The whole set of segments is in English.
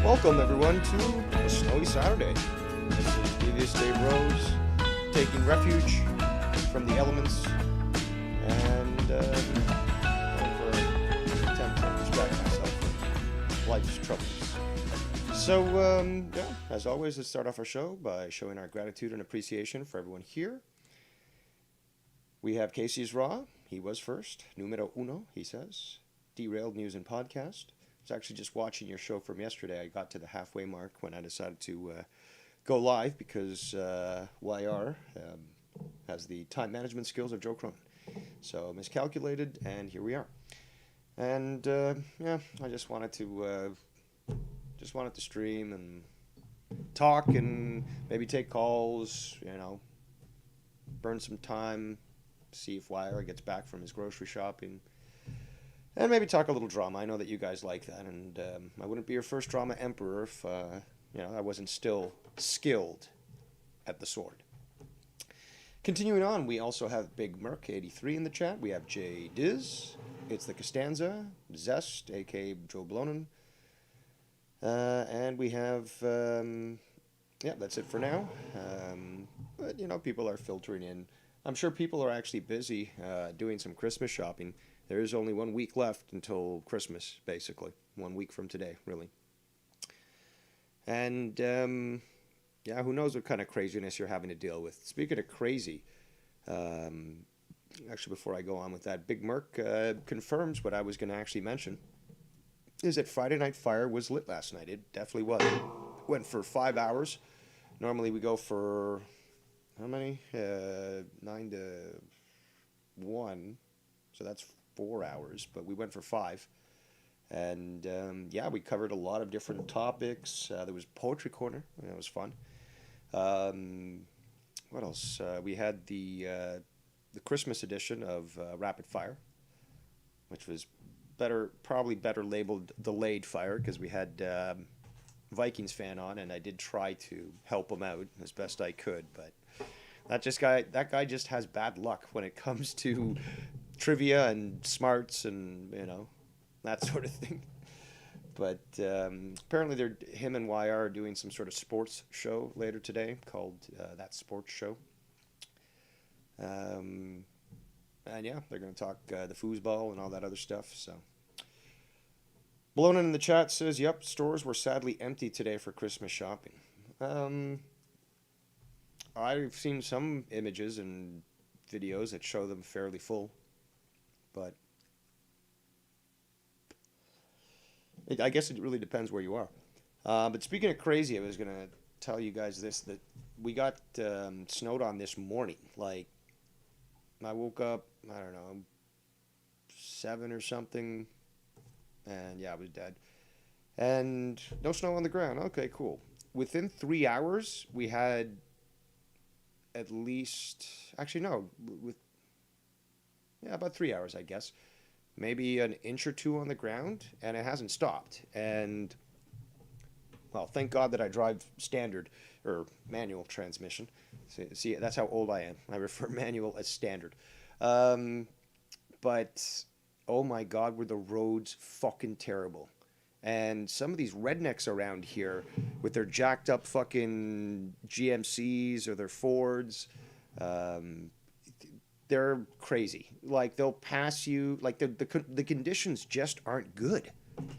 Welcome everyone to a snowy Saturday. This is Devious Dave Rose, taking refuge from the elements and for an attempt to distract myself from life's troubles. So, as always, let's start off our show by showing our gratitude and appreciation for everyone here. We have Casey's Raw. He was first. Numero uno, he says. Derailed News and Podcast. I was actually just watching your show from yesterday. I got to the halfway mark when I decided to go live because YR has the time management skills of Joe Cronin. So miscalculated, and here we are. And I just wanted to stream and talk and maybe take calls. Burn some time, see if YR gets back from his grocery shopping. And maybe talk a little drama. I know that you guys like that, and I wouldn't be your first drama emperor if, I wasn't still skilled at the sword. Continuing on, we also have Big Merc 83 in the chat. We have Jay Diz. It's the Costanza, Zest, a.k.a. Joe Blonin. And we have, that's it for now. But, people are filtering in. I'm sure people are actually busy doing some Christmas shopping. There is only 1 week left until Christmas, basically. 1 week from today, really. And, who knows what kind of craziness you're having to deal with. Speaking of crazy, actually, before I go on with that, Big Merc confirms what I was going to actually mention, is that Friday Night Fire was lit last night. It definitely was. Went for 5 hours. Normally we go for, how many? 9 to 1. So that's 4 hours, but we went for 5. And we covered a lot of different topics. There was Poetry Corner. That was fun. What else? We had the Christmas edition of Rapid Fire, which was probably better labeled Delayed Fire, because we had Vikings fan on, and I did try to help him out as best I could, but that guy just has bad luck when it comes to trivia and smarts and that sort of thing. But apparently him and YR are doing some sort of sports show later today called That Sports Show. And they're going to talk the foosball and all that other stuff. So Blonin in the chat says, "Yep, stores were sadly empty today for Christmas shopping." I've seen some images and videos that show them fairly full. But I guess it really depends where you are. But speaking of crazy, I was going to tell you guys that we got snowed on this morning. Like, I woke up, 7 or something, and I was dead. And no snow on the ground. Okay, cool. Within 3 hours, we had at least, about 3 hours, I guess. Maybe an inch or two on the ground, and it hasn't stopped. And, well, thank God that I drive standard, or manual transmission. See, that's how old I am. I refer manual as standard. But, oh my God, were the roads fucking terrible. And some of these rednecks around here with their jacked up fucking GMCs or their Fords, they're crazy. Like, they'll pass you. Like, the conditions just aren't good.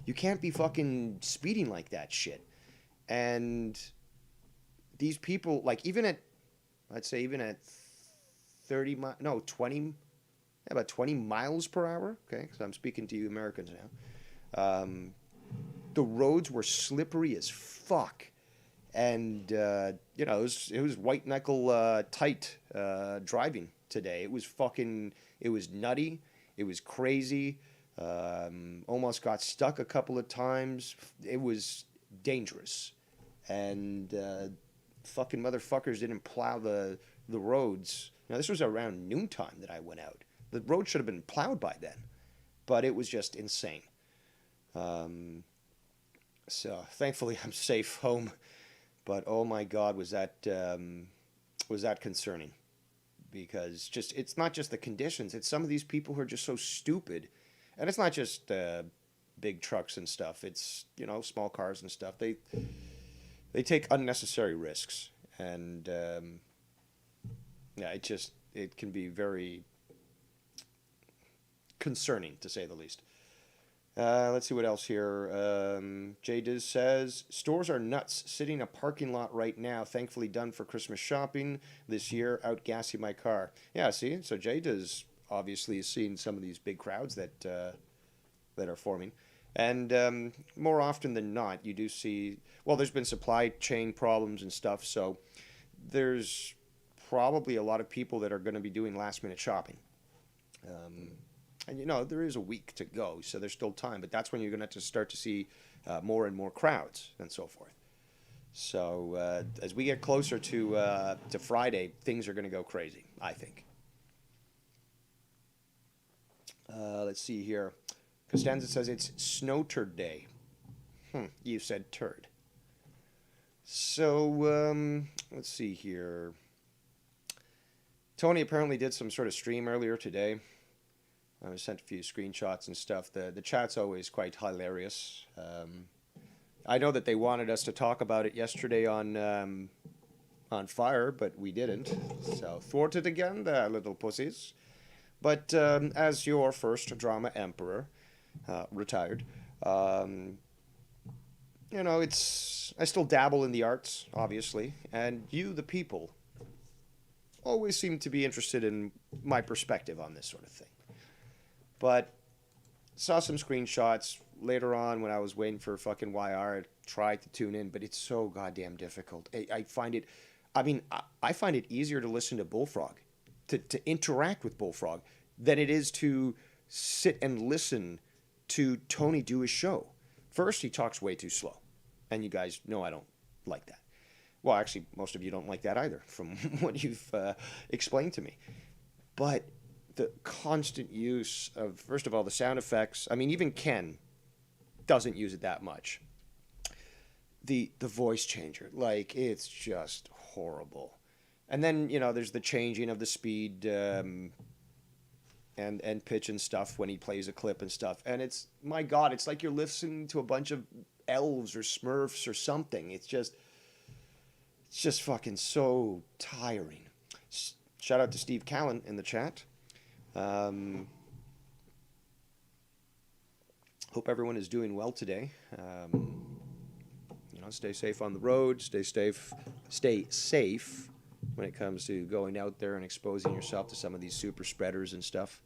You can't be fucking speeding like that shit. And these people, like, even at 20 miles per hour. Okay, because I'm speaking to you Americans now. The roads were slippery as fuck. And, it was white knuckle tight driving today. It was nutty. It was crazy. Almost got stuck a couple of times. It was dangerous. And fucking motherfuckers didn't plow the roads. Now, this was around noontime that I went out. The road should have been plowed by then. But it was just insane. So, thankfully, I'm safe home. But, oh my God, was that concerning. Because it's not just the conditions. It's some of these people who are just so stupid. And it's not just big trucks and stuff. It's, small cars and stuff. They take unnecessary risks, and yeah, it can be very concerning, to say the least. Let's see what else here. Jay Diz says, stores are nuts. Sitting in a parking lot right now. Thankfully done for Christmas shopping this year. Out gassing my car. Yeah, see? So Jay Diz obviously is seeing some of these big crowds that are forming. And more often than not, you do see... Well, there's been supply chain problems and stuff, so there's probably a lot of people that are going to be doing last-minute shopping. And, there is a week to go, so there's still time. But that's when you're going to have to start to see more and more crowds and so forth. So as we get closer to Friday, things are going to go crazy, I think. Let's see here. Costanza says it's Snow Turd Day. You said turd. So let's see here. Tony apparently did some sort of stream earlier today. I sent a few screenshots and stuff. The chat's always quite hilarious. I know that they wanted us to talk about it yesterday on Fire, but we didn't. So thwarted again, the little pussies. But as your first drama emperor, retired, I still dabble in the arts, obviously, and you, the people, always seem to be interested in my perspective on this sort of thing. But saw some screenshots later on when I was waiting for fucking YR. I tried to tune in, but it's so goddamn difficult. I find it, I find it easier to listen to Bullfrog, to interact with Bullfrog, than it is to sit and listen to Tony do his show. First, he talks way too slow. And you guys know I don't like that. Well, actually, most of you don't like that either, from what you've explained to me. But the constant use of, first of all, the sound effects. Even Ken doesn't use it that much. The voice changer, it's just horrible. And then, there's the changing of the speed and pitch and stuff when he plays a clip and stuff. And it's, my God, it's like you're listening to a bunch of elves or Smurfs or something. It's just fucking so tiring. Shout out to Steve Callan in the chat. Hope everyone is doing well today. Stay safe on the road. Stay safe when it comes to going out there and exposing yourself to some of these super spreaders and stuff,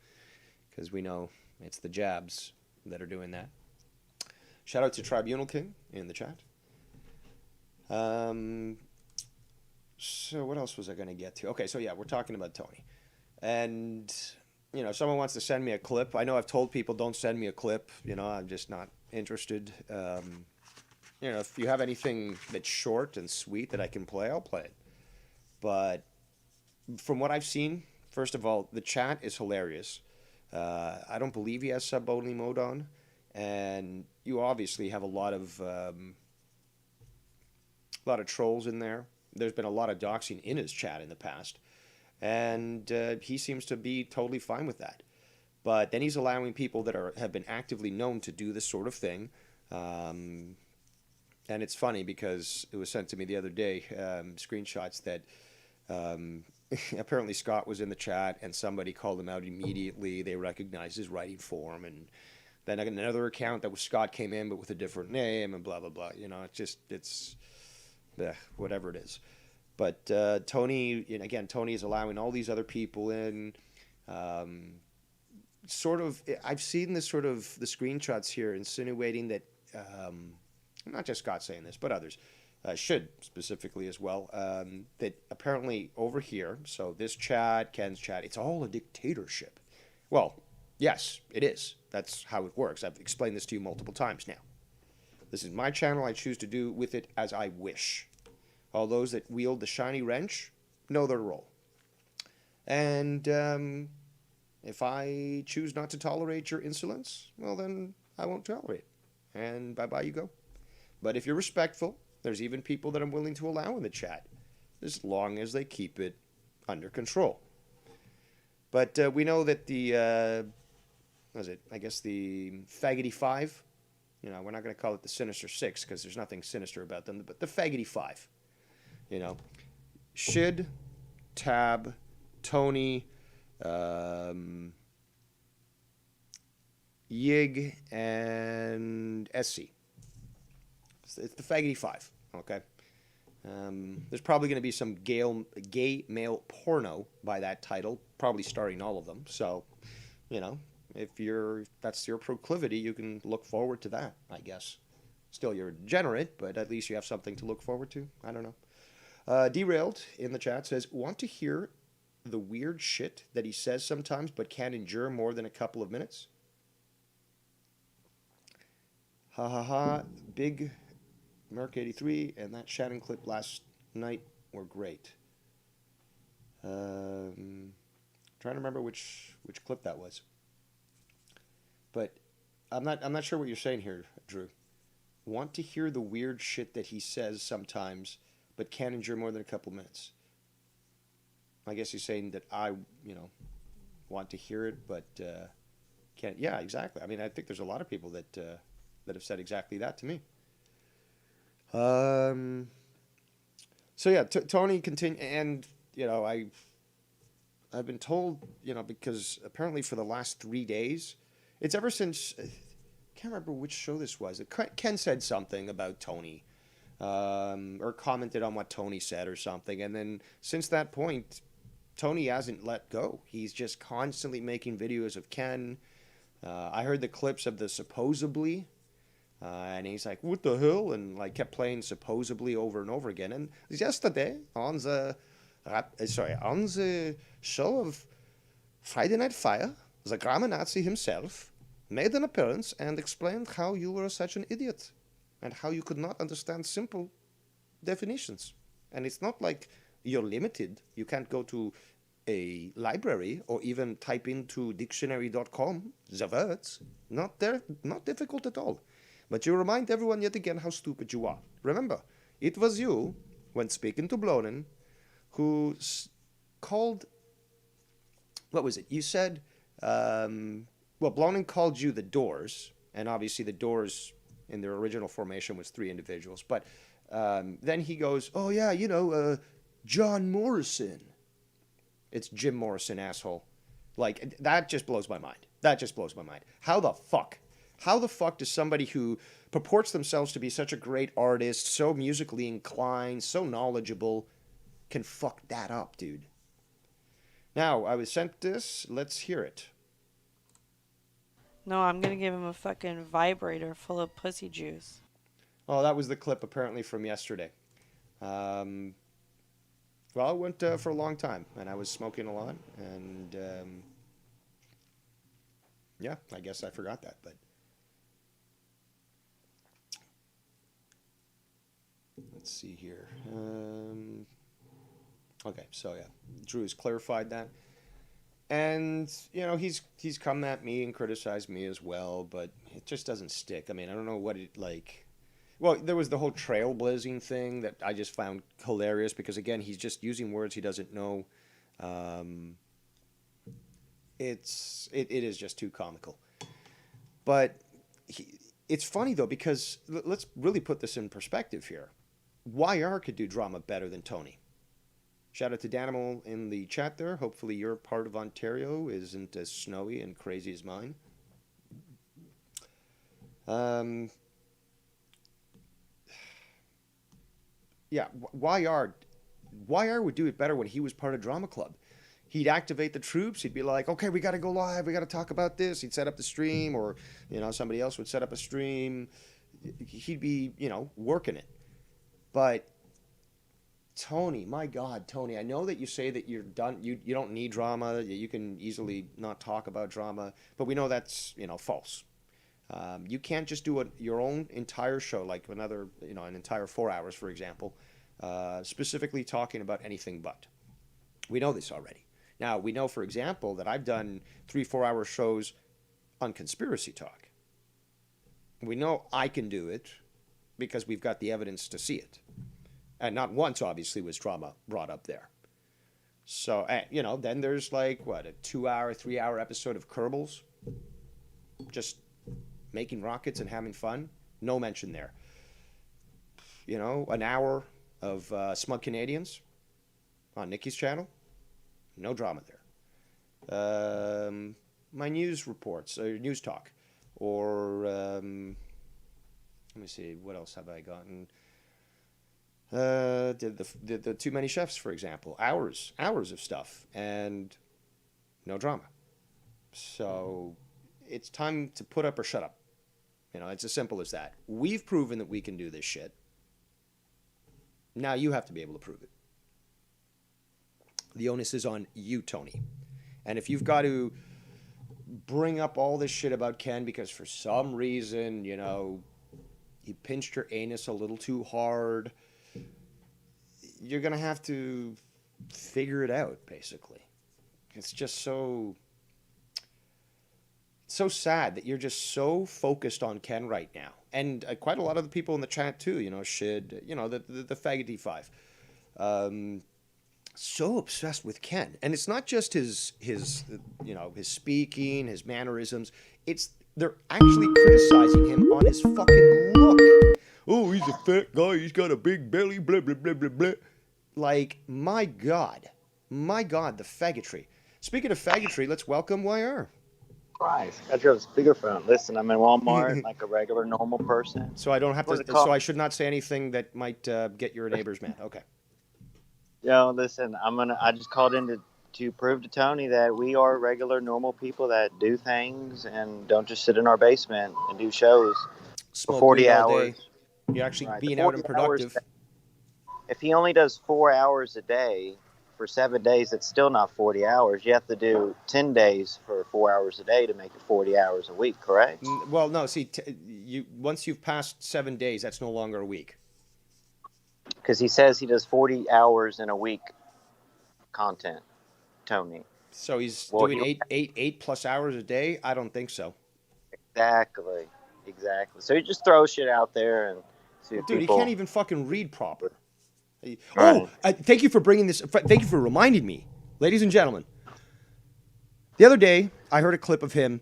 because we know it's the jabs that are doing that. Shout out to Tribunal King in the chat. So what else was I going to get to? Okay, so yeah, we're talking about Tony. And, if someone wants to send me a clip, I know I've told people don't send me a clip. I'm just not interested. If you have anything that's short and sweet that I can play, I'll play it. But from what I've seen, first of all, the chat is hilarious. I don't believe he has sub-only mode on. And you obviously have a lot of trolls in there. There's been a lot of doxing in his chat in the past. And he seems to be totally fine with that. But then he's allowing people that have been actively known to do this sort of thing. And it's funny because it was sent to me the other day, screenshots that apparently Scott was in the chat and somebody called him out immediately. They recognized his writing form. And then another account that was Scott came in but with a different name and blah, blah, blah. It's whatever it is. But Tony, Tony is allowing all these other people in. I've seen this sort of the screenshots here insinuating that, not just Scott saying this, but others should specifically as well, that apparently over here, so this chat, Ken's chat, it's all a dictatorship. Well, yes, it is. That's how it works. I've explained this to you multiple times now. This is my channel. I choose to do with it as I wish. All those that wield the shiny wrench know their role. And if I choose not to tolerate your insolence, well, then I won't tolerate it. And bye-bye you go. But if you're respectful, there's even people that I'm willing to allow in the chat, as long as they keep it under control. But we know that the, the Faggoty 5 You know, we're not going to call it the Sinister Six because there's nothing sinister about them, but the Faggoty Five. You know, Shid, Tab, Tony, Yig, and SC. It's the Faggoty Five, okay? There's probably going to be some gay male porno by that title, probably starring all of them. So, you know, if that's your proclivity, you can look forward to that, I guess. Still, you're degenerate, but at least you have something to look forward to. I don't know. Derailed in the chat says, want to hear the weird shit that he says sometimes, but can't endure more than a couple of minutes? Ha ha ha. Big Merc 83 and that Shannon clip last night were great. Trying to remember which clip that was. But I'm not sure what you're saying here, Drew. Want to hear the weird shit that he says sometimes, but can't endure more than a couple minutes. I guess he's saying that I, want to hear it, but can't. Yeah, exactly. I mean, I think there's a lot of people that have said exactly that to me. So yeah, Tony continue, and I've been told, because apparently for the last 3 days, it's ever since, I can't remember which show this was. Ken said something about Tony, or commented on what Tony said or something, and then since that point, Tony hasn't let go. He's just constantly making videos of Ken. I heard the clips of the supposedly. And he's like, what the hell? And kept playing supposedly over and over again. And yesterday on the show of Friday Night Fire, the grammar Nazi himself made an appearance and explained how you were such an idiot and how you could not understand simple definitions. And it's not like you're limited. You can't go to a library or even type into dictionary.com the words. Not difficult at all. But you remind everyone yet again how stupid you are. Remember, it was you, when speaking to Blonin, who called... What was it? You said... Blonin called you the Doors, and obviously the Doors in their original formation was 3 individuals. But then he goes, oh yeah, John Morrison. It's Jim Morrison, asshole. That just blows my mind. That just blows my mind. How the fuck does somebody who purports themselves to be such a great artist, so musically inclined, so knowledgeable, can fuck that up, dude? Now, I was sent this. Let's hear it. No, I'm going to give him a fucking vibrator full of pussy juice. Oh, that was the clip apparently from yesterday. It went for a long time, and I was smoking a lot, and yeah, I guess I forgot that, but... Let's see here. Okay, so yeah, Drew has clarified that. And, he's come at me and criticized me as well, but it just doesn't stick. I mean, I don't know what it, Well, there was the whole trailblazing thing that I just found hilarious because, again, he's just using words he doesn't know. It is just too comical. But it's funny, though, because let's really put this in perspective here. YR could do drama better than Tony. Shout out to Danimal in the chat there. Hopefully your part of Ontario isn't as snowy and crazy as mine. Yeah, YR would do it better when he was part of Drama Club. He'd activate the troops. He'd be like, okay, we got to go live. We got to talk about this. He'd set up the stream, or, somebody else would set up a stream. He'd be, working it. But Tony, my God, Tony, I know that you say that you're done. You don't need drama. You can easily not talk about drama. But we know that's, false. You can't just do your own entire show, like another, an entire 4 hours, for example, specifically talking about anything but. We know this already. Now, we know, for example, that I've done 3-4 hour shows on conspiracy talk. We know I can do it because we've got the evidence to see it. And not once, obviously, was drama brought up there. So, then there's a 2 hour, 3 hour episode of Kerbals. Just making rockets and having fun, no mention there. You know, an hour of Smug Canadians on Nikki's channel, no drama there. My news reports, news talk, or let me see, what else have I gotten? The Too Many Chefs, for example, hours of stuff, and no drama. So it's time to put up or shut up. You know, it's as simple as that. We've proven that we can do this shit. Now you have to be able to prove it. The onus is on you, Tony. And if you've got to bring up all this shit about Ken because for some reason, you know, he pinched your anus a little too hard, you're going to have to figure it out, basically. It's just so sad that you're just so focused on Ken right now. And quite a lot of the people in the chat, too, you know, Shid, you know, the Faggot D5. So obsessed with Ken. And it's not just his you know, his speaking, his mannerisms. They're actually criticizing him on his fucking look. Oh, he's a fat guy. He's got a big belly, blah, blah, blah, blah, blah. Like, my God, the faggotry. Speaking of faggotry, let's welcome YR. Christ, got your speakerphone. Listen, I'm in Walmart like a regular, normal person. So I don't have to. So I should not say anything that might get your neighbors mad. Okay. Yo, listen, I just called in to prove to Tony that we are regular, normal people that do things and don't just sit in our basement and do shows Smoke for 40 weed all hours. day. You're actually being out and productive. If he only does 4 hours a day for 7 days, it's still not 40 hours. You have to do 10 days for 4 hours a day to make it 40 hours a week, correct? Well, no. See, once you've passed 7 days, that's no longer a week. Because he says he does 40 hours in a week content, Tony. So he's doing eight plus hours a day? I don't think so. Exactly. So he just throws shit out there and see if dude, people... he can't even fucking read proper. Right. Oh, thank you for bringing this. Thank you for reminding me, ladies and gentlemen. The other day, I heard a clip of him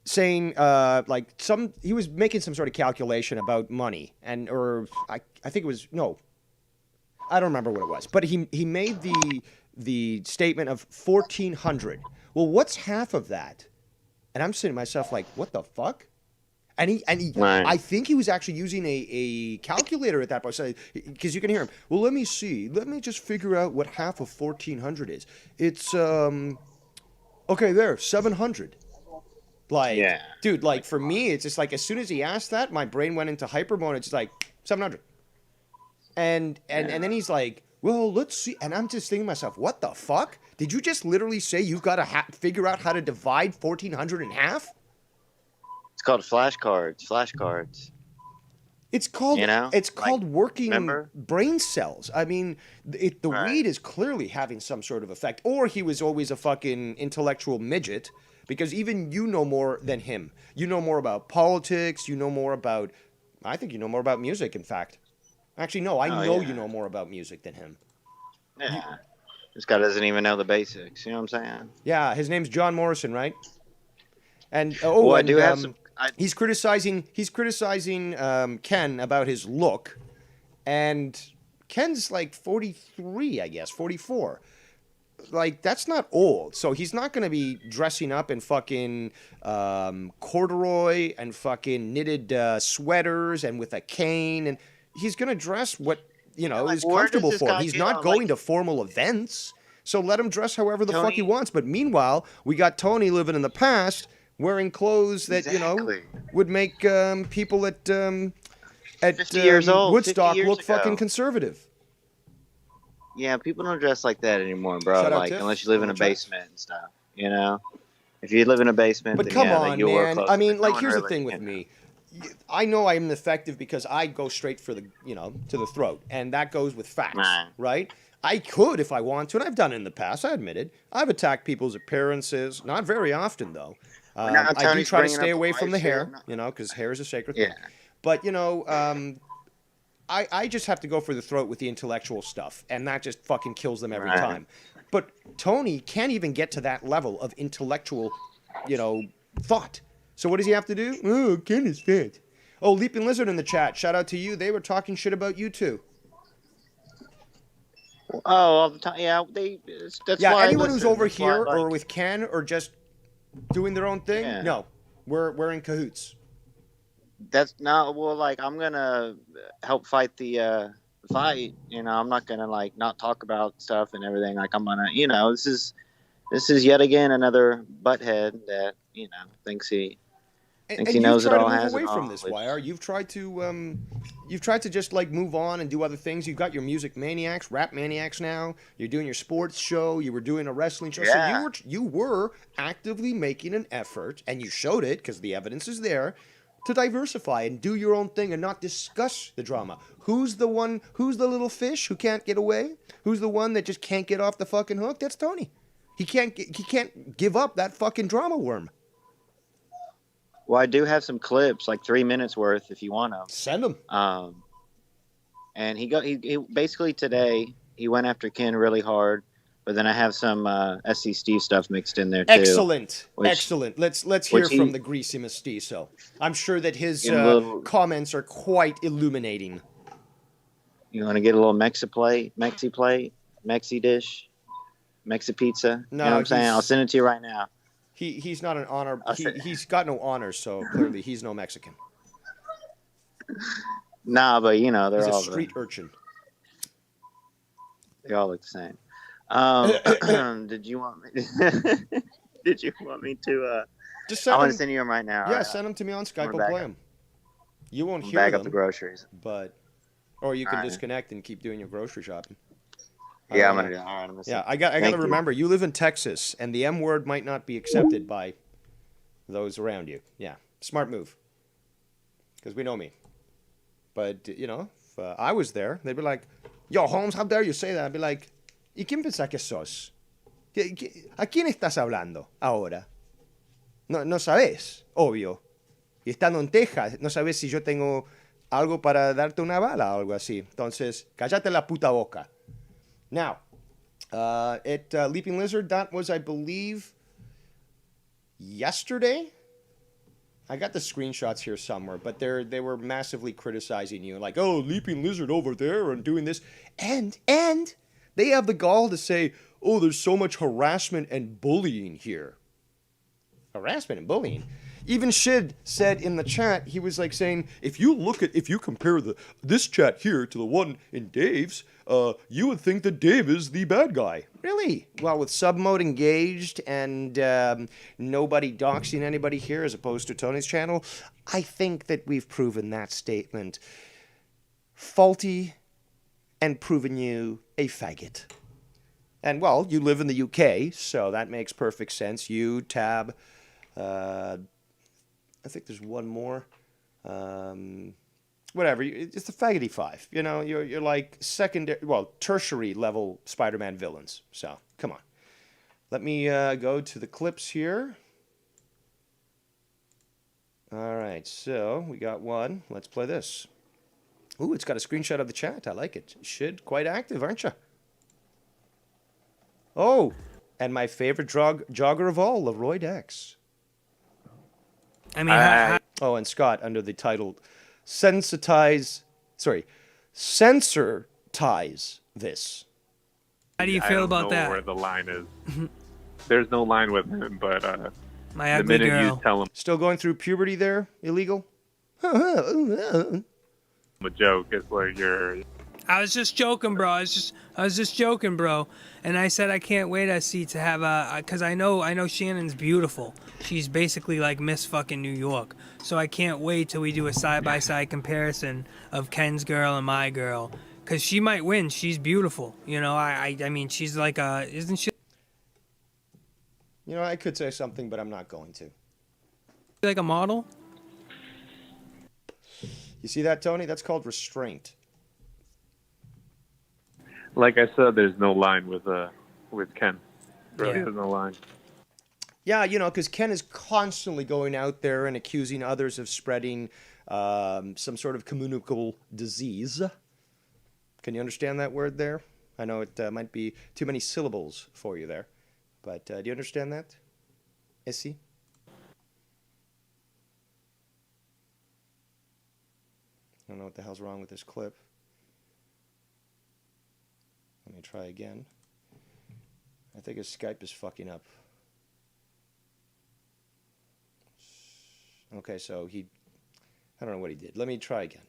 saying, he was making some sort of calculation about money, I think it was, no, I don't remember what it was, but he made the statement of 1,400. Well, what's half of that? And I'm sitting to myself like, what the fuck? And he right. I think he was actually using a calculator at that point, because you can hear him. Well, let me see. Let me just figure out what half of 1,400 is. It's okay, there, 700. Like, yeah. Dude, like for me, it's just like as soon as he asked that, my brain went into hyper mode. It's just like 700. And then he's like, well, let's see. And I'm just thinking to myself, what the fuck? Did you just literally say you've got to figure out how to divide 1,400 in half? It's called flashcards. It's called, you know? It's called working remember? Brain cells. I mean, the right. weed is clearly having some sort of effect. Or he was always a fucking intellectual midget, because even you know more than him. You know more about politics. You know more about, I think you know more about music, in fact. Actually, no, I know you know more about music than him. Yeah. This guy doesn't even know the basics. You know what I'm saying? Yeah, his name's John Morrison, right? And I do have some. He's criticizing Ken about his look, and Ken's like 43, I guess, 44. Like, that's not old, so he's not going to be dressing up in fucking corduroy and fucking knitted sweaters and with a cane, and he's going to dress what, you know, is comfortable for him. He's not going to formal events, so let him dress however the fuck he wants. But meanwhile, we got Tony living in the past, wearing clothes that, you know, would make people at 50 years old, Woodstock 50 years look ago. fucking conservative. Yeah, people don't dress like that anymore, bro. Shout out like, Tiff. unless you live in a basement and stuff, you know? If you live in a basement, But then, come yeah, on, then you'll wear man. clothes, I mean, but like, no one here's the really, thing with me. I know I'm effective because I go straight for the, you know, to the throat, and that goes with facts, right? I could if I want to, and I've done it in the past, I admit it. I've attacked people's appearances, not very often, though. I do try to stay away from the hair, you know, because hair is a sacred thing. But, you know, I just have to go for the throat with the intellectual stuff, and that just fucking kills them every time. But Tony can't even get to that level of intellectual, you know, thought. So what does he have to do? Oh, Ken is fat. Oh, Leaping Lizard in the chat. Shout out to you. They were talking shit about you too. Oh, all the time. Yeah, that's Yeah, why. anyone who's over that's why I here or like- with Ken or just doing their own thing, Yeah. no, we're in cahoots. That's not well. Like I'm gonna help fight the fight. You know, I'm not gonna like not talk about stuff and everything. Like I'm gonna, you know, this is yet again another butthead that thinks he thinks he knows it all, has You've tried to move it away from all, this, which- YR. You've tried to just like move on and do other things. You've got your Music Maniacs, Rap Maniacs now. You're doing your sports show. You were doing a wrestling show. Yeah. So you were actively making an effort, and you showed it because the evidence is there, to diversify and do your own thing and not discuss the drama. Who's the little fish who can't get away? Who's the one that just can't get off the fucking hook? That's Tony. He can't give up that fucking drama worm. Well, I do have some clips, like 3 minutes worth, if you want them. Send them. And he basically today he went after Ken really hard, but then I have some SC Steve stuff mixed in there too. Excellent. which- Excellent. Let's hear which he- from the greasy mestizo. I'm sure that his In a little- comments are quite illuminating. You want to get a little Mexi plate, Mexi dish, Mexi pizza? No, you know what I'm saying? he's- I'll send it to you right now. He's not an honor. I'll say- He's got no honors, so clearly he's no Mexican. Nah, but He's they're a all street urchin. they all look the same. Did you want me? Did you want me to? Just I send want him. to send you them right now. Yeah, send them to me on Skype. I'm I'll back play up. them. You won't hear Bag up the them, groceries. but or you can Alright. disconnect and keep doing your grocery shopping. Yeah, I'm Uh, gonna do. All right, I'm gonna. Yeah, I got Thank to you. remember, you live in Texas, and the M word might not be accepted by those around you. Yeah, smart move. Because we know me. But, if I was there, they'd be like, yo, Holmes, how dare you say that? I'd be like, ¿y quién piensa que sos? ¿A quién estás hablando ahora? No sabes, obvio. Y estando en Texas, no sabes si yo tengo algo para darte una bala o algo así. Entonces, cállate la puta boca. Now, at Leaping Lizard, that was, I believe, yesterday. I got the screenshots here somewhere, but they were massively criticizing you, like, oh, Leaping Lizard over there and doing this, and they have the gall to say, oh, there's so much harassment and bullying here. Harassment and bullying. Even Shid said in the chat, he was like saying, if you compare this chat here to the one in Dave's, you would think that Dave is the bad guy. Really? Well, with sub mode engaged and nobody doxing anybody here as opposed to Tony's channel, I think that we've proven that statement faulty and proven you a faggot. And, well, you live in the UK, so that makes perfect sense. You, Tab, I think there's one more. Whatever. It's the faggoty five. You're like tertiary level Spider-Man villains. So, come on. Let me go to the clips here. All right, so we got one. Let's play this. Ooh, it's got a screenshot of the chat. I like it. Shid, quite active, aren't you? Oh, and my favorite jogger of all, Leroy Dex. I mean, Oh, and Scott under the title Sensitize this. how do you I feel don't about know that? where the line is. There's no line with him, but My the ugly minute girl. you tell him Still going through puberty there? Illegal? a joke, it's like you're I was just joking, bro. I was just joking, bro. And I said I can't wait to have cause I know Shannon's beautiful. She's basically like Miss fucking New York. So I can't wait till we do a side by side comparison of Ken's girl and my girl, cause she might win. She's beautiful. I mean she's like isn't she I could say something, but I'm not going to. like a model? You see that, Tony? That's called restraint. like I said, there's no line with Ken. Really, Yeah. there's no line. Yeah, because Ken is constantly going out there and accusing others of spreading some sort of communicable disease. Can you understand that word there? I know it might be too many syllables for you there. But do you understand that? Essie? don't know what the hell's wrong with this clip. Let me try again. I think his Skype is fucking up. Okay, so I don't know what he did. Let me try again.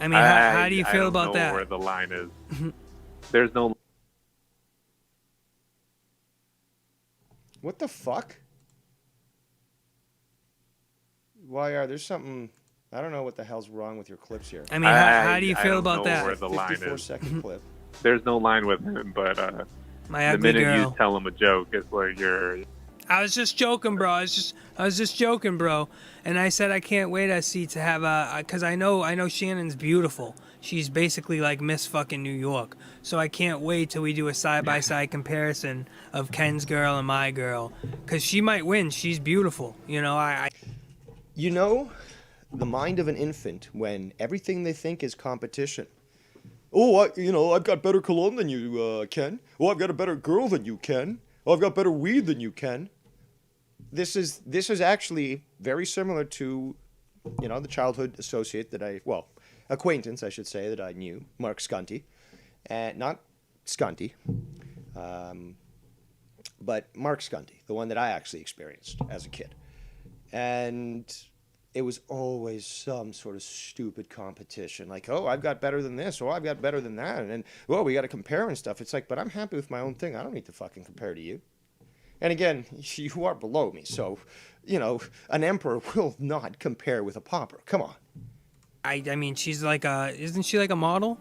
I mean, how do you feel about I don't that? know where the line is. There's no. What the fuck? YR, there's something... I don't know what the hell's wrong with your clips here. I mean, how do you feel about that? Where the line is. 54-second clip. There's no line with him, but My the ugly minute girl. you tell him a joke, it's like you're. I was just joking, bro. I was just joking, bro. And I said I can't wait to have cause I know Shannon's beautiful. She's basically like Miss fucking New York. So I can't wait till we do a side-by-side comparison of Ken's girl and my girl, cause she might win. She's beautiful. You know, You know, the mind of an infant when everything they think is competition. Oh, I've got better cologne than you, Ken. Oh, I've got a better girl than you, Ken. Oh, I've got better weed than you, Ken. This is actually very similar to, the childhood associate acquaintance, I should say, that I knew, Mark Skunty. Not Skunty, but Mark Skunty, the one that I actually experienced as a kid. And it was always some sort of stupid competition. Like, oh, I've got better than this, or I've got better than that. And then, well, we got to compare and stuff. It's like, but I'm happy with my own thing. I don't need to fucking compare to you. And again, you are below me. So, an emperor will not compare with a pauper. Come on. I mean, she's like isn't she like a model?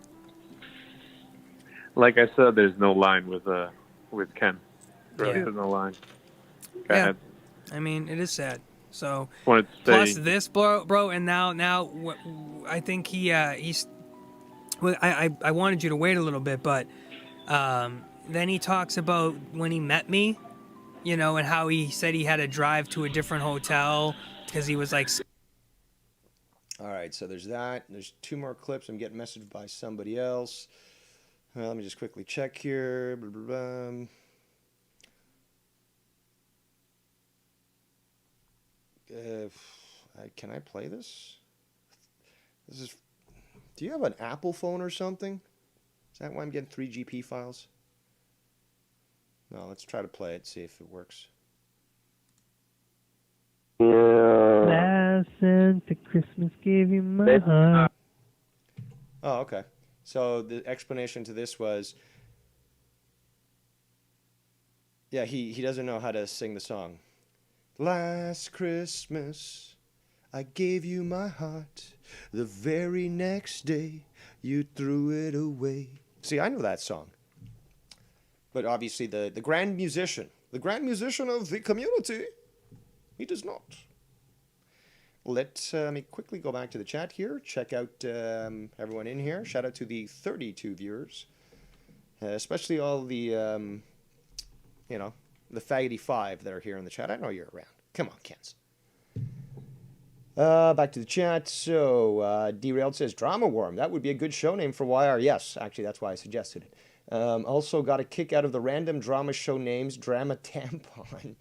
Like I said, there's no line with Ken. Really, Yeah. there's no line. Go Yeah. ahead. I mean, it is sad. So Wanted to plus say, this, bro, and now I think he's. Well, I wanted you to wait a little bit, but then he talks about when he met me, and how he said he had to drive to a different hotel because he was like. All right, so there's that. There's 2 more clips. I'm getting messaged by somebody else. Let me just quickly check here. Blah, blah, blah. Can I play this? Do you have an Apple phone or something? Is that why I'm getting 3 GP files? No, let's try to play it, see if it works. Last Santa Christmas gave you my heart. Oh, okay. So the explanation to this was, yeah, he doesn't know how to sing the song. Last Christmas, I gave you my heart. The very next day, you threw it away. See, I know that song. But obviously the grand musician of the community, he does not. Let me quickly go back to the chat here. Check out everyone in here. Shout out to the 32 viewers. Especially all the, the faggoty 5 that are here in the chat. I know you're around. Come on, Kens. Back to the chat. So, Derailed says, Drama Worm. That would be a good show name for YR. Yes, actually, that's why I suggested it. Also got a kick out of the random drama show names. Drama Tampon.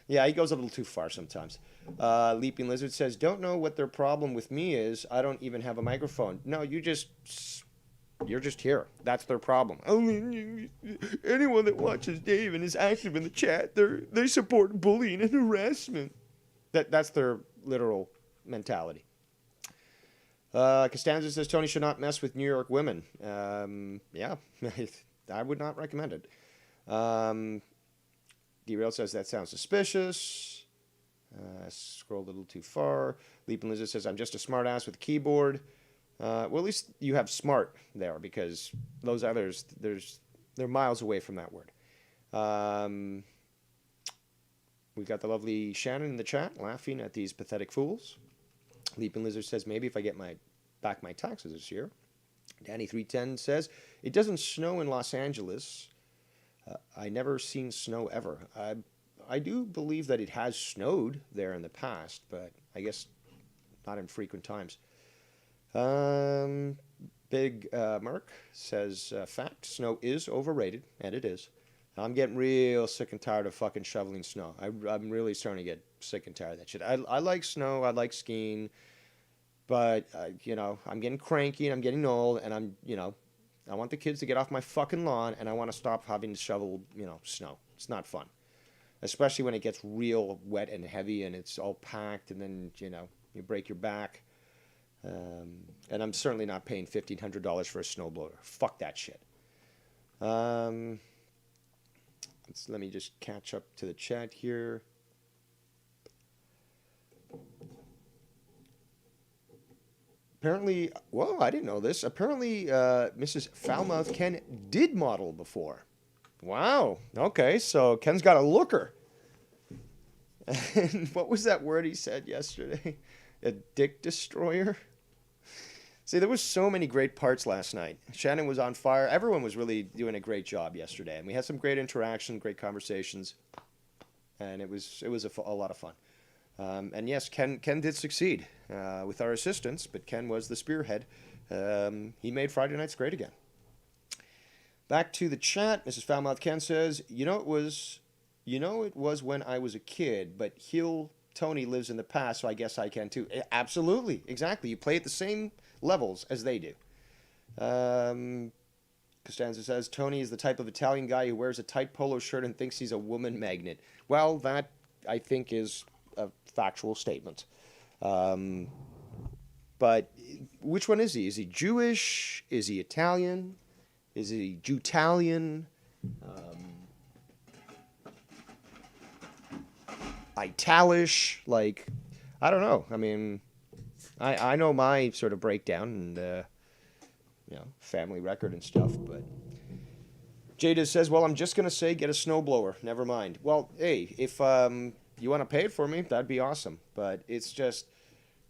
Yeah, he goes a little too far sometimes. Leaping Lizard says, don't know what their problem with me is. I don't even have a microphone. No, you're just here. That's their problem. Anyone that watches Dave and is active in the chat, they support bullying and harassment. That's their literal mentality. Costanza says Tony should not mess with New York women. Yeah, I would not recommend it. Derail says that sounds suspicious. Scrolled a little too far. Leaping Lizard says I'm just a smart ass with a keyboard. Well, at least you have smart there, because those others, they're miles away from that word. We've got the lovely Shannon in the chat laughing at these pathetic fools. Leaping Lizard says maybe if I get back my taxes this year. Danny310 says it doesn't snow in Los Angeles. I never seen snow ever. I do believe that it has snowed there in the past, but I guess not in frequent times. Big Merc says, fact, snow is overrated, and it is. I'm getting real sick and tired of fucking shoveling snow. I'm really starting to get sick and tired of that shit. I like snow. I like skiing. But, you know, I'm getting cranky and I'm getting old and I'm, you know, I want the kids to get off my fucking lawn and I want to stop having to shovel, you know, snow. It's not fun. Especially when it gets real wet and heavy and it's all packed and then, you know, you break your back. And I'm certainly not paying $1,500 for a snowblower. Fuck that shit. Let me just catch up to the chat here. Apparently, whoa, I didn't know this. Apparently, Mrs. Foulmouth Ken did model before. Wow. Okay, so Ken's got a looker. And what was that word he said yesterday? A dick destroyer? See, there was so many great parts last night. Shannon was on fire. Everyone was really doing a great job yesterday. And we had some great interaction, great conversations. And it was a lot of fun. And yes, Ken did succeed with our assistance, but Ken was the spearhead. He made Friday nights great again. Back to the chat, Mrs. Foulmouth Ken says, it was when I was a kid, but Tony lives in the past, so I guess I can too. Absolutely, exactly. You play at the same levels as they do. Costanza says, Tony is the type of Italian guy who wears a tight polo shirt and thinks he's a woman magnet. Well, that, I think, is a factual statement. But which one is he? Is he Jewish? Is he Italian? Is he Jewtalian? Italish? Like, I don't know. I mean, I know my sort of breakdown and, family record and stuff, but Jada says, well, I'm just going to say get a snowblower. Never mind. Well, hey, if you want to pay it for me, that'd be awesome. But it's just,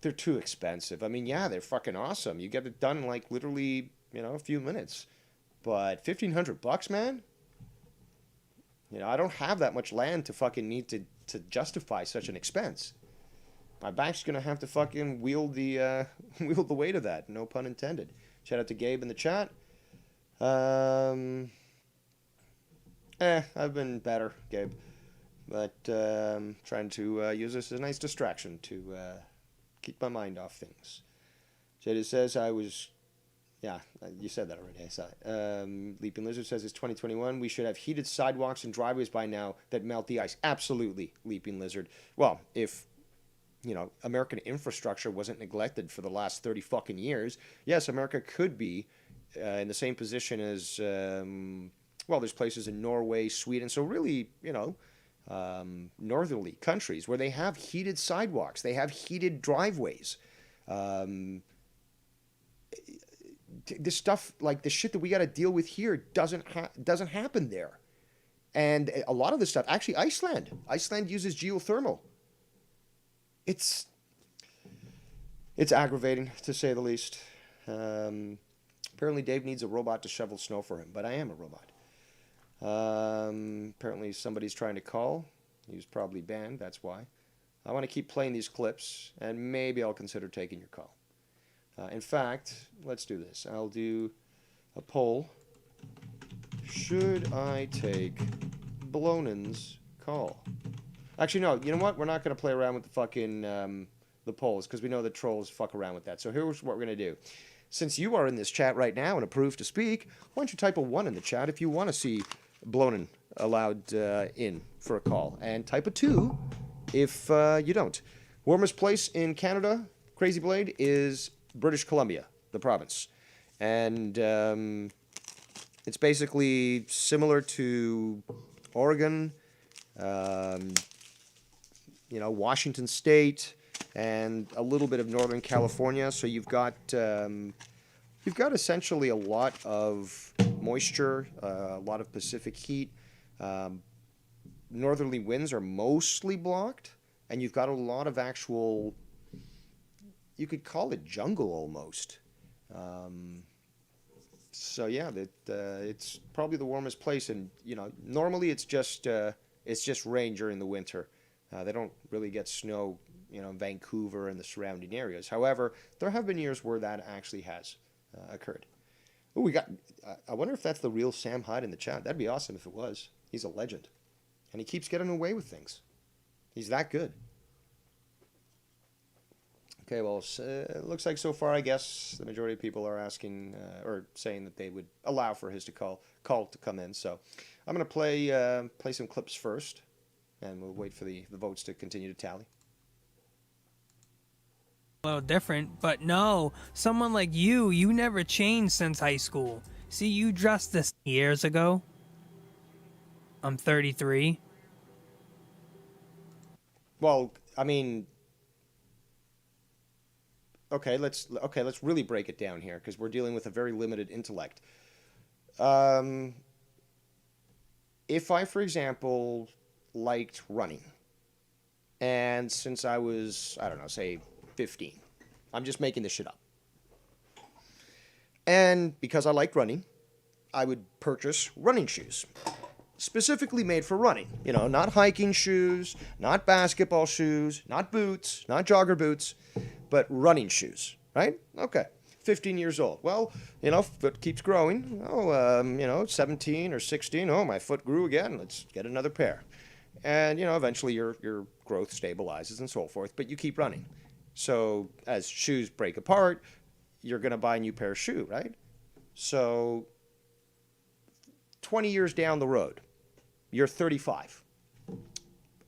they're too expensive. I mean, yeah, they're fucking awesome. You get it done in like literally, a few minutes. But $1,500, man? I don't have that much land to fucking need to justify such an expense. My back's going to have to fucking wield the weight of that. No pun intended. Shout out to Gabe in the chat. I've been better, Gabe. But trying to use this as a nice distraction to keep my mind off things. Jada says you said that already. I saw it. Leaping Lizard says it's 2021. We should have heated sidewalks and driveways by now that melt the ice. Absolutely, Leaping Lizard. Well, if American infrastructure wasn't neglected for the last 30 fucking years, yes, America could be in the same position as, there's places in Norway, Sweden, so really, northerly countries where they have heated sidewalks, they have heated driveways. This stuff, like the shit that we got to deal with here, doesn't happen there. And a lot of the stuff, actually, Iceland uses geothermal. It's aggravating, to say the least. Apparently Dave needs a robot to shovel snow for him, but I am a robot. Apparently somebody's trying to call. He was probably banned, that's why. I want to keep playing these clips, and maybe I'll consider taking your call. In fact, let's do this. I'll do a poll. Should I take Blonen's call? Actually, no. You know what? We're not going to play around with the fucking the polls because we know the trolls fuck around with that. So here's what we're going to do. Since you are in this chat right now and approve to speak, why don't you type a 1 in the chat if you want to see Blonen allowed in for a call, and type a 2 if you don't. Warmest place in Canada, Crazy Blade, is British Columbia, the province. And it's basically similar to Oregon, Washington State, and a little bit of Northern California. So you've got essentially a lot of moisture, a lot of Pacific heat. Northerly winds are mostly blocked, and you've got a lot of actual, you could call it jungle almost. So yeah, it's probably the warmest place, and normally it's just rain during the winter. They don't really get snow, in Vancouver and the surrounding areas. However, there have been years where that actually has occurred. Oh, I wonder if that's the real Sam Hyde in the chat. That'd be awesome if it was. He's a legend, and he keeps getting away with things. He's that good. Okay, well, it looks like so far, I guess, the majority of people are asking or saying that they would allow for his to call to come in. So I'm going to play some clips first, and we'll wait for the votes to continue to tally. A little different, but no, someone like you never changed since high school. See, you dressed this years ago. I'm 33. Well, I mean, okay, let's really break it down here because we're dealing with a very limited intellect. If I, for example, liked running, and since I was, I don't know, say 15, I'm just making this shit up. And because I liked running, I would purchase running shoes, specifically made for running. You know, not hiking shoes, not basketball shoes, not boots, not jogger boots, but running shoes, right? Okay. 15 years old. Well, you know, foot keeps growing. Oh, you know, 17 or 16. Oh, my foot grew again. Let's get another pair. And, you know, eventually your growth stabilizes and so forth, but you keep running. So as shoes break apart, you're going to buy a new pair of shoe, right? So 20 years down the road, you're 35,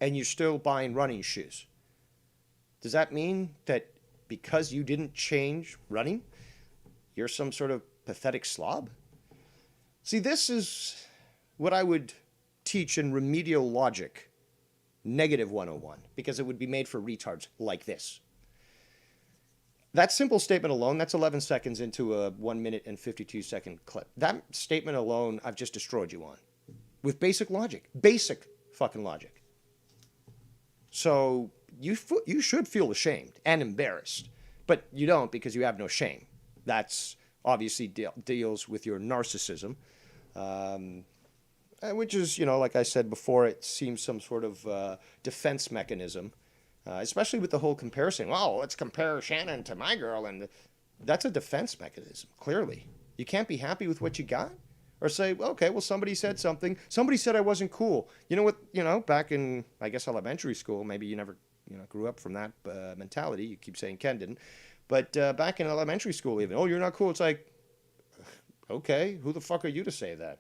and you're still buying running shoes. Does that mean that because you didn't change running, you're some sort of pathetic slob? See, this is what I would teach in remedial logic, negative 101, because it would be made for retards like this. That simple statement alone, that's 11 seconds into a 1 minute and 52 second clip. That statement alone, I've just destroyed you on. With basic logic. Basic fucking logic. So you should feel ashamed and embarrassed. But you don't because you have no shame. That's obviously deals with your narcissism. Which is, you know, like I said before, it seems some sort of defense mechanism. Especially with the whole comparison. Well, let's compare Shannon to my girl. And that's a defense mechanism, clearly. You can't be happy with what you got. Or say, well, okay, well, somebody said something. Somebody said I wasn't cool. You know what, you know, back in, I guess, elementary school, maybe you never, you know, grew up from that mentality. You keep saying Ken didn't. But back in elementary school even, oh, you're not cool. It's like, okay, who the fuck are you to say that?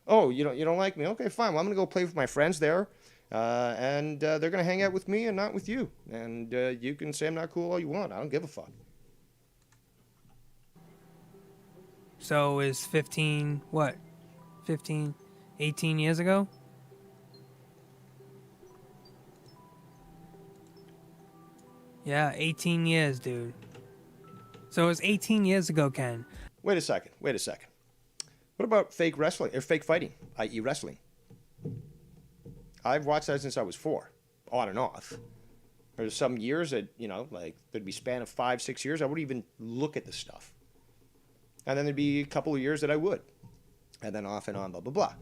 Oh, you don't like me? Okay, fine. Well, I'm going to go play with my friends there. And they're going to hang out with me and not with you. And you can say I'm not cool all you want. I don't give a fuck. So is 18 years ago? Yeah, 18 years, dude. So it was 18 years ago, Ken. Wait a second. What about fake wrestling, or fake fighting, i.e. wrestling? I've watched that since I was 4, on and off. There's some years that, you know, like there'd be a span of 5-6 years, I wouldn't even look at the stuff. And then there'd be a couple of years that I would. And then off and on, blah, blah, blah.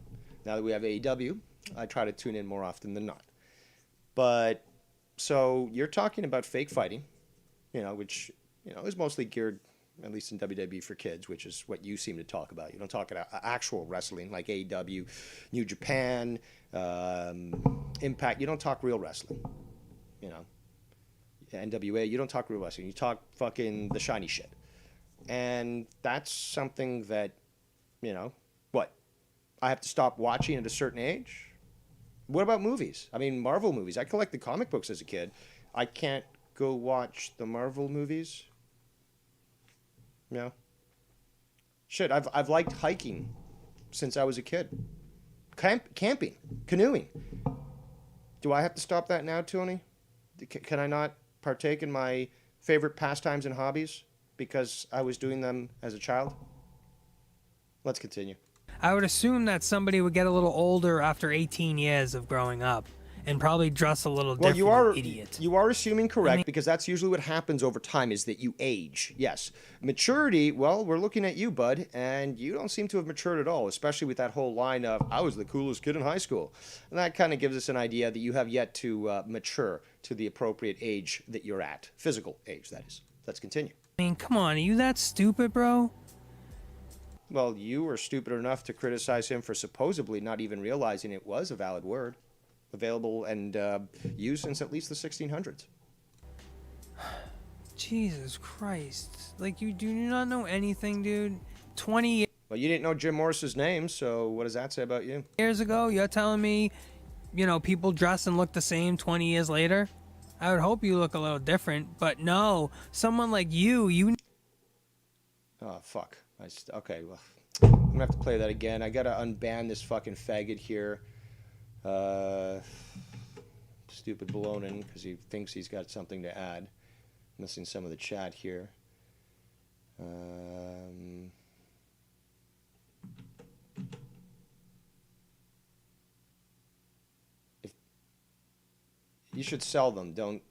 Now that we have AEW, I try to tune in more often than not. But, so you're talking about fake fighting, you know, which, you know, is mostly geared, at least in WWE, for kids, which is what you seem to talk about. You don't talk about actual wrestling like AEW, New Japan, Impact. You don't talk real wrestling, you know. NWA, you don't talk real wrestling. You talk fucking the shiny shit. And that's something that, you know, what? I have to stop watching at a certain age? What about movies? I mean, Marvel movies. I collected comic books as a kid. I can't go watch the Marvel movies. You know? Shit, I've liked hiking since I was a kid. Camping, canoeing. Do I have to stop that now, Tony? Can I not partake in my favorite pastimes and hobbies because I was doing them as a child? Let's continue. I would assume that somebody would get a little older after 18 years of growing up and probably dress a little different. Well, Idiot. You are assuming correct, because that's usually what happens over time is that you age. Yes. Maturity, well, we're looking at you, bud, and you don't seem to have matured at all, especially with that whole line of, I was the coolest kid in high school. And that kind of gives us an idea that you have yet to mature to the appropriate age that you're at. Physical age, that is. Let's continue. I mean, come on, are you that stupid, bro? Well, you were stupid enough to criticize him for supposedly not even realizing it was a valid word, available and used since at least the 1600s. Jesus Christ. Like, you do not know anything, dude. 20 Well, you didn't know Jim Morris's name, so what does that say about you? years ago, you're telling me, you know, people dress and look the same 20 years later? I would hope you look a little different, but no. Someone like you... Oh, fuck. Okay, well, I'm gonna have to play that again. I gotta unban this fucking faggot here. Stupid Ballonin, because he thinks he's got something to add. Missing some of the chat here. You should sell them. Don't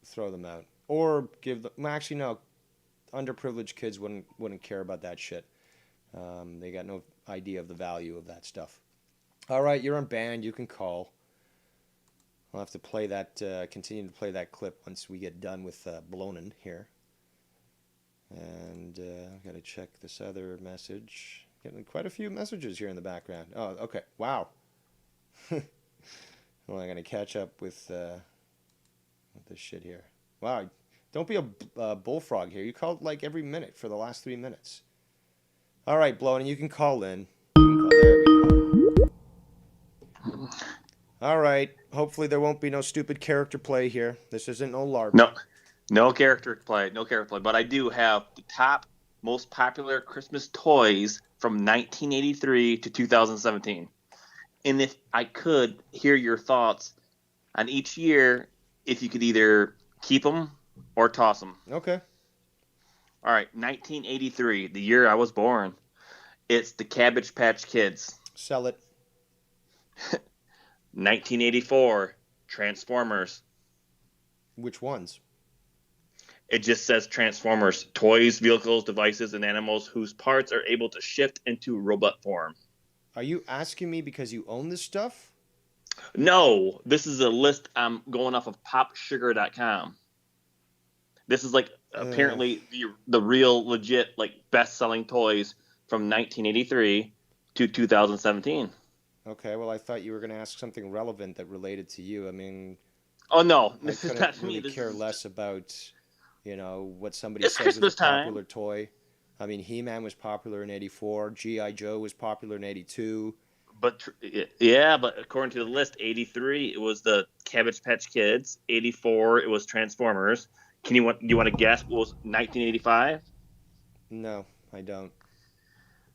throw them out. Or give them. Actually, no. Underprivileged kids wouldn't care about that shit. They got no idea of the value of that stuff. All right, you're unbanned. You can call. I'll have to play that. Continue to play that clip once we get done with Ballonin here. And I've got to check this other message. Getting quite a few messages here in the background. Oh, okay. Wow. Well, I'm gonna catch up with this shit here. Wow, don't be a bullfrog here. You called like every minute for the last 3 minutes. All right, Ballonin, you can call in. There we go. All right. Hopefully there won't be no stupid character play here. This isn't no LARP. No character play. But I do have the top most popular Christmas toys from 1983 to 2017. And if I could hear your thoughts on each year, if you could either keep them or toss them. Okay. All right, 1983, the year I was born. It's the Cabbage Patch Kids. Sell it. 1984, Transformers. Which ones? It just says Transformers, toys, vehicles, devices, and animals whose parts are able to shift into robot form. Are you asking me because you own this stuff? No, this is a list I'm going off of popsugar.com. This is like apparently the real legit like best-selling toys from 1983 to 2017. Okay, well I thought you were going to ask something relevant that related to you. I mean, oh no, I this is couldn't not me. really This care is less about, you know, what somebody It's says is a Christmas time. popular toy. I mean, He-Man was popular in '84. G.I. Joe was popular in '82. But yeah, but according to the list, 83 it was the Cabbage Patch Kids. 84 it was Transformers. You want to guess what was 1985? No, I don't.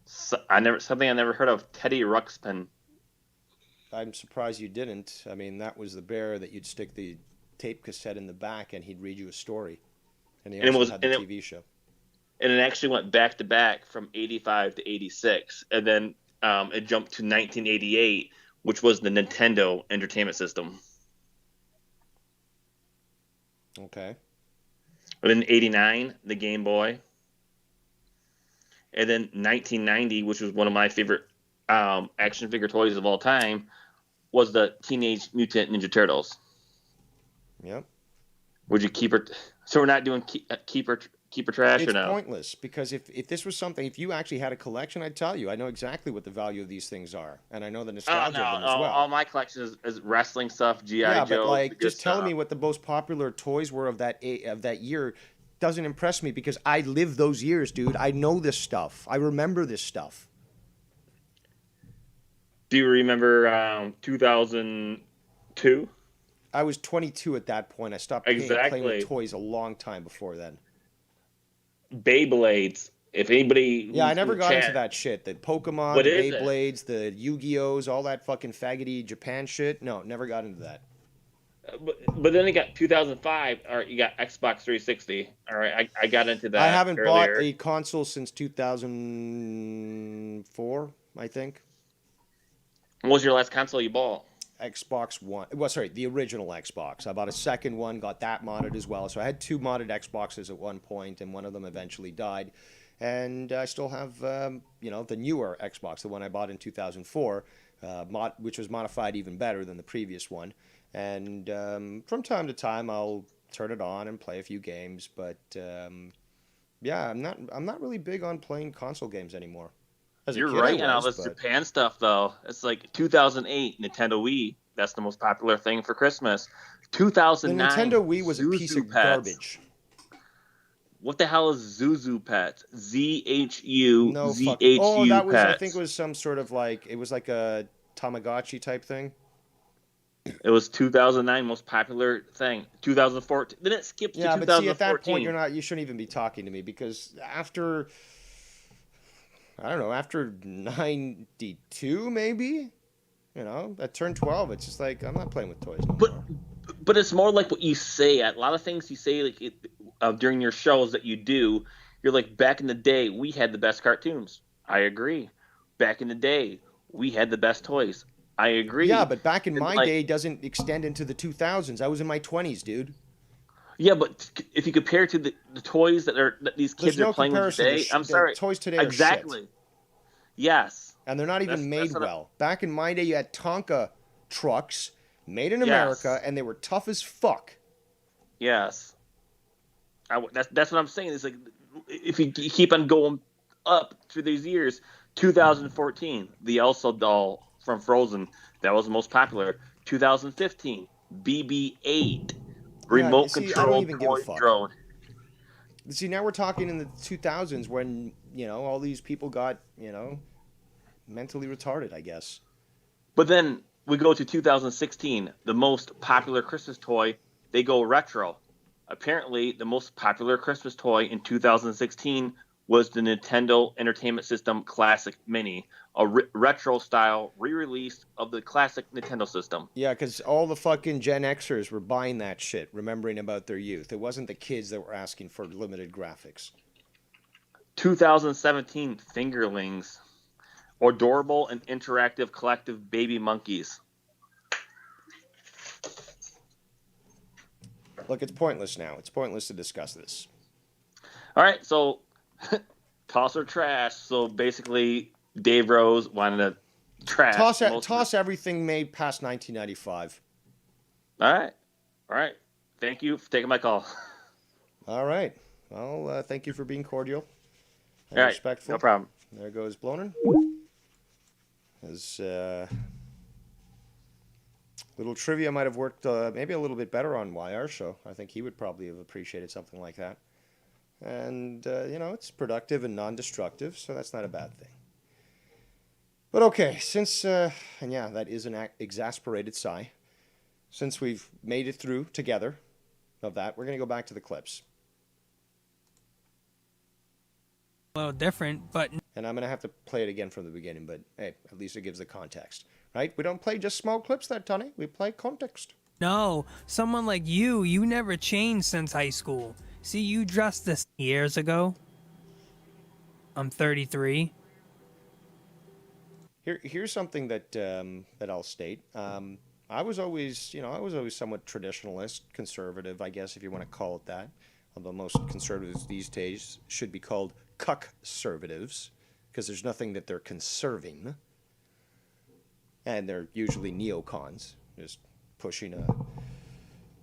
Something I never heard of. Teddy Ruxpin. I'm surprised you didn't. I mean, that was the bear that you'd stick the tape cassette in the back and he'd read you a story. And he also had the TV show. And it actually went back to back from 85 to 86. And then it jumped to 1988, which was the Nintendo Entertainment System. Okay. And then 89, the Game Boy. And then 1990, which was one of my favorite action figure toys of all time, was the Teenage Mutant Ninja Turtles. Yep. Would you keep her? So we're not doing keep her trash It's or no? pointless because if this was something, if you actually had a collection, I'd tell you. I know exactly what the value of these things are, and I know the nostalgia of them as well. All my collection is wrestling stuff, GI Yeah, Joe. but like just telling stuff. me what the most popular toys were of that year doesn't impress me because I lived those years, dude. I know this stuff. I remember this stuff. Do you remember 2002? I was 22 at that point. I stopped playing with toys a long time before then. Beyblades. If anybody, Yeah, I never got into that shit. The Pokemon, What the is it? Beyblades, the Yu-Gi-Ohs, all that fucking faggoty Japan shit. No, never got into that. But then you got 2005, or you got Xbox 360. All right, I got into that. I haven't bought earlier. a console since 2004, I think. What was your last console you bought? Xbox One. Well, sorry, the original Xbox. I bought a second one, got that modded as well. So I had two modded Xboxes at one point, and one of them eventually died. And I still have, the newer Xbox, the one I bought in 2004, which was modified even better than the previous one. And from time to time, I'll turn it on and play a few games. But yeah, I'm not really big on playing console games anymore. You're right on all this Japan stuff, though. It's like 2008 Nintendo Wii. That's the most popular thing for Christmas. 2009. The Nintendo Wii was a piece of Zuzu Pets. garbage. What the hell is Zuzu Pets? ZHU No ZHU fucking. Oh, that was. Pets. I think it was some sort of like. It was like a Tamagotchi type thing. It was 2009 most popular thing. 2014. Then it skipped to Yeah, 2014. but see, at that point, you're not. You shouldn't even be talking to me because after. I don't know. After 92, maybe. You know, at turn 12, it's just like I'm not playing with toys no more. But it's more like what you say. A lot of things you say like during your shows that you do, you're like, back in the day, we had the best cartoons. I agree. Back in the day, we had the best toys. I agree. Yeah, but back in my like, day doesn't extend into the 2000s. I was in my 20s, dude. Yeah, but if you compare to the toys that these kids There's no are playing with comparison. today, I'm sorry. Toys today are exactly. shit. Yes. And they're not even made what well. Back in my day, you had Tonka trucks made in Yes. America, and they were tough as fuck. Yes. That's what I'm saying. It's like if you keep on going up through these years, 2014, the Elsa doll from Frozen, that was the most popular. 2015, BB-8, remote see, I don't control even give a toy fuck. drone. See, now we're talking in the 2000s when, you know, all these people got, you know, mentally retarded, I guess. But then we go to 2016, the most popular Christmas toy, they go retro. Apparently, the most popular Christmas toy in 2016 was the Nintendo Entertainment System Classic Mini, a retro-style re-release of the classic Nintendo system. Yeah, because all the fucking Gen Xers were buying that shit, remembering about their youth. It wasn't the kids that were asking for limited graphics. 2017 Fingerlings, adorable and interactive collective baby monkeys. Look, it's pointless now. It's pointless to discuss this. All right, so toss or trash. So basically, Dave Rose wanted to trash. Toss everything made past 1995. All right. Thank you for taking my call. All right. Well, thank you for being cordial and All right, respectful. no problem. There goes Bloner. As little trivia might have worked maybe a little bit better on YR show. I think he would probably have appreciated something like that. And, you know, it's productive and non-destructive, so that's not a bad thing. But okay, since, and yeah, that is an exasperated sigh. Since we've made it through together of that, we're going to go back to the clips. A little different, but And I'm going to have to play it again from the beginning, but hey, at least it gives the context, right? We don't play just small clips there, Tony. We play context. no, someone like you never changed since high school. See, you dressed this years ago. I'm 33. Here's something that that I'll state. I was always somewhat traditionalist, conservative, I guess, if you want to call it that. Although most conservatives these days should be called cuck-servatives, because there's nothing that they're conserving. And they're usually neocons, just pushing a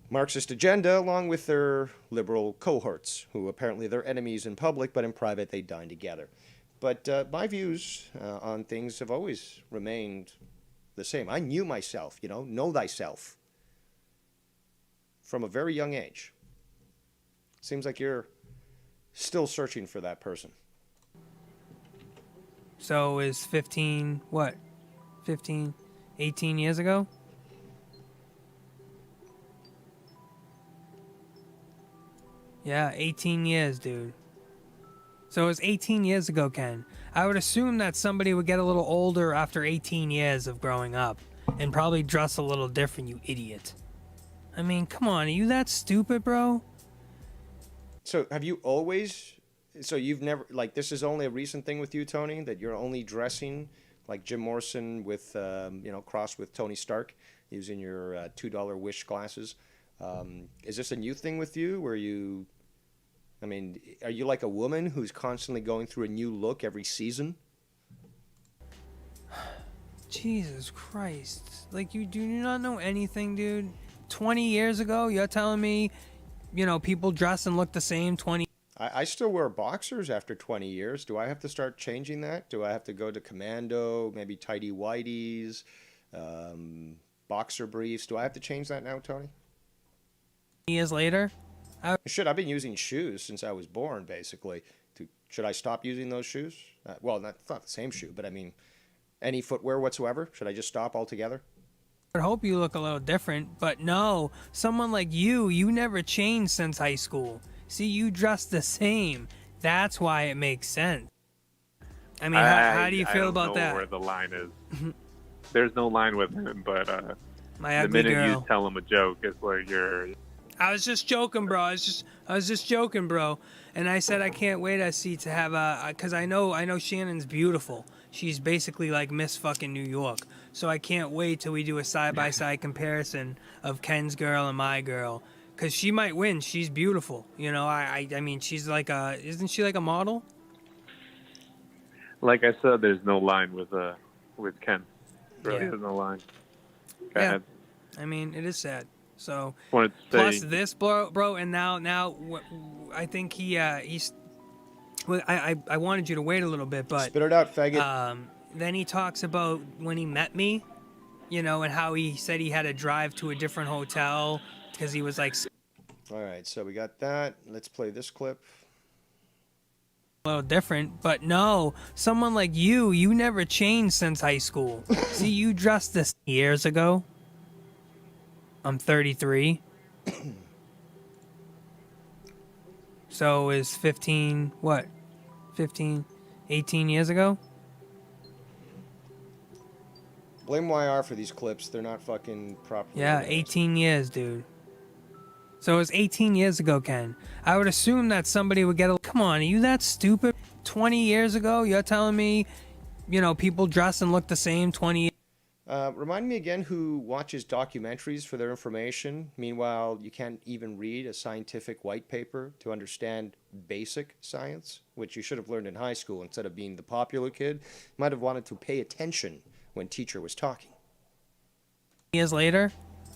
Marxist agenda along with their liberal cohorts, who apparently they're enemies in public, but in private they dine together. But my views on things have always remained the same. I knew myself, know thyself, from a very young age. Seems like you're still searching for that person. So is 18 years ago? Yeah, 18 years, dude. So it was 18 years ago, Ken. I would assume that somebody would get a little older after 18 years of growing up and probably dress a little different, you idiot. I mean, come on, are you that stupid, bro? So have you always... So you've never... Like, this is only a recent thing with you, Tony? That you're only dressing like Jim Morrison with, crossed with Tony Stark using your $2 Wish glasses? Is this a new thing with you where you... I mean, are you like a woman who's constantly going through a new look every season? Jesus Christ. Like, you do not know anything, dude. 20 years ago, you're telling me, people dress and look the same 20... I still wear boxers after 20 years. Do I have to start changing that? Do I have to go to commando, maybe tidy whities, boxer briefs? Do I have to change that now, Tony? years later? Shit, I've been using shoes since I was born, basically. Should I stop using those shoes? Well, it's not the same shoe, but I mean, any footwear whatsoever? Should I just stop altogether? I hope you look a little different, but no, someone like you never changed since high school. See, you dress the same. That's why it makes sense. I mean, how do you feel about I that? don't know where the line is. There's no line with him, but My the ugly minute girl. you tell him a joke is where you're. I was just joking, bro. I was just joking, bro. And I said I can't wait to have cause I know Shannon's beautiful. She's basically like Miss fucking New York. So I can't wait till we do a side by side comparison of Ken's girl and my girl, cause she might win. She's beautiful. You know, I mean, she's like isn't she like a model? Like I said, there's no line with Ken. Really, Yeah. there's no line. Go Yeah. ahead. I mean, it is sad. So Wanted to plus say, this, bro, and now I think he's. Well, I wanted you to wait a little bit, but Spit it out, faggot. then he talks about when he met me, you know, and how he said he had to drive to a different hotel because he was like All right, so we got that. Let's play this clip. a little different. But no, someone like you never changed since high school. See, you dressed this years ago. I'm 33. So is 15, what? 15, 18 years ago? Blame YR for these clips. They're not fucking properly. Yeah, organized. 18 years, dude. So it was 18 years ago, Ken. I would assume that somebody would get a... Come on, are you that stupid? 20 years ago, you're telling me, you know, people dress and look the same 20 years... Remind me again who watches documentaries for their information. Meanwhile, you can't even read a scientific white paper to understand basic science, which you should have learned in high school instead of being the popular kid. You might have wanted to pay attention when teacher was talking. years later?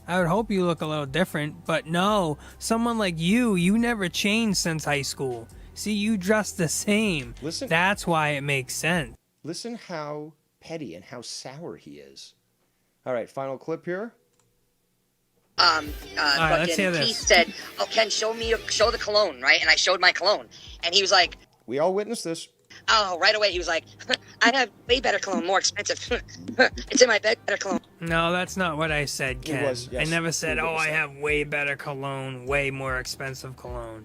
I would hope you look a little different, but no, someone like you never changed since high school. See, you dress the same. Listen. That's why it makes sense. Listen how petty and how sour he is. All right, final clip here. let's hear Fucking this. Keith said, "Oh, Ken, show the cologne, right?" And I showed my cologne, and he was like, We all witnessed this. "Oh!" Right away, he was like, "I have way better cologne, more expensive. It's in my bed, better cologne." No, that's not what I said, He Ken. was, yes, I never he said, was oh, I that. have way better cologne, way more expensive cologne.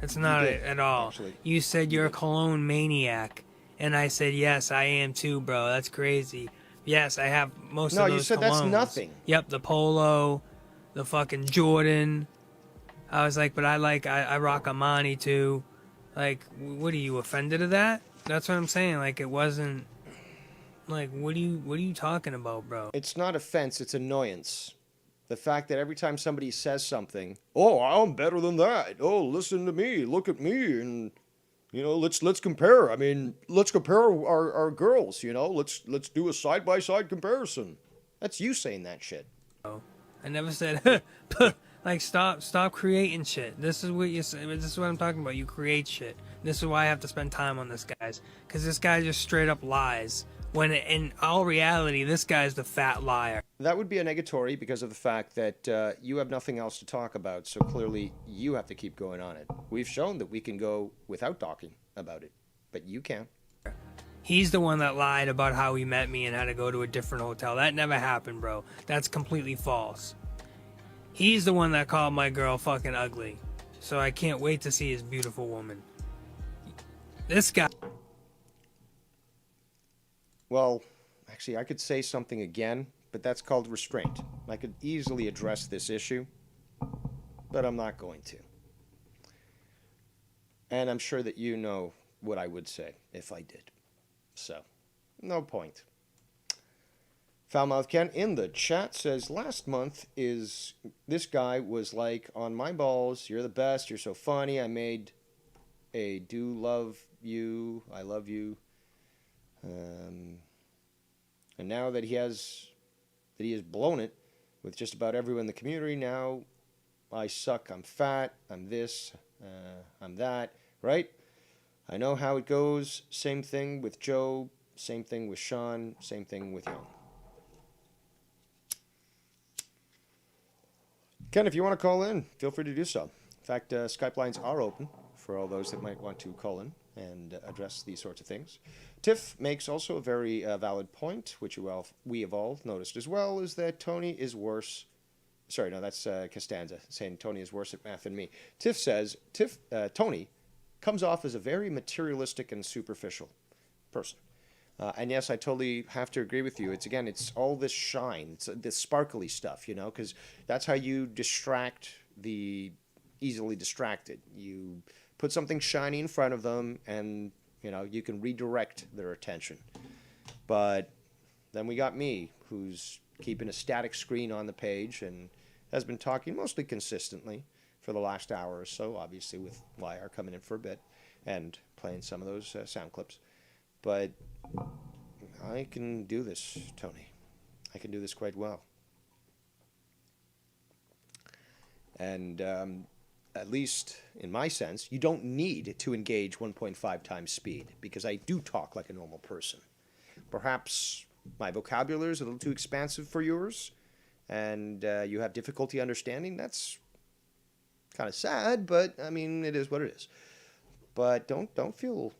That's not did, it at all. actually. You said you're a cologne maniac. And I said, yes, I am too, bro. That's crazy. Yes, I have most No, of you those said that's colognes. nothing. Yep, the Polo, the fucking Jordan. I was like, but I rock Armani too. Like, what are you offended of that? That's what I'm saying. Like, it wasn't. Like, what are you talking about, bro? It's not offense, it's annoyance. The fact that every time somebody says something, oh, I'm better than that. Oh, listen to me, look at me, and you know, let's compare. I mean, let's compare our girls. You know, let's do a side by side comparison. That's you saying that shit. I never said like stop creating shit. This is what you say. This is what I'm talking about. You create shit. This is why I have to spend time on this guys, because this guy just straight up lies. When in all reality, this guy's the fat liar. That would be a negatory because of the fact that you have nothing else to talk about. So clearly, you have to keep going on it. We've shown that we can go without talking about it, but you can't. He's the one that lied about how he met me and had to go to a different hotel. That never happened, bro. That's completely false. He's the one that called my girl fucking ugly. So I can't wait to see his beautiful woman. This guy. Well, actually, I could say something again, but that's called restraint. I could easily address this issue, but I'm not going to. And I'm sure that you know what I would say if I did. So, no point. Foulmouth Ken in the chat says, last month is, this guy was like, on my balls, you're the best, you're so funny, I made a do love you, I love you. And now that he has blown it with just about everyone in the community, now I suck, I'm fat, I'm this, I'm that, right? I know how it goes. Same thing with Joe, same thing with Sean, same thing with Young. Ken, if you want to call in, feel free to do so. In fact, Skype lines are open for all those that might want to call in and address these sorts of things. Tiff makes also a very valid point, which we have all noticed as well, is that Tony is worse. Sorry, no, that's Costanza saying Tony is worse at math than me. Tiff says Tony comes off as a very materialistic and superficial person. And yes, I totally have to agree with you. It's all this shine, it's this sparkly stuff, you know, because that's how you distract the easily distracted. You put something shiny in front of them and, you know, you can redirect their attention. But then we got me, who's keeping a static screen on the page and has been talking mostly consistently for the last hour or so, obviously with YR coming in for a bit and playing some of those sound clips. But I can do this, Tony. I can do this quite well. And at least in my sense, you don't need to engage 1.5 times speed because I do talk like a normal person. Perhaps my vocabulary is a little too expansive for yours and you have difficulty understanding. That's kind of sad, but I mean, it is what it is. But don't feel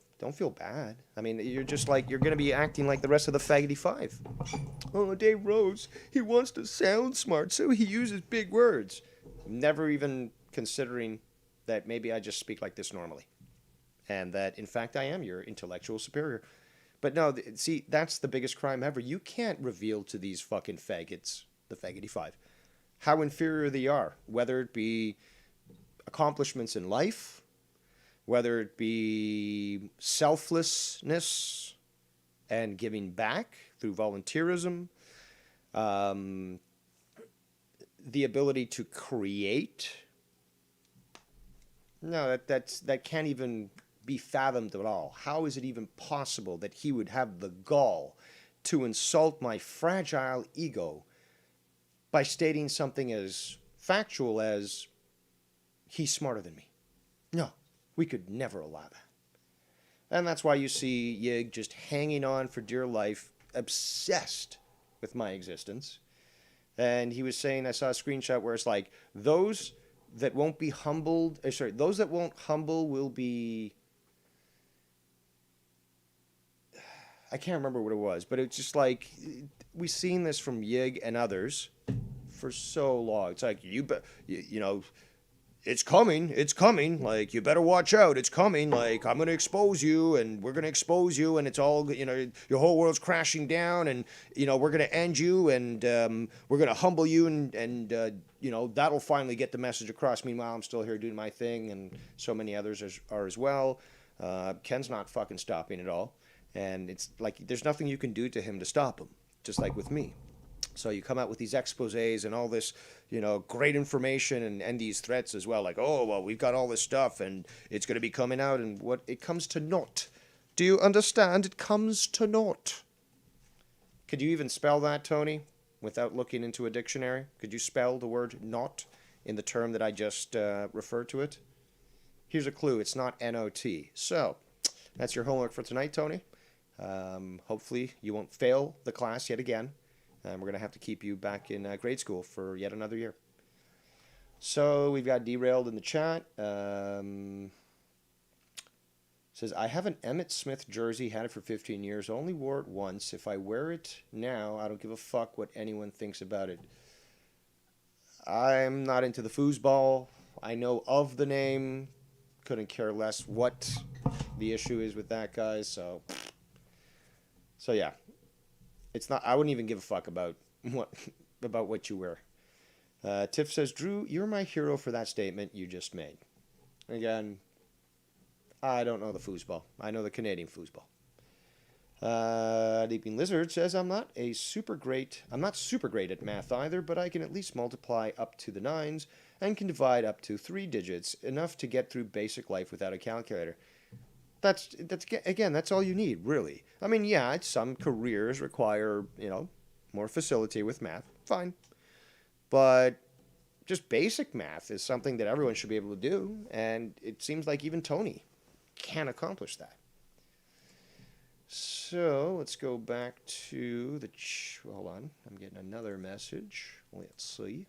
bad. I mean, you're just like, you're going to be acting like the rest of the Faggoty Five. Oh, Dave Rose, he wants to sound smart, so he uses big words. Never even considering that maybe I just speak like this normally. And that, in fact, I am your intellectual superior. But no, see, that's the biggest crime ever. You can't reveal to these fucking faggots, the Faggoty Five, how inferior they are, whether it be accomplishments in life, whether it be selflessness and giving back through volunteerism, the ability to create. No, that can't even be fathomed at all. How is it even possible that he would have the gall to insult my fragile ego by stating something as factual as he's smarter than me? No. We could never allow that. And that's why you see Yig just hanging on for dear life, obsessed with my existence. And he was saying, I saw a screenshot where it's like, those that won't be humbled, those that won't humble will be, I can't remember what it was, but it's just like, we've seen this from Yig and others for so long. It's like, you know, it's coming, like, you better watch out, it's coming, like, I'm going to expose you, and we're going to expose you, and it's all, you know, your whole world's crashing down, and, you know, we're going to end you, and we're going to humble you, and you know, that'll finally get the message across. Meanwhile, I'm still here doing my thing, and so many others are as well. Ken's not fucking stopping at all, and it's like, there's nothing you can do to him to stop him, just like with me. So you come out with these exposés and all this, you know, great information and these threats as well. Like, oh, well, we've got all this stuff and it's going to be coming out and what it comes to naught. Do you understand? It comes to naught. Could you even spell that, Tony, without looking into a dictionary? Could you spell the word naught in the term that I just referred to it? Here's a clue. It's not N-O-T. So that's your homework for tonight, Tony. Hopefully you won't fail the class yet again. And we're going to have to keep you back in grade school for yet another year. So we've got Derailed in the chat. Says, I have an Emmett Smith jersey, had it for 15 years, only wore it once. If I wear it now, I don't give a fuck what anyone thinks about it. I'm not into the foosball. I know of the name. Couldn't care less what the issue is with that guy. So yeah. It's not. I wouldn't even give a fuck about what you wear. Tiff says, Drew, you're my hero for that statement you just made. Again, I don't know the foosball. I know the Canadian foosball. Leaping Lizard says, I'm not super great at math either, but I can at least multiply up to the 9s and can divide up to 3 digits, enough to get through basic life without a calculator. That's all you need, really. I mean, yeah, some careers require, you know, more facility with math. Fine. But just basic math is something that everyone should be able to do, and it seems like even Tony can accomplish that. So, let's go back to the... hold on. I'm getting another message. Let's see.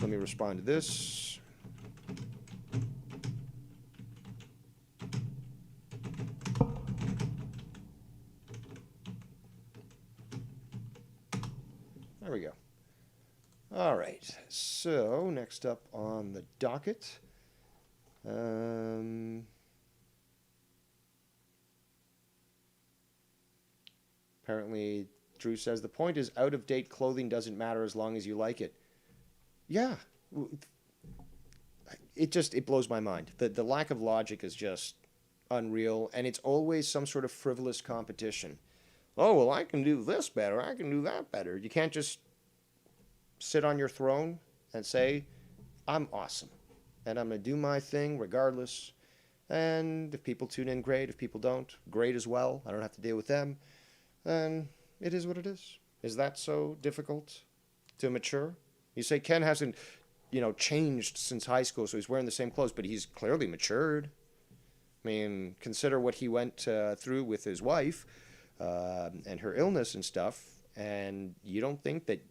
let me respond to this. There we go. All right. So next up on the docket. Apparently, Drew says the point is out-of-date clothing doesn't matter as long as you like it. Yeah. It blows my mind. The lack of logic is just unreal, and it's always some sort of frivolous competition. Oh, well, I can do this better. I can do that better. You can't just sit on your throne and say, I'm awesome, and I'm going to do my thing regardless. And if people tune in, great. If people don't, great as well. I don't have to deal with them. And it is what it is. Is that so difficult to mature? You say Ken hasn't, changed since high school, so he's wearing the same clothes, but he's clearly matured. I mean, consider what he went through with his wife and her illness and stuff, and you don't think that,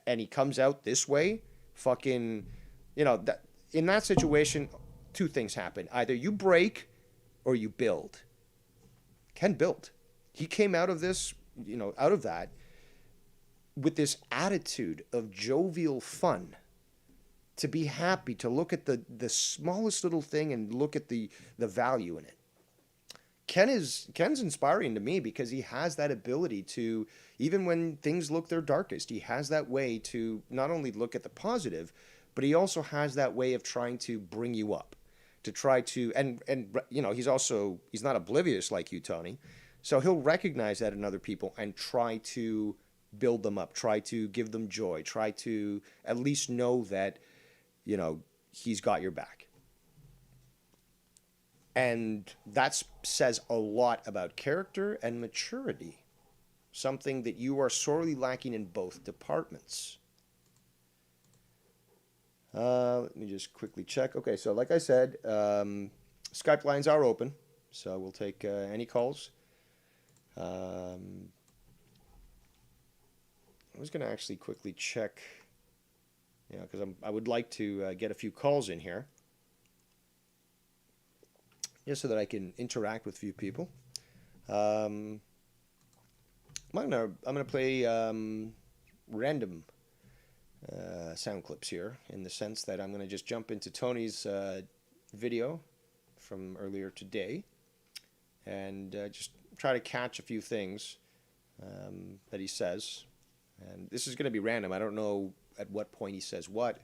and he comes out this way, fucking, that, in that situation, two things happen. Either you break or you build. Ken built. He came out of this, out of that with this attitude of jovial fun, to be happy, to look at the smallest little thing and look at the value in it. Ken's inspiring to me because he has that ability to, even when things look their darkest, he has that way to not only look at the positive, but he also has that way of trying to bring you up, to try to, and he's not oblivious like you, Tony. So he'll recognize that in other people and try to build them up, try to give them joy, try to at least know that, he's got your back. And that says a lot about character and maturity, something that you are sorely lacking in both departments. Let me just quickly check. Okay, so like I said, Skype lines are open, so we'll take any calls. I was going to actually quickly check, because I would like to get a few calls in here, just so that I can interact with a few people. I'm gonna play random sound clips here, in the sense that I'm going to just jump into Tony's video from earlier today, and just try to catch a few things that he says. And this is going to be random. I don't know at what point he says what,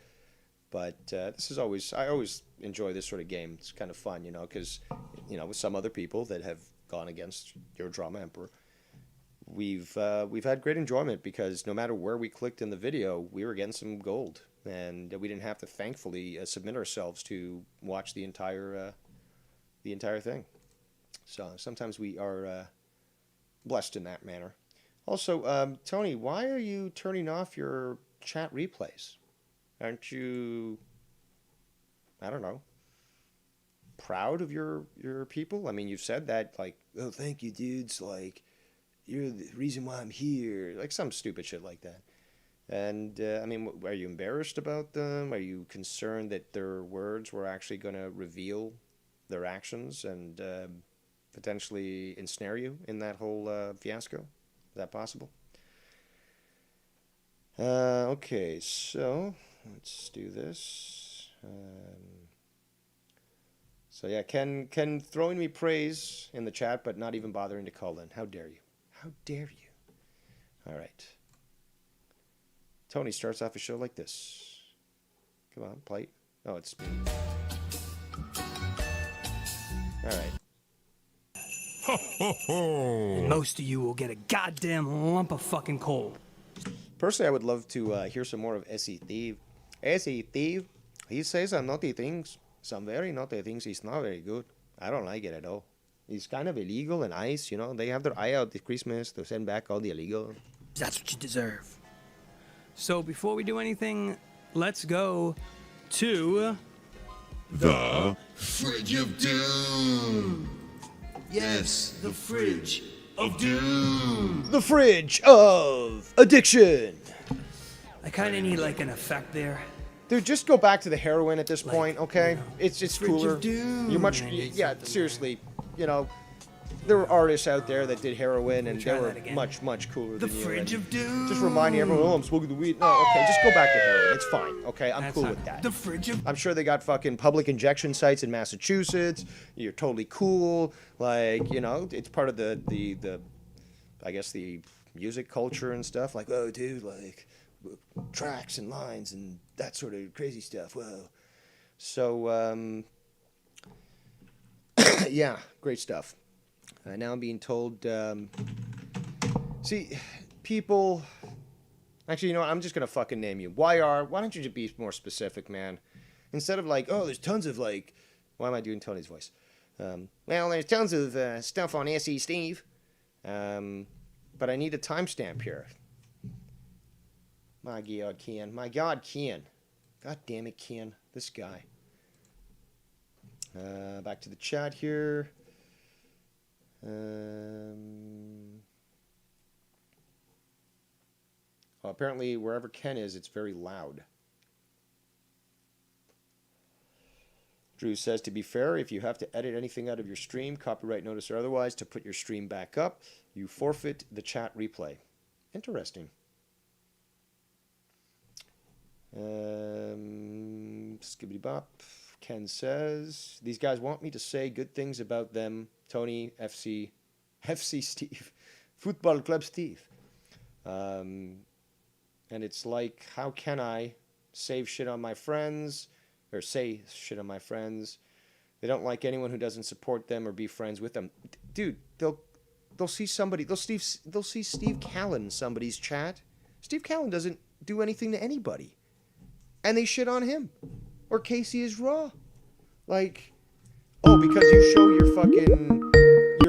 but this is I always enjoy this sort of game. It's kind of fun, because, with some other people that have gone against your Drama Emperor, we've had great enjoyment, because no matter where we clicked in the video, we were getting some gold, and we didn't have to, thankfully, submit ourselves to watch the entire thing. So sometimes we are blessed in that manner. Also, Tony, why are you turning off your chat replays? Aren't you, I don't know, proud of your people? I mean, you've said that, like, oh, thank you, dudes, like, you're the reason why I'm here, like some stupid shit like that. And, I mean, are you embarrassed about them? Are you concerned that their words were actually going to reveal their actions and potentially ensnare you in that whole fiasco? Is that possible? Okay, so let's do this. So yeah, Ken throwing me praise in the chat, but not even bothering to call in. How dare you? How dare you? All right. Tony starts off a show like this. Come on, play. Oh, it's me. All right. And most of you will get a goddamn lump of fucking coal. Personally, I would love to hear some more of S.E. Thief. S.E. Thief, he says some naughty things, some very naughty things. He's not very good. I don't like it at all. It's kind of illegal and ICE, they have their eye out this Christmas to send back all the illegal. That's what you deserve. So before we do anything, let's go to the Fridge of Doom. Yes, the Fridge of Doom. The Fridge of Addiction. I kind of need like an effect there. Dude, just go back to the heroin at this point, okay? you know, It's Fridge cooler. of Doom. You're much, yeah, seriously, you know, there were artists out there that did heroin, and they try were that again. much, much cooler The than you. Fridge and of Doom. just reminding everyone, oh, I'm smoking the weed. No, okay, just go back to heroin. It's fine, okay? I'm That's cool fine. with that. The Fridge of I'm sure they got fucking public injection sites in Massachusetts. You're totally cool. Like, you know, it's part of the I guess the music culture and stuff. Like, oh, dude, like tracks and lines and that sort of crazy stuff. Whoa. So, yeah, great stuff. Now I'm being told, see, people, actually, you know what, I'm just going to fucking name you. YR, why don't you just be more specific, man? Instead of like, oh, there's tons of like, why am I doing Tony's voice? Well, there's tons of stuff on SE Steve, but I need a timestamp here. My God, Ken. My God, Ken. God damn it, Ken. This guy. Back to the chat here. Well, apparently, wherever Ken is, it's very loud. Drew says, to be fair, if you have to edit anything out of your stream, copyright notice or otherwise, to put your stream back up, you forfeit the chat replay. Interesting. Skibbity bop. Ken says, these guys want me to say good things about them. Tony, FC Steve, Football Club Steve. And it's like, how can I save shit on my friends, or say shit on my friends? They don't like anyone who doesn't support them or be friends with them. Dude, they'll see somebody, they'll see Steve Callan in somebody's chat. Steve Callan doesn't do anything to anybody. And they shit on him. Or Casey is raw. Like, oh, because you show your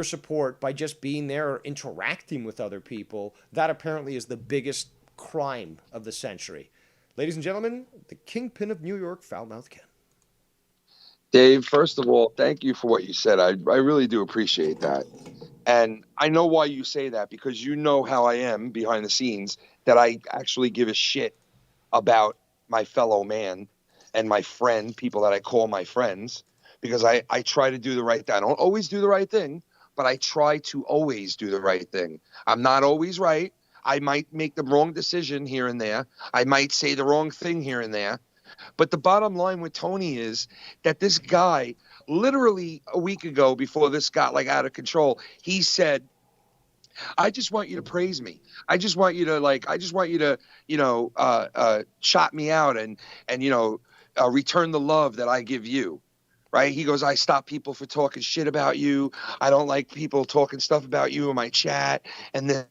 support by just being there or interacting with other people, that apparently is the biggest crime of the century. Ladies and gentlemen, the kingpin of New York, Foulmouth Ken. Dave, first of all, thank you for what you said. I really do appreciate that. And I know why you say that, because you know how I am behind the scenes, that I actually give a shit about my fellow man and my friend, people that I call my friends, because I try to do the right thing. I don't always do the right thing, but I try to always do the right thing. I'm not always right. I might make the wrong decision here and there. I might say the wrong thing here and there. But the bottom line with Tony is that this guy, literally a week ago, before this got like out of control, he said, I just want you to praise me. I just want you to shout me out and return the love that I give you. Right? He goes, I stop people for talking shit about you. I don't like people talking stuff about you in my chat. And then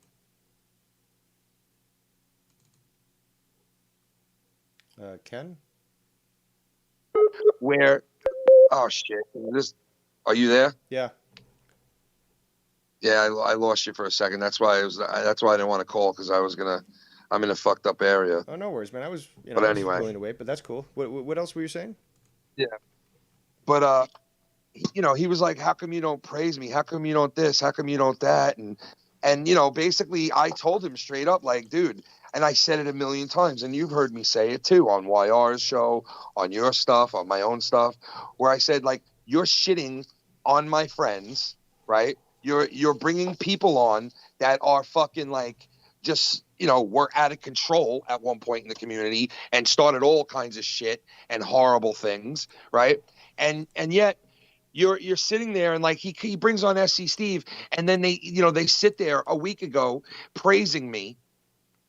Ken? Where, oh shit, are you there? Yeah. Yeah, I lost you for a second. That's why I didn't want to call, because I'm in a fucked up area. Oh, no worries, man. I was, But anyway. willing to wait, but that's cool. What else were you saying? Yeah. But, he was like, how come you don't praise me? How come you don't this? How come you don't that? And basically I told him straight up, like, dude, and I said it a million times, and you've heard me say it too on YR's show, on your stuff, on my own stuff, where I said, like, you're shitting on my friends, right? You're bringing people on that are fucking like just, were out of control at one point in the community and started all kinds of shit and horrible things, right? And yet you're sitting there and like he brings on SC Steve, and then they sit there a week ago praising me,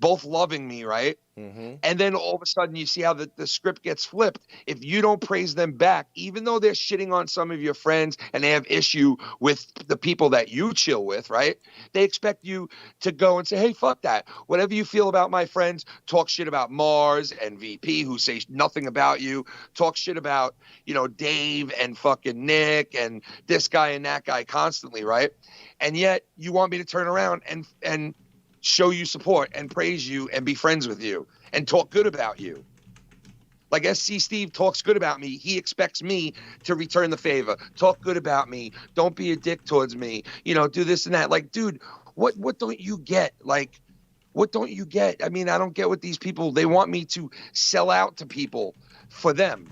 both loving me, right? Mm-hmm. And then all of a sudden you see how the script gets flipped. If you don't praise them back, even though they're shitting on some of your friends and they have issue with the people that you chill with, right? They expect you to go and say, hey, fuck that. Whatever you feel about my friends, talk shit about Mars and VP, who say nothing about you. Talk shit about, Dave and fucking Nick and this guy and that guy constantly, right? And yet you want me to turn around and show you support and praise you and be friends with you and talk good about you. Like SC Steve talks good about me. He expects me to return the favor. Talk good about me. Don't be a dick towards me. Do this and that. Like, dude, what don't you get? Like, what don't you get? I mean, I don't get what these people, they want me to sell out to people. for them.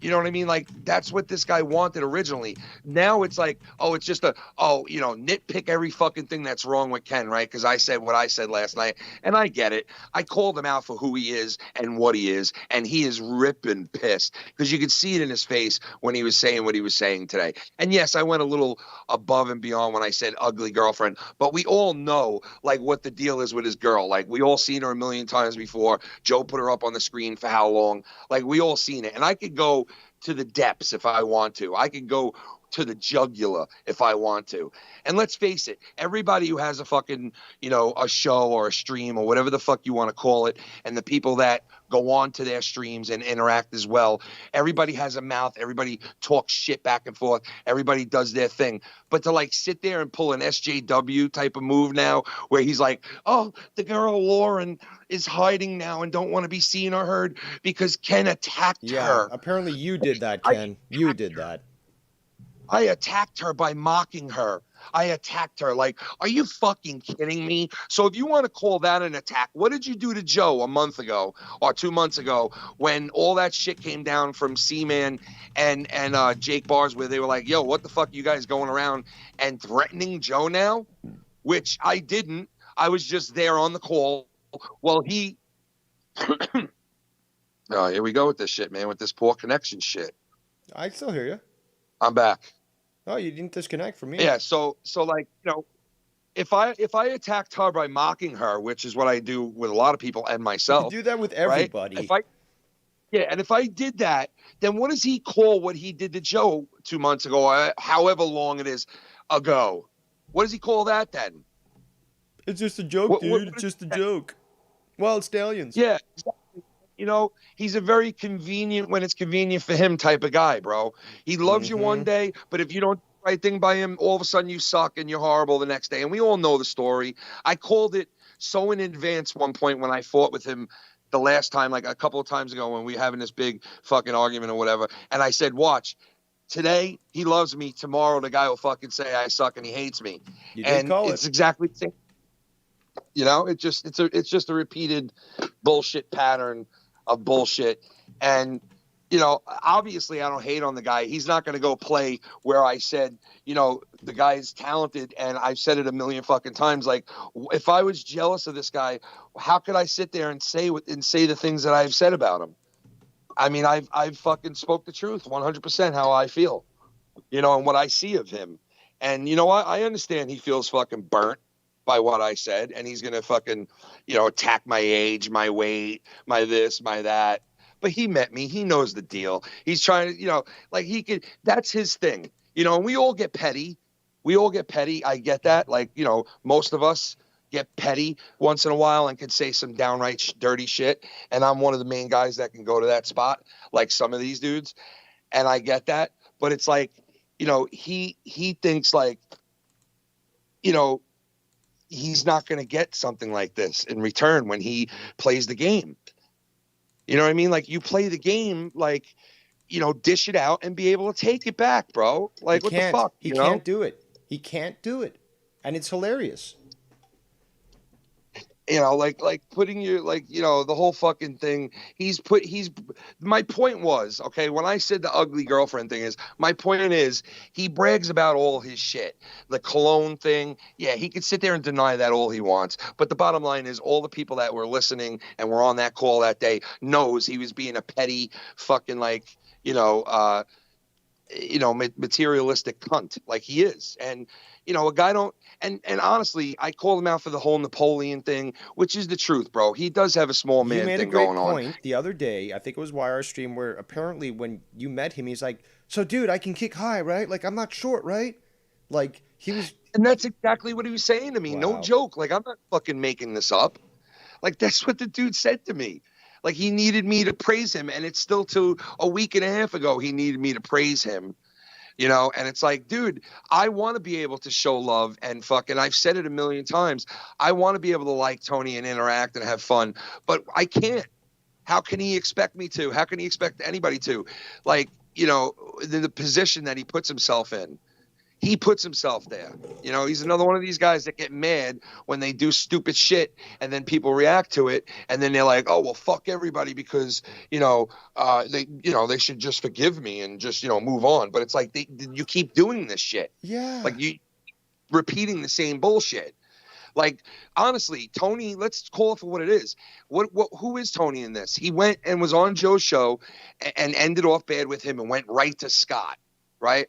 You know what I mean? Like, that's what this guy wanted originally. Now it's like, oh, it's just nitpick every fucking thing that's wrong with Ken, right? Because I said what I said last night, and I get it. I called him out for who he is and what he is, and he is ripping pissed because you could see it in his face when he was saying what he was saying today. And yes, I went a little above and beyond when I said ugly girlfriend, but we all know, like, what the deal is with his girl. Like, we all seen her a million times before. Joe put her up on the screen for how long? Like, we all seen it. And I could go to the depths if I want to. I can go to the jugular if I want to. And let's face it, everybody who has a fucking, a show or a stream or whatever the fuck you want to call it, and the people that go on to their streams and interact as well, everybody has a mouth. Everybody talks shit back and forth. Everybody does their thing. But to like sit there and pull an SJW type of move now where he's like, oh, the girl Lauren is hiding now and don't want to be seen or heard because Ken attacked her. Apparently you did that, Ken. You did that. I attacked her by mocking her. I attacked her. Like, are you fucking kidding me? So if you want to call that an attack, what did you do to Joe a month ago or 2 months ago when all that shit came down from C-Man and Jake Bars where they were like, yo, what the fuck are you guys going around and threatening Joe now? Which I didn't. I was just there on the call. Well, he... Oh, here we go with this shit, man, with this poor connection shit. I still hear you. I'm back. Oh, you didn't disconnect from me. Yeah, so like, if I attacked her by mocking her, which is what I do with a lot of people and myself. You do that with everybody. Right? If I did that, then what does he call what he did to Joe 2 months ago, or however long it is ago? What does he call that then? It's just a joke, dude. It's just a joke. Wild Stallions. Yeah, exactly. He's a very convenient when it's convenient for him type of guy, bro. He loves you one day, but if you don't do the right thing by him, all of a sudden you suck and you're horrible the next day. And we all know the story. I called it so in advance one point when I fought with him the last time, like a couple of times ago when we were having this big fucking argument or whatever. And I said, watch, today he loves me. Tomorrow the guy will fucking say I suck and he hates me. You did call it. It's exactly the same. It's just a repeated bullshit pattern of bullshit. And obviously I don't hate on the guy. He's not going to go play where I said, the guy is talented, and I've said it a million fucking times. Like, if I was jealous of this guy, how could I sit there and say the things that I've said about him? I mean, I've fucking spoke the truth 100% how I feel, and what I see of him. And I understand he feels fucking burnt by what I said, and he's gonna fucking, attack my age, my weight, my this, my that. But he met me. He knows the deal. He's trying to, like he could. That's his thing, And we all get petty. I get that. Like, most of us get petty once in a while and can say some downright dirty shit. And I'm one of the main guys that can go to that spot, like some of these dudes. And I get that. But it's like, he thinks like, he's not going to get something like this in return when he plays the game. You know what I mean? Like, you play the game, like, dish it out and be able to take it back, bro. Like, what the fuck? He can't do it. He can't do it. And it's hilarious. Like putting your, the whole fucking thing. My point was, okay, when I said the ugly girlfriend thing is, my point is, he brags about all his shit. The cologne thing, yeah, he could sit there and deny that all he wants. But the bottom line is, all the people that were listening and were on that call that day knows he was being a petty fucking, materialistic cunt, like he is. And, a guy don't, and honestly, I called him out for the whole Napoleon thing, which is the truth, bro. He does have a small man thing going on. You made a great point the other day, I think it was YR stream, where apparently when you met him, he's like, so dude, I can kick high, right? Like, I'm not short, right? Like, he was. And that's exactly what he was saying to me. Wow. No joke. Like, I'm not fucking making this up. Like, that's what the dude said to me. Like, he needed me to praise him, and it's still to a week and a half ago he needed me to praise him. And it's like, dude, I want to be able to show love and fucking, I've said it a million times. I want to be able to like Tony and interact and have fun, but I can't. How can he expect me to? How can he expect anybody to? Like, the position that he puts himself in. He puts himself there. You know, he's another one of these guys that get mad when they do stupid shit and then people react to it. And then they're like, oh, well, fuck everybody because, they should just forgive me and just, move on. But it's like you keep doing this shit. Yeah. Like you repeating the same bullshit. Like, honestly, Tony, let's call it for what it is. Who is Tony in this? He went and was on Joe's show and ended off bad with him and went right to Scott, right?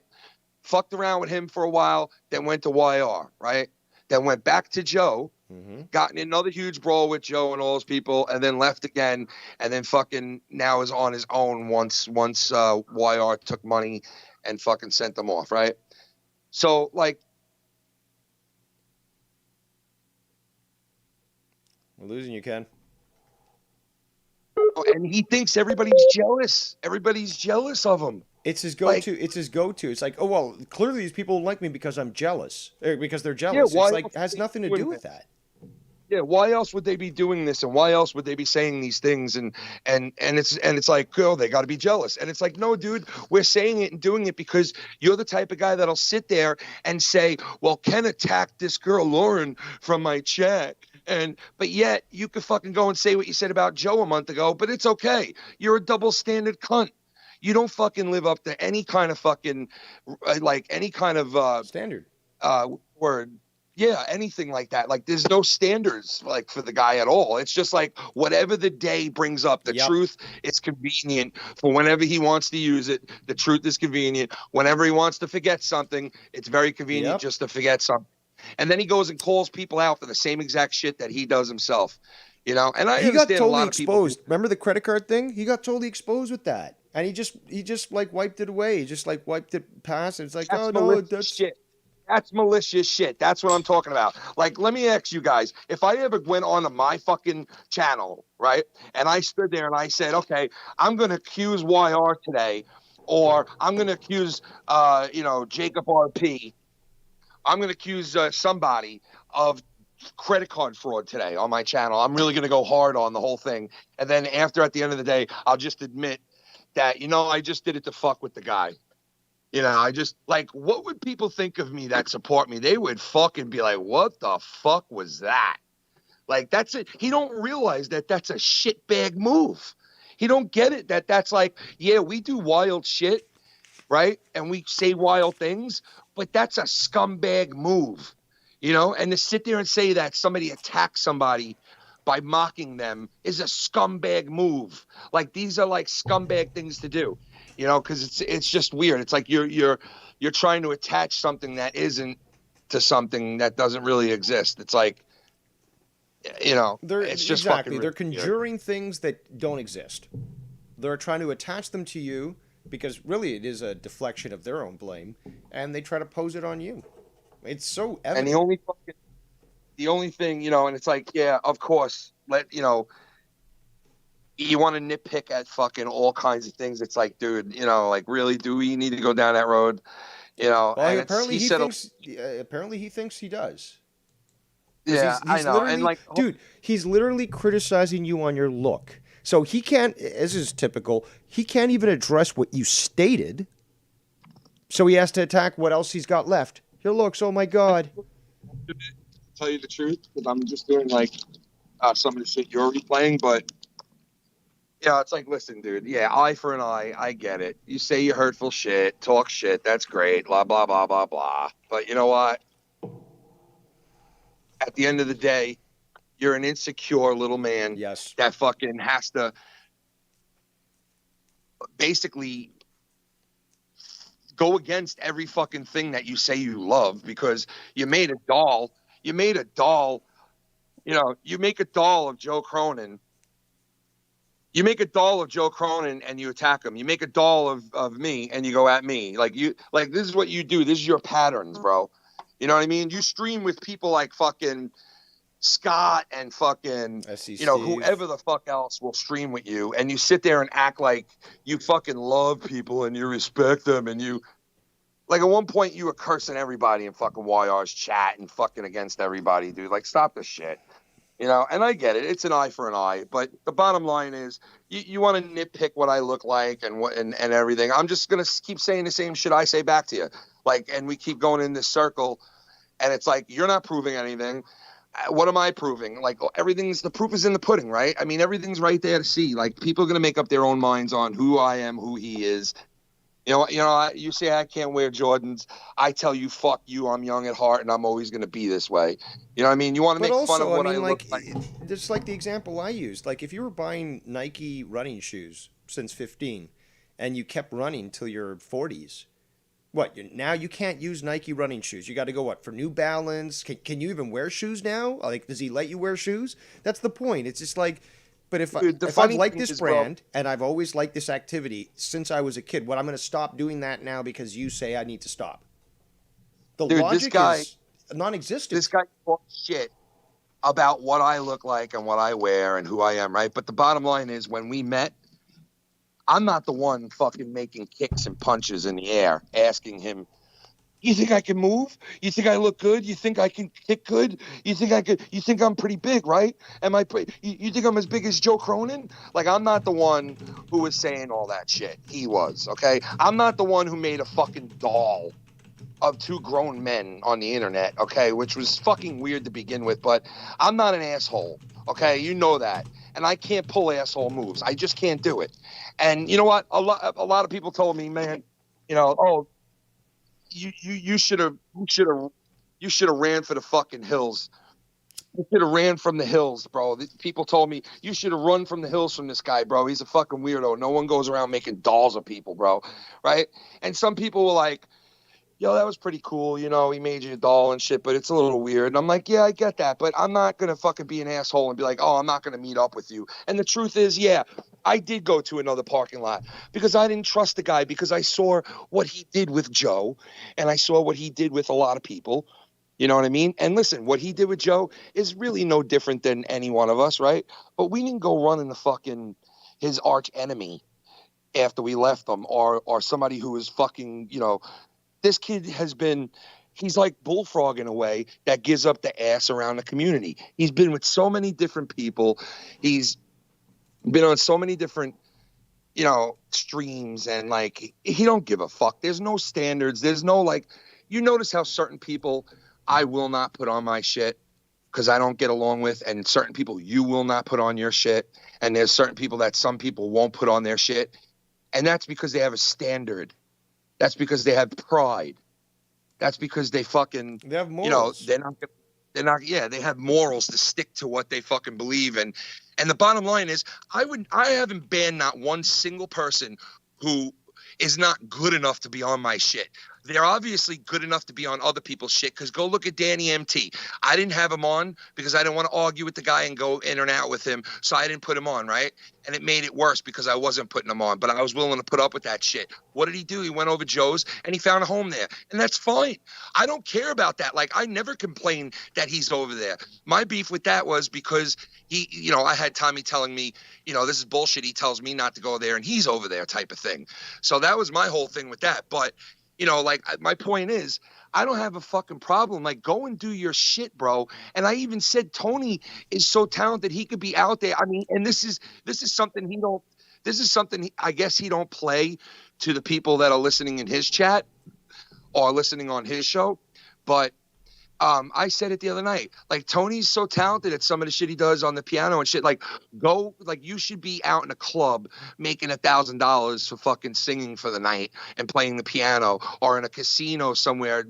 Fucked around with him for a while, then went to YR, right? Then went back to Joe, got in another huge brawl with Joe and all those people, and then left again, and then fucking now is on his own once YR took money and fucking sent them off, right? So, like, we're losing you, Ken. and he thinks everybody's jealous. Everybody's jealous of him. It's his go-to. It's his go-to. It's like, oh, well, clearly these people like me because I'm jealous. Or because they're jealous. Yeah, it's like, it has nothing to do with that. Yeah, why else would they be doing this, and why else would they be saying these things? And it's like, oh, they got to be jealous. And it's like, no, dude, we're saying it and doing it because you're the type of guy that'll sit there and say, well, Ken attacked this girl Lauren from my chat. But yet you could fucking go and say what you said about Joe a month ago, but it's okay. You're a double standard cunt. You don't fucking live up to any kind of fucking, like any kind of standard word. Yeah, anything like that. Like there's no standards like for the guy at all. It's just like whatever the day brings up. The truth is convenient for whenever he wants to use it. The truth is convenient. Whenever he wants to forget something, it's very convenient just to forget something. And then he goes and calls people out for the same exact shit that he does himself. You know, and he got totally exposed. Remember the credit card thing? He got totally exposed with that. And he just like wiped it away. He just like wiped it past. It's like, that's oh no, that's shit. That's malicious shit. That's what I'm talking about. Like, let me ask you guys, if I ever went onto my fucking channel, right, and I stood there and I said, okay, I'm going to accuse YR today, or I'm going to accuse, Jacob RP, I'm going to accuse somebody of credit card fraud today on my channel. I'm really going to go hard on the whole thing. And then at the end of the day, I'll just admit that, I just did it to fuck with the guy. I just, like, what would people think of me that support me? They would fucking be like, what the fuck was that? Like, that's it. He don't realize that that's a shitbag move. He don't get it that that's like, yeah, we do wild shit, right? And we say wild things, but that's a scumbag move, And to sit there and say that somebody attacked somebody by mocking them is a scumbag move. Like, these are like scumbag things to do. Because it's just weird. It's like you're trying to attach something that isn't to something that doesn't really exist. It's like, it's just exactly. Fucking They're conjuring things that don't exist. They're trying to attach them to you because really it is a deflection of their own blame, and they try to pose it on you. It's so evident. And the only thing, and it's like, yeah, of course, you want to nitpick at fucking all kinds of things. It's like, dude, like, really, do we need to go down that road? Well, apparently he thinks he does. Yeah, I know. And like, dude, he's literally criticizing you on your look. So he can't, as is typical, he can't even address what you stated. So he has to attack what else he's got left. Your looks, oh my God. To tell you the truth, because I'm just doing like some of the shit you're replaying, but yeah, it's like, listen, dude. Yeah, eye for an eye. I get it. You say you hurtful shit, talk shit. That's great. Blah, blah, blah, blah, blah. But you know what? At the end of the day, you're an insecure little man. Yes. That fucking has to basically go against every fucking thing that you say you love because you made a doll. You make a doll of Joe Cronin. You make a doll of Joe Cronin and you attack him. You make a doll of me and you go at me. Like this is what you do. This is your patterns, bro. You know what I mean? You stream with people like fucking Scott and fucking, whoever the fuck else will stream with you. And you sit there and act like you fucking love people and you respect them. And you, like, at one point you were cursing everybody in fucking YR's chat and fucking against everybody, dude. Like, stop this shit. You know, and I get it. It's an eye for an eye. But the bottom line is, you want to nitpick what I look like and everything. I'm just gonna keep saying the same shit I say back to you. Like, and we keep going in this circle, and it's like you're not proving anything. What am I proving? Like, the proof is in the pudding, right? I mean, everything's right there to see. Like, people are gonna make up their own minds on who I am, who he is. You say I can't wear Jordans. I tell you, fuck you. I'm young at heart, and I'm always going to be this way. You know what I mean? You want to make fun of what I look like. Just like the example I used. Like, if you were buying Nike running shoes since 15, and you kept running till your 40s, now you can't use Nike running shoes. You got to go, for New Balance? Can you even wear shoes now? Like, does he let you wear shoes? That's the point. It's just like... But if I've liked this brand and I've always liked this activity since I was a kid, I'm going to stop doing that now because you say I need to stop. The logic is non-existent. This guy talks shit about what I look like and what I wear and who I am, right? But the bottom line is, when we met, I'm not the one fucking making kicks and punches in the air, asking him, you think I can move? You think I look good? You think I can kick good? You think I'm pretty big, right? You think I'm as big as Joe Cronin? Like, I'm not the one who was saying all that shit. He was, okay? I'm not the one who made a fucking doll of two grown men on the internet, okay? Which was fucking weird to begin with, but I'm not an asshole, okay? You know that. And I can't pull asshole moves. I just can't do it. And you know what? A lot of people told me, man, you should have ran for the fucking hills. You should have ran from the hills, bro. People told me you should have run from the hills from this guy, bro. He's a fucking weirdo. No one goes around making dolls of people, bro. Right? And some people were like, yo, that was pretty cool. You know, he made you a doll and shit, but it's a little weird. And I'm like, yeah, I get that, but I'm not going to fucking be an asshole and be like, oh, I'm not going to meet up with you. And the truth is, yeah, I did go to another parking lot because I didn't trust the guy, because I saw what he did with Joe and I saw what he did with a lot of people. You know what I mean? And listen, what he did with Joe is really no different than any one of us, right? But we didn't go running the fucking his arch enemy after we left him, or somebody who was fucking, this kid he's like Bullfrog in a way that gives up the ass around the community. He's been with so many different people. He's been on so many different, streams, and like, he don't give a fuck. There's no standards. There's no, like, you notice how certain people I will not put on my shit because I don't get along with, and certain people you will not put on your shit. And there's certain people that some people won't put on their shit. And that's because they have a standard. That's because they have pride. That's because they have morals. They have morals to stick to what they fucking believe in. And the bottom line is, I haven't banned not one single person who is not good enough to be on my shit. They're obviously good enough to be on other people's shit, because go look at Danny MT. I didn't have him on because I didn't want to argue with the guy and go in and out with him, so I didn't put him on, right? And it made it worse because I wasn't putting him on, but I was willing to put up with that shit. What did he do? He went over Joe's and he found a home there, and that's fine. I don't care about that. Like, I never complained that he's over there. My beef with that was because he, I had Tommy telling me, this is bullshit. He tells me not to go there and he's over there, type of thing. So that was my whole thing with that. But my point is, I don't have a fucking problem. Like, go and do your shit, bro. And I even said Tony is so talented, he could be out there. I mean, and this is something I guess he don't play to the people that are listening in his chat or listening on his show. But I said it the other night, like, Tony's so talented at some of the shit he does on the piano and shit. Like, you should be out in a club making $1,000 for fucking singing for the night and playing the piano, or in a casino somewhere,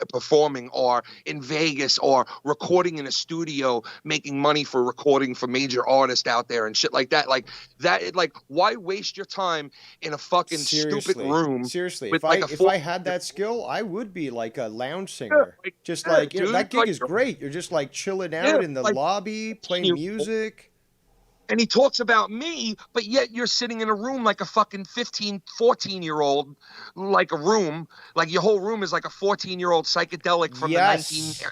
performing, or in Vegas, or recording in a studio, making money for recording for major artists out there and shit like that. Like that, why waste your time in a fucking stupid room? Seriously, with if I had that skill, I would be like a lounge singer. Just like, dude, that gig is great. You're just like chilling out in the lobby, playing music. And he talks about me, but yet you're sitting in a room like a fucking 15, 14-year-old, like a room, like your whole room is like a 14-year-old psychedelic from the 19.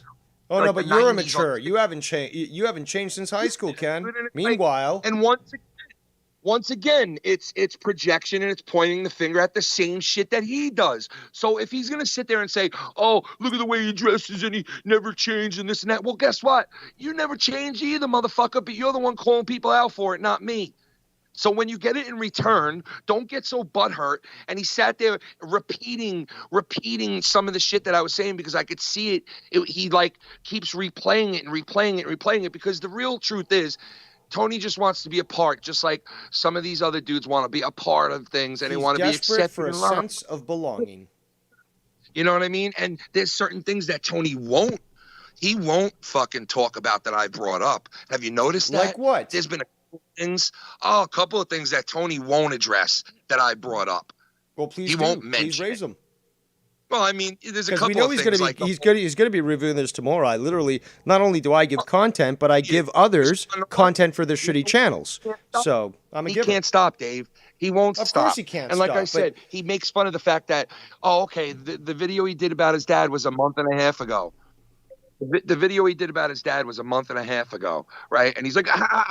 Oh, no, but you're immature. You haven't changed. You haven't changed since high school, Ken. Meanwhile, and once again, it's projection and it's pointing the finger at the same shit that he does. So if he's gonna sit there and say, "Oh, look at the way he dresses and he never changed and this and that," well, guess what? You never changed either, motherfucker. But you're the one calling people out for it, not me. So when you get it in return, don't get so butthurt. And he sat there repeating some of the shit that I was saying because I could see it. He like keeps replaying it and replaying it because the real truth is Tony just wants to be a part, just like some of these other dudes want to be a part of things and they want to be accepted for a and loved. sense of belonging. You know what I mean? And there's certain things that Tony won't. He won't fucking talk about that I brought up. Have you noticed that? Like what? There's been a couple of things that Tony won't address that I brought up. Well, please he won't mention. Please raise them. Well, I mean, there's a couple we know of he's things gonna be, he's going to be reviewing this tomorrow. I literally, not only do I give content, but I give others content for their shitty channels. So I'm a giver. He can't stop, Dave. He won't stop. Of course he can't And like stop, I said, he makes fun of the fact that, the video he did about his dad was a month and a half ago. The video he did about his dad was a month and a half ago, right? And he's like,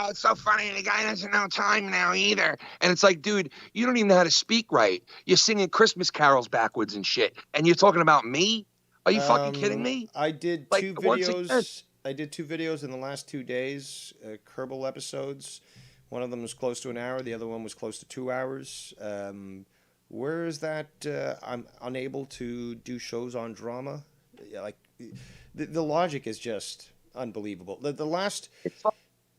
it's so funny. The guy doesn't know time now either. And it's like, dude, you don't even know how to speak right. You're singing Christmas carols backwards and shit. And you're talking about me? Are you fucking kidding me? I did two videos. I did 2 videos in the last 2 days, Kerbal episodes. One of them was close to an hour. The other one was close to 2 hours. Where is that? I'm unable to do shows on drama. Like, the logic is just unbelievable. The last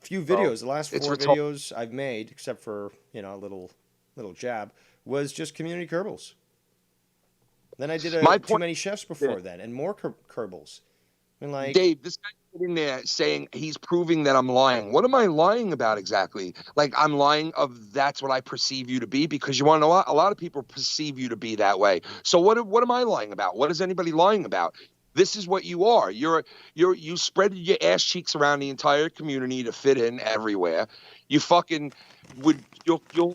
few videos, the last 4 videos I've made, except for a little jab, was just community Kerbals. Then I did Too Many Chefs before then, and more Kerbals. I mean, like, Dave, this guy's sitting there saying he's proving that I'm lying. What am I lying about exactly? Like, I'm lying of that's what I perceive you to be, because you want to know what? A lot of people perceive you to be that way. So what am I lying about? What is anybody lying about? This is what you are. You spread your ass cheeks around the entire community to fit in everywhere. You fucking you'll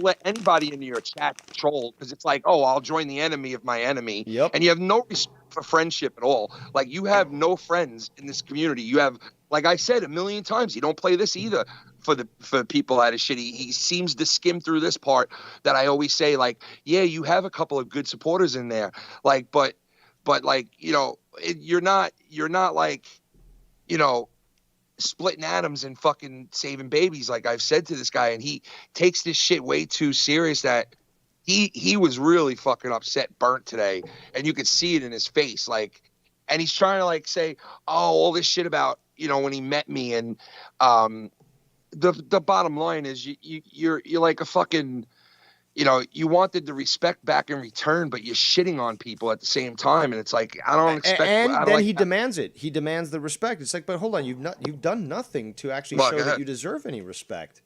let anybody into your chat troll because it's like, oh, I'll join the enemy of my enemy. Yep. And you have no respect for friendship at all. Like, you have no friends in this community. You have, like I said a million times, you don't play this either for people out of shit. He seems to skim through this part that I always say, like, yeah, you have a couple of good supporters in there, like, but like, you're not like, splitting atoms and fucking saving babies, like I've said to this guy, and he takes this shit way too serious that he was really fucking upset, burnt today, and you could see it in his face, like, and he's trying to like say, oh, all this shit about when he met me, and the bottom line is you're like a fucking, you wanted the respect back in return, but you're shitting on people at the same time, and it's like, I don't expect. And then he demands it. He demands the respect. It's like, but hold on, you've done nothing to actually show that you deserve any respect.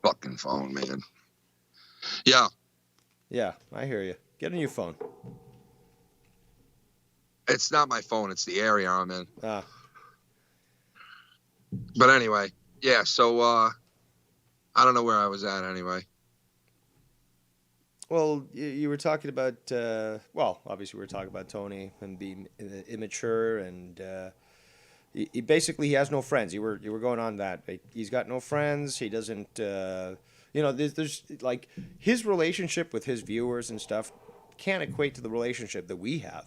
Fucking phone, man. Yeah. Yeah, I hear you. Get a new phone. It's not my phone. It's the area I'm in. Ah. But anyway, yeah. So I don't know where I was at anyway. Well, you were talking about, obviously we were talking about Tony and being immature, and he basically has no friends. You were going on that. He's got no friends. He doesn't, there's like his relationship with his viewers and stuff can't equate to the relationship that we have,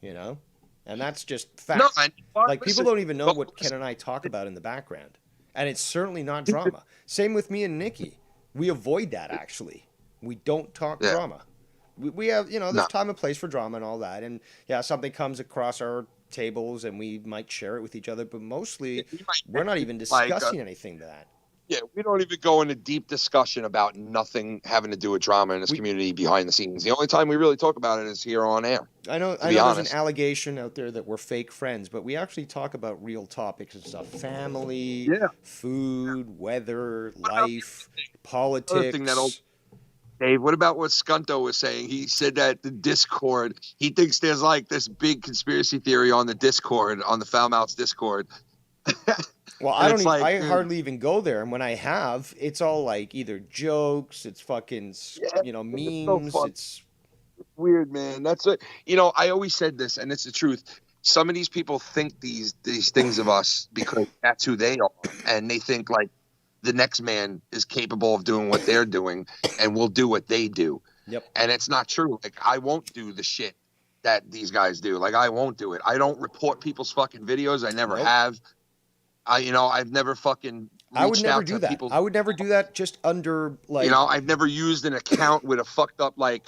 and that's just fact. No, like, people don't even know what Ken and I talk about in the background. And it's certainly not drama. Same with me and Nikki. We avoid that, actually. We don't talk drama. We have, there's time and place for drama and all that. And, yeah, something comes across our tables and we might share it with each other. But mostly, we're not even discussing anything to that. Yeah, we don't even go into deep discussion about nothing having to do with drama in this community behind the scenes. The only time we really talk about it is here on air. I know there's an allegation out there that we're fake friends, but we actually talk about real topics and stuff. Family, food, weather, life, politics. Dave, what about what Scunto was saying? He said that the Discord, he thinks there's like this big conspiracy theory on the Discord, on the Foul Mouths Discord. Well, I hardly even go there, and when I have, it's all like either jokes, it's fucking, memes. It's weird, man. That's what I always said this, and it's the truth. some of these people think these things of us because that's who they are, and they think like the next man is capable of doing what they're doing, and will do what they do. Yep. And it's not true. Like, I won't do the shit that these guys do. Like, I won't do it. I don't report people's fucking videos. I never have. I've never fucking I would reached never out do to that. people. I would never do that just under like. I've never used an account with a fucked up like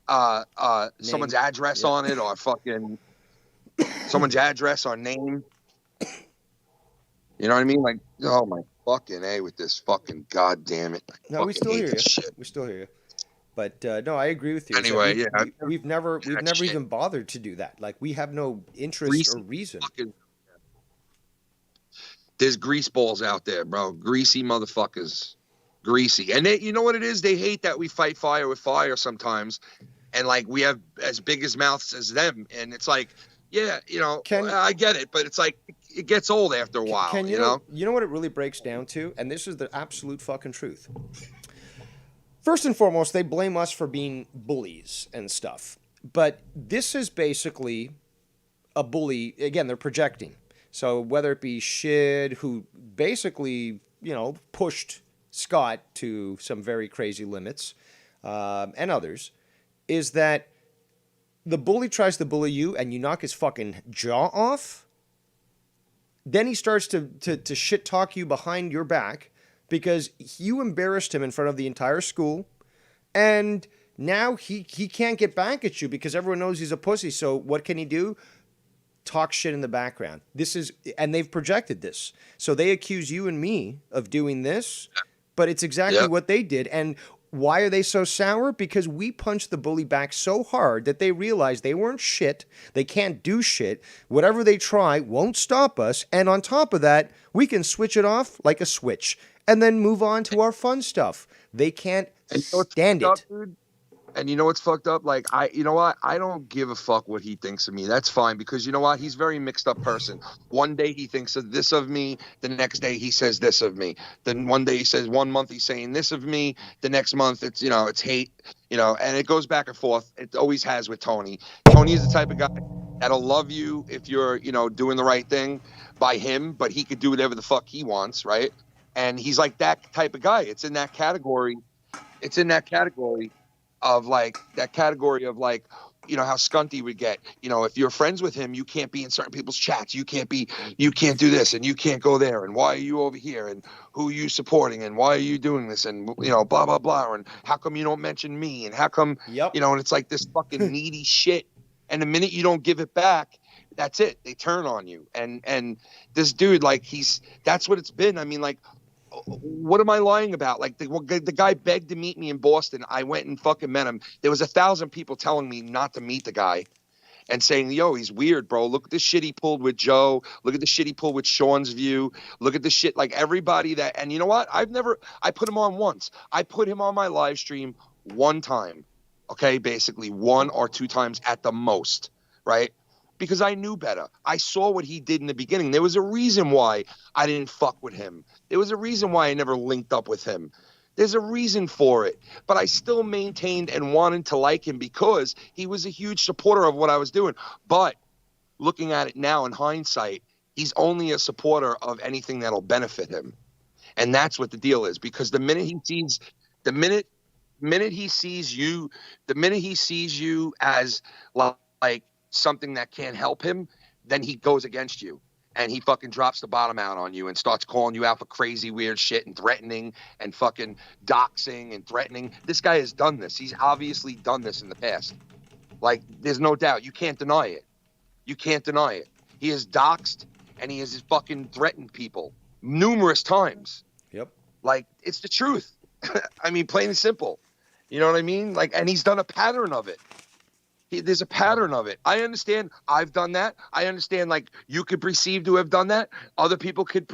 someone's address on it, or fucking someone's address or name. You know what I mean? Like, oh my fucking A with this fucking goddamn it. No, we still hear you. We still hear you. But no, I agree with you. Anyway, we've never even bothered to do that. Like, we have no interest or reason. There's grease balls out there, bro. Greasy motherfuckers. Greasy. And you know what it is? They hate that we fight fire with fire sometimes. And like, we have as big as mouths as them. And it's like, yeah, I get it, but it's like, it gets old after a while, you know? You know what it really breaks down to? And this is the absolute fucking truth. First and foremost, they blame us for being bullies and stuff. But this is basically a bully. Again, they're projecting. So whether it be Shid, who basically, pushed Scott to some very crazy limits, and others, is that the bully tries to bully you and you knock his fucking jaw off. Then he starts to shit talk you behind your back because you embarrassed him in front of the entire school. And now he can't get back at you because everyone knows he's a pussy. So what can he do? Talk shit in the background. And they've projected this. So they accuse you and me of doing this, but it's exactly what they did. And why are they so sour? Because we punched the bully back so hard that they realized they weren't shit. They can't do shit. Whatever they try won't stop us. And on top of that, we can switch it off like a switch and then move on to our fun stuff. They can't stand it. Dude? And you know what's fucked up? Like, I don't give a fuck what he thinks of me. That's fine, because you know what? He's a very mixed up person. One day he thinks of this of me. The next day he says this of me. Then one day he says, 1 month he's saying this of me. The next month it's hate, and it goes back and forth. It always has with Tony. Tony is the type of guy that'll love you if you're, doing the right thing by him, but he could do whatever the fuck he wants, right? And he's like that type of guy. It's in that category. Of like how Scunty would get, if you're friends with him, you can't be in certain people's chats. You can't do this, and you can't go there. And why are you over here? And who are you supporting? And why are you doing this? And, blah, blah, blah. And how come you don't mention me? And how come, and it's like this fucking needy shit. And the minute you don't give it back, that's it. They turn on you. And this dude, like, that's what it's been. I mean, like, what am I lying about? Like, the guy begged to meet me in Boston. I went and fucking met him. There was 1,000 people telling me not to meet the guy and saying, yo, he's weird, bro. Look at the shit he pulled with Joe. Look at the shit he pulled with Sean's View. Look at the shit, like, everybody that, and you know what? I put him on once. I put him on my live stream one time. Okay. Basically 1 or 2 times at the most. Right. Because I knew better. I saw what he did in the beginning. There was a reason why I didn't fuck with him. There was a reason why I never linked up with him. There's a reason for it. But I still maintained and wanted to like him because he was a huge supporter of what I was doing. But looking at it now in hindsight, he's only a supporter of anything that'll benefit him. And that's what the deal is. Because the minute he sees you as like something that can't help him, then he goes against you and he fucking drops the bottom out on you and starts calling you out for crazy weird shit and threatening and fucking doxing and threatening. This guy has done this. He's obviously done this in the past. Like, there's no doubt. You can't deny it. He has doxed and he has fucking threatened people numerous times. Yep. Like, it's the truth. I mean, plain and simple. You know what I mean? Like, and he's done a pattern of it. There's a pattern of it. I understand. I've done that. I understand, like, you could perceive to have done that. Other people could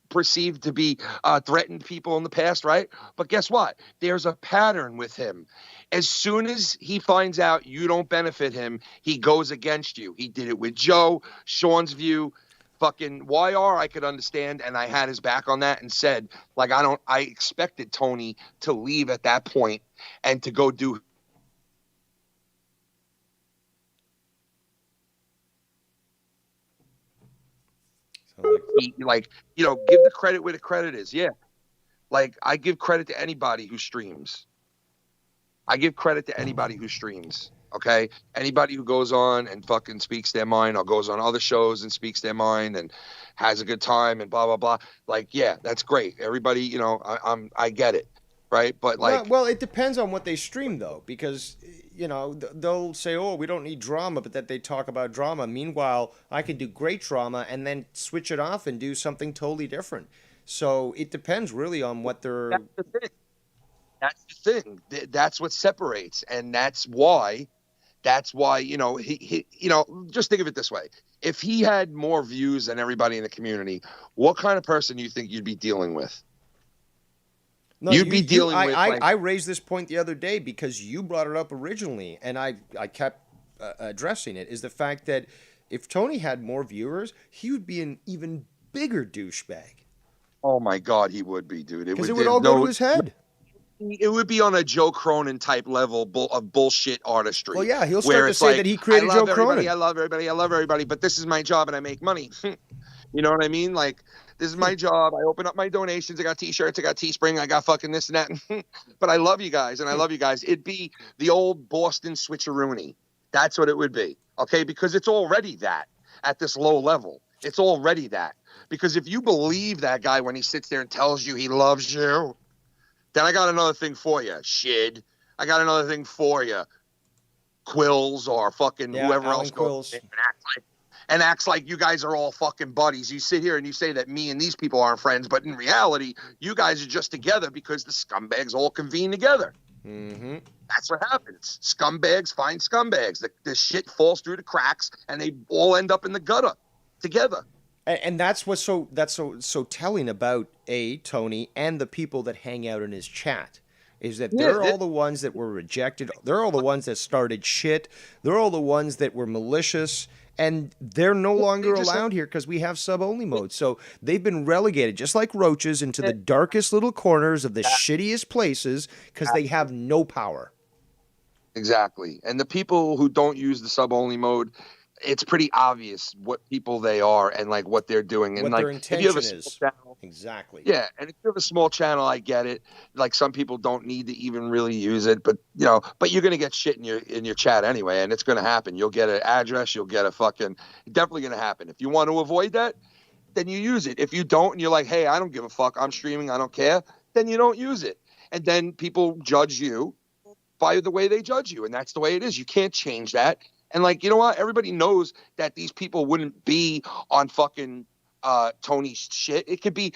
perceive to be threatened people in the past, right? But guess what? There's a pattern with him. As soon as he finds out you don't benefit him, he goes against you. He did it with Joe, Sean's View, fucking YR. I could understand, and I had his back on that and said, like, I expected Tony to leave at that point and to go do like, you know, give the credit where the credit is. Yeah. Like, I give credit to anybody who streams. Okay? Anybody who goes on and fucking speaks their mind or goes on other shows and speaks their mind and has a good time and blah, blah, blah. Like, yeah, that's great. Everybody, you know, I get it. Right? But like, well, it depends on what they stream, though, because, you know, they'll say, oh, we don't need drama, but that they talk about drama. Meanwhile, I can do great drama and then switch it off and do something totally different. So it depends really on what they're... That's the thing. That's what separates. And that's why, you know, he you know, just think of it this way. If he had more views than everybody in the community, what kind of person do you think you'd be dealing with? No, you'd be dealing with... I raised this point the other day because you brought it up originally, and I kept addressing it, is the fact that if Tony had more viewers, he would be an even bigger douchebag. Oh, my God, he would be, dude. Because it would all go to his head. It would be on a Joe Cronin type level of bullshit artistry. Well, yeah, he'll start to say that he created Joe Cronin. I love everybody, but this is my job and I make money. You know what I mean? Like, this is my job. I open up my donations. I got T-shirts. I got Teespring. I got fucking this and that. But I love you guys, and I love you guys. It'd be the old Boston switcheroony. That's what it would be, okay? Because it's already that at this low level. It's already that. Because if you believe that guy when he sits there and tells you he loves you, then I got another thing for you, Shid. I got another thing for you, Quills or fucking whoever Alan else Quills. goes and acts like you guys are all fucking buddies. You sit here and you say that me and these people aren't friends, but in reality, you guys are just together because the scumbags all convene together. Mm-hmm. That's what happens. Scumbags find scumbags. The shit falls through the cracks, and they all end up in the gutter together. And that's what's so telling about Tony and the people that hang out in his chat. Is that they're all the ones that were rejected. They're all the ones that started shit. They're all the ones that were malicious. And they're no longer allowed here because we have sub-only mode. So they've been relegated, just like roaches, into the darkest little corners of the shittiest places because they have no power. Exactly. And the people who don't use the sub-only mode, it's pretty obvious what people they are and like what they're doing. And what like, their intention is. Channel, exactly. Yeah. And if you have a small channel, I get it. Like some people don't need to even really use it, but you know, but you're going to get shit in your chat anyway. And it's going to happen. You'll get an address. You'll get a fucking, definitely going to happen. If you want to avoid that, then you use it. If you don't, and you're like, hey, I don't give a fuck. I'm streaming. I don't care. Then you don't use it. And then people judge you by the way they judge you. And that's the way it is. You can't change that. And like, you know what? Everybody knows that these people wouldn't be on fucking Tony's shit. They could be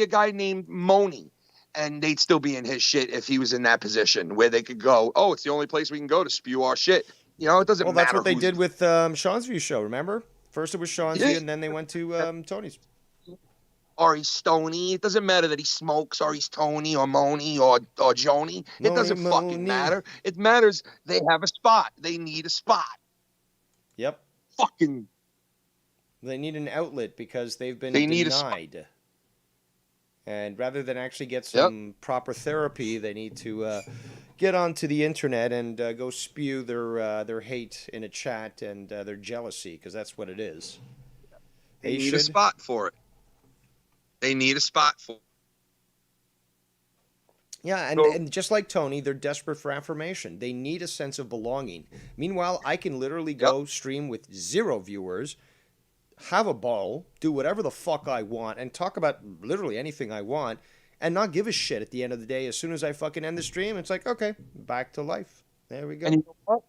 a guy named Moni, and they'd still be in his shit if he was in that position where they could go, oh, it's the only place we can go to spew our shit. You know, it doesn't matter. Well, that's what they did with Sean's View show, remember? First it was Sean's View, and then they went to Tony's. Or he's Stony. It doesn't matter that he smokes, or he's Tony, or Moni, or Joni. It doesn't fucking matter. It matters they have a spot. They need a spot. Yep. Fucking. They need an outlet because they've been denied. And rather than actually get some proper therapy, they need to get onto the internet and go spew their hate in a chat and their jealousy, because that's what it is. They need a spot for it. They need a spot for it. Yeah, and just like Tony, they're desperate for affirmation. They need a sense of belonging. Meanwhile, I can literally go stream with 0 viewers, have a ball, do whatever the fuck I want, and talk about literally anything I want, and not give a shit at the end of the day. As soon as I fucking end the stream, it's like, okay, back to life. There we go. And you know what?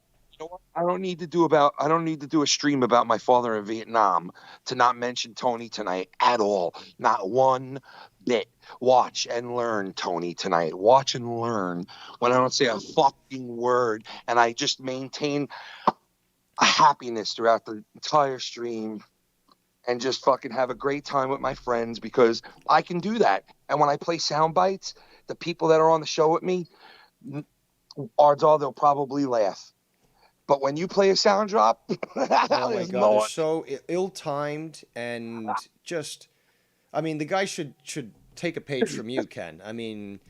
I don't need to do a stream about my father in Vietnam to not mention Tony tonight at all. Not one bit. Watch and learn Tony tonight. Watch and learn when I don't say a fucking word, and I just maintain a happiness throughout the entire stream and just fucking have a great time with my friends because I can do that. And when I play sound bites, the people that are on the show with me, odds are they'll probably laugh. But when you play a sound drop, oh my God, they're so ill-timed and just, I mean, the guy should take a page from you, Ken. I mean,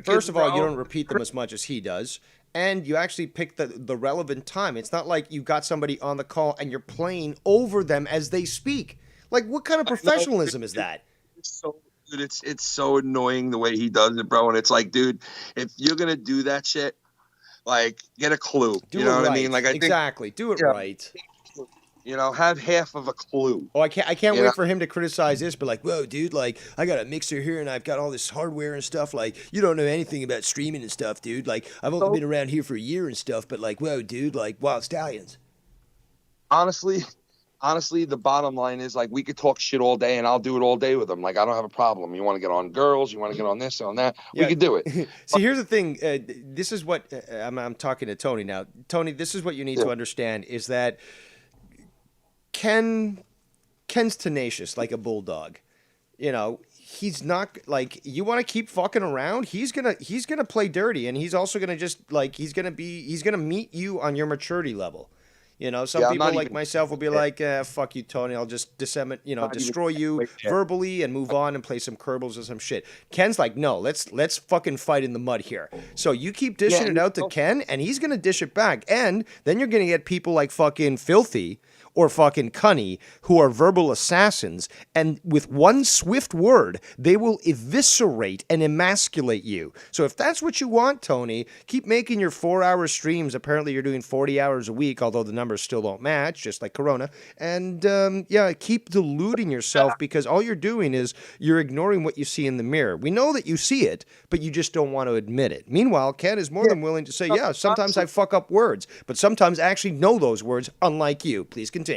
first of all, you don't repeat them as much as he does, and you actually pick the relevant time. It's not like you got somebody on the call and you're playing over them as they speak. Like, what kind of professionalism is that? It's so, dude, it's so annoying the way he does it, bro. And it's like, dude, if you're gonna do that shit, like, get a clue. Do you it know what right. I mean? Like, I think, exactly. Do it yeah. right. You know, have half of a clue. Oh, I can't You wait know? for him to criticize this, but like, whoa, dude, like, I got a mixer here and I've got all this hardware and stuff. Like, you don't know anything about streaming and stuff, dude. Like, I've only been around here for a year and stuff, but like, whoa, dude, like, Wild Stallions. Honestly, the bottom line is, like, we could talk shit all day and I'll do it all day with them. Like, I don't have a problem. You want to get on girls, you want to get on this, on that, we could do it. See, here's the thing. This is what I'm talking to Tony now. Tony, this is what you need to understand is that Ken's tenacious like a bulldog. You know, he's not like, you want to keep fucking around, he's gonna play dirty, and he's also gonna just like he's gonna meet you on your maturity level. You know, some people like myself will be like, fuck you, Tony, I'll just destroy you verbally and move on and play some Kerbals or some shit. Ken's like, no, let's fucking fight in the mud here. So you keep dishing it out to Ken, and he's gonna dish it back. And then you're gonna get people like fucking Filthy or fucking Cunny, who are verbal assassins, and with one swift word, they will eviscerate and emasculate you. So if that's what you want, Tony, keep making your 4-hour streams. Apparently you're doing 40 hours a week, although the numbers still don't match, just like Corona. And keep deluding yourself, because all you're doing is you're ignoring what you see in the mirror. We know that you see it, but you just don't want to admit it. Meanwhile, Ken is more than willing to say, yeah, sometimes I fuck up words, but sometimes I actually know those words, unlike you. Please continue.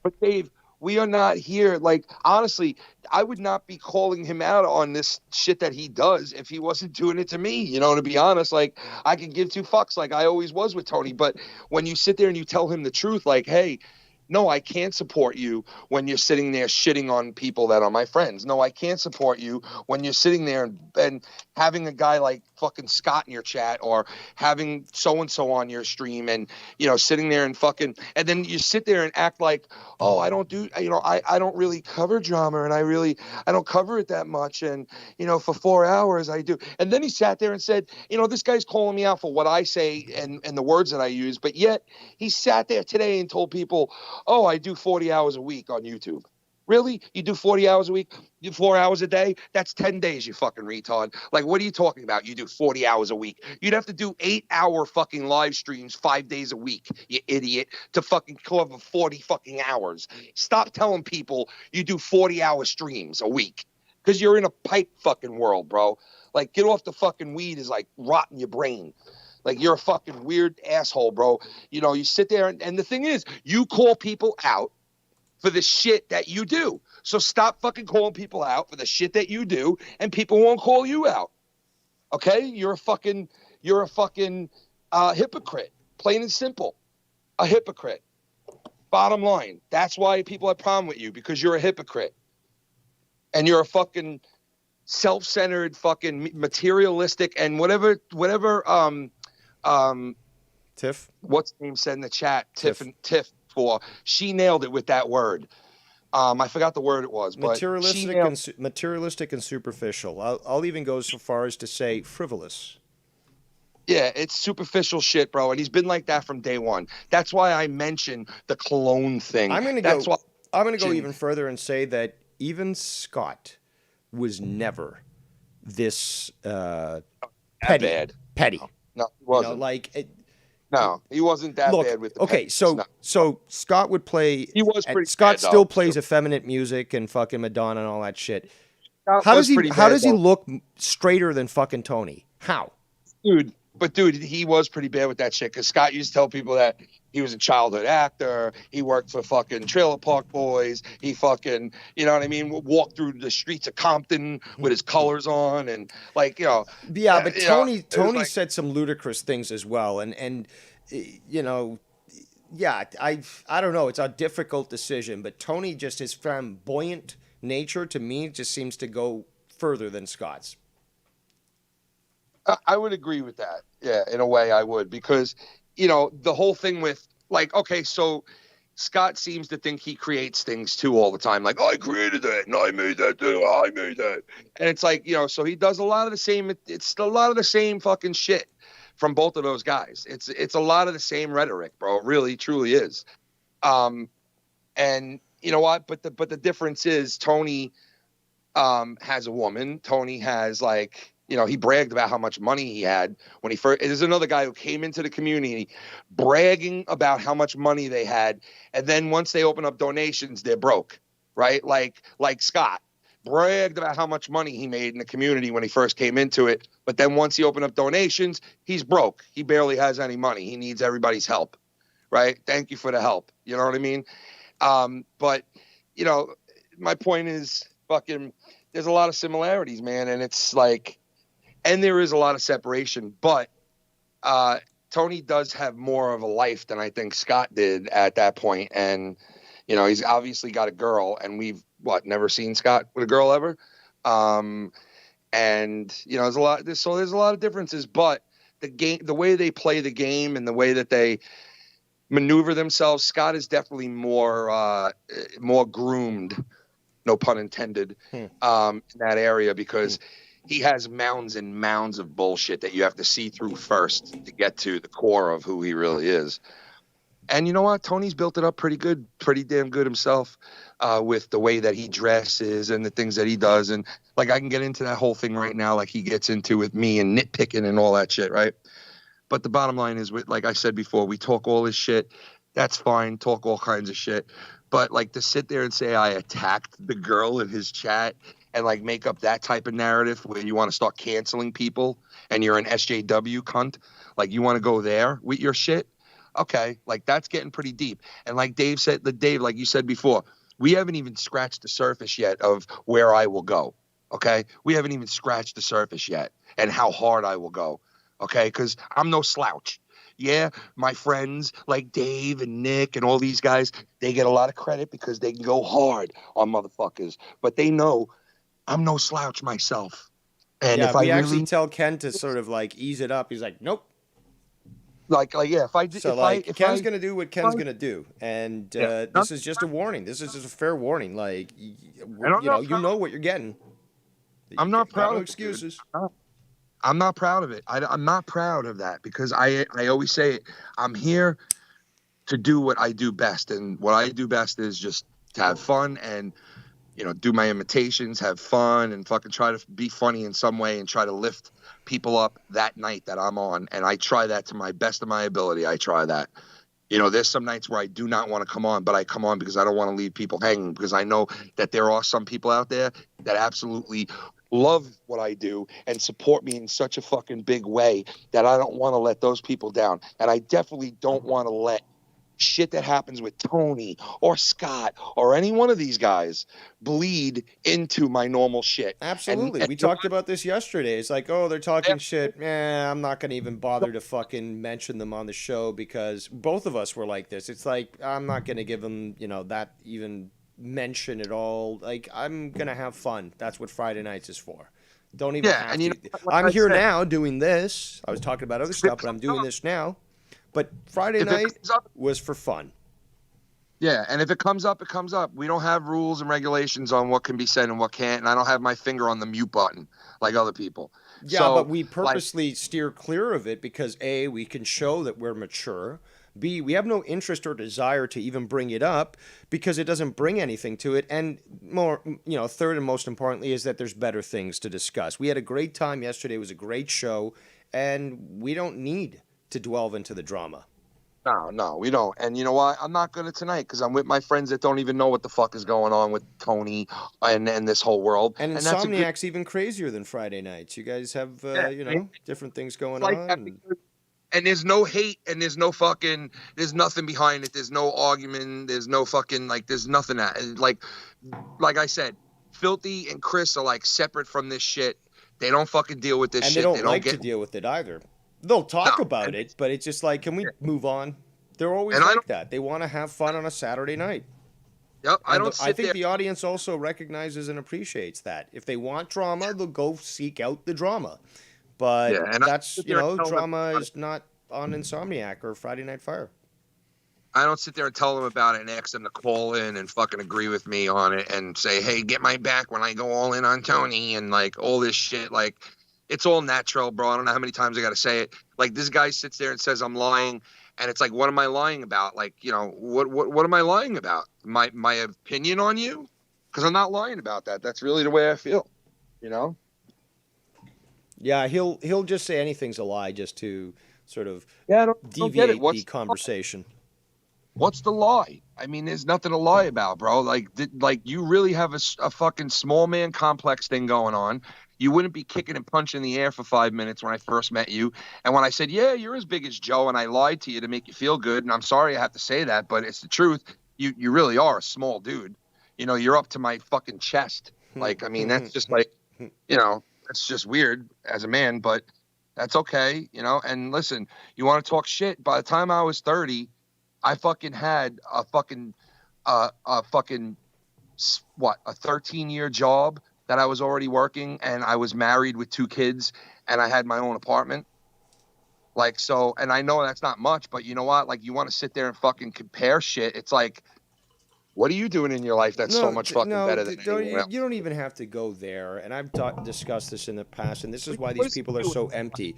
But Dave, we are not here. Like, honestly, I would not be calling him out on this shit that he does if he wasn't doing it to me. You know, to be honest, like, I could give two fucks like I always was with Tony. But when you sit there and you tell him the truth, like, hey, no, I can't support you when you're sitting there shitting on people that are my friends. No, I can't support you when you're sitting there and having a guy like fucking Scott in your chat, or having so-and-so on your stream, and, you know, sitting there and fucking, and then you sit there and act like, oh, I don't do, you know, I don't really cover drama, and I don't cover it that much. And, you know, for 4 hours I do. And then he sat there and said, you know, this guy's calling me out for what I say and the words that I use. But yet he sat there today and told people, oh, I do 40 hours a week on YouTube. Really? You do 40 hours a week? You do 4 hours a day? That's 10 days, you fucking retard. Like, what are you talking about? You do 40 hours a week. You'd have to do 8-hour fucking live streams 5 days a week, you idiot, to fucking cover 40 fucking hours. Stop telling people you do 40-hour streams a week, because you're in a pipe fucking world, bro. Like, get off the fucking weed is like rotting your brain. Like, you're a fucking weird asshole, bro. You know, you sit there and the thing is, you call people out for the shit that you do. So stop fucking calling people out for the shit that you do, and people won't call you out. Okay? You're a fucking hypocrite. Plain and simple. A hypocrite. Bottom line. That's why people have a problem with you, because you're a hypocrite. And you're a fucking self-centered, fucking materialistic, and whatever Tiff? What's the name said in the chat? Tiff for. She nailed it with that word. I forgot the word it was, but materialistic and superficial. I'll even go so far as to say frivolous. Yeah, it's superficial shit, bro, and he's been like that from day one. That's why I mentioned the cologne thing. I'm gonna go even further and say that even Scott was never this petty. No, he wasn't. You know, no, he wasn't that bad with the okay, so Scott would play. He was pretty. Scott bad, still though. plays effeminate music and fucking Madonna and all that shit. Scott How was does he? pretty How bad, does he though. look straighter than fucking Tony? How? Dude, he was pretty bad with that shit, because Scott used to tell people that he was a childhood actor. He worked for fucking Trailer Park Boys. He fucking, you know what I mean, walked through the streets of Compton with his colors on, and like, you know. Yeah, but Tony like, said some ludicrous things as well, and you know, yeah, I don't know. It's a difficult decision, but Tony, just his flamboyant nature, to me, just seems to go further than Scott's. I would agree with that. Yeah, in a way I would, because, you know, the whole thing with, like, okay, so Scott seems to think he creates things too all the time. Like, I created that and I made that too. I made that. And it's like, you know, so he does a lot of the same. It's a lot of the same fucking shit from both of those guys. It's a lot of the same rhetoric, bro. It really, truly is. And you know what? But the difference is Tony has a woman. Tony has like, he bragged about how much money he had when he first. There's another guy who came into the community bragging about how much money they had, and then once they open up donations, they're broke, right? Like Scott bragged about how much money he made in the community when he first came into it, but then once he opened up donations, he's broke. He barely has any money. He needs everybody's help, right? Thank you for the help. You know what I mean? But my point is, fucking, there's a lot of similarities, man, and it's like, and there is a lot of separation, but Tony does have more of a life than I think Scott did at that point, and he's obviously got a girl, and we've never seen Scott with a girl ever, and there's a lot of differences, but the way they play the game and the way that they maneuver themselves, Scott is definitely more groomed, no pun intended, in that area, because he has mounds and mounds of bullshit that you have to see through first to get to the core of who he really is. And you know what? Tony's built it up pretty damn good himself, with the way that he dresses and the things that he does. And like, I can get into that whole thing right now, like he gets into with me and nitpicking and all that shit, right? But the bottom line is, like I said before, we talk all this shit. That's fine. Talk all kinds of shit. But like, to sit there and say I attacked the girl in his chat and like make up that type of narrative where you want to start canceling people and you're an SJW cunt, like you want to go there with your shit. Okay. Like, that's getting pretty deep. And like Dave, like you said before, we haven't even scratched the surface yet of where I will go. Okay. We haven't even scratched the surface yet and how hard I will go. Okay. 'Cause I'm no slouch. Yeah, my friends like Dave and Nick and all these guys, they get a lot of credit because they can go hard on motherfuckers. But they know I'm no slouch myself. And yeah, if I actually really tell Ken to sort of like ease it up, he's like, nope. Like yeah, if I did, So if like, I, if Ken's I, gonna do what Ken's gonna do, and this is just a warning. This is just a fair warning. Like, you know what you're getting. I'm not proud No of excuses. I'm not proud of it. I'm not proud of that because I always say it. I'm here to do what I do best, and what I do best is just to have fun and do my imitations, have fun, and fucking try to be funny in some way and try to lift people up that night that I'm on. And I try that to my best of my ability. I try that. There's some nights where I do not want to come on, but I come on because I don't want to leave people hanging, because I know that there are some people out there that absolutely love what I do and support me in such a fucking big way that I don't want to let those people down. And I definitely don't want to let shit that happens with Tony or Scott or any one of these guys bleed into my normal shit. Absolutely. We talked about this yesterday. It's like, oh, they're talking shit. I'm not going to even bother to fucking mention them on the show, because both of us were like this. It's like, I'm not going to give them, that even mention at all. Like, I'm going to have fun. That's what Friday nights is for. Don't even have to. I'm here now doing this. I was talking about other stuff, but I'm doing this now. But Friday night was for fun. Yeah, and if it comes up, it comes up. We don't have rules and regulations on what can be said and what can't, and I don't have my finger on the mute button like other people. Yeah, so, but we purposely steer clear of it because A, we can show that we're mature. B, we have no interest or desire to even bring it up because it doesn't bring anything to it. And more, third and most importantly is that there's better things to discuss. We had a great time yesterday. It was a great show, and we don't need to dwell into the drama. No, we don't. And you know what? I'm not going to tonight because I'm with my friends that don't even know what the fuck is going on with Tony and this whole world. And Insomniac's even crazier than Friday nights. You guys have, different things going on. And there's no hate and there's nothing behind it. There's no argument. There's no fucking, there's nothing like I said, Filthy and Chris are like separate from this shit. They don't fucking deal with this shit. And they don't to deal with it either. They'll talk about it, but it's just like, can we move on? They're always like that. They want to have fun on a Saturday night. Yep, I think the audience also recognizes and appreciates that. If they want drama, they'll go seek out the drama. But that's, drama is not on Insomniac or Friday Night Fire. I don't sit there and tell them about it and ask them to call in and fucking agree with me on it and say, hey, get my back when I go all in on Tony and all this shit. It's all natural, bro. I don't know how many times I got to say it. This guy sits there and says I'm lying And it's like, what am I lying about? Like, you know, what am I lying about? My opinion on you? Because I'm not lying about that. That's really the way I feel, you know? Yeah, he'll just say anything's a lie just to sort of Yeah, I don't get it. deviate the conversation. What's the lie? I mean, there's nothing to lie about, bro. Like, you really have a fucking small man complex thing going on. You wouldn't be kicking and punching the air for 5 minutes when I first met you. And when I said, yeah, you're as big as Joe, and I lied to you to make you feel good, and I'm sorry I have to say that, but it's the truth. You really are a small dude. You know, you're up to my fucking chest. Like, I mean, that's just like, you know, that's just weird as a man, but that's okay, you know? And listen, you want to talk shit? By the time I was 30, I fucking had a 13-year job that I was already working, and I was married with 2 kids, and I had my own apartment. Like, so, and I know that's not much, but you know what? Like, you want to sit there and fucking compare shit. It's like, what are you doing in your life that's so much fucking better than anyone else? You don't even have to go there. And I've discussed this in the past, and this is why these people are so empty.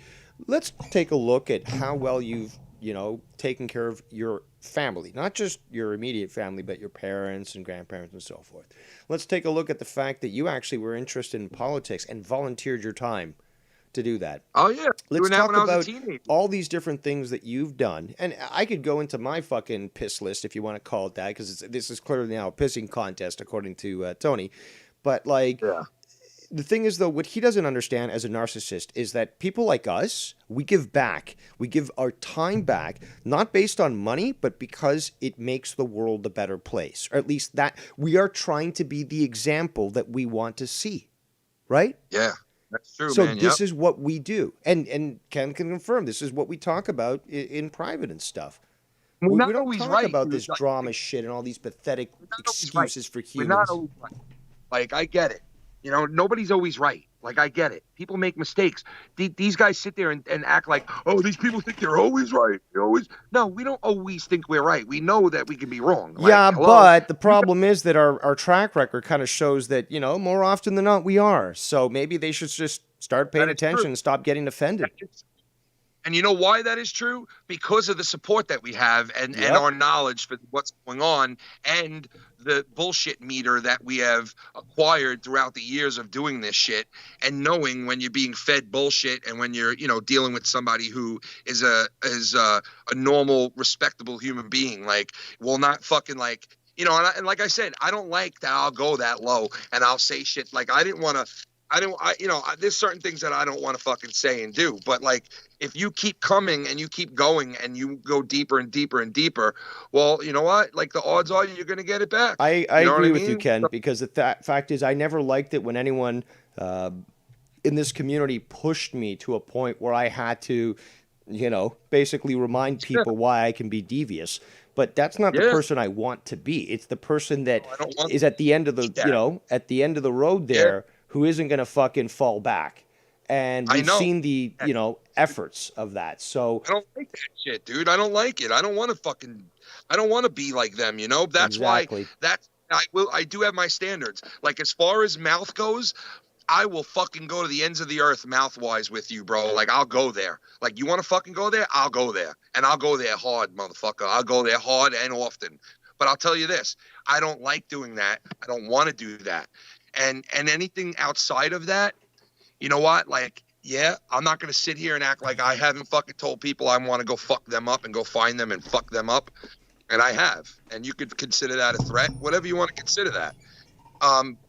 Let's take a look at how well you've, you know, taken care of your family, not just your immediate family, but your parents and grandparents and so forth. Let's take a look at the fact that you actually were interested in politics and volunteered your time to do that. Oh, yeah. Let's talk about all these different things that you've done. And I could go into my fucking piss list, if you want to call it that, because this is clearly now a pissing contest, according to Tony. But, like, the thing is, though, what he doesn't understand as a narcissist is that people like us, we give back. We give our time back, not based on money, but because it makes the world a better place. Or at least that we are trying to be the example that we want to see. Right? Yeah. That's true, so man. This is what we do. And Ken can confirm this is what we talk about in private and stuff. We don't talk about this drama shit and all these pathetic excuses for humans. We're not always right. Like, I get it. You know, nobody's always right. Like, I get it. People make mistakes. These guys sit there and act like, oh, these people think they're always right. No, we don't always think we're right. We know that we can be wrong. Like, yeah, but the problem is that our track record kind of shows that, you know, more often than not we are. So maybe they should just start paying attention and stop getting offended. And you know why that is true? Because of the support that we have and our knowledge for what's going on and the bullshit meter that we have acquired throughout the years of doing this shit and knowing when you're being fed bullshit and when you're, you know, dealing with somebody who is a normal, respectable human being, like, will not fucking, like, you know, and like I said, I don't like that I'll go that low and I'll say shit. Like, there's certain things that I don't want to fucking say and do, but like, if you keep coming and you keep going and you go deeper and deeper and deeper, well, you know what? Like, the odds are you're going to get it back. I agree with you, Ken, because the fact is I never liked it when anyone in this community pushed me to a point where I had to, you know, basically remind people why I can be devious. But that's not the person I want to be. It's the person that is at the end of the, you know, at the end of the road there who isn't going to fucking fall back. And we've seen the, you know, efforts of that. So I don't like that shit, dude. I don't like it. I don't want to be like them, you know? That's why I do have my standards. Like, as far as mouth goes, I will fucking go to the ends of the earth mouth-wise with you, bro. Like, I'll go there. Like, you want to fucking go there? I'll go there. And I'll go there hard, motherfucker. I'll go there hard and often. But I'll tell you this. I don't like doing that. I don't want to do that. And anything outside of that, you know what? Like, yeah, I'm not going to sit here and act like I haven't fucking told people I want to go fuck them up and go find them and fuck them up. And I have. And you could consider that a threat. Whatever you want to consider that.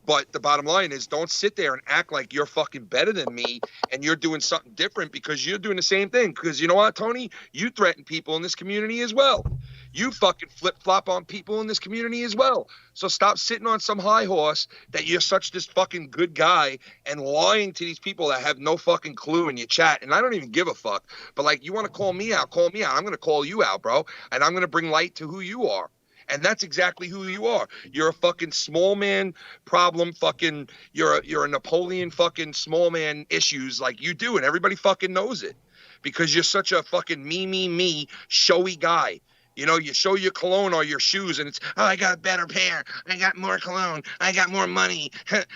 But the bottom line is, don't sit there and act like you're fucking better than me and you're doing something different because you're doing the same thing. Because you know what, Tony? You threaten people in this community as well. You fucking flip-flop on people in this community as well. So stop sitting on some high horse that you're such this fucking good guy and lying to these people that have no fucking clue in your chat. And I don't even give a fuck. But, like, you want to call me out, call me out. I'm going to call you out, bro. And I'm going to bring light to who you are. And that's exactly who you are. You're a fucking small man problem fucking, you're a Napoleon fucking small man issues like you do. And everybody fucking knows it because you're such a fucking me, showy guy. You know, you show your cologne or your shoes and it's, oh, I got a better pair. I got more cologne. I got more money.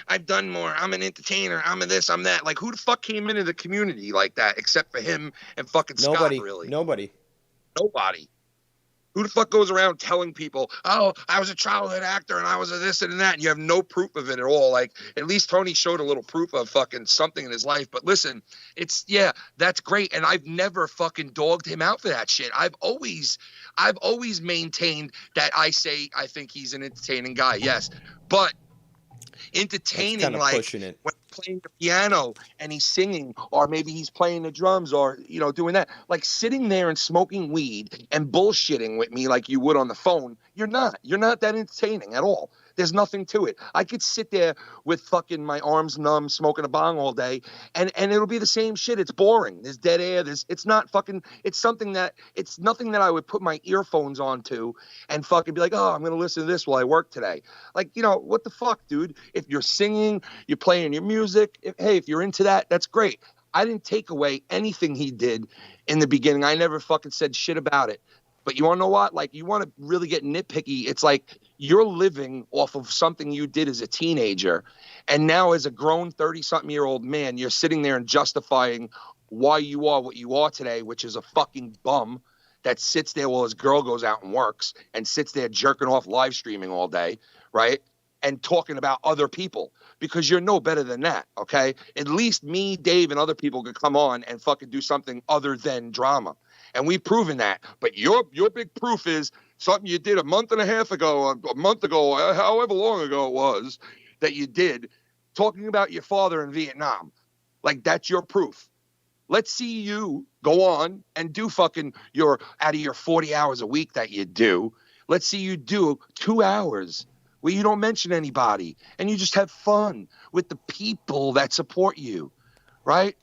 I've done more. I'm an entertainer. I'm a this, I'm that. Like, who the fuck came into the community like that except for him and fucking Scott, really? Nobody. Nobody. Who the fuck goes around telling people, oh, I was a childhood actor and I was a this and that, and you have no proof of it at all? Like, at least Tony showed a little proof of fucking something in his life. But listen, yeah, that's great. And I've never fucking dogged him out for that shit. I've always maintained that I think he's an entertaining guy. Yes. But entertaining, like pushing it. when playing the piano and he's singing, or maybe he's playing the drums, or doing that, like sitting there and smoking weed and bullshitting with me like you would on the phone, you're not that entertaining at all. There's nothing to it. I could sit there with fucking my arms numb, smoking a bong all day, and it'll be the same shit. It's boring. There's dead air. It's nothing that I would put my earphones onto and fucking be like, oh, I'm going to listen to this while I work today. Like, what the fuck, dude? If you're singing, you're playing your music, if you're into that, that's great. I didn't take away anything he did in the beginning. I never fucking said shit about it. But you want to know what? Like, you want to really get nitpicky. It's like you're living off of something you did as a teenager. And now as a grown 30-something-year-old man, you're sitting there and justifying why you are what you are today, which is a fucking bum that sits there while his girl goes out and works and sits there jerking off live streaming all day, right? And talking about other people, because you're no better than that, okay? At least me, Dave, and other people could come on and fucking do something other than drama. And we've proven that. But your big proof is something you did a month and a half ago, a month ago, however long ago it was, that you did, talking about your father in Vietnam. Like, that's your proof. Let's see you go on and do fucking out of your 40 hours a week that you do. Let's see you do 2 hours where you don't mention anybody and you just have fun with the people that support you, right?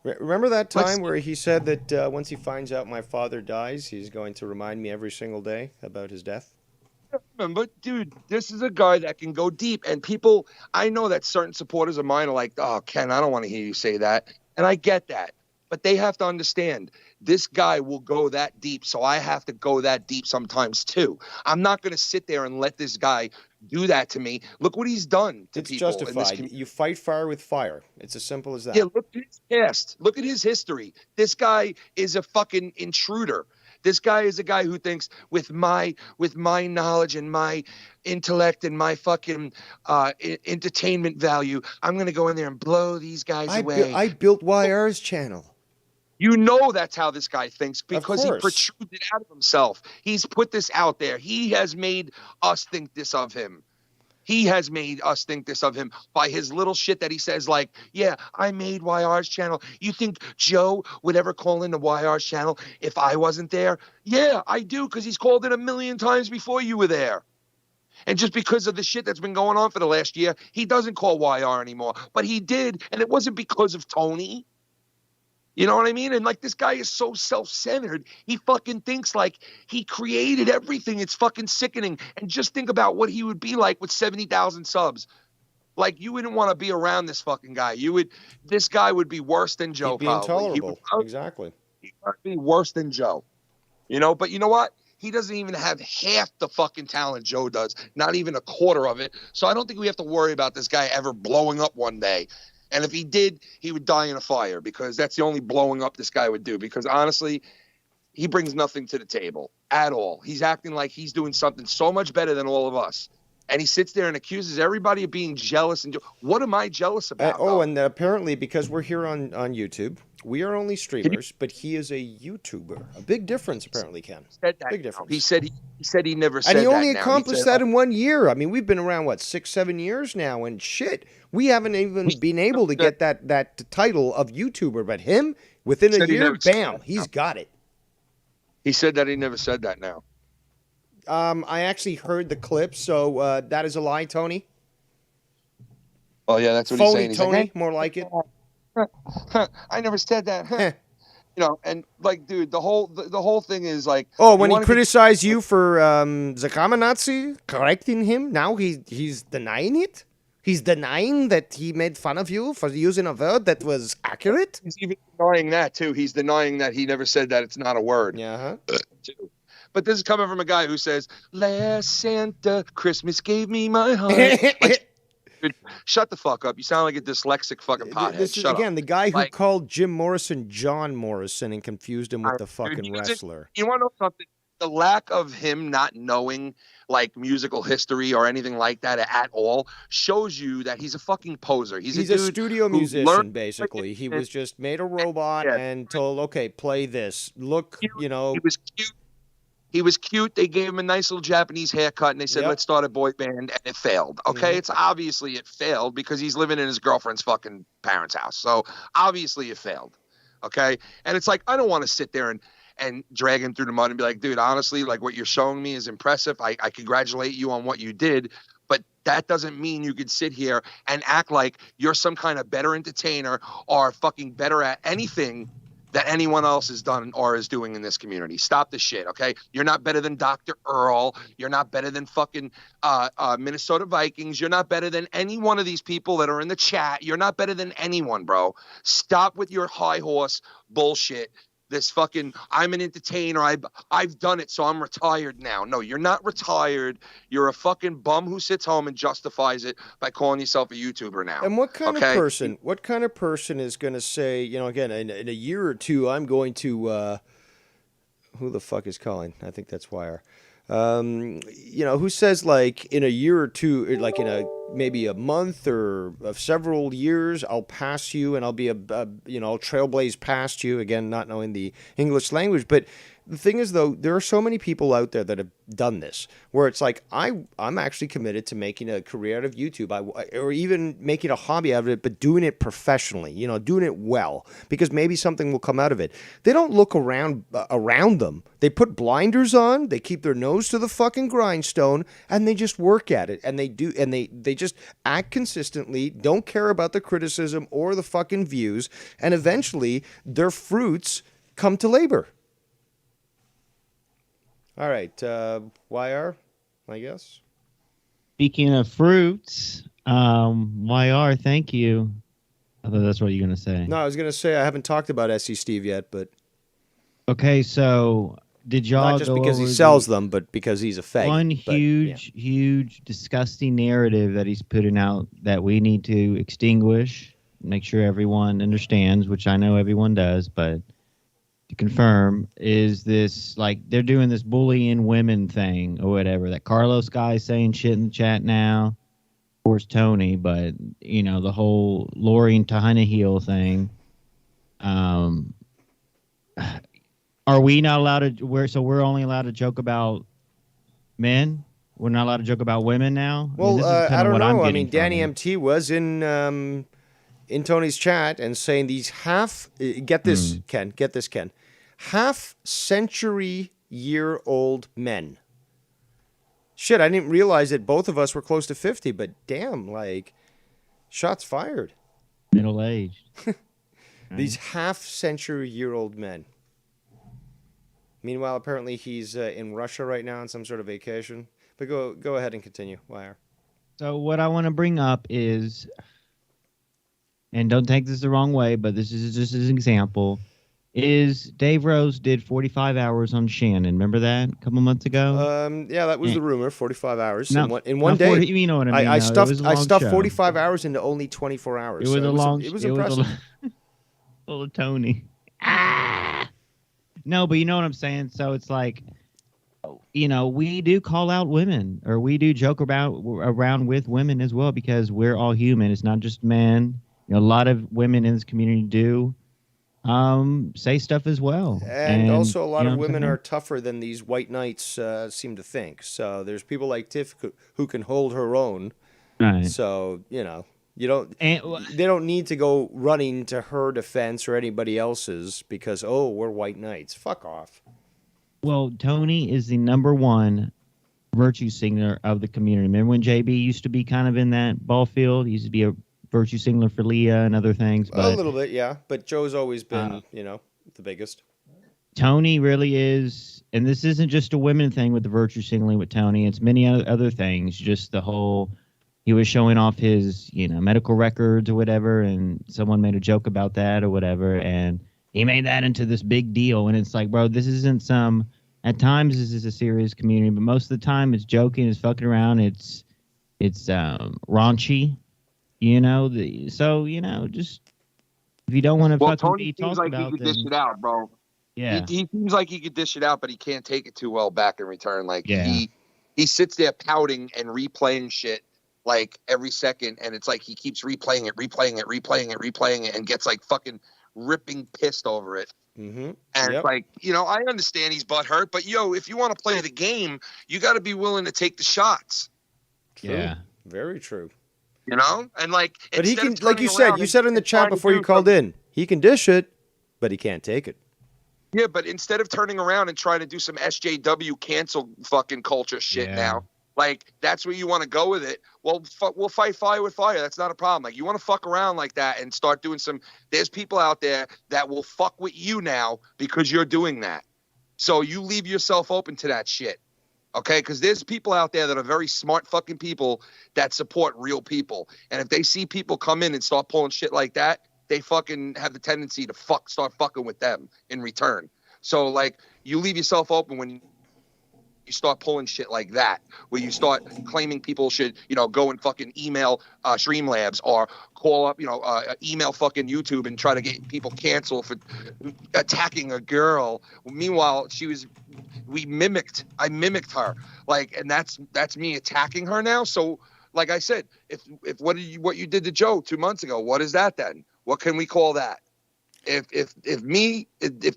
Remember that time where he said that once he finds out my father dies, he's going to remind me every single day about his death? Remember, dude, this is a guy that can go deep. And people, I know that certain supporters of mine are like, oh, Ken, I don't want to hear you say that. And I get that. But they have to understand, this guy will go that deep, so I have to go that deep sometimes too. I'm not going to sit there and let this guy do that to me. Look what he's done to people. It's justified. You fight fire with fire. It's as simple as that. Yeah, look at his past. Look at his history. This guy is a fucking intruder. This guy is a guy who thinks with my knowledge and my intellect and my fucking entertainment value, I'm going to go in there and blow these guys away. I built YR's channel. You know that's how this guy thinks, because he protrudes it out of himself. He's put this out there. He has made us think this of him. He has made us think this of him by his little shit that he says, like, yeah, I made YR's channel. You think Joe would ever call into YR's channel if I wasn't there? Yeah, I do, because he's called it a million times before you were there. And just because of the shit that's been going on for the last year, he doesn't call YR anymore. But he did, and it wasn't because of Tony. You know what I mean? And like, this guy is so self-centered. He fucking thinks like he created everything. It's fucking sickening. And just think about what he would be like with 70,000 subs. Like, you wouldn't want to be around this fucking guy. This guy would be worse than Joe. He'd be probably. intolerable. Exactly. He would be worse than Joe. But you know what? He doesn't even have half the fucking talent Joe does. Not even a quarter of it. So I don't think we have to worry about this guy ever blowing up one day. And if he did, he would die in a fire, because that's the only blowing up this guy would do. Because honestly, he brings nothing to the table at all. He's acting like he's doing something so much better than all of us. And he sits there and accuses everybody of being jealous. And what am I jealous about? And apparently, because we're here on YouTube, we are only streamers, but he is a YouTuber. A big difference, apparently, Ken. Big difference. He said he never said that. And he only accomplished that in 1 year. I mean, we've been around, 6-7 years now, and shit, we haven't even been able to get that title of YouTuber. But him, within a year, bam, he's got it. He said that he never said that now. I actually heard the clip, so that is a lie, Tony. Oh yeah, that's what he's saying. He's Tony, like, hey, more like it. I never said that. And like, dude, the whole thing is like. Oh, when he criticized you for the Kama Nazi, correcting him, now he's denying it. He's denying that he made fun of you for using a word that was accurate. He's even denying that too. He's denying that he never said that it's not a word. Yeah. But this is coming from a guy who says, "Last Santa, Christmas gave me my heart." dude, shut the fuck up. You sound like a dyslexic fucking pothead. This is Shut again up. the guy who Like- called Jim Morrison John Morrison and confused him with the Dude, fucking he was just- wrestler. You want to know something? The lack of him not knowing like musical history or anything like that at all shows you that he's a fucking poser. He's a a dude studio who musician, learned- basically. He was just made a robot Yeah. and told, okay, play this. Look, you know. He was cute. He was cute. They gave him a nice little Japanese haircut, and they said, Yep. "Let's start a boy band," and it failed. Okay, Mhm. it's obviously it failed because he's living in his girlfriend's fucking parents' house. So obviously it failed. Okay, and it's like I don't want to sit there and drag him through the mud and be like, dude, honestly, like what you're showing me is impressive. I congratulate you on what you did, but that doesn't mean you could sit here and act like you're some kind of better entertainer or fucking better at anything that anyone else has done or is doing in this community. Stop the shit, okay? You're not better than Dr. Earl. You're not better than fucking Minnesota Vikings. You're not better than any one of these people that are in the chat. You're not better than anyone, bro. Stop with your high horse bullshit. This fucking, I'm an entertainer. I've done it, so I'm retired now. No, you're not retired. You're a fucking bum who sits home and justifies it by calling yourself a YouTuber now. And what kind okay? of person? What kind of person is going to say, you know, again, in a year or two, I'm going to, who the fuck is calling? I think that's Wire. You know, who says like in a year or two, like in a maybe a month or of several years, I'll pass you and I'll be you know, I'll trailblaze past you, again, not knowing the English language. But the thing is, though, there are so many people out there that have done this, where it's like I'm actually committed to making a career out of YouTube, or even making a hobby out of it, but doing it professionally, you know, doing it well, because maybe something will come out of it. They don't look around them. They put blinders on, they keep their nose to the fucking grindstone, and they just work at it, and they just act consistently, don't care about the criticism or the fucking views, and eventually their fruits come to labor. All right, YR, I guess. Speaking of fruits, YR, thank you. I thought that's what you're going to say. No, I was going to say I haven't talked about SC Steve yet, but... Okay, so did y'all not just go because he over sells them, but because he's a faggot. one but, huge, disgusting narrative that he's putting out that we need to extinguish, make sure everyone understands, which I know everyone does, but to confirm, is this, like, they're doing this bullying women thing or whatever. That Carlos guy saying shit in the chat now. Of course, Tony, but, you know, the whole Lori and Tahana thing. Are we not allowed to, we're only allowed to joke about men? We're not allowed to joke about women now? Well, this is kinda I don't what I'm know. I getting mean, Danny from it. MT was in Tony's chat and saying these get this, Ken, half-century-year-old men. Shit, I didn't realize that both of us were close to 50, but damn, like, shots fired. Middle-aged. These half-century-year-old men. Meanwhile, apparently he's in Russia right now on some sort of vacation. But go ahead and continue, Wire. So what I want to bring up is, and don't take this the wrong way, but this is just an example, is Dave Rose did 45 hours on Shannon. Remember that a couple months ago? Yeah, that was the rumor. 45 hours No, in one not day. 40, you know what I mean? I though. It was a long stuffed show. 45 hours into only 24 hours. It was so a long. It was impressive. Full of Tony. No, but you know what I'm saying. So it's like, you know, we do call out women, or we do joke around with women as well, because we're all human. It's not just men. You know, a lot of women in this community do say stuff as well. And also a lot you know of what I'm women saying? are tougher than these white knights seem to think. So there's people like Tiff who can hold her own. Right. So, you know, they don't need to go running to her defense or anybody else's because, oh, we're white knights. Fuck off. Well, Tony is the #1 virtue signaler of the community. Remember when JB used to be kind of in that ball field? He used to be a virtue signaler for Leah and other things. But a little bit, yeah. But Joe's always been, you know, the biggest. Tony really is, and this isn't just a women thing with the virtue signaling with Tony. It's many other things. Just the whole, he was showing off his, you know, medical records or whatever, and someone made a joke about that or whatever, and he made that into this big deal. And it's like, bro, this isn't some, at times this is a serious community, but most of the time it's joking, it's fucking around, it's raunchy, You know, just if you don't want to Well, fucking Tony be seems talked like about, he could then dish it out, bro. yeah, He seems like he could dish it out, but he can't take it too well back in return. Like Yeah. he sits there pouting and replaying shit like every second, and it's like he keeps replaying it, and gets like fucking ripping pissed over it. Mm-hmm. And it's like, I understand he's butthurt, but if you want to play the game, you got to be willing to take the shots. True. Yeah. Very true. And like, But he instead can, of like you turning said, around you said in the and trying chat to before you do called something- in, he can dish it, but he can't take it. Yeah, but instead of turning around and trying to do some SJW cancel fucking culture shit Yeah. now, like that's where you want to go with it. Well, we'll fight fire with fire. That's not a problem. Like you want to fuck around like that and start doing there's people out there that will fuck with you now because you're doing that. So you leave yourself open to that shit. Okay, because there's people out there that are very smart fucking people that support real people. And if they see people come in and start pulling shit like that, they fucking have the tendency to start fucking with them in return. So like you leave yourself open when you start pulling shit like that, where you start claiming people should, go and fucking email Streamlabs or call up, email fucking YouTube and try to get people canceled for attacking a girl. Meanwhile, I mimicked her, like, and that's me attacking her now. So like I said, if what you did to Joe 2 months ago, what is that then? What can we call that? If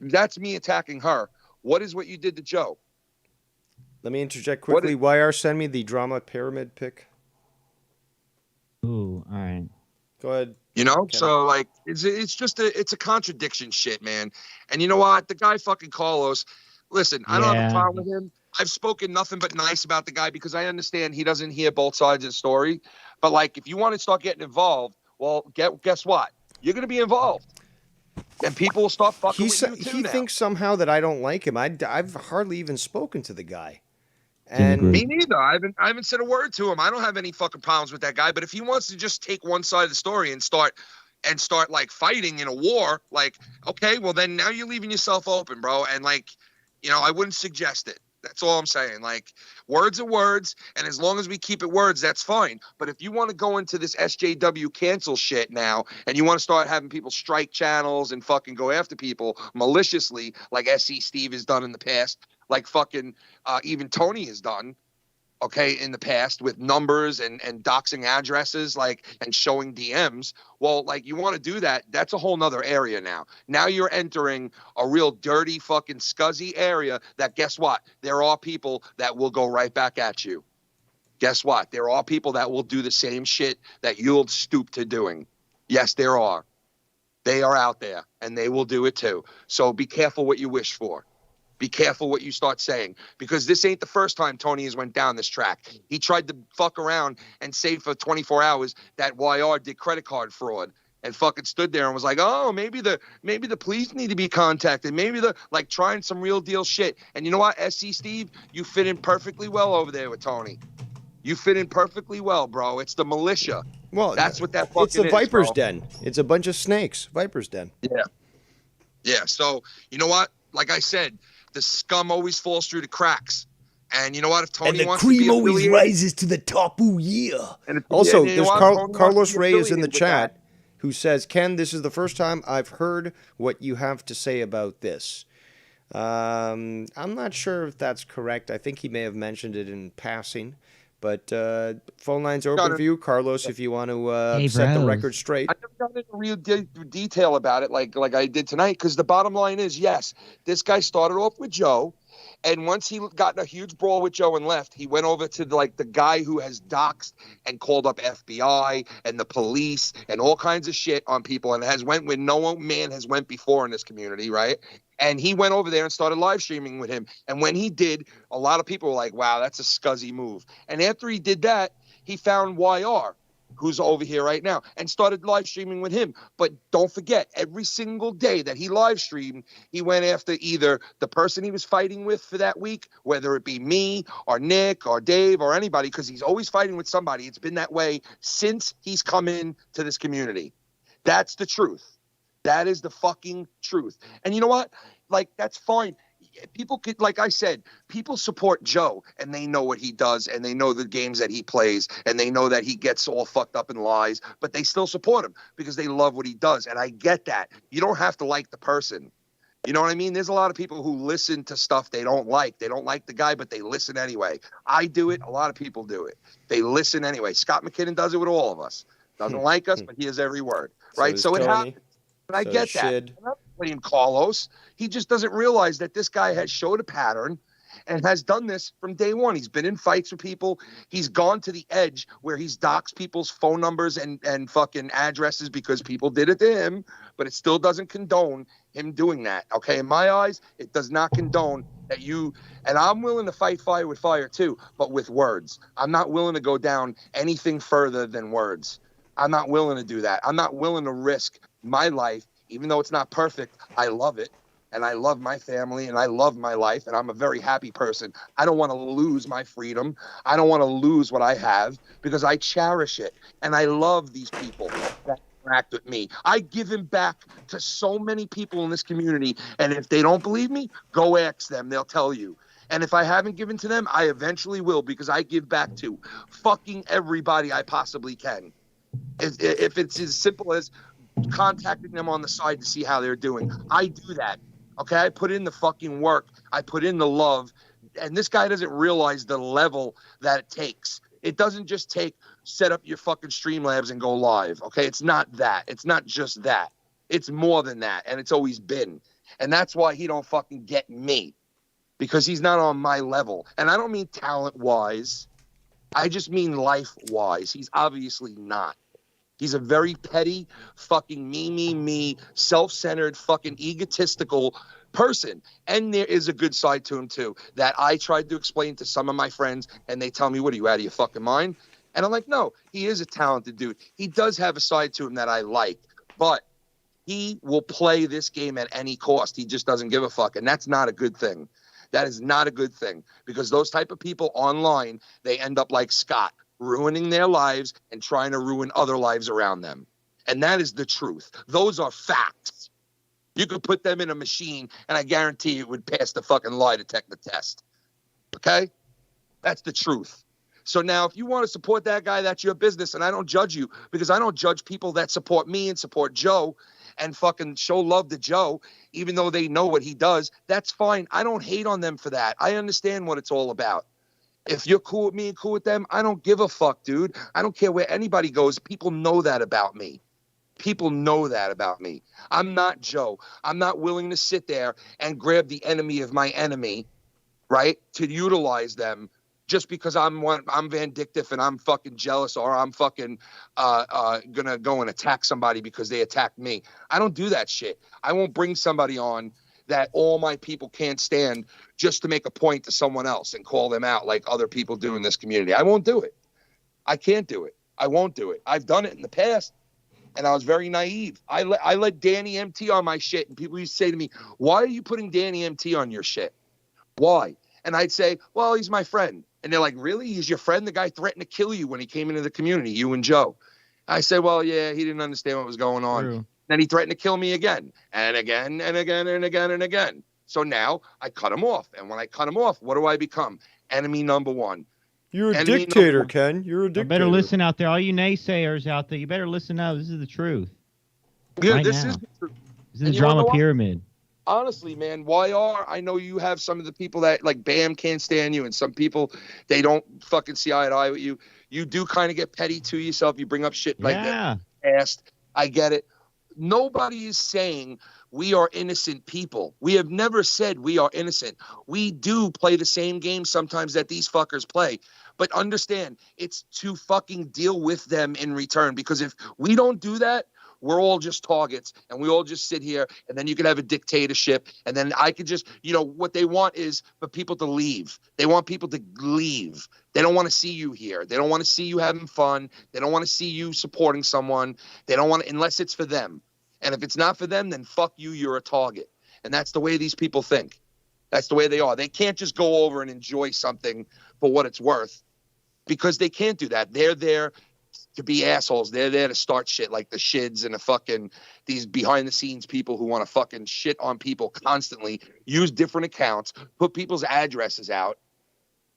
that's me attacking her, what is what you did to Joe? Let me interject quickly. YR, send me the drama pyramid pic. Ooh, all right. Go ahead. So like it's just it's a contradiction shit, man. And you know what? The guy fucking Carlos, listen, I don't have a problem with him. I've spoken nothing but nice about the guy because I understand he doesn't hear both sides of the story. But like if you want to start getting involved, well, guess what? You're going to be involved. And people will start fucking with you too He now. thinks somehow that I don't like him. I've hardly even spoken to the guy. And Me neither. I haven't said a word to him. I don't have any fucking problems with that guy. But if he wants to just take one side of the story and start like fighting in a war, like, okay, well then now you're leaving yourself open, bro. And like, I wouldn't suggest it. That's all I'm saying. Like, words are words, and as long as we keep it words, that's fine. But if you want to go into this SJW cancel shit now, and you want to start having people strike channels and fucking go after people maliciously, like SC Steve has done in the past, like fucking even Tony has done, okay, in the past with numbers and doxing addresses, like, and showing DMs. Well, like, you want to do that, that's a whole nother area now. Now you're entering a real dirty fucking scuzzy area that, guess what? There are people that will go right back at you. Guess what? There are people that will do the same shit that you'll stoop to doing. Yes, there are. They are out there, and they will do it too. So be careful what you wish for. Be careful what you start saying, because this ain't the first time Tony has went down this track. He tried to fuck around and say for 24 hours that YR did credit card fraud and fucking stood there and was like, oh, maybe the police need to be contacted. Maybe like trying some real deal shit. And you know what, SC Steve, you fit in perfectly well over there with Tony. You fit in perfectly well, bro. It's the militia. Well, that's what that fucking it's the is, Viper's bro. Den. It's a bunch of snakes. Viper's Den. Yeah. Yeah. So you know what? Like I said, the scum always falls through the cracks. And you know what? If Tony wants to be affiliated, rises to the top. Ooh, yeah. And if, Also, and you know there's what? Tony wants to Carlos be Ray is in the affiliated with chat that. who says, Ken, this is the first time I've heard what you have to say about this. I'm not sure if that's correct. I think he may have mentioned it in passing. But phone lines are open for you, Carlos, if you want to set the record straight. I never got into real detail about it like I did tonight, because the bottom line is, yes, this guy started off with Joe, and once he got in a huge brawl with Joe and left, he went over to like the guy who has doxed and called up FBI and the police and all kinds of shit on people, and has went where no man has went before in this community, right? And he went over there and started live streaming with him. And when he did, a lot of people were like, wow, that's a scuzzy move. And after he did that, he found YR, who's over here right now, and started live streaming with him. But don't forget, every single day that he live streamed, he went after either the person he was fighting with for that week, whether it be me or Nick or Dave or anybody, because he's always fighting with somebody. It's been that way since he's come in to this community. That's the truth. That is the fucking truth. And you know what? Like, that's fine. people could, like I said, people support Joe and they know what he does and they know the games that he plays and they know that he gets all fucked up and lies, but they still support him because they love what he does. And I get that. You don't have to like the person. You know what I mean? There's a lot of people who listen to stuff they don't like. They don't like the guy, but they listen anyway. I do it. A lot of people do it. They listen anyway. Scott McKinnon does it with all of us. Doesn't like us, but he hears every word. Right? So it happens. And I get that. I'm not blaming Carlos. He just doesn't realize that this guy has showed a pattern and has done this from day one. He's been in fights with people. He's gone to the edge where he's doxed people's phone numbers and fucking addresses because people did it to him, but it still doesn't condone him doing that. Okay, in my eyes, it does not condone that you, and I'm willing to fight fire with fire too, but with words. I'm not willing to go down anything further than words. I'm not willing to do that. I'm not willing to risk my life, even though it's not perfect. I love it. And I love my family and I love my life and I'm a very happy person. I don't want to lose my freedom. I don't want to lose what I have because I cherish it. And I love these people that interact with me. I give him back to so many people in this community. And if they don't believe me, go ask them. They'll tell you. And if I haven't given to them, I eventually will because I give back to fucking everybody I possibly can. If it's as simple as contacting them on the side to see how they're doing, I do that. Okay, I put in the fucking work. I put in the love. And this guy doesn't realize the level that it takes. It doesn't just take set up your fucking Streamlabs and go live. Okay, it's not that. It's not just that. It's more than that. And it's always been. And that's why he don't fucking get me. Because he's not on my level. And I don't mean talent-wise. I just mean life-wise. He's obviously not. He's a very petty, fucking me, self-centered, fucking egotistical person. And there is a good side to him, too, that I tried to explain to some of my friends, and they tell me, what are you, out of your fucking mind? And I'm like, no, he is a talented dude. He does have a side to him that I like, but he will play this game at any cost. He just doesn't give a fuck, and that's not a good thing. That is not a good thing, because those type of people online, they end up like Scott, ruining their lives and trying to ruin other lives around them. And that is the truth. Those are facts. You could put them in a machine and I guarantee it would pass the fucking lie detector test. Okay? That's the truth. So now if you want to support that guy, that's your business. And I don't judge you because I don't judge people that support me and support Joe and fucking show love to Joe, even though they know what he does. That's fine. I don't hate on them for that. I understand what it's all about. If you're cool with me and cool with them, I don't give a fuck, dude. I don't care where anybody goes. People know that about me. People know that about me. I'm not Joe. I'm not willing to sit there and grab the enemy of my enemy, right, to utilize them just because I'm vindictive and I'm fucking jealous or I'm fucking gonna go and attack somebody because they attacked me. I don't do that shit. I won't bring somebody on that all my people can't stand just to make a point to someone else and call them out like other people do in this community. I won't do it. I can't do it. I won't do it. I've done it in the past, and I was very naive. I let Danny MT on my shit, and people used to say to me, why are you putting Danny MT on your shit? Why? And I'd say, well, he's my friend. And they're like, really? He's your friend? The guy threatened to kill you when he came into the community, you and Joe. I said, well, yeah, he didn't understand what was going on. True. Then he threatened to kill me again and again and again and again and again. So now I cut him off. And when I cut him off, what do I become? Enemy number one. You're a dictator, Ken. You're a dictator. You better listen out there. All you naysayers out there, you better listen now. This is the truth. Yeah, right this now. is the truth. This is the drama pyramid. Honestly, man, YR, I know you have some of the people that, like, Bam can't stand you, and some people, they don't fucking see eye to eye with you. You do kind of get petty to yourself. You bring up shit like that. Past. I get it. Nobody is saying we are innocent people. We have never said we are innocent. We do play the same game sometimes that these fuckers play. But understand, it's to fucking deal with them in return. Because if we don't do that, we're all just targets and we all just sit here, and then you could have a dictatorship, and then I could just, you know, what they want is for people to leave. They want people to leave. They don't want to see you here. They don't want to see you having fun. They don't want to see you supporting someone. They don't want to, unless it's for them. And if it's not for them, then fuck you, you're a target. And that's the way these people think. That's the way they are. They can't just go over and enjoy something for what it's worth, because they can't do that. They're there to be assholes. They're there to start shit like the Shids and the fucking these behind the scenes people who want to fucking shit on people constantly, use different accounts, put people's addresses out.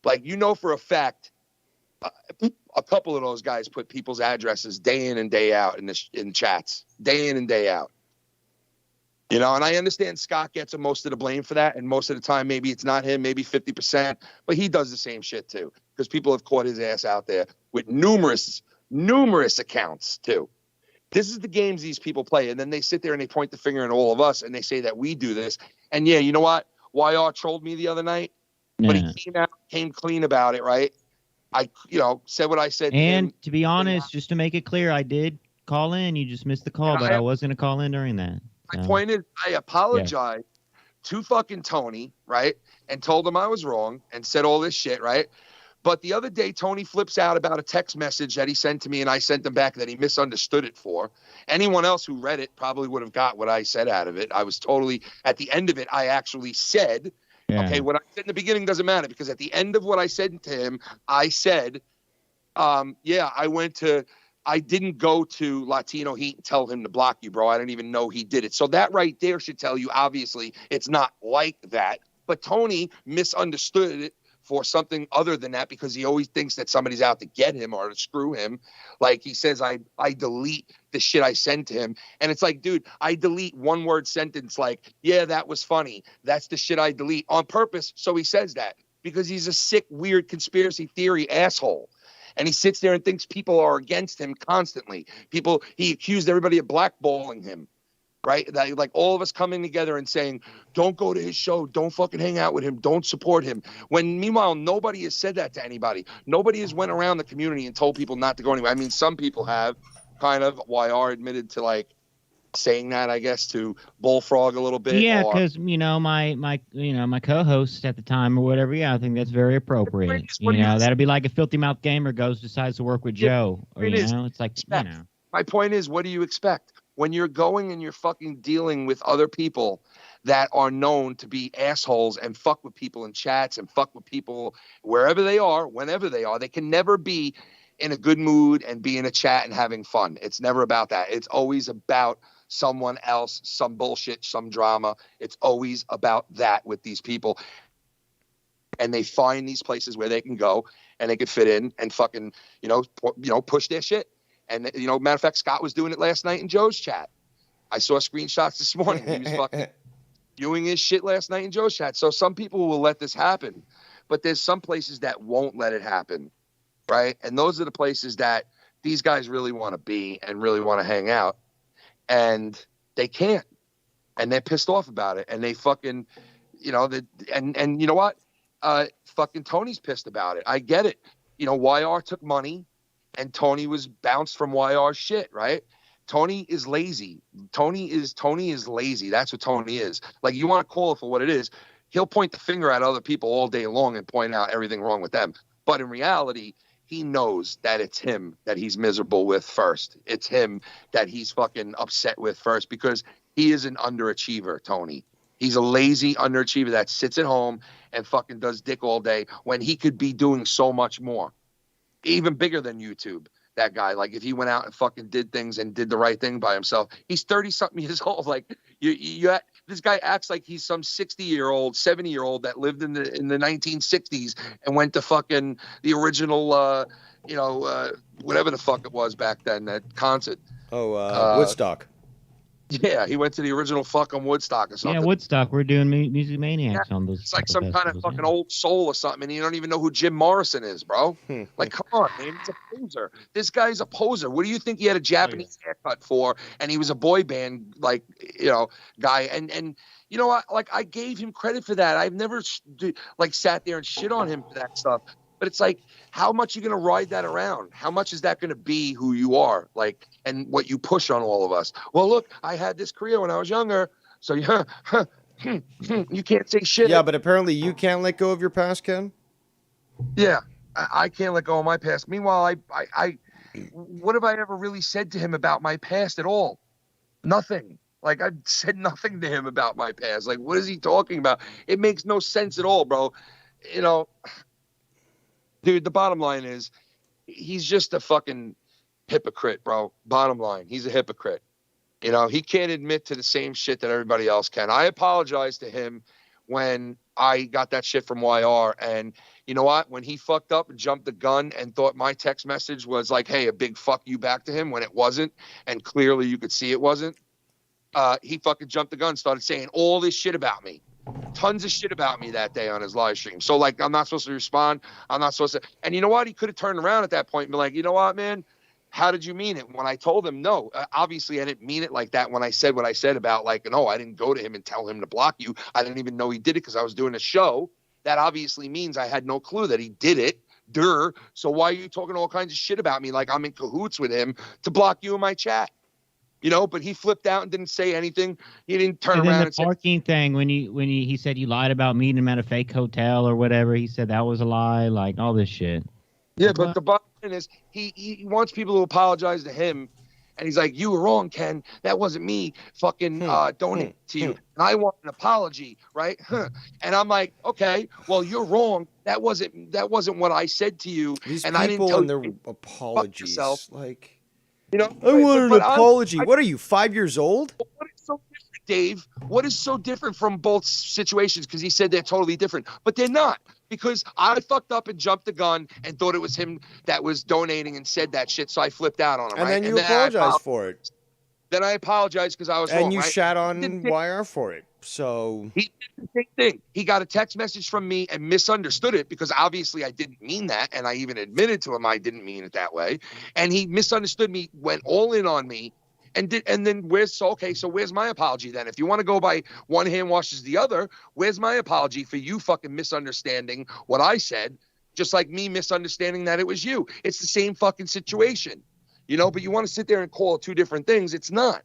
Like, you know, for a fact, a couple of those guys put people's addresses day in and day out in chats, day in and day out. You know, and I understand Scott gets most of the blame for that, and most of the time maybe it's not him, maybe 50%, but he does the same shit too, because people have caught his ass out there with numerous accounts too. This is the games these people play, and then they sit there and they point the finger at all of us, and they say that we do this. And yeah, you know what? YR trolled me the other night, but he came clean about it, right? I, you know, said what I said. And to be honest, just to make it clear, I did call in. You just missed the call, but I was going to call in during that. My point is, I apologized to fucking Tony, right? And told him I was wrong and said all this shit, right? But the other day, Tony flips out about a text message that he sent to me, and I sent him back that he misunderstood it for. Anyone else who read it probably would have got what I said out of it. I was totally, at the end of it, I actually said, okay, what I said in the beginning doesn't matter, because at the end of what I said to him, I said, I didn't go to Latino Heat and tell him to block you, bro. I didn't even know he did it. So that right there should tell you, obviously, it's not like that. But Tony misunderstood it for something other than that, because he always thinks that somebody's out to get him or to screw him. Like, he says, I delete the shit I send to him. And it's like, dude, I delete one word sentence like, yeah, that was funny. That's the shit I delete on purpose. So he says that because he's a sick, weird conspiracy theory asshole. And he sits there and thinks people are against him constantly. He accused everybody of blackballing him, right? Like all of us coming together and saying, don't go to his show. Don't fucking hang out with him. Don't support him. When meanwhile, nobody has said that to anybody. Nobody has went around the community and told people not to go anywhere. I mean, some people have kind of. YR admitted to like saying that, I guess, to Bullfrog a little bit. Yeah, because my co-host at the time or whatever. Yeah, I think that's very appropriate. That'd be like a Filthy Mouth Gamer decides to work with Joe. Or, it's like, My point is, what do you expect when you're going and you're fucking dealing with other people that are known to be assholes and fuck with people in chats and fuck with people wherever they are, whenever they are? They can never be in a good mood and be in a chat and having fun. It's never about that. It's always about someone else, some bullshit, some drama. It's always about that with these people. And they find these places where they can go and they can fit in and fucking, push their shit. And, matter of fact, Scott was doing it last night in Joe's chat. I saw screenshots this morning. He was fucking doing his shit last night in Joe's chat. So some people will let this happen, but there's some places that won't let it happen, right? And those are the places that these guys really want to be and really want to hang out. And they can't, and they're pissed off about it. And they fucking, and you know what? Fucking Tony's pissed about it. I get it. YR took money and Tony was bounced from YR's shit, right? Tony is lazy. Tony is lazy. That's what Tony is. Like, you want to call it for what it is. He'll point the finger at other people all day long and point out everything wrong with them. But in reality, he knows that it's him that he's miserable with first. It's him that he's fucking upset with first, because he is an underachiever, Tony. He's a lazy underachiever that sits at home and fucking does dick all day when he could be doing so much more. Even bigger than YouTube, that guy. Like, if he went out and fucking did things and did the right thing by himself. He's 30-something years old. Like, this guy acts like he's some 60-year-old, 70-year-old that lived in the 1960s and went to fucking the original, whatever the fuck it was back then, that concert. Woodstock. Yeah, he went to the original fucking Woodstock or something. Yeah, Woodstock. We're doing Music Maniacs on those. It's like some kind of fucking old soul or something, and you don't even know who Jim Morrison is, bro. Like, come on, man. He's a poser. This guy's a poser. What do you think he had a Japanese haircut for? And he was a boy band, guy. And you know what? Like, I gave him credit for that. I've never, sat there and shit on him for that stuff. But it's like, how much are you going to ride that around? How much is that going to be who you are, like, and what you push on all of us? Well, look, I had this career when I was younger, so you can't say shit. Yeah, but apparently you can't let go of your past, Ken? Yeah, I can't let go of my past. Meanwhile, I what have I ever really said to him about my past at all? Nothing. Like, I've said nothing to him about my past. Like, what is he talking about? It makes no sense at all, bro. Dude, the bottom line is he's just a fucking Hypocrite, bro. Bottom line, he's a hypocrite. You know, he can't admit to the same shit that everybody else can. I apologized to him when I got that shit from YR. And you know what? When he fucked up and jumped the gun and thought my text message was like, hey, a big fuck you back to him when it wasn't, and clearly you could see it wasn't, he fucking jumped the gun, started saying all this shit about me. Tons of shit about me that day on his live stream. So, like, I'm not supposed to respond. I'm not supposed to. And you know what? He could have turned around at that point and be like, you know what, man? How did you mean it? When I told him no, obviously I didn't mean it like that when I said what I said about, like, no, I didn't go to him and tell him to block you. I didn't even know he did it because I was doing a show. That obviously means I had no clue that he did it. Duh. So why are you talking all kinds of shit about me like I'm in cahoots with him to block you in my chat? You know, but he flipped out and didn't say anything. He didn't turn around and say. The parking thing, when he said you lied about meeting him at a fake hotel or whatever, he said that was a lie, like all this shit. Yeah, but the bottom line is he wants people to apologize to him, and he's like, you were wrong, Ken. That wasn't me fucking donating to you. And I want an apology, right? And I'm like, okay, well, you're wrong. That wasn't what I said to you. These and people I didn't tell and their you apologies, like, you know, I want an apology. What are you, 5 years old? What is so different, Dave? What is so different from both situations? Because he said they're totally different, but they're not. Because I fucked up and jumped the gun and thought it was him that was donating and said that shit, so I flipped out on him. And right? then you apologized for it. Then I apologized because I was wrong. And you right? shat on YR for it. So he did the same thing. He got a text message from me and misunderstood it because obviously I didn't mean that, and I even admitted to him I didn't mean it that way. And he misunderstood me, went all in on me, and then so where's my apology then? If you want to go by one hand washes the other, where's my apology for you fucking misunderstanding what I said, just like me misunderstanding that it was you? It's the same fucking situation, you know, but you want to sit there and call it two different things. It's not.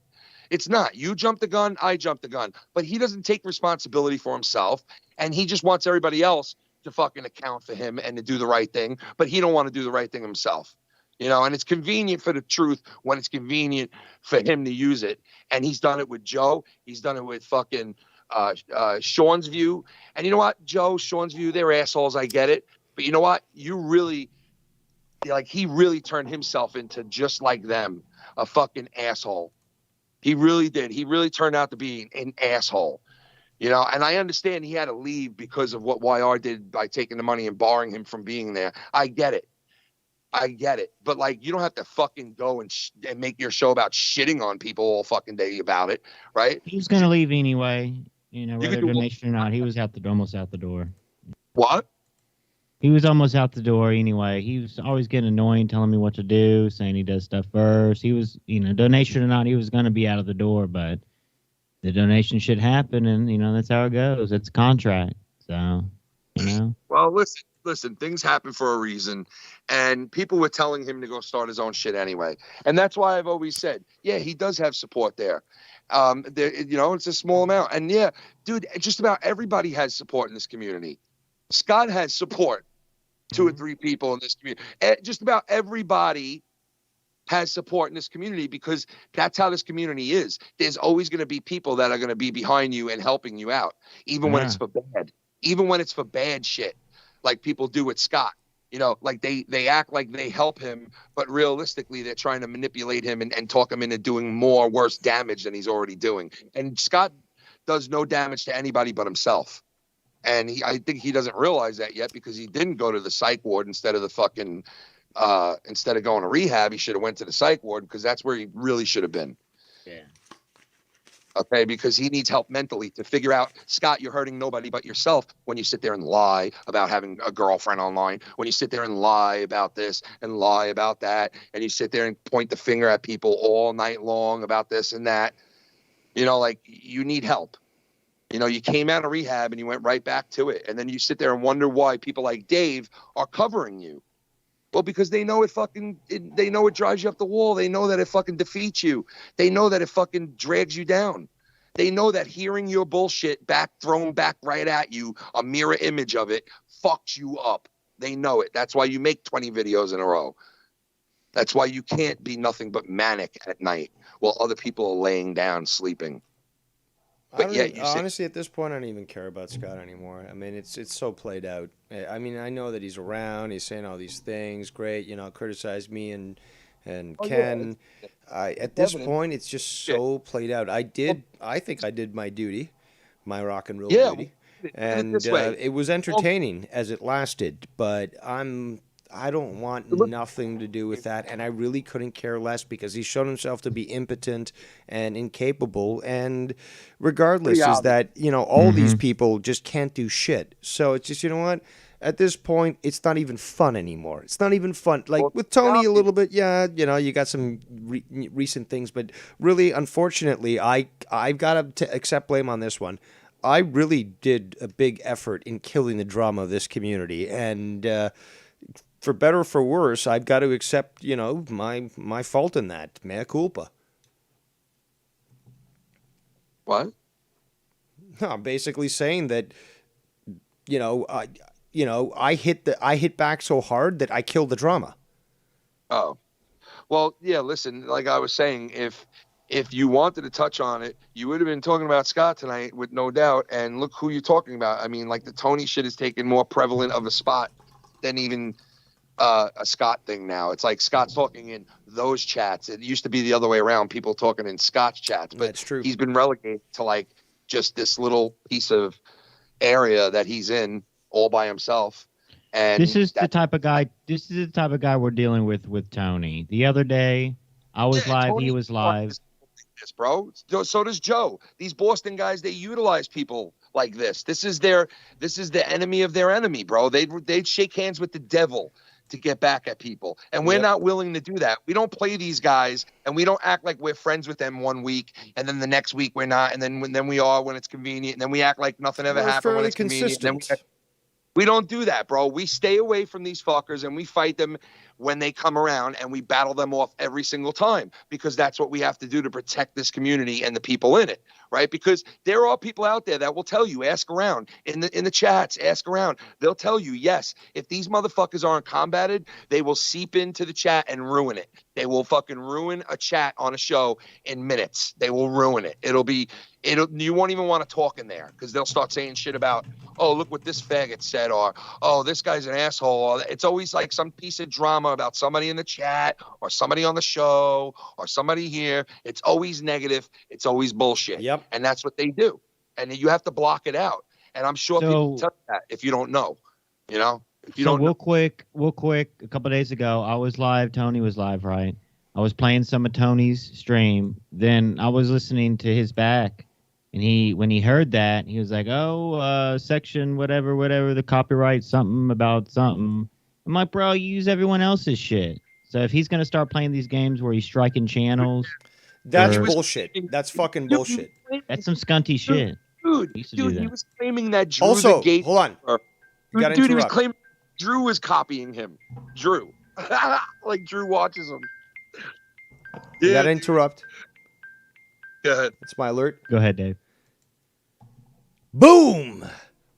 It's not. You jumped the gun, I jumped the gun. But he doesn't take responsibility for himself, and he just wants everybody else to fucking account for him and to do the right thing, but he don't want to do the right thing himself. You know, and it's convenient for the truth when it's convenient for him to use it. And he's done it with Joe. He's done it with fucking Sean's View. And you know what, Joe, Sean's View, they're assholes. I get it. But you know what? You really, like, he really turned himself into just like them, a fucking asshole. He really did. He really turned out to be an asshole. You know, and I understand he had to leave because of what YR did by taking the money and barring him from being there. I get it. But, like, you don't have to fucking go and make your show about shitting on people all fucking day about it, right? He was going to leave anyway, you know, whether donation or not. He was almost out the door. What? He was almost out the door anyway. He was always getting annoying, telling me what to do, saying he does stuff first. He was, you know, donation or not, he was going to be out of the door, but the donation should happen, and, you know, that's how it goes. It's a contract, so, you know. Well, listen, things happen for a reason, and people were telling him to go start his own shit anyway. And that's why I've always said, yeah, he does have support there. You know, it's a small amount. And yeah, dude, just about everybody has support in this community. Scott has support, 2 or 3 people in this community. Just about everybody has support in this community because that's how this community is. There's always going to be people that are going to be behind you and helping you out, even when it's for bad, even when it's for bad shit. Like people do with Scott, you know, like they act like they help him, but realistically they're trying to manipulate him and talk him into doing worse damage than he's already doing. And Scott does no damage to anybody but himself. And I think he doesn't realize that yet because he didn't go to the psych ward instead of the fucking, instead of going to rehab, he should have went to the psych ward because that's where he really should have been. Yeah. Okay, because he needs help mentally to figure out, Scott, you're hurting nobody but yourself when you sit there and lie about having a girlfriend online, when you sit there and lie about this and lie about that, and you sit there and point the finger at people all night long about this and that. You know, like, you need help. You know, you came out of rehab and you went right back to it. And then you sit there and wonder why people like Dave are covering you. Well, because they know they know it drives you up the wall. They know that it fucking defeats you. They know that it fucking drags you down. They know that hearing your bullshit thrown back right at you, a mirror image of it, fucks you up. They know it. That's why you make 20 videos in a row. That's why you can't be nothing but manic at night while other people are laying down sleeping. But yeah, honestly, at this point, I don't even care about Scott anymore. I mean, it's so played out. I mean, I know that he's around. He's saying all these things. Great, you know, criticized me and And Oh, yeah, Ken, at this evident. point, it's just so played out. I think I did my duty, my rock and roll Yeah, duty, look at it and this way. it was entertaining as it lasted. But I don't want nothing to do with that, and I really couldn't care less because he's shown himself to be impotent and incapable. And regardless, is that all these people just can't do shit. So it's just what. At this point, it's not even fun anymore. It's not even fun. Like with Tony, a little bit, yeah. You got some recent things, but really, unfortunately, I've got to accept blame on this one. I really did a big effort in killing the drama of this community, and for better or for worse, I've got to accept, my fault in that. Mea culpa. What? No, I'm basically saying that, I hit back so hard that I killed the drama. Oh, well, yeah. Listen, like I was saying, if you wanted to touch on it, you would have been talking about Scott tonight, with no doubt. And look who you're talking about. I mean, like the Tony shit is taking more prevalent of a spot than even a Scott thing now. It's like Scott's talking in those chats. It used to be the other way around, people talking in Scott's chats. But that's true. He's been relegated to like just this little piece of area that he's in all by himself. And this is the type of guy. This is the type of guy we're dealing with Tony. The other day, I was live. Tony, he was live. This, bro. So does Joe. These Boston guys, they utilize people like this. This is the enemy of their enemy, bro. They'd shake hands with the devil to get back at people. And we're not willing to do that. We don't play these guys, and we don't act like we're friends with them one week, and then the next week we're not, and then we are when it's convenient, and then we act like nothing ever happened when it's convenient. And then we don't do that, bro. We stay away from these fuckers, and we fight them when they come around, and we battle them off every single time, because that's what we have to do to protect this community and the people in it, right? Because there are people out there that will tell you, ask around in the chats, ask around. They'll tell you, yes, if these motherfuckers aren't combated, they will seep into the chat and ruin it. They will fucking ruin a chat on a show in minutes. They will ruin it. You won't even want to talk in there, because they'll start saying shit about, oh, look what this faggot said, or, oh, this guy's an asshole. Or, it's always like some piece of drama about somebody in the chat or somebody on the show or somebody here. It's always negative. It's always bullshit. Yep. And that's what they do. And you have to block it out. And I'm sure people tell you that if you don't know, if you don't know. Real quick, a couple days ago, I was live. Tony was live, right? I was playing some of Tony's stream. Then I was listening to his back. And when he heard that, he was like, oh, section, whatever, the copyright, something about something. I'm like, bro, you use everyone else's shit. So if he's going to start playing these games where he's striking channels. That's bullshit. That's fucking bullshit. That's some scunty shit. Dude, he was claiming that Drew also, the Gate. Hold on. Dude, he was claiming Drew was copying him. Drew. Like Drew watches him. You got to interrupt. Go ahead. It's my alert. Go ahead, Dave. Boom!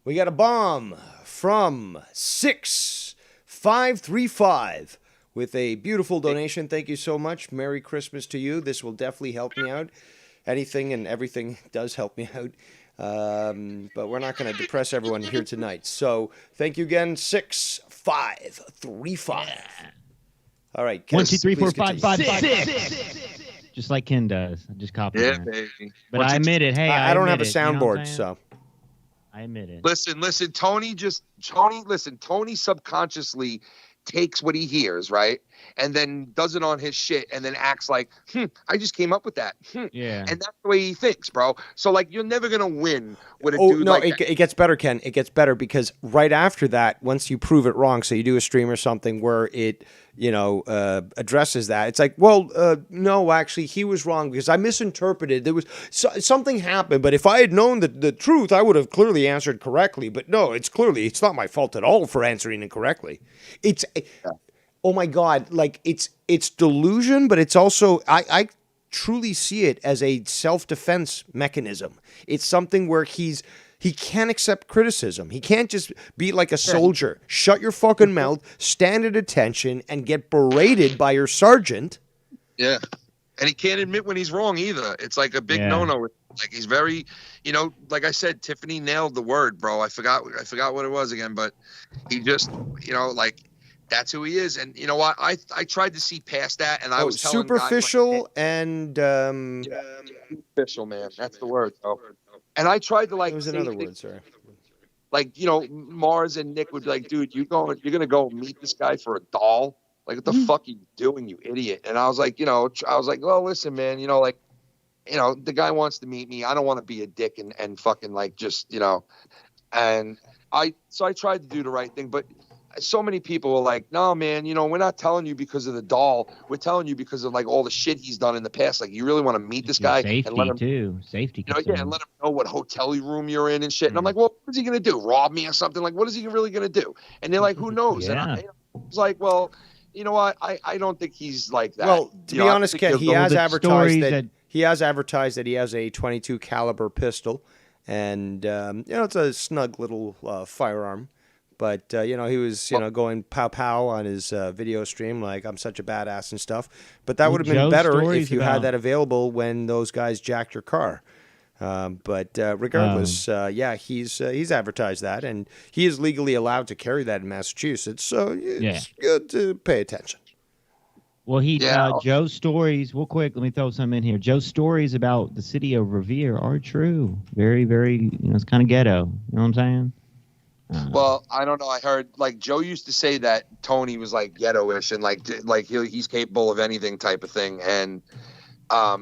We got a bomb from 6535 with a beautiful donation. Thank you so much. Merry Christmas to you. This will definitely help me out. Anything and everything does help me out. But we're not going to depress everyone here tonight. So thank you again, 6535. All right. Ken, 1, 2, 3, 4, please 5, continue. 5, 6. Just like Ken does. I just copied Yeah, that. baby. But I admit it. Hey, I don't have a admit it. You know what soundboard, I'm saying? so. I admit it. Listen, Tony subconsciously takes what he hears, right? And then does it on his shit and then acts like, I just came up with that. Yeah. And that's the way he thinks, bro. So, like, you're never going to win with a Oh, dude no, like that. it gets better, Ken. It gets better because right after that, once you prove it wrong, so you do a stream or something where it, addresses that. It's like, well, no, actually, he was wrong because I misinterpreted. There was something happened, but if I had known the truth, I would have clearly answered correctly. But no, it's not my fault at all for answering incorrectly. Oh my God, like it's delusion, but it's also I truly see it as a self-defense mechanism. It's something where he can't accept criticism. He can't just be like a soldier. Shut your fucking mouth, stand at attention, and get berated by your sergeant. Yeah. And he can't admit when he's wrong either. It's like a big no-no. Like he's very, like I said, Tiffany nailed the word, bro. I forgot what it was again, but he just, like That's who he is. And you know what? I tried to see past that, and I was telling guys, superficial and superficial, man. That's the word, though. And I tried to like. There was say another things- word, sorry. Like, you know, Mars and Nick would be like, dude, you're gonna go meet this guy for a doll? Like, what the fuck are you doing, you idiot? And I was like, well, listen, man, like, the guy wants to meet me. I don't want to be a dick and fucking like just, and I tried to do the right thing, but so many people were like, no, man, we're not telling you because of the doll. We're telling you because of like all the shit he's done in the past. Like, you really want to meet this guy Safety and let him too. Safety. and let him know what hotel room you're in and shit. And I'm like, well, what's he gonna do? Rob me or something? Like, what is he really gonna do? And they're like, who knows? And I was like, well, you know what? I don't think he's like that. Well, to be honest, Ken, he has advertised that he has a .22 caliber pistol, and it's a snug little firearm. But he was going pow pow on his video stream like I'm such a badass and stuff. But that would have been Joe's better stories if you about- had that available when those guys jacked your car. But regardless, he's advertised that, and he is legally allowed to carry that in Massachusetts. So it's good to pay attention. Well, Joe's stories, real quick, let me throw something in here. Joe's stories about the city of Revere are true. Very, very, it's kind of ghetto. You know what I'm saying? Well, I don't know. I heard like Joe used to say that Tony was like ghetto-ish and like he's capable of anything type of thing. And, I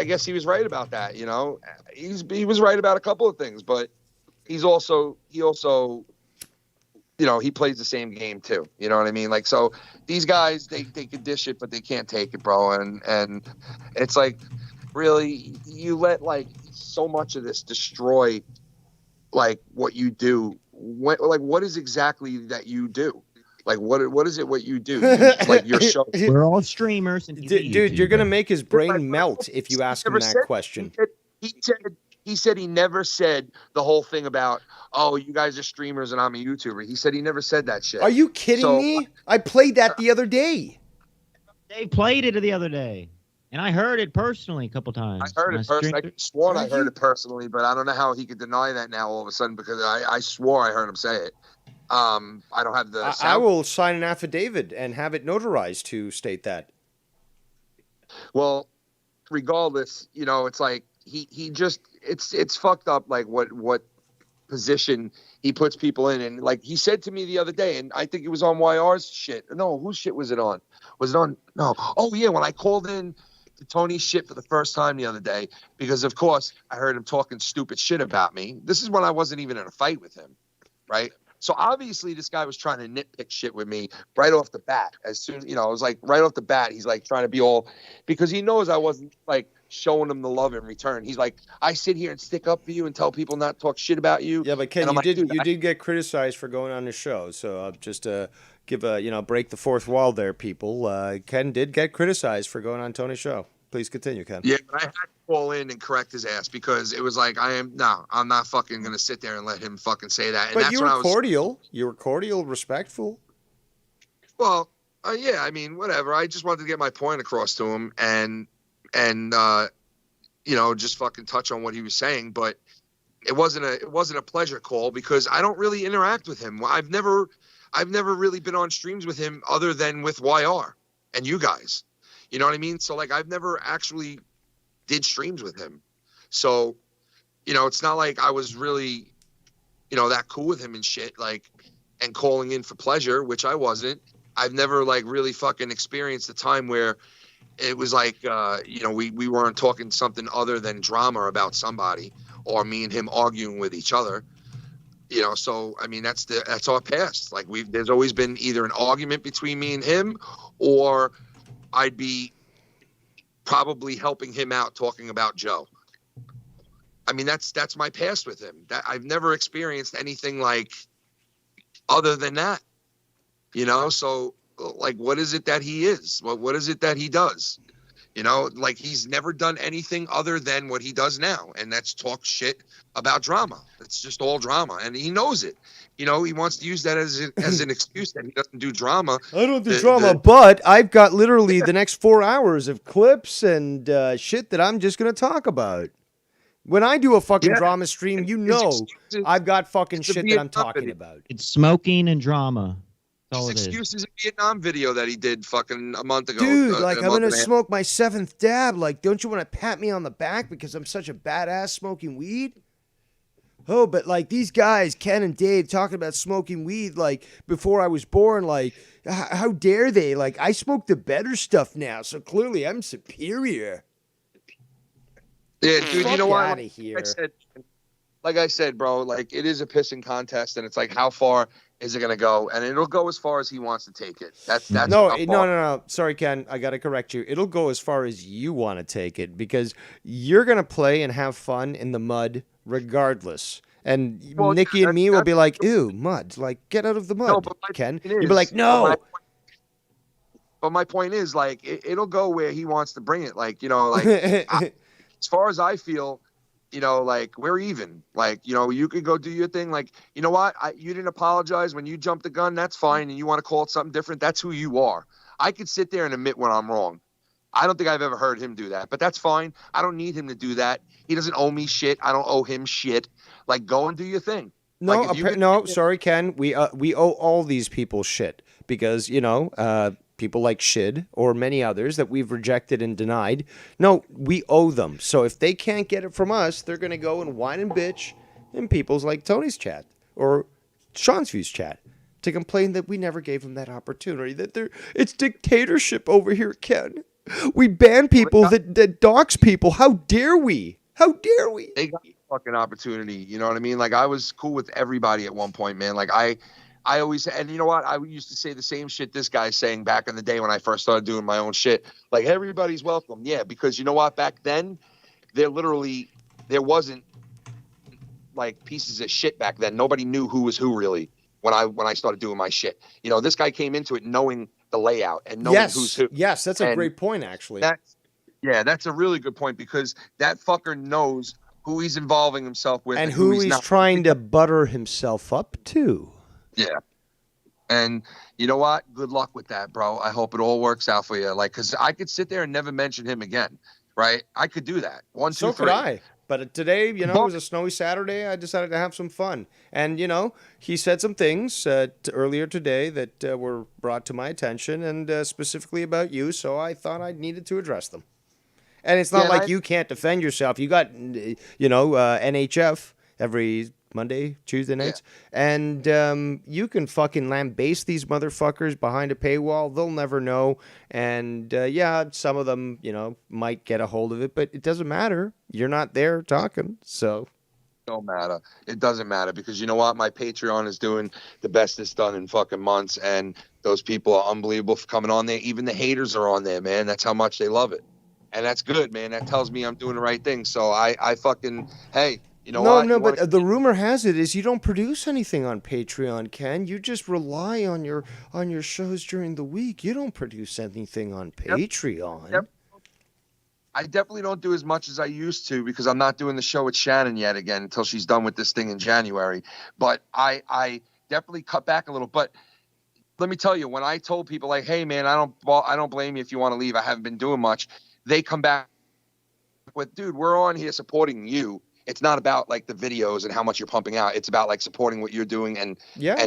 guess he was right about that. He was right about a couple of things, but he also he plays the same game too. You know what I mean? Like, so these guys, they could dish it, but they can't take it, bro. And it's like, really, you let like so much of this destroy like what you do. What is exactly that you do? Like, what is it what you do? Like your show. We're all streamers. And Dude, you're going to make his brain melt if you ask him that question. He said he never said the whole thing about, oh, you guys are streamers and I'm a YouTuber. He said he never said that shit. Are you kidding me? I played that the other day. They played it the other day. And I heard it personally a couple times. I heard it personally. I swore I heard it personally, but I don't know how he could deny that now all of a sudden because I swore I heard him say it. I don't have the sound. I will sign an affidavit and have it notarized to state that. Well, regardless, it's like he just it's fucked up like what position he puts people in. And like he said to me the other day, and I think it was on YR's shit. No, whose shit was it on? Was it on? No. Oh yeah, when I called in to Tony's shit for the first time the other day, because of course I heard him talking stupid shit about me. This is when I wasn't even in a fight with him, right? So obviously this guy was trying to nitpick shit with me right off the bat. As soon, it was like right off the bat, he's like trying to be all, because he knows I wasn't like showing him the love in return. He's like, I sit here and stick up for you and tell people not to talk shit about you. Yeah, but Ken, you did get criticized for going on the show. So just give a break the fourth wall there, people. Ken did get criticized for going on Tony's show. Please continue, Ken. Yeah, but I had to call in and correct his ass because it was like I'm not fucking gonna sit there and let him fucking say that. And But that's you when were I was cordial. You were cordial, respectful. Well, yeah, I mean, whatever. I just wanted to get my point across to him and just fucking touch on what he was saying. But it wasn't a pleasure call because I don't really interact with him. I've never really been on streams with him other than with YR and you guys. You know what I mean? So like I've never actually did streams with him. So, it's not like I was really, that cool with him and shit, like, and calling in for pleasure, which I wasn't. I've never like really fucking experienced a time where it was like, we weren't talking something other than drama about somebody or me and him arguing with each other. So I mean that's our past. Like there's always been either an argument between me and him, or I'd be probably helping him out talking about Joe. I mean that's my past with him. That I've never experienced anything like other than that. So like what is it that he is? What is it that he does? Like he's never done anything other than what he does now, and that's talk shit about drama. It's just all drama, and he knows it. He wants to use that as an excuse that he doesn't do drama. I don't do drama, but I've got literally the next 4 hours of clips and shit that I'm just going to talk about. When I do a fucking drama stream, I've got fucking shit that I'm talking about. It's smoking and drama. That's all His it is. excuses in Vietnam video that he did fucking a month ago. Dude, like a I'm month gonna and a half. smoke my 7th dab. Like, don't you want to pat me on the back because I'm such a badass smoking weed? Oh, but like these guys, Ken and Dave, talking about smoking weed like before I was born. Like, how dare they? Like, I smoke the better stuff now, so clearly I'm superior. Yeah, dude, you Fuck know what? outta here. Like I said, bro, like it is a pissing contest, and it's like how far is it gonna go? And it'll go as far as he wants to take it. That's No, how no, far- no. Sorry, Ken. I got to correct you. It'll go as far as you want to take it because you're going to play and have fun in the mud regardless. And Well, Nikki and that's- me will be that's- like, ew, mud. Like, get out of the mud, No, but my Ken. point You'll be like, is- no. But my point is, like, it'll go where he wants to bring it. Like, you know, like as far as I feel, you know, like we're even. Like, you know, you could go do your thing. Like, you know what? You didn't apologize when you jumped the gun. That's fine. And you want to call it something different. That's who you are. I could sit there and admit when I'm wrong. I don't think I've ever heard him do that, but that's fine. I don't need him to do that. He doesn't owe me shit. I don't owe him shit. Like, go and do your thing. No, Like, if you no, sorry, Ken. We owe all these people shit because, you know, people like Shid or many others that we've rejected and denied. No, we owe them. So if they can't get it from us, they're going to go and whine and bitch in people's like Tony's chat or Sean's Views chat to complain that we never gave them that opportunity, that it's dictatorship over here, Ken. We ban people that dox people. How dare we? How dare we? They got fucking opportunity. You know what I mean? Like, I was cool with everybody at one point, man. Like, I always, and you know what? I used to say the same shit this guy's saying back in the day when I first started doing my own shit. Like, everybody's welcome. Yeah, because you know what? Back then, there wasn't like pieces of shit back then. Nobody knew who was who really when I started doing my shit. You know, this guy came into it knowing the layout and knowing who's who. Yes, that's a And great point, actually. That's a really good point because that fucker knows who he's involving himself with and who he's not. trying to butter himself up to. Yeah. And you know what? Good luck with that, bro. I hope it all works out for you. Like, because I could sit there and never mention him again, right? I could do that. So could I. But today, you know, it was a snowy Saturday. I decided to have some fun. And, you know, he said some things earlier today that were brought to my attention and specifically about you. So I thought I needed to address them. And it's not like you can't defend yourself. You got, you know, NHF every Monday, Tuesday nights. Yeah. And you can fucking lambaste these motherfuckers behind a paywall. They'll never know. And yeah, some of them, you know, might get a hold of it, but it doesn't matter. You're not there talking, so. Don't matter. It doesn't matter because you know what? My Patreon is doing the best it's done in fucking months. And those people are unbelievable for coming on there. Even the haters are on there, man. That's how much they love it. And that's good, man. That tells me I'm doing the right thing. So I fucking, hey, you know what? No, but the rumor has it is you don't produce anything on Patreon, Ken. You just rely on your shows during the week. You don't produce anything on Patreon. Yep. I definitely don't do as much as I used to because I'm not doing the show with Shannon yet again until she's done with this thing in January. But I definitely cut back a little. But let me tell you, when I told people like, hey, man, I don't blame you if you want to leave. I haven't been doing much. They come back with, dude, we're on here supporting you. It's not about like the videos and how much you're pumping out. It's about like supporting what you're doing and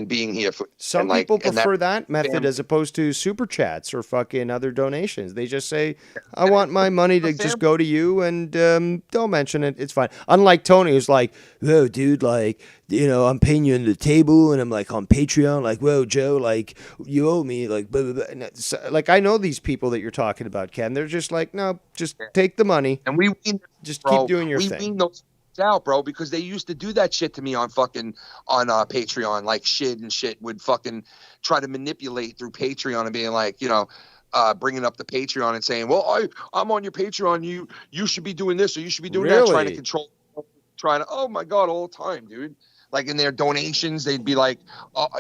being here for some people prefer that method as opposed to super chats or fucking other donations. They just say, I want my money to just go to you and don't mention it. It's fine. Unlike Tony, who's like, whoa, dude, like, you know, I'm paying you under the table and I'm like on Patreon, like, whoa, Joe, like, you owe me, like, blah, blah, blah. And like, I know these people that you're talking about, Ken. They're just like, no, just take the money. And we just keep doing your thing. We wean those out, bro, because they used to do that shit to me on Patreon, like shit would fucking try to manipulate through Patreon and being like, you know, bringing up the Patreon and saying, well, I'm on your Patreon, you should be doing this or you should be doing that, trying to control, oh my God, all the time, dude. Like in their donations, they'd be like,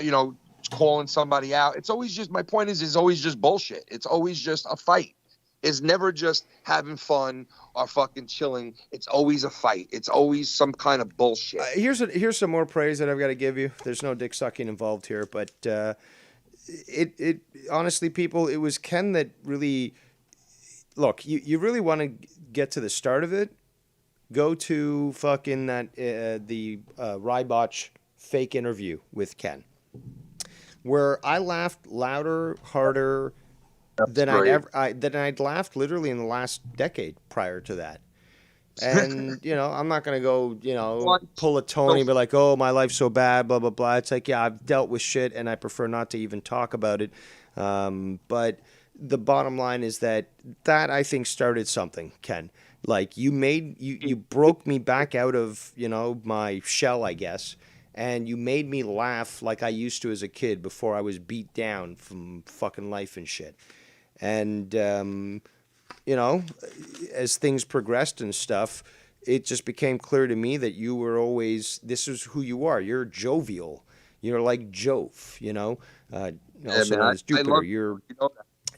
you know, calling somebody out. It's always just, my point is always just bullshit. It's always just a fight. It's never just having fun or fucking chilling. It's always a fight. It's always some kind of bullshit. Here's some more praise that I've got to give you. There's no dick sucking involved here, but it honestly, people, it was Ken that really, look, you really want to get to the start of it, go to fucking that the Rybotch fake interview with Ken. where I laughed louder, harder than I'd laughed literally in the last decade prior to that. And I'm not gonna go, pull a Tony and be like, oh, my life's so bad, blah blah blah. It's like, yeah, I've dealt with shit, and I prefer not to even talk about it. But the bottom line is that I think started something, Ken. Like you broke me back out of my shell, I guess, and you made me laugh like I used to as a kid before I was beat down from fucking life and shit. And as things progressed and stuff, it just became clear to me that you were always, this is who you are. You're jovial. You're like Jove, also known as Jupiter.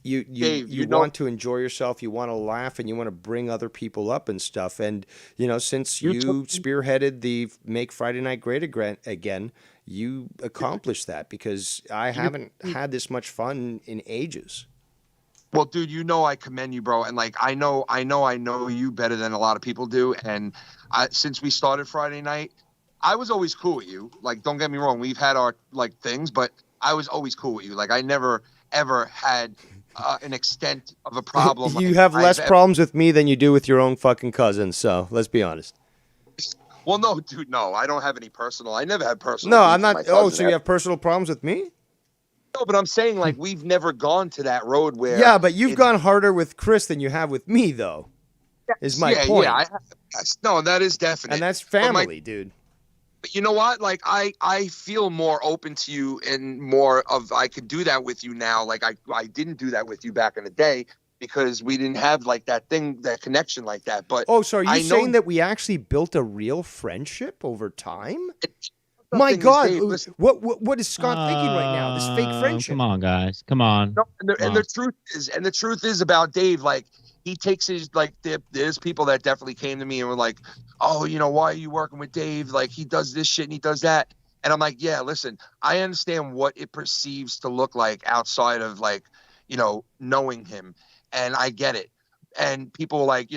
You want to enjoy yourself. You want to laugh, and you want to bring other people up and stuff. And, since you spearheaded the Make Friday Night Great Again, you accomplished that, because I haven't had this much fun in ages. Well, dude, I commend you, bro. And like, I know you better than a lot of people do. And since we started Friday night, I was always cool with you. Like, don't get me wrong. We've had our things, but I was always cool with you. Like, I never, ever had an extent of a problem. You have less problems with me than you do with your own fucking cousins. So let's be honest. Well, no, dude, no, I don't have any personal. I never had personal. No, I'm not. Oh, so you have personal problems with me? No, but I'm saying, like, we've never gone to that road where... Yeah, but you've gone harder with Chris than you have with me, though, is my point. Yeah, no, that is definite. And that's family, dude. But you know what? Like, I feel more open to you, and more of, I could do that with you now. Like, I didn't do that with you back in the day, because we didn't have, like, that connection like that. But oh, so are you saying that we actually built a real friendship over time? My God, what is Scott thinking right now? This fake friendship. Come on, guys. Come on. No, and the truth is about Dave. Like, he takes his, like, there's people that definitely came to me and were like, oh, why are you working with Dave? Like, he does this shit and he does that. And I'm like, yeah, listen, I understand what it perceives to look like outside of, like, knowing him, and I get it. And people like,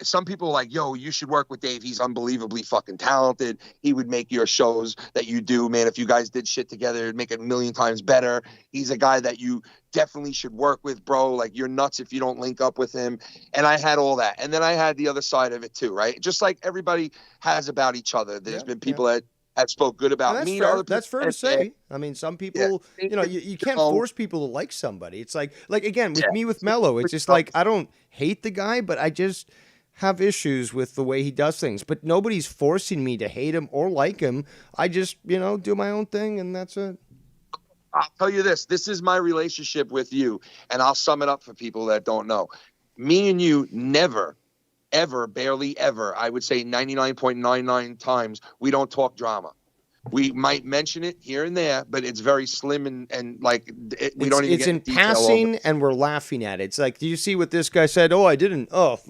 some people are like, yo, you should work with Dave. He's unbelievably fucking talented. He would make your shows that you do, man. If you guys did shit together, it'd make it a million times better. He's a guy that you definitely should work with, bro. Like, you're nuts if you don't link up with him. And I had all that. And then I had the other side of it too, right? Just like everybody has about each other. There's been people that have spoke good about me. That's fair to say. I mean, some people, you can't force people to like somebody. It's like again, with me, with Mello, it's just like, I don't hate the guy, but I just have issues with the way he does things. But nobody's forcing me to hate him or like him. I just, do my own thing, and that's it. I'll tell you this. This is my relationship with you, and I'll sum it up for people that don't know. Me and you never, ever, barely ever, I would say 99.99 times, we don't talk drama. We might mention it here and there, but it's very slim and like we don't even it's get in passing, and we're laughing at it. It's like, do you see what this guy said? Oh, I didn't. Oh,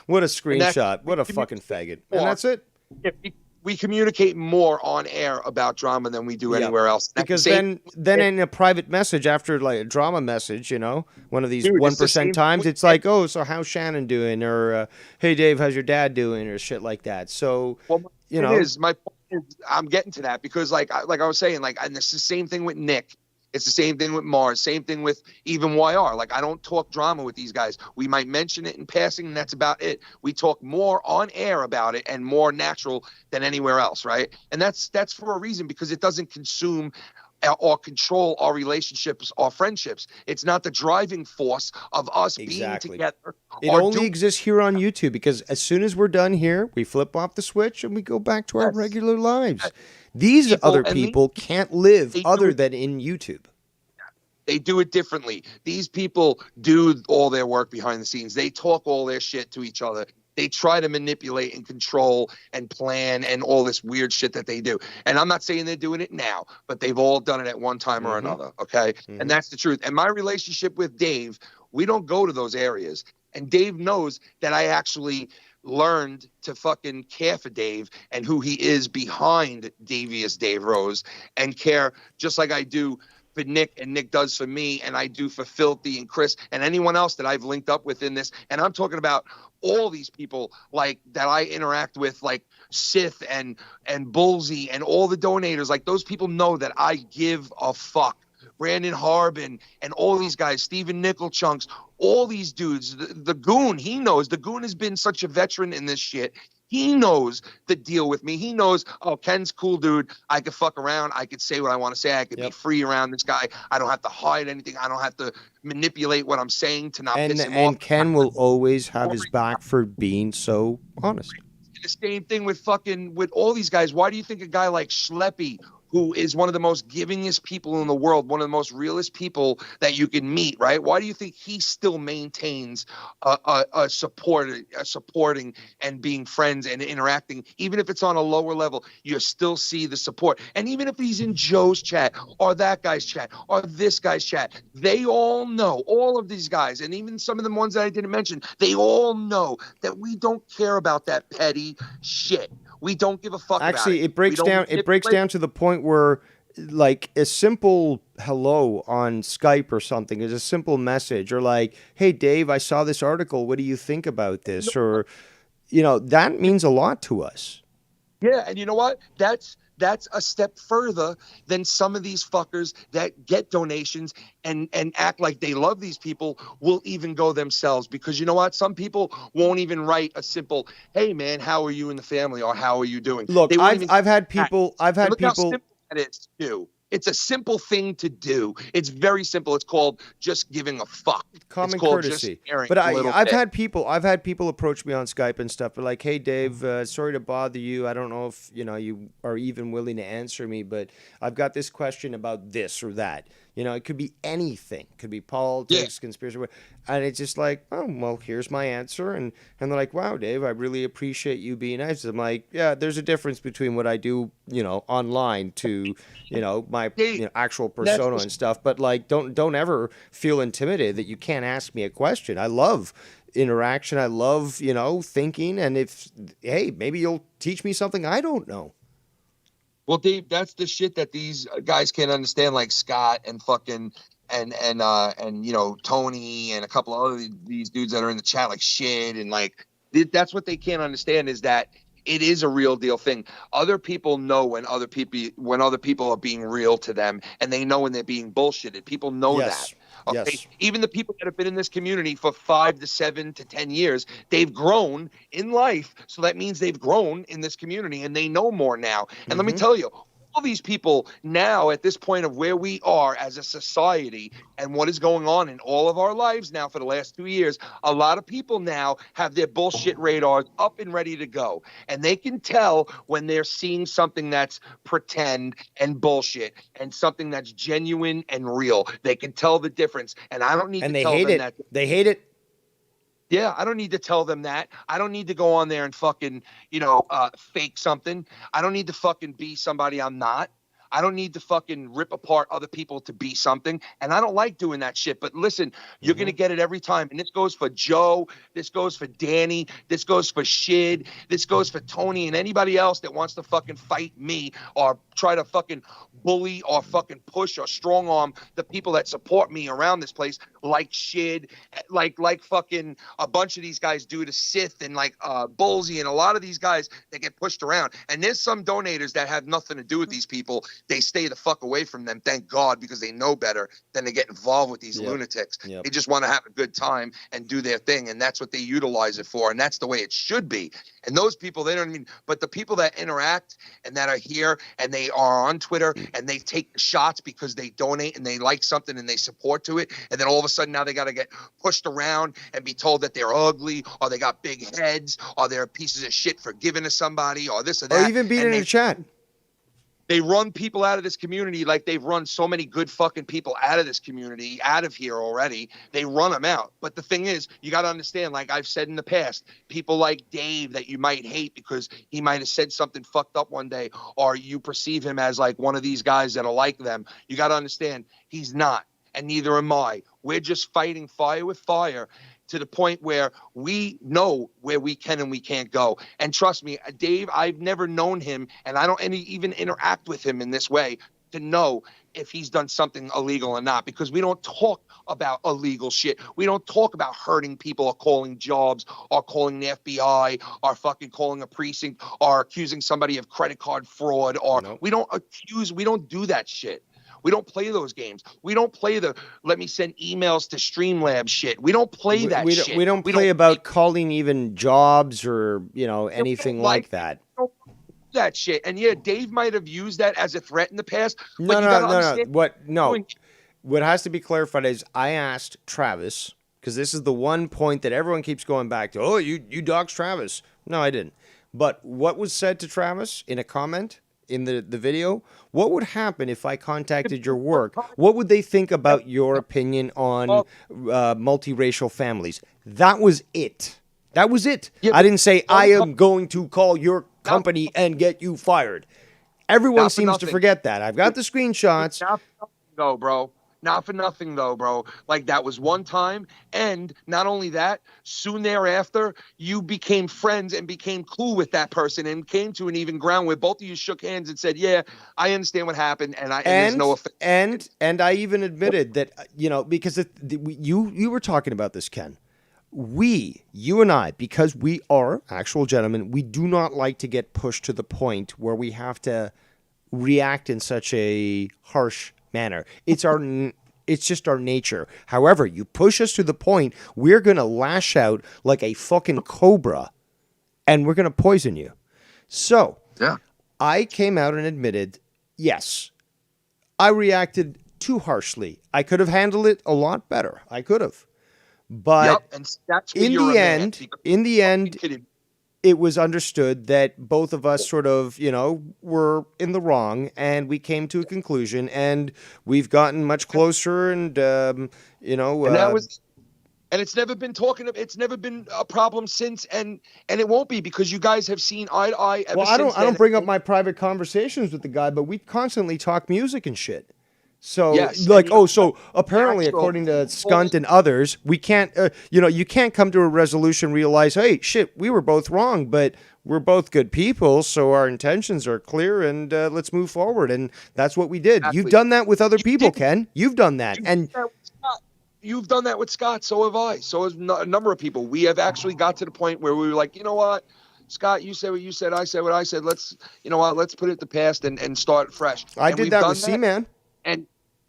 what a screenshot. What a fucking faggot. And that's it. We communicate more on air about drama than we do anywhere else. Because then in a private message, after like a drama message, one of these 1% times, it's like, oh, so how's Shannon doing? Or, hey, Dave, how's your dad doing? Or shit like that. So, my point is, I'm getting to that because like I was saying, like, and it's the same thing with Nick. It's the same thing with Mars, same thing with even YR. Like, I don't talk drama with these guys. We might mention it in passing, and that's about it. We talk more on air about it and more natural than anywhere else, right? And that's for a reason, because it doesn't consume or control our relationships or friendships. It's not the driving force of us being together. It only exists here on YouTube, because as soon as we're done here, we flip off the switch and we go back to our regular lives. These other people can't live other than in YouTube. They do it differently. These people do all their work behind the scenes. They talk all their shit to each other. They try to manipulate and control and plan and all this weird shit that they do. And I'm not saying they're doing it now, but they've all done it at one time or another, okay? And that's the truth. And my relationship with Dave, we don't go to those areas. And Dave knows that I actually learned to fucking care for Dave and who he is behind Devious Dave Rose, and care just like I do for Nick and Nick does for me, and I do for Filthy and Chris and anyone else that I've linked up with in this. And I'm talking about all these people like that I interact with, like Sith and Bullsy and all the donators. Like, those people know that I give a fuck Brandon Harbin, and all these guys, Stephen Nickelchunks, all these dudes, the Goon, he knows. The Goon has been such a veteran in this shit. He knows the deal with me. He knows, oh, Ken's cool, dude. I could fuck around. I could say what I want to say. I could be free around this guy. I don't have to hide anything. I don't have to manipulate what I'm saying to not piss him off. And Ken will always have his back for being so honest. The same thing with all these guys. Why do you think a guy like Schleppy, who is one of the most givingest people in the world, one of the most realest people that you can meet, right? Why do you think he still maintains supporting and being friends and interacting, even if it's on a lower level? You still see the support. And even if he's in Joe's chat or that guy's chat or this guy's chat, they all know, all of these guys, and even some of the ones that I didn't mention, they all know that we don't care about that petty shit. We don't give a fuck about it. Actually, it breaks down to the point where, like, a simple hello on Skype or something is a simple message, or like, hey, Dave, I saw this article. What do you think about this? Or, that means a lot to us. Yeah, and you know what? That's a step further than some of these fuckers that get donations and act like they love these people will even go themselves. Because you know what? Some people won't even write a simple, hey, man, how are you in the family? Or how are you doing? Look, I've had people. Look how simple that is to do. It's a simple thing to do. It's very simple. It's called just giving a fuck. Common courtesy. But I've had people approach me on Skype and stuff. They're like, "Hey, Dave, sorry to bother you. I don't know if you are even willing to answer me, but I've got this question about this or that. It could be anything. It could be politics, conspiracy, and it's just like, oh, well, here's my answer. And they're like, wow, Dave, I really appreciate you being nice. I'm like, yeah, there's a difference between what I do, online to, my actual persona and stuff. But like, don't ever feel intimidated that you can't ask me a question. I love interaction. I love, thinking. And maybe you'll teach me something I don't know. Well, Dave, that's the shit that these guys can't understand, like Scott and fucking and Tony and a couple of other these dudes that are in the chat, like shit, and like that's what they can't understand is that it is a real deal thing. Other people know when other people are being real to them, and they know when they're being bullshitted. People know that. Okay. Yes. Even the people that have been in this community for 5 to 7 to 10 years, they've grown in life. So that means they've grown in this community and they know more now. And let me tell you, all these people now at this point of where we are as a society and what is going on in all of our lives now for the last 2 years, a lot of people now have their bullshit radars up and ready to go. And they can tell when they're seeing something that's pretend and bullshit and something that's genuine and real. They can tell the difference. And I don't need to tell them that. They hate it. Yeah, I don't need to tell them that. I don't need to go on there and fucking, fake something. I don't need to fucking be somebody I'm not. I don't need to fucking rip apart other people to be something. And I don't like doing that shit. But listen, you're going to get it every time. And this goes for Joe. This goes for Danny. This goes for Shid. This goes for Tony and anybody else that wants to fucking fight me or try to fucking bully or fucking push or strong arm the people that support me around this place, like Shid, like fucking a bunch of these guys do to Sith and like Bullsy and a lot of these guys that get pushed around. And there's some donators that have nothing to do with these people. They stay the fuck away from them, thank God, because they know better than to get involved with these lunatics. They just want to have a good time and do their thing, and that's what they utilize it for, and that's the way it should be. And those people, they don't mean, but the people that interact and that are here and they are on Twitter and they take shots because they donate and they like something and they support to it, and then all of a sudden now they got to get pushed around and be told that they're ugly or they got big heads or they're pieces of shit for giving to somebody or this or that. Or even being in a chat. They run people out of this community like they've run so many good fucking people out of this community, out of here already. They run them out. But the thing is, you got to understand, like I've said in the past, people like Dave that you might hate because he might have said something fucked up one day, or you perceive him as like one of these guys that are like them. You got to understand, he's not, and neither am I. We're just fighting fire with fire, to the point where we know where we can and we can't go. And trust me, Dave, I've never known him, and I don't even interact with him in this way to know if he's done something illegal or not, because we don't talk about illegal shit. We don't talk about hurting people or calling jobs or calling the FBI or fucking calling a precinct or accusing somebody of credit card fraud or we don't do that shit. We don't play those games. We don't play the let me send emails to Streamlabs shit. We don't play that we shit. We don't play about calling even jobs or, you know, anything like that. That shit. And yeah, Dave might have used that as a threat in the past. No, but you gotta understand What has to be clarified is I asked Travis, because this is the one point that everyone keeps going back to. Oh, you doxed Travis. No, I didn't. But what was said to Travis in a comment in the video? What would happen if I contacted your work? What would they think about your opinion on multiracial families? That was it. That was it. I didn't say I am going to call your company and get you fired. Everyone seems to forget that. I've got the screenshots. Not for nothing though, bro. Not for nothing though, bro. Like that was one time, and not only that, soon thereafter, you became friends and became cool with that person and came to an even ground where both of you shook hands and said, "Yeah, I understand what happened," and there's no offense. And I even admitted that, you know, because you were talking about this, Ken. You and I, because we are actual gentlemen, we do not like to get pushed to the point where we have to react in such a harsh manner. It's just our nature. However, you push us to the point, we're going to lash out like a fucking cobra and we're going to poison you. So, yeah, I came out and admitted, yes, I reacted too harshly. I could have handled it a lot better. I could have. But and that's in the end, it was understood that both of us sort of, you know, were in the wrong, and we came to a conclusion, and we've gotten much closer, and you know, and it's never been it's never been a problem since, and it won't be, because you guys have seen eye to eye ever well, since I don't bring up my private conversations with the guy, but we constantly talk music and shit. So, yes, like, so apparently, according to Skunt and others, we can't, you know, you can't come to a resolution, realize, hey, shit, we were both wrong, but we're both good people, so our intentions are clear, and let's move forward. And that's what we did. Exactly. You've done that with other people, Ken. You've done that. You've done that with Scott. So have I. So has a number of people. We have actually got to the point where we were like, you know what? Scott, you said what you said. I said what I said. Let's, you know what? Let's put it to past and start fresh. I did that with C-Man.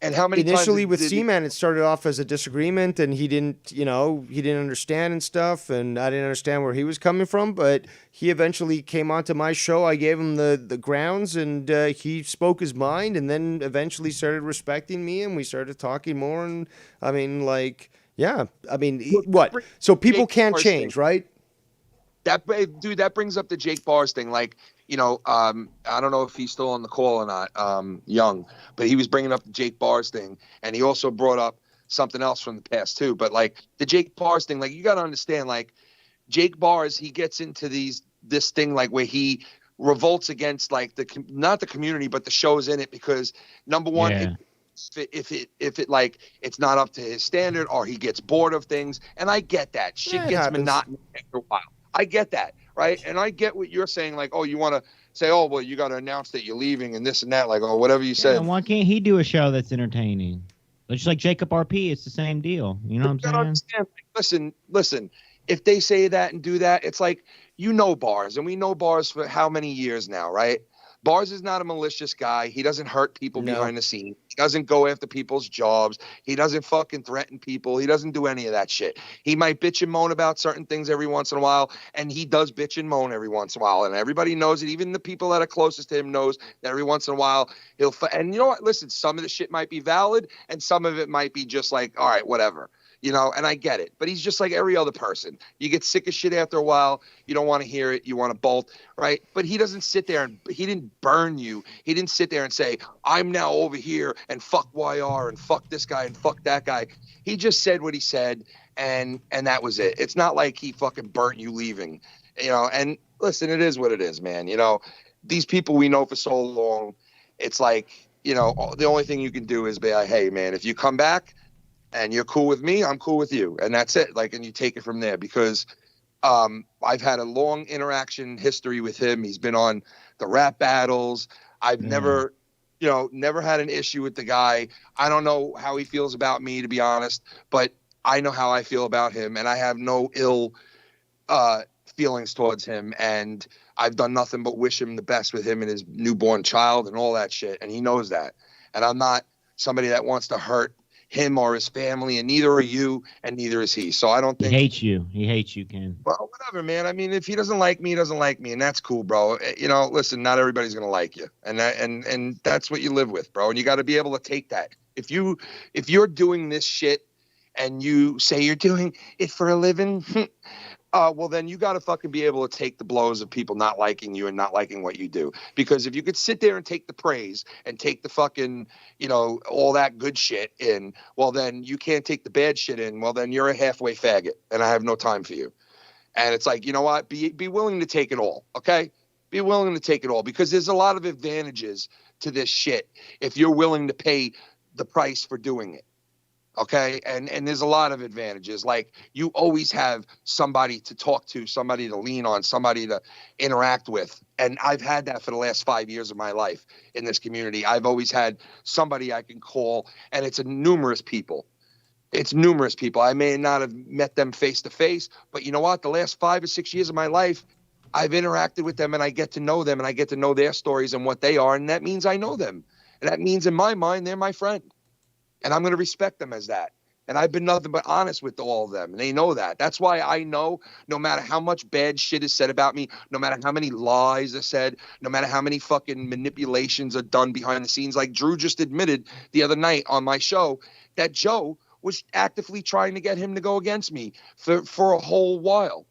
And how many initially times with C-Man, it started off as a disagreement, and he didn't understand and stuff, and I didn't understand where he was coming from, but he eventually came onto my show. I gave him the grounds, and he spoke his mind, and then eventually started respecting me, and we started talking more, and I mean, like, yeah, I mean, what? So people can't change, right? That brings up the Jake Bars thing, like, you know, I don't know if he's still on the call or not, Young, but he was bringing up the Jake Bars thing, and he also brought up something else from the past too. But like the Jake Bars thing, like you got to understand, like Jake Bars, he gets into this thing like where he revolts against like not the community, but the shows in it, because number one, if it like it's not up to his standard, or he gets bored of things, and I get that shit gets monotonous after a while. I get that. Right. And I get what you're saying. Like, oh, you want to say, oh, well, you got to announce that you're leaving and this and that, like, or whatever you said. Why can't he do a show that's entertaining? Just like Jacob RP, it's the same deal. You know what I'm saying? Listen, if they say that and do that, it's like, you know, Bars, and we know Bars for how many years now, right? Bars is not a malicious guy. He doesn't hurt people behind the scenes. He doesn't go after people's jobs. He doesn't fucking threaten people. He doesn't do any of that shit. He might bitch and moan about certain things every once in a while, and he does bitch and moan every once in a while, and everybody knows it. Even the people that are closest to him knows that every once in a while he'll and you know what? Listen, some of the shit might be valid, and some of it might be just like, all right, whatever. You know, and I get it, but he's just like every other person. You get sick of shit after a while. You don't want to hear it. You want to bolt, right? But he doesn't sit there and he didn't burn you. He didn't sit there and say, I'm now over here and fuck YR and fuck this guy and fuck that guy. He just said what he said, and that was it. It's not like he fucking burnt you leaving, you know. And listen, it is what it is, man. You know, these people we know for so long, it's like, you know, the only thing you can do is be like, hey, man, if you come back and you're cool with me, I'm cool with you. And that's it. Like, and you take it from there, because I've had a long interaction history with him. He's been on the rap battles. I've never had an issue with the guy. I don't know how he feels about me, to be honest, but I know how I feel about him, and I have no ill feelings towards him. And I've done nothing but wish him the best with him and his newborn child and all that shit. And he knows that. And I'm not somebody that wants to hurt him or his family, and neither are you, and neither is he. So I don't He think. hates you. He hates you, Ken. Well, whatever, man. I mean, if he doesn't like me, he doesn't like me, and that's cool, bro. You know, listen, not everybody's gonna like you, and that's what you live with, bro. And you got to be able to take that. If you're doing this shit, and you say you're doing it for a living, well, then you got to fucking be able to take the blows of people not liking you and not liking what you do. Because if you could sit there and take the praise and take the fucking, you know, all that good shit in, well, then you can't take the bad shit in. Well, then you're a halfway faggot, and I have no time for you. And it's like, you know what? Be willing to take it all, okay? Be willing to take it all, because there's a lot of advantages to this shit if you're willing to pay the price for doing it. Okay. And there's a lot of advantages. Like, you always have somebody to talk to, somebody to lean on, somebody to interact with. And I've had that for the last 5 years of my life in this community. I've always had somebody I can call, and it's numerous people. It's numerous people. I may not have met them face to face, but you know what? The last 5 or 6 years of my life, I've interacted with them, and I get to know them, and I get to know their stories and what they are. And that means I know them. And that means in my mind, they're my friend. And I'm going to respect them as that. And I've been nothing but honest with all of them. And they know that. That's why I know no matter how much bad shit is said about me, no matter how many lies are said, no matter how many fucking manipulations are done behind the scenes, like Drew just admitted the other night on my show that Joe was actively trying to get him to go against me for a whole while.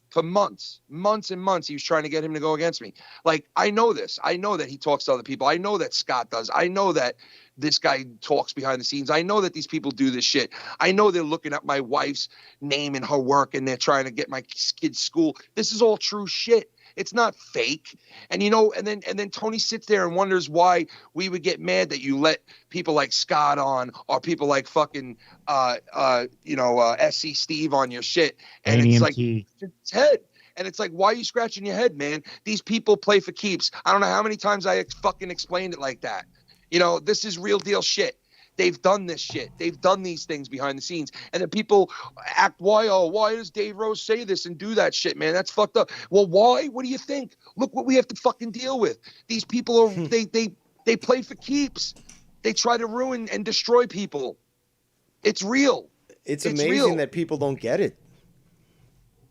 For months and months, he was trying to get him to go against me. Like, I know this. I know that he talks to other people. I know that Scott does. I know that this guy talks behind the scenes. I know that these people do this shit. I know they're looking at my wife's name and her work, and they're trying to get my kid's school. This is all true shit. It's not fake. And, you know, and then Tony sits there and wonders why we would get mad that you let people like Scott on, or people like fucking, SC Steve on your shit. And it's like, it's head. And it's like, why are you scratching your head, man? These people play for keeps. I don't know how many times I fucking explained it like that. You know, this is real deal shit. They've done this shit. They've done these things behind the scenes. And then people act, why does Dave Rose say this and do that shit, man? That's fucked up. Well, why? What do you think? Look what we have to fucking deal with. These people are, they play for keeps. They try to ruin and destroy people. It's real. It's amazing that people don't get it.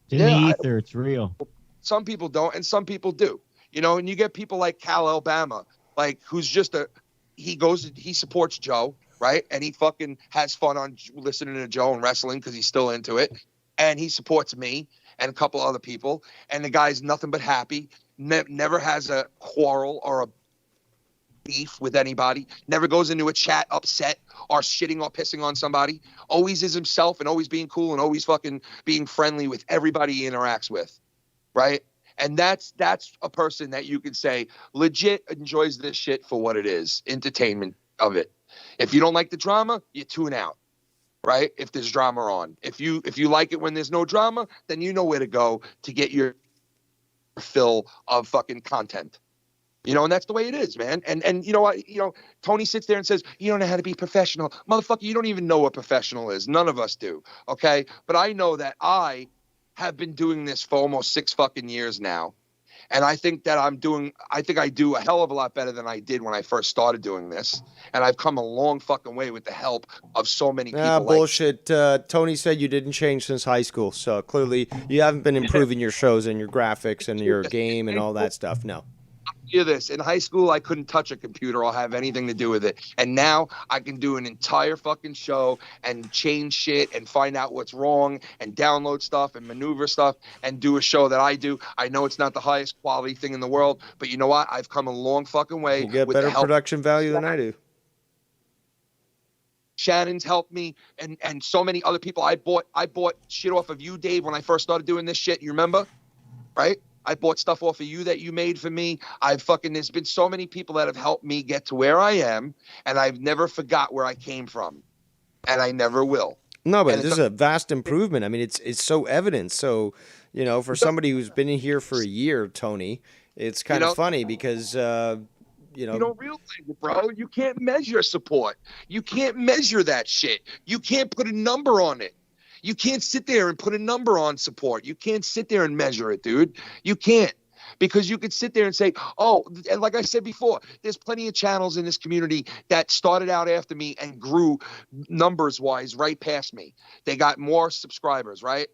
It's in the ether. It's real. Some people don't, and some people do. You know, and you get people like Cal Alabama, like, who's just he supports Joe, right? And he fucking has fun on listening to Joe and wrestling because he's still into it. And he supports me and a couple other people. And the guy's nothing but happy. Never has a quarrel or a beef with anybody. Never goes into a chat upset or shitting or pissing on somebody. Always is himself and always being cool and always fucking being friendly with everybody he interacts with, right? And that's a person that you could say legit enjoys this shit for what it is, entertainment of it. If you don't like the drama, you tune out, right? If there's drama on. If you like it when there's no drama, then you know where to go to get your fill of fucking content. You know, and that's the way it is, man. And you know what? You know, Tony sits there and says, you don't know how to be professional. Motherfucker, you don't even know what professional is. None of us do, okay? But I know that I have been doing this for almost 6 fucking years now. And I think that I do a hell of a lot better than I did when I first started doing this. And I've come a long fucking way with the help of so many people. Bullshit. Tony said you didn't change since high school. So clearly you haven't been improving your shows and your graphics and your game and all that stuff. No. Hear this. In high school, I couldn't touch a computer or have anything to do with it. And now I can do an entire fucking show and change shit and find out what's wrong and download stuff and maneuver stuff and do a show that I do. I know it's not the highest quality thing in the world, but you know what? I've come a long fucking way. You get better production value than I do. Shannon's helped me and so many other people. I bought shit off of you, Dave, when I first started doing this shit. You remember? Right? I bought stuff off of you that you made for me. There's been so many people that have helped me get to where I am, and I've never forgot where I came from, and I never will. No, but this is a vast improvement. I mean, it's so evident. So, you know, for somebody who's been in here for a year, Tony, it's kind of funny because, you don't realize it, bro. You can't measure support. You can't measure that shit. You can't put a number on it. You can't sit there and put a number on support. You can't sit there and measure it, dude. You can't, because you could sit there and say, oh, and like I said before, there's plenty of channels in this community that started out after me and grew numbers wise right past me. They got more subscribers, right?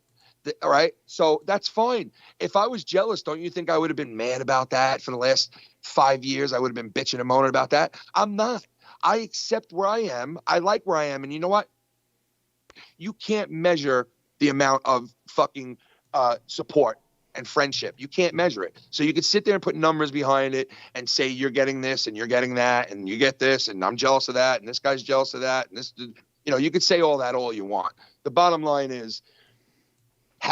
All right. So that's fine. If I was jealous, don't you think I would have been mad about that for the last 5 years? I would have been bitching and moaning about that. I'm not. I accept where I am. I like where I am. And you know what? You can't measure the amount of fucking support and friendship. You can't measure it. So you could sit there and put numbers behind it and say you're getting this and you're getting that and you get this and I'm jealous of that and this guy's jealous of that and this, you know, you could say all that all you want. The bottom line is,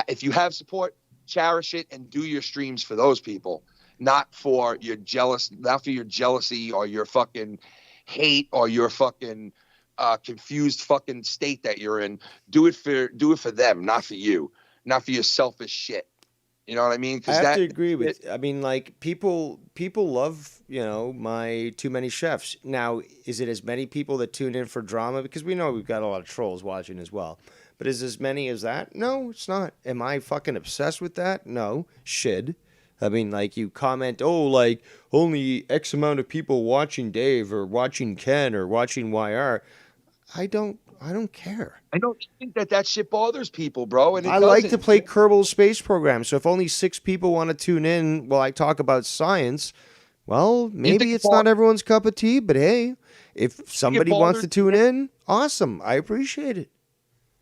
if you have support, cherish it and do your streams for those people, not for your jealousy or your fucking hate or your fucking confused fucking state that you're in. Do it for them, not for you, not for your selfish shit. You know what I mean? I have to agree with. I mean, like people love, you know, my Too Many Chefs. Now, is it as many people that tune in for drama? Because we know we've got a lot of trolls watching as well. But is as many as that? No, it's not. Am I fucking obsessed with that? No. Should. I mean, like, you comment, oh, like, only X amount of people watching Dave or watching Ken or watching YR. I don't care. I don't think that shit bothers people, bro. And I like to play Kerbal Space Program. So if only 6 people want to tune in while I talk about science, well, maybe it's not everyone's cup of tea, but hey, if somebody wants to tune in, awesome. I appreciate it.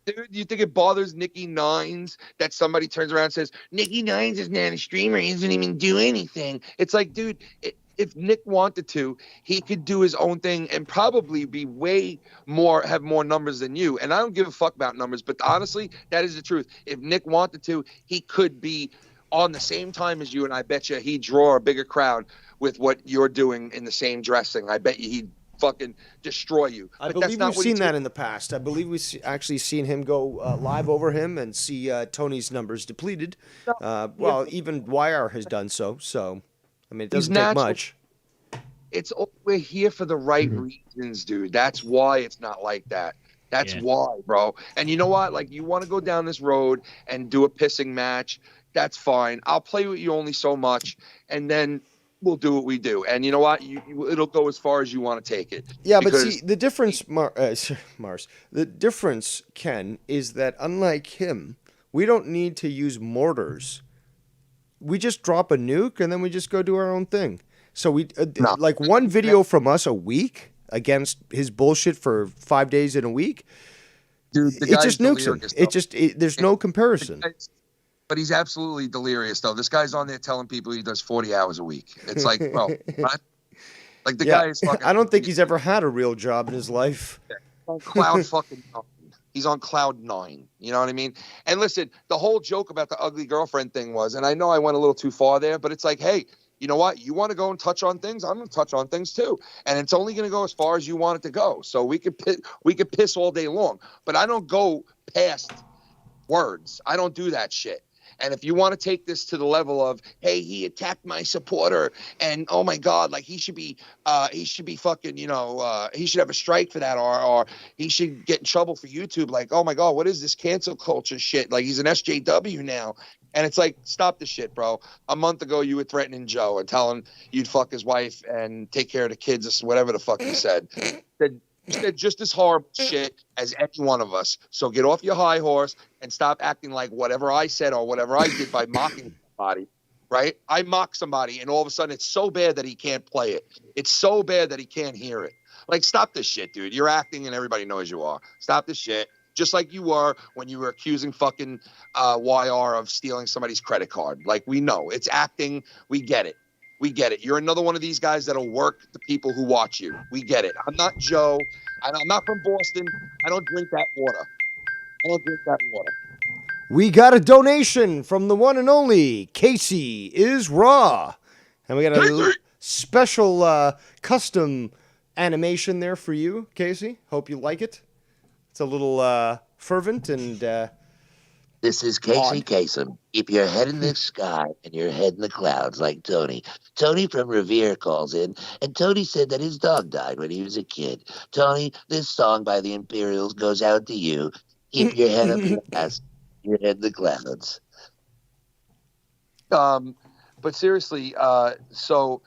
Dude, you think it bothers Nikki Nines that somebody turns around and says, Nikki Nines is not a streamer, he doesn't even do anything? It's like, dude, if Nick wanted to, he could do his own thing and probably be have more numbers than you. And I don't give a fuck about numbers, but honestly, that is the truth. If Nick wanted to, he could be on the same time as you, and I bet you he'd draw a bigger crowd with what you're doing in the same dressing. I bet you he'd fucking destroy you. I believe we've seen that in the past. I believe we've actually seen him go live over him and see Tony's numbers depleted. Well, even YR has done so. So, I mean, it doesn't take much. We're here for the right reasons, dude. That's why it's not like that. That's why, bro. And you know what? Like, you want to go down this road and do a pissing match, that's fine. I'll play with you only so much, and then we'll do what we do. And you know what? It'll go as far as you want to take it. Yeah, but see, the difference, Mars, the difference, Ken, is that unlike him, we don't need to use mortars. We just drop a nuke, and then we just go do our own thing. So we like one video from us a week against his bullshit for 5 days in a week. Dude, it just nukes him. There's no comparison. But he's absolutely delirious, though. This guy's on there telling people he does 40 hours a week. It's like, well, what? Like the guy is fucking. I don't think he's ever had a real job in his life. On cloud fucking 9. He's on cloud 9. You know what I mean? And listen, the whole joke about the ugly girlfriend thing was, and I know I went a little too far there, but it's like, hey, you know what? You want to go and touch on things? I'm going to touch on things too. And it's only going to go as far as you want it to go. So we could piss all day long, but I don't go past words. I don't do that shit. And if you want to take this to the level of, hey, he attacked my supporter and oh my God, like he should be fucking, you know, he should have a strike for that or he should get in trouble for YouTube. Like, oh my God, what is this cancel culture shit? Like he's an SJW now. And it's like, stop the shit, bro. A month ago, you were threatening Joe and telling you'd fuck his wife and take care of the kids, whatever the fuck you said. You said just as horrible shit as any one of us. So get off your high horse and stop acting like whatever I said or whatever I did by mocking somebody, right? I mock somebody and all of a sudden it's so bad that he can't play it. It's so bad that he can't hear it. Like, stop this shit, dude. You're acting and everybody knows you are. Stop this shit. Just like you were when you were accusing fucking YR of stealing somebody's credit card. Like, we know. It's acting. We get it. We get it. You're another one of these guys that'll work the people who watch you. We get it. I'm not Joe. I'm not from Boston. I don't drink that water. We got a donation from the one and only Casey is Raw. And we got a special custom animation there for you, Casey. Hope you like it. It's a little fervent and This is Casey Kasem. Keep your head in the sky and your head in the clouds like Tony. Tony from Revere calls in, and Tony said that his dog died when he was a kid. Tony, this song by the Imperials goes out to you. Keep your head up in the ass, your head in the clouds. But seriously, so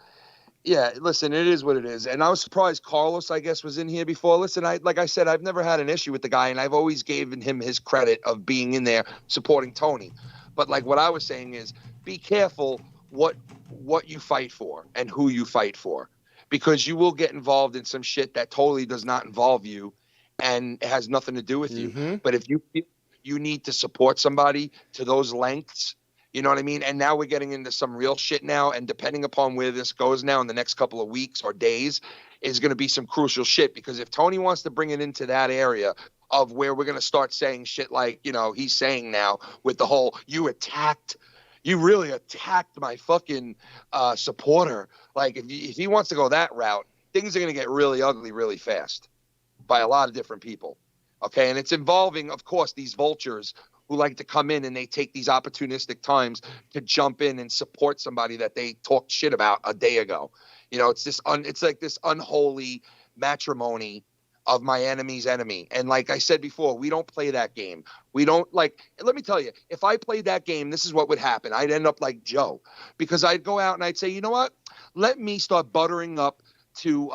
yeah, listen, it is what it is. And I was surprised Carlos, I guess, was in here before. Listen, like I said, I've never had an issue with the guy, and I've always given him his credit of being in there supporting Tony. But like what I was saying is, be careful what you fight for and who you fight for, because you will get involved in some shit that totally does not involve you and has nothing to do with you. But if you feel you need to support somebody to those lengths, you know what I mean? And now we're getting into some real shit now. And depending upon where this goes now in the next couple of weeks or days is going to be some crucial shit. Because if Tony wants to bring it into that area of where we're going to start saying shit like, you know, he's saying now with the whole, you really attacked my fucking supporter. Like if he wants to go that route, things are going to get really ugly really fast by a lot of different people. Okay. And it's involving, of course, these vultures who like to come in and they take these opportunistic times to jump in and support somebody that they talked shit about a day ago. You know, it's it's like this unholy matrimony of my enemy's enemy. And like I said before, we don't play that game. We don't let me tell you, if I played that game, this is what would happen. I'd end up like Joe, because I'd go out and I'd say, you know what? Let me start buttering up to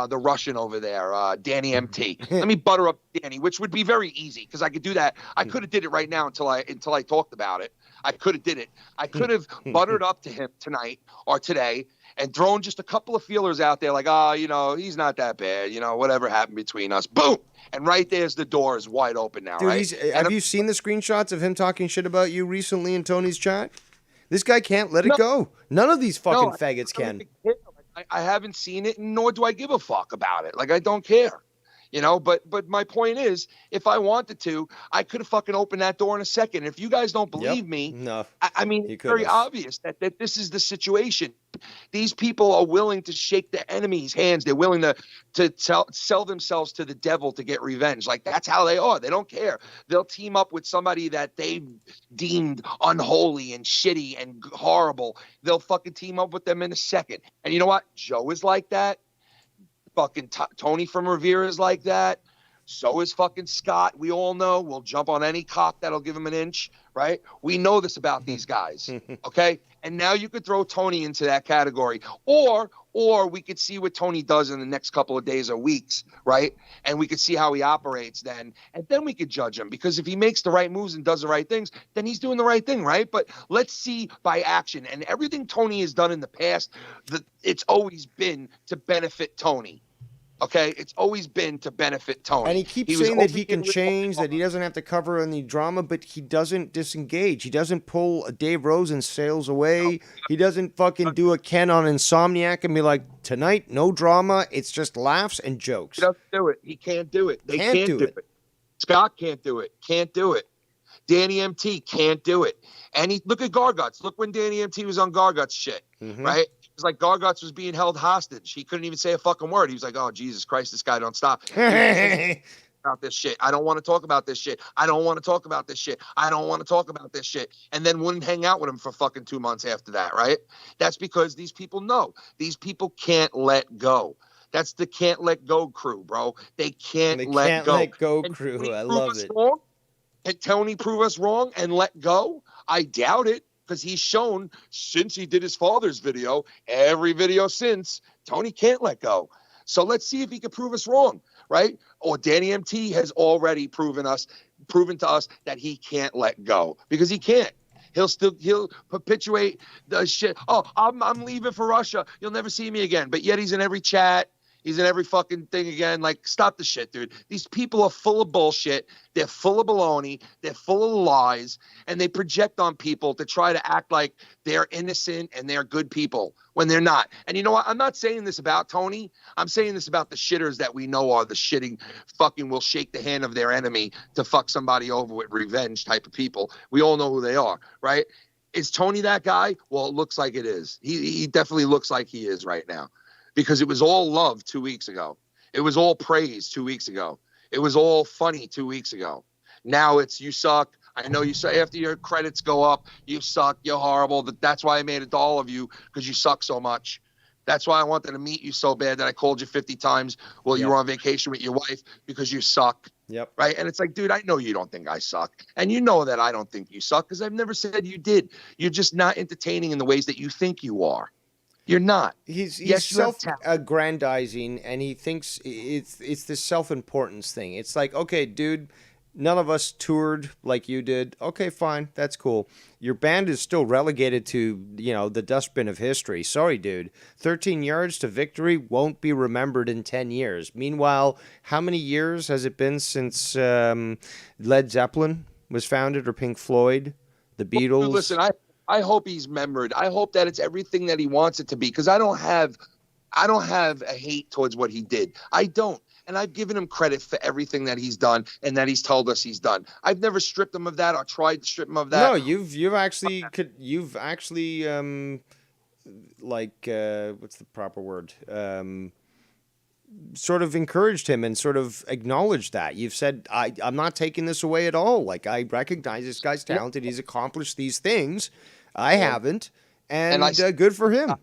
the Russian over there, Danny MT. Let me butter up Danny, which would be very easy because I could do that. I could have did it right now until I talked about it. I could have did it. I could have buttered up to him tonight or today and thrown just a couple of feelers out there like, you know, he's not that bad. You know, whatever happened between us. Boom. And right there's the door is wide open now, Dude, right? Have you seen the screenshots of him talking shit about you recently in Tony's chat? This guy can't let it go. None of these fucking faggots can. I haven't seen it, nor do I give a fuck about it. Like, I don't care, you know, but my point is, if I wanted to, I could have fucking opened that door in a second. If you guys don't believe me, no, I mean, it's very obvious that this is the situation. These people are willing to shake the enemy's hands. They're willing to sell themselves to the devil to get revenge. Like, that's how they are. They don't care. They'll team up with somebody that they deemed unholy and shitty and horrible. They'll fucking team up with them in a second. And you know what? Joe is like that. Fucking Tony from Revere is like that. So is fucking Scott. We all know. We'll jump on any cock that'll give him an inch, right? We know this about these guys, okay? And now you could throw Tony into that category. Or we could see what Tony does in the next couple of days or weeks, right? And we could see how he operates then. And then we could judge him. Because if he makes the right moves and does the right things, then he's doing the right thing, right? But let's see by action. And everything Tony has done in the past, it's always been to benefit Tony. Okay, it's always been to benefit Tony. And he keeps saying that he can change, that he doesn't have to cover any drama, but he doesn't disengage. He doesn't pull a Dave Rose and sails away. He doesn't fucking do a Ken on Insomniac and be like, tonight, no drama. It's just laughs and jokes. He doesn't do it. He can't do it. They can't do it. Scott can't do it. Can't do it. Danny MT can't do it. And look at Garguts. Look when Danny MT was on Garguts shit, right? It's like Garguts was being held hostage. He couldn't even say a fucking word. He was like, oh, Jesus Christ, this guy don't stop. About this shit. I don't want to talk about this shit. I don't want to talk about this shit. I don't want to talk about this shit. And then wouldn't hang out with him for fucking 2 months after that, right? That's because these people know. These people can't let go. That's the can't let go crew, bro. They can't let go. Let go crew. I love it. Can Tony prove us wrong and let go? I doubt it. Because he's shown since he did his father's video, every video since, Tony can't let go. So let's see if he can prove us wrong, right? Or Danny MT has already proven to us that he can't let go, because he can't. He'll perpetuate the shit. Oh, I'm leaving for Russia. You'll never see me again. But yet he's in every chat. He's in every fucking thing again. Like, stop the shit, dude. These people are full of bullshit. They're full of baloney. They're full of lies. And they project on people to try to act like they're innocent and they're good people when they're not. And you know what? I'm not saying this about Tony. I'm saying this about the shitters that we know are the shitting fucking will shake the hand of their enemy to fuck somebody over with revenge type of people. We all know who they are, right? Is Tony that guy? Well, it looks like it is. He definitely looks like he is right now. Because it was all love 2 weeks ago. It was all praise 2 weeks ago. It was all funny 2 weeks ago. Now it's you suck. I know you say after your credits go up, you suck, you're horrible. That's why I made it to all of you, because you suck so much. That's why I wanted to meet you so bad that I called you 50 times while you were on vacation with your wife because you suck. Yep. Right. And it's like, dude, I know you don't think I suck. And you know that I don't think you suck because I've never said you did. You're just not entertaining in the ways that you think you are. You're not. He's Yes, you have talent. self-aggrandizing, and he thinks it's this self-importance thing. It's like, okay, dude, none of us toured like you did. Okay, fine, that's cool. Your band is still relegated to, the dustbin of history. Sorry, dude. 13 yards to victory won't be remembered in 10 years. Meanwhile, how many years has it been since Led Zeppelin was founded, or Pink Floyd, the Beatles? Well, listen, I hope he's remembered. I hope that it's everything that he wants it to be, because I don't have a hate towards what he did. I don't. And I've given him credit for everything that he's done and that he's told us he's done. I've never stripped him of that or tried to strip him of that. No, you've actually what's the proper word? Sort of encouraged him and sort of acknowledged that. You've said, I'm not taking this away at all. Like, I recognize this guy's talented. He's accomplished these things. I haven't. And good for him.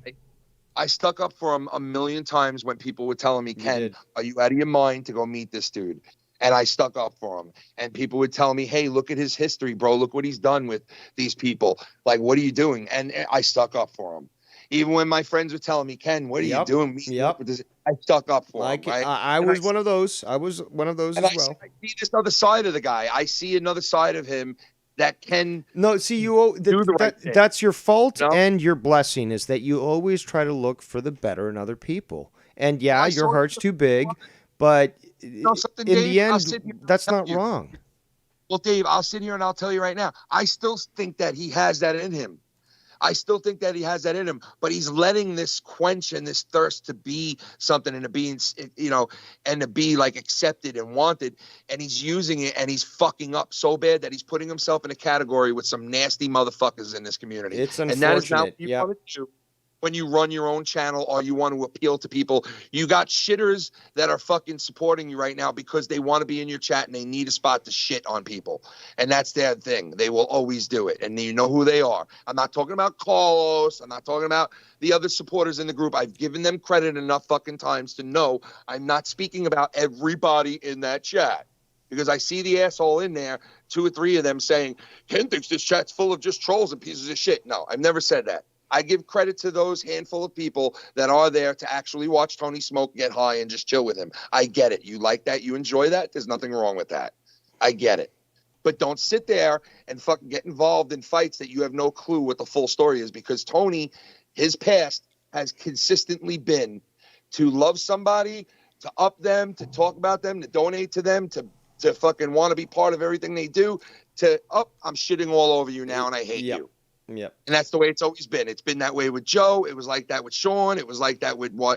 I stuck up for him a million times when people were telling me, Ken, are you out of your mind to go meet this dude? And I stuck up for him. And people would tell me, hey, look at his history, bro. Look what he's done with these people. Like, what are you doing? And I stuck up for him. Even when my friends were telling me, Ken, what are you doing? I stuck up for him. Right? I was one of those. I was one of those as well. I see this other side of the guy. I see another side of him that can that's your fault and your blessing, is that you always try to look for the better in other people. And your heart's too big, but in the end, that's not wrong. Well, Dave, I'll sit here and I'll tell you right now, I still think that he has that in him. But he's letting this quench and this thirst to be something and to be, and to be like accepted and wanted. And he's using it, and he's fucking up so bad that he's putting himself in a category with some nasty motherfuckers in this community. It's unfortunate. And that is not what you want to do when you run your own channel or you want to appeal to people. You got shitters that are fucking supporting you right now because they want to be in your chat and they need a spot to shit on people. And that's their thing. They will always do it. And you know who they are. I'm not talking about Carlos. I'm not talking about the other supporters in the group. I've given them credit enough fucking times to know I'm not speaking about everybody in that chat. Because I see the asshole in there, 2 or 3 of them saying, Ken thinks this chat's full of just trolls and pieces of shit. No, I've never said that. I give credit to those handful of people that are there to actually watch Tony Smoke get high and just chill with him. I get it. You like that. You enjoy that. There's nothing wrong with that. I get it. But don't sit there and fucking get involved in fights that you have no clue what the full story is, because Tony, his past has consistently been to love somebody, to up them, to talk about them, to donate to them, to fucking want to be part of everything they do, to, I'm shitting all over you now and I hate you. Yep. And that's the way it's always been. It's been that way with Joe. It was like that with Sean. It was like that with YR.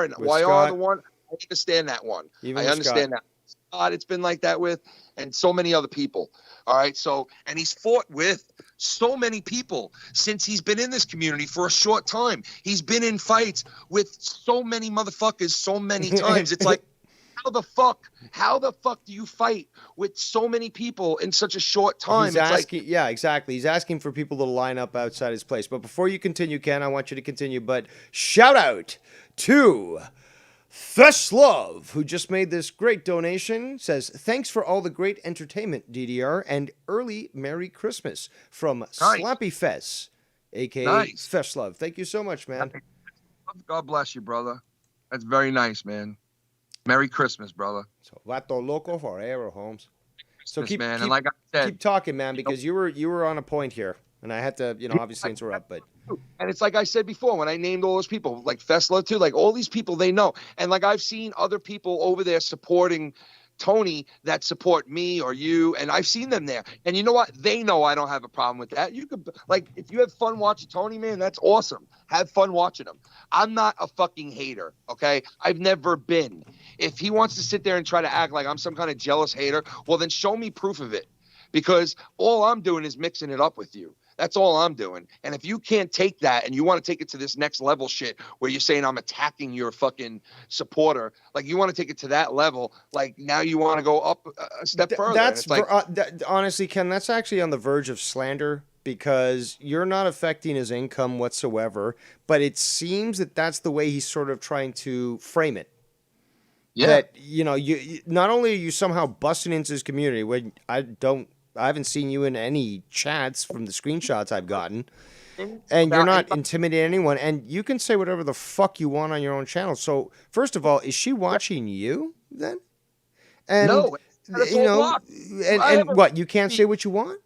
And with YR, Scott. the one, I understand that one. Even I understand that. Scott, it's been like that with, and so many other people. All right. So, and he's fought with so many people since he's been in this community for a short time. He's been in fights with so many motherfuckers so many times. It's like, how the fuck do you fight with so many people in such a short time? He's asking, yeah, exactly. He's asking for people to line up outside his place. But before you continue, Ken, I want you to continue. But shout out to Theslov, who just made this great donation. Says, thanks for all the great entertainment, DDR, and early Merry Christmas from Slappy Fess, a.k.a. Theslov. Thank you so much, man. God bless you, brother. That's very nice, man. Merry Christmas, brother. So Vato Loco forever, Holmes. So keep, man. keep, and like I said, keep talking, man, because you were on a point here, and I had to, obviously interrupt. But and it's like I said before when I named all those people, like Fessler too, like all these people they know, and like I've seen other people over there supporting Tony that support me or you, and I've seen them there. And you know what? They know I don't have a problem with that. You could, like, if you have fun watching Tony, man, that's awesome. Have fun watching him. I'm not a fucking hater, okay? I've never been. If he wants to sit there and try to act like I'm some kind of jealous hater, well, then show me proof of it. Because all I'm doing is mixing it up with you. That's all I'm doing. And if you can't take that and you want to take it to this next level shit where you're saying I'm attacking your fucking supporter, like you want to take it to that level, like now you want to go up a step further. That's honestly, Ken, that's actually on the verge of slander because you're not affecting his income whatsoever, but it seems that that's the way he's sort of trying to frame it. Yeah. That, you not only are you somehow busting into his community, when I haven't seen you in any chats from the screenshots I've gotten, and you're not intimidating anyone, and you can say whatever the fuck you want on your own channel. So, first of all, is she watching you then? And, No, and what, you can't say what you want?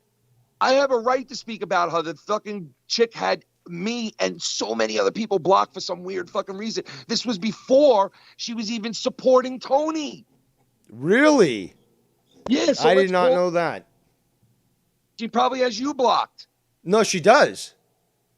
I have a right to speak about her. The fucking chick had me and so many other people blocked for some weird fucking reason. This was before she was even supporting Tony. Really? Yeah, so I did not know that. She probably has you blocked. No, she does.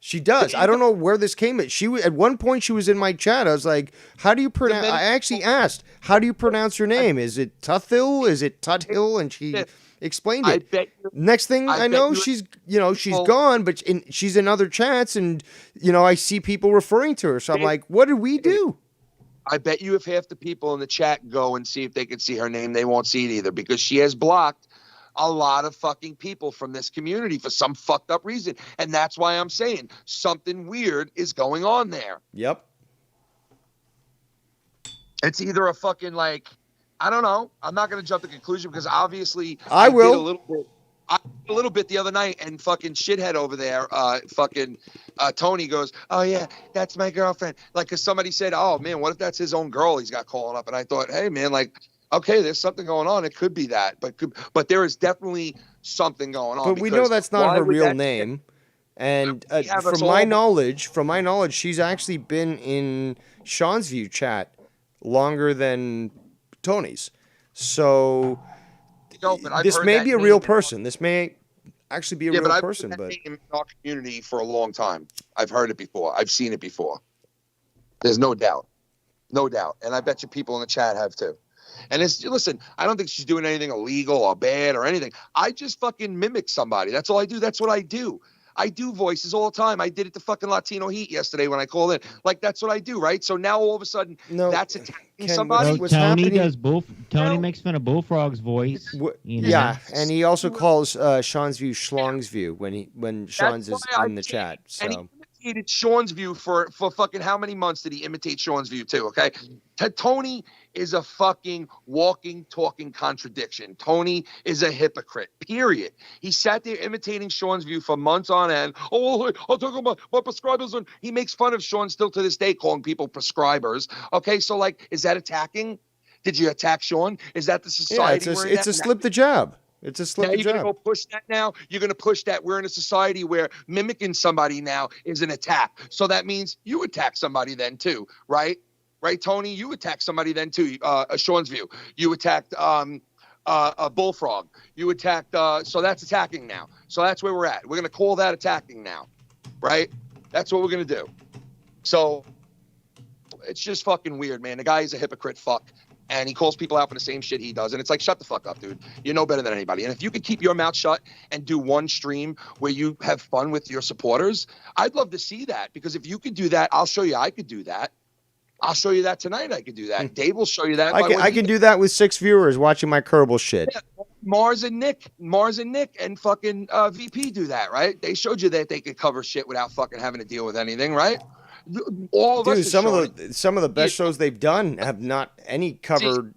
She does. I don't know where this came at. At one point she was in my chat. I was like, "How do you pronounce?" I actually asked, "How do you pronounce your name? Is it Tuthil? Is it Tuthill?" And she explained it. Next thing I know, she's gone, but she's in other chats, and I see people referring to her. So I'm like, "What did we do?" I bet you if half the people in the chat go and see if they can see her name, they won't see it either, because she has blocked a lot of fucking people from this community for some fucked up reason. And that's why I'm saying something weird is going on there. Yep. It's either a fucking, like, I don't know. I'm not going to jump to conclusion because obviously I will. did a little bit the other night, and fucking shithead over there, Tony goes, "Oh yeah, that's my girlfriend." Like, cause somebody said, "Oh man, what if that's his own girl he's got calling up?" And I thought, hey man, like, okay, there's something going on. It could be that, but there is definitely something going on. But we know that's not her real name. And from my knowledge, she's actually been in Sean's View chat longer than Tony's. So this may be a real person. This may actually be a real person. But I've been in our community for a long time. I've heard it before. I've seen it before. There's no doubt. No doubt. And I bet you people in the chat have too. And listen, I don't think she's doing anything illegal or bad or anything. I just fucking mimic somebody. That's all I do. That's what I do. I do voices all the time. I did it to fucking Latino Heat yesterday when I called in. Like, that's what I do, right? So now all of a sudden, that's attacking somebody. No, Tony does Tony makes fun of Bullfrog's voice. Yeah, and he also calls Sean's View Schlong's View when Sean's is in the chat. So. And he imitated Sean's View for fucking how many months did he imitate Sean's View too? Okay, Tony is a fucking walking, talking contradiction. Tony is a hypocrite, period. He sat there imitating Sean's View for months on end. Oh, I'll talk about my prescribers. And he makes fun of Sean still to this day, calling people prescribers. Okay, so like, is that attacking? Did you attack Sean? Is that the society? Yeah, it's a slip the jab. It's a slip the jab. You're going to go push that now? You're going to push that we're in a society where mimicking somebody now is an attack. So that means you attack somebody then too, right? Right, Tony? You attacked somebody then too, Sean's View. You attacked a Bullfrog. You attacked, so that's attacking now. So that's where we're at. We're going to call that attacking now, right? That's what we're going to do. So it's just fucking weird, man. The guy is a hypocrite fuck, and he calls people out for the same shit he does. And it's like, shut the fuck up, dude. You know better than anybody. And if you could keep your mouth shut and do one stream where you have fun with your supporters, I'd love to see that, because if you could do that, I'll show you I could do that. I'll show you that tonight. I could do that. Dave will show you that. I can do that with 6 viewers watching my Kerbal shit. Yeah, Mars and Nick and fucking VP do that, right? They showed you that they could cover shit without fucking having to deal with anything, right? All of us. Some of the best shows they've done have not any covered,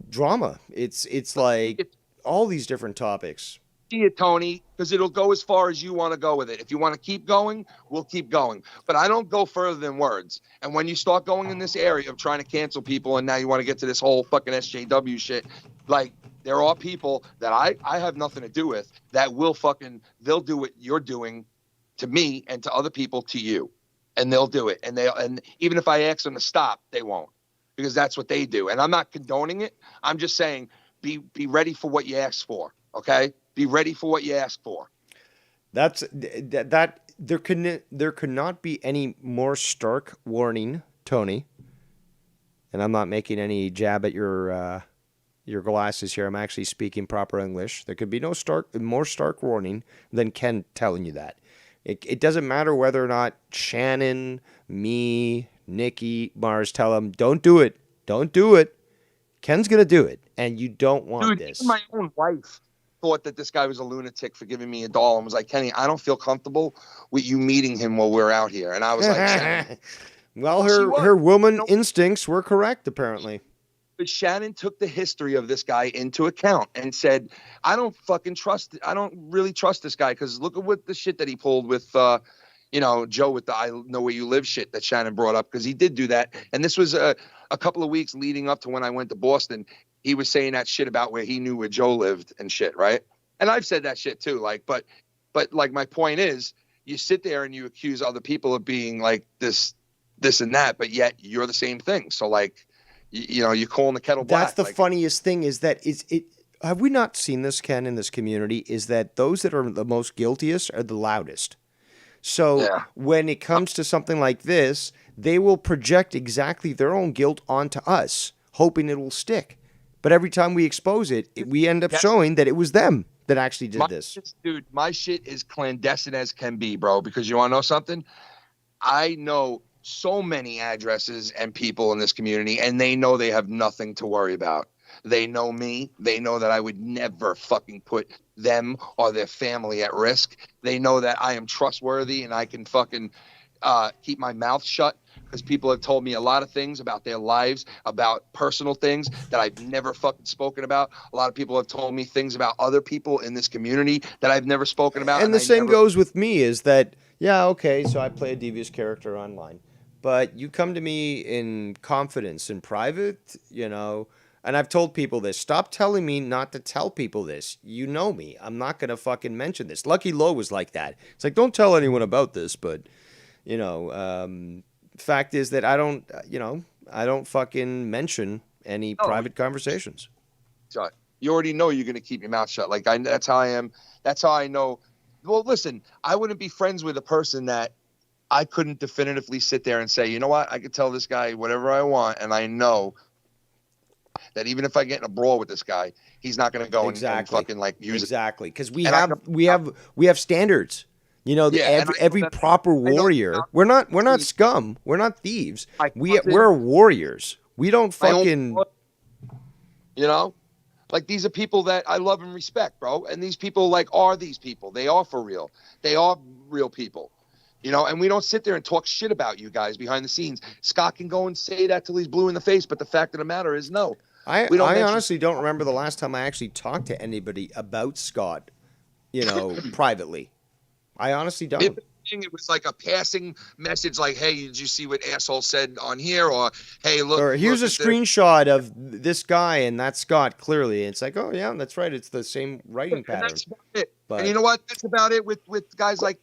drama. It's like all these different topics. See it, Tony, because it'll go as far as you want to go with it. If you want to keep going, we'll keep going. But I don't go further than words. And when you start going in this area of trying to cancel people, and now you want to get to this whole fucking SJW shit, like, there are people that I have nothing to do with that they'll do what you're doing to me and to other people to you. And they'll do it. And even if I ask them to stop, they won't, because that's what they do. And I'm not condoning it. I'm just saying, be ready for what you ask for. Okay? Be ready for what you ask for. There could not be any more stark warning, Tony. And I'm not making any jab at your glasses here. I'm actually speaking proper English. There could be no more stark warning than Ken telling you that. It doesn't matter whether or not Shannon, me, Nikki, Mars tell him, don't do it. Don't do it. Ken's going to do it. And you don't want this. Even my own wife. thought that this guy was a lunatic for giving me a doll and was like, Kenny, I don't feel comfortable with you meeting him while we're out here. And I was like, Shannon. Well, She was. her woman instincts were correct, apparently. But Shannon took the history of this guy into account and said, I don't really trust this guy because look at what the shit that he pulled with, Joe with the I Know Where You Live shit that Shannon brought up, because he did do that. And this was a couple of weeks leading up to when I went to Boston. He was saying that shit about where he knew where Joe lived and shit, right? And I've said that shit too. Like, but like my point is, you sit there and you accuse other people of being like this and that, but yet you're the same thing. So like, you're calling the kettle black. That's the funniest thing is that have we not seen this, Ken, in this community, is that those that are the most guiltiest are the loudest. So when it comes to something like this, they will project exactly their own guilt onto us, hoping it will stick. But every time we expose it, we end up showing that it was them that actually did this. Dude, my shit is clandestine as can be, bro, because you want to know something? I know so many addresses and people in this community, and they know they have nothing to worry about. They know me. They know that I would never fucking put them or their family at risk. They know that I am trustworthy and I can fucking keep my mouth shut, because people have told me a lot of things about their lives, about personal things that I've never fucking spoken about. A lot of people have told me things about other people in this community that I've never spoken about. And the same goes with me, is that, so I play a devious character online. But you come to me in confidence, in private, and I've told people this. Stop telling me not to tell people this. You know me. I'm not going to fucking mention this. Lucky Low was like that. It's like, don't tell anyone about this, but, fact is that I don't fucking mention any private conversations. So you already know you're going to keep your mouth shut. Like, that's how I am. That's how I know. Well, listen, I wouldn't be friends with a person that I couldn't definitively sit there and say, you know what, I could tell this guy whatever I want, and I know that even if I get in a brawl with this guy, he's not going to go and fucking like use it. Because we have standards. Every proper warrior. We're not scum. We're not thieves. We're warriors. We don't fucking. Like, these are people that I love and respect, bro. And these people are these people. They are for real. They are real people. And we don't sit there and talk shit about you guys behind the scenes. Scott can go and say that till he's blue in the face, but the fact of the matter is, no. I honestly don't remember the last time I actually talked to anybody about Scott, privately. I honestly don't. If anything, it was like a passing message, like, "Hey, did you see what asshole said on here?" Or, "Hey, look." Or here's a screenshot of this guy, and that's Scott clearly. It's like, oh yeah, that's right. It's the same writing pattern. And that's about it. And you know what? That's about it with guys like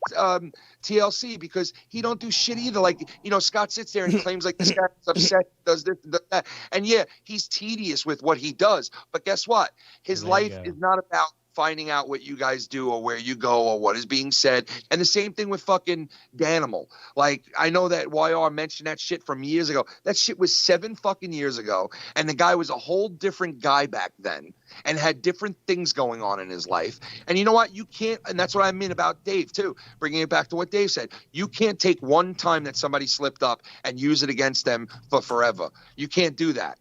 TLC, because he don't do shit either. Like, Scott sits there and he claims like this guy's upset, does this, does that, and yeah, he's tedious with what he does. But guess what? His life is not about finding out what you guys do or where you go or what is being said. And the same thing with fucking Danimal. Like, I know that YR mentioned that shit from years ago. That shit was 7 fucking years ago. And the guy was a whole different guy back then and had different things going on in his life. And you know what? You can't, and that's what I mean about Dave too, bringing it back to what Dave said. You can't take one time that somebody slipped up and use it against them for forever. You can't do that.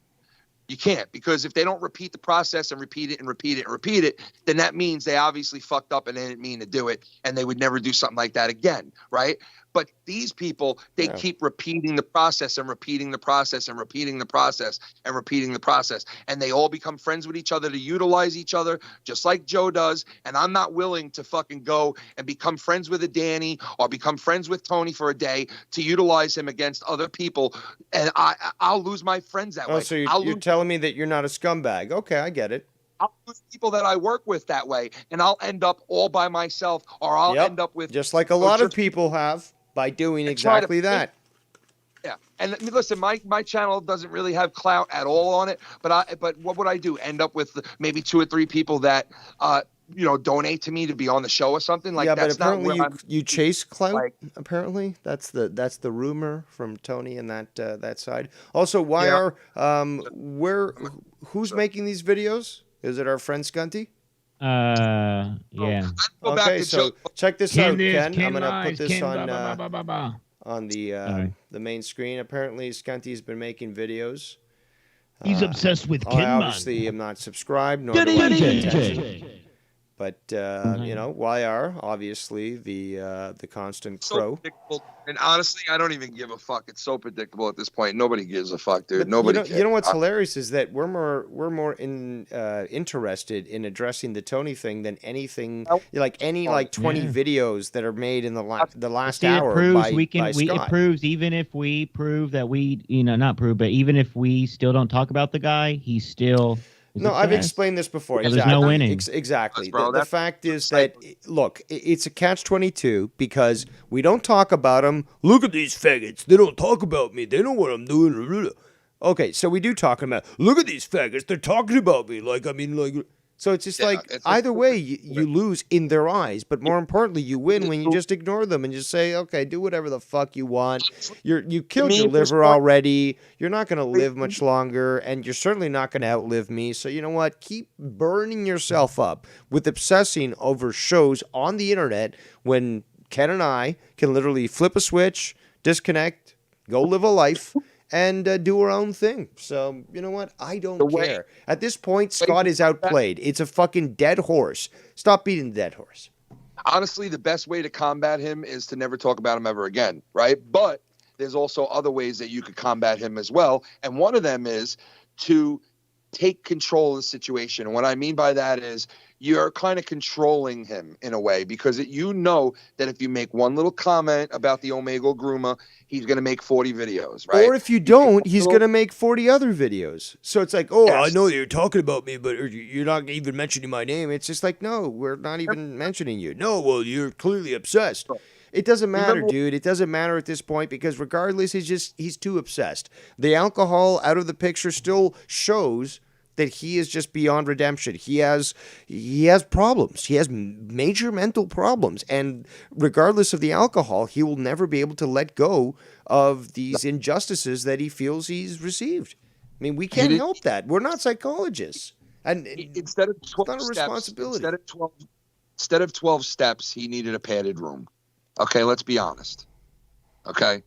You can't, because if they don't repeat the process and repeat it and repeat it and repeat it, then that means they obviously fucked up and they didn't mean to do it, and they would never do something like that again, right? But these people, they keep repeating the process and repeating the process and repeating the process and repeating the process. And they all become friends with each other to utilize each other, just like Joe does. And I'm not willing to fucking go and become friends with a Danny or become friends with Tony for a day to utilize him against other people. And I'll lose my friends that way. So you're telling me that you're not a scumbag. Okay, I get it. I'll lose people that I work with that way. And I'll end up all by myself, or I'll end up with... Just like a lot of people have. By doing exactly that. Yeah. And listen, my channel doesn't really have clout at all on it, but what would I do? End up with maybe 2 or 3 people that donate to me to be on the show or something? Like, that's but apparently not you chase clout. Apparently, that's the rumor from Tony and that side. Also, who's making these videos? Is it our friend Scunty? Yeah. Okay, so check this out, Ken. I'm gonna put this on the main screen. Apparently, Scunty's been making videos. He's obsessed with Ken. I obviously am not subscribed, nor do I pay attention. But you know, YR obviously the constant So crow. predictable. And honestly, I don't even give a fuck. It's so predictable at this point. Nobody gives a fuck, dude. But Nobody you cares. know what's hilarious is that we're more interested in addressing the Tony thing than anything like any like 20 Yeah. videos that are made in the last See, it hour proves by we can. by It Scott. proves even if we prove that we, not prove, but even if we still don't talk about the guy, he's still. No, I've explained this before. Yeah, there's no winning. Exactly. Bro, The fact is that, look, it's a catch-22 because we don't talk about them. Look at these faggots. They don't talk about me. They know what I'm doing. Okay, so we do talk about, look at these faggots. They're talking about me. So it's just either way, you lose in their eyes, but more importantly, you win when you just ignore them and just say, okay, do whatever the fuck you want. You killed your liver already. You're not going to live much longer, and you're certainly not going to outlive me. So you know what? Keep burning yourself up with obsessing over shows on the internet when Ken and I can literally flip a switch, disconnect, go live a life, and do our own thing. So, you know what? I don't care. At this point, Scott is outplayed. It's a fucking dead horse. Stop beating the dead horse. Honestly, the best way to combat him is to never talk about him ever again, right? But there's also other ways that you could combat him as well. And one of them is to take control of the situation. And what I mean by that is you're kind of controlling him in a way because you know that if you make one little comment about the Omegle groomer, he's going to make 40 videos, right? Or if you don't, he's going to make 40 other videos. So it's like, oh, Yes. I know you're talking about me, but you're not even mentioning my name. It's just like, no, we're not even mentioning you. No, well, you're clearly obsessed. It doesn't matter, dude. It doesn't matter at this point because regardless, he's too obsessed. The alcohol out of the picture still shows that he is just beyond redemption. He has problems. He has major mental problems. And regardless of the alcohol, he will never be able to let go of these injustices that he feels he's received. I mean, we can't help that. We're not psychologists. And instead of 12 not a steps, responsibility. instead of 12 steps, he needed a padded room. Okay, let's be honest. Okay?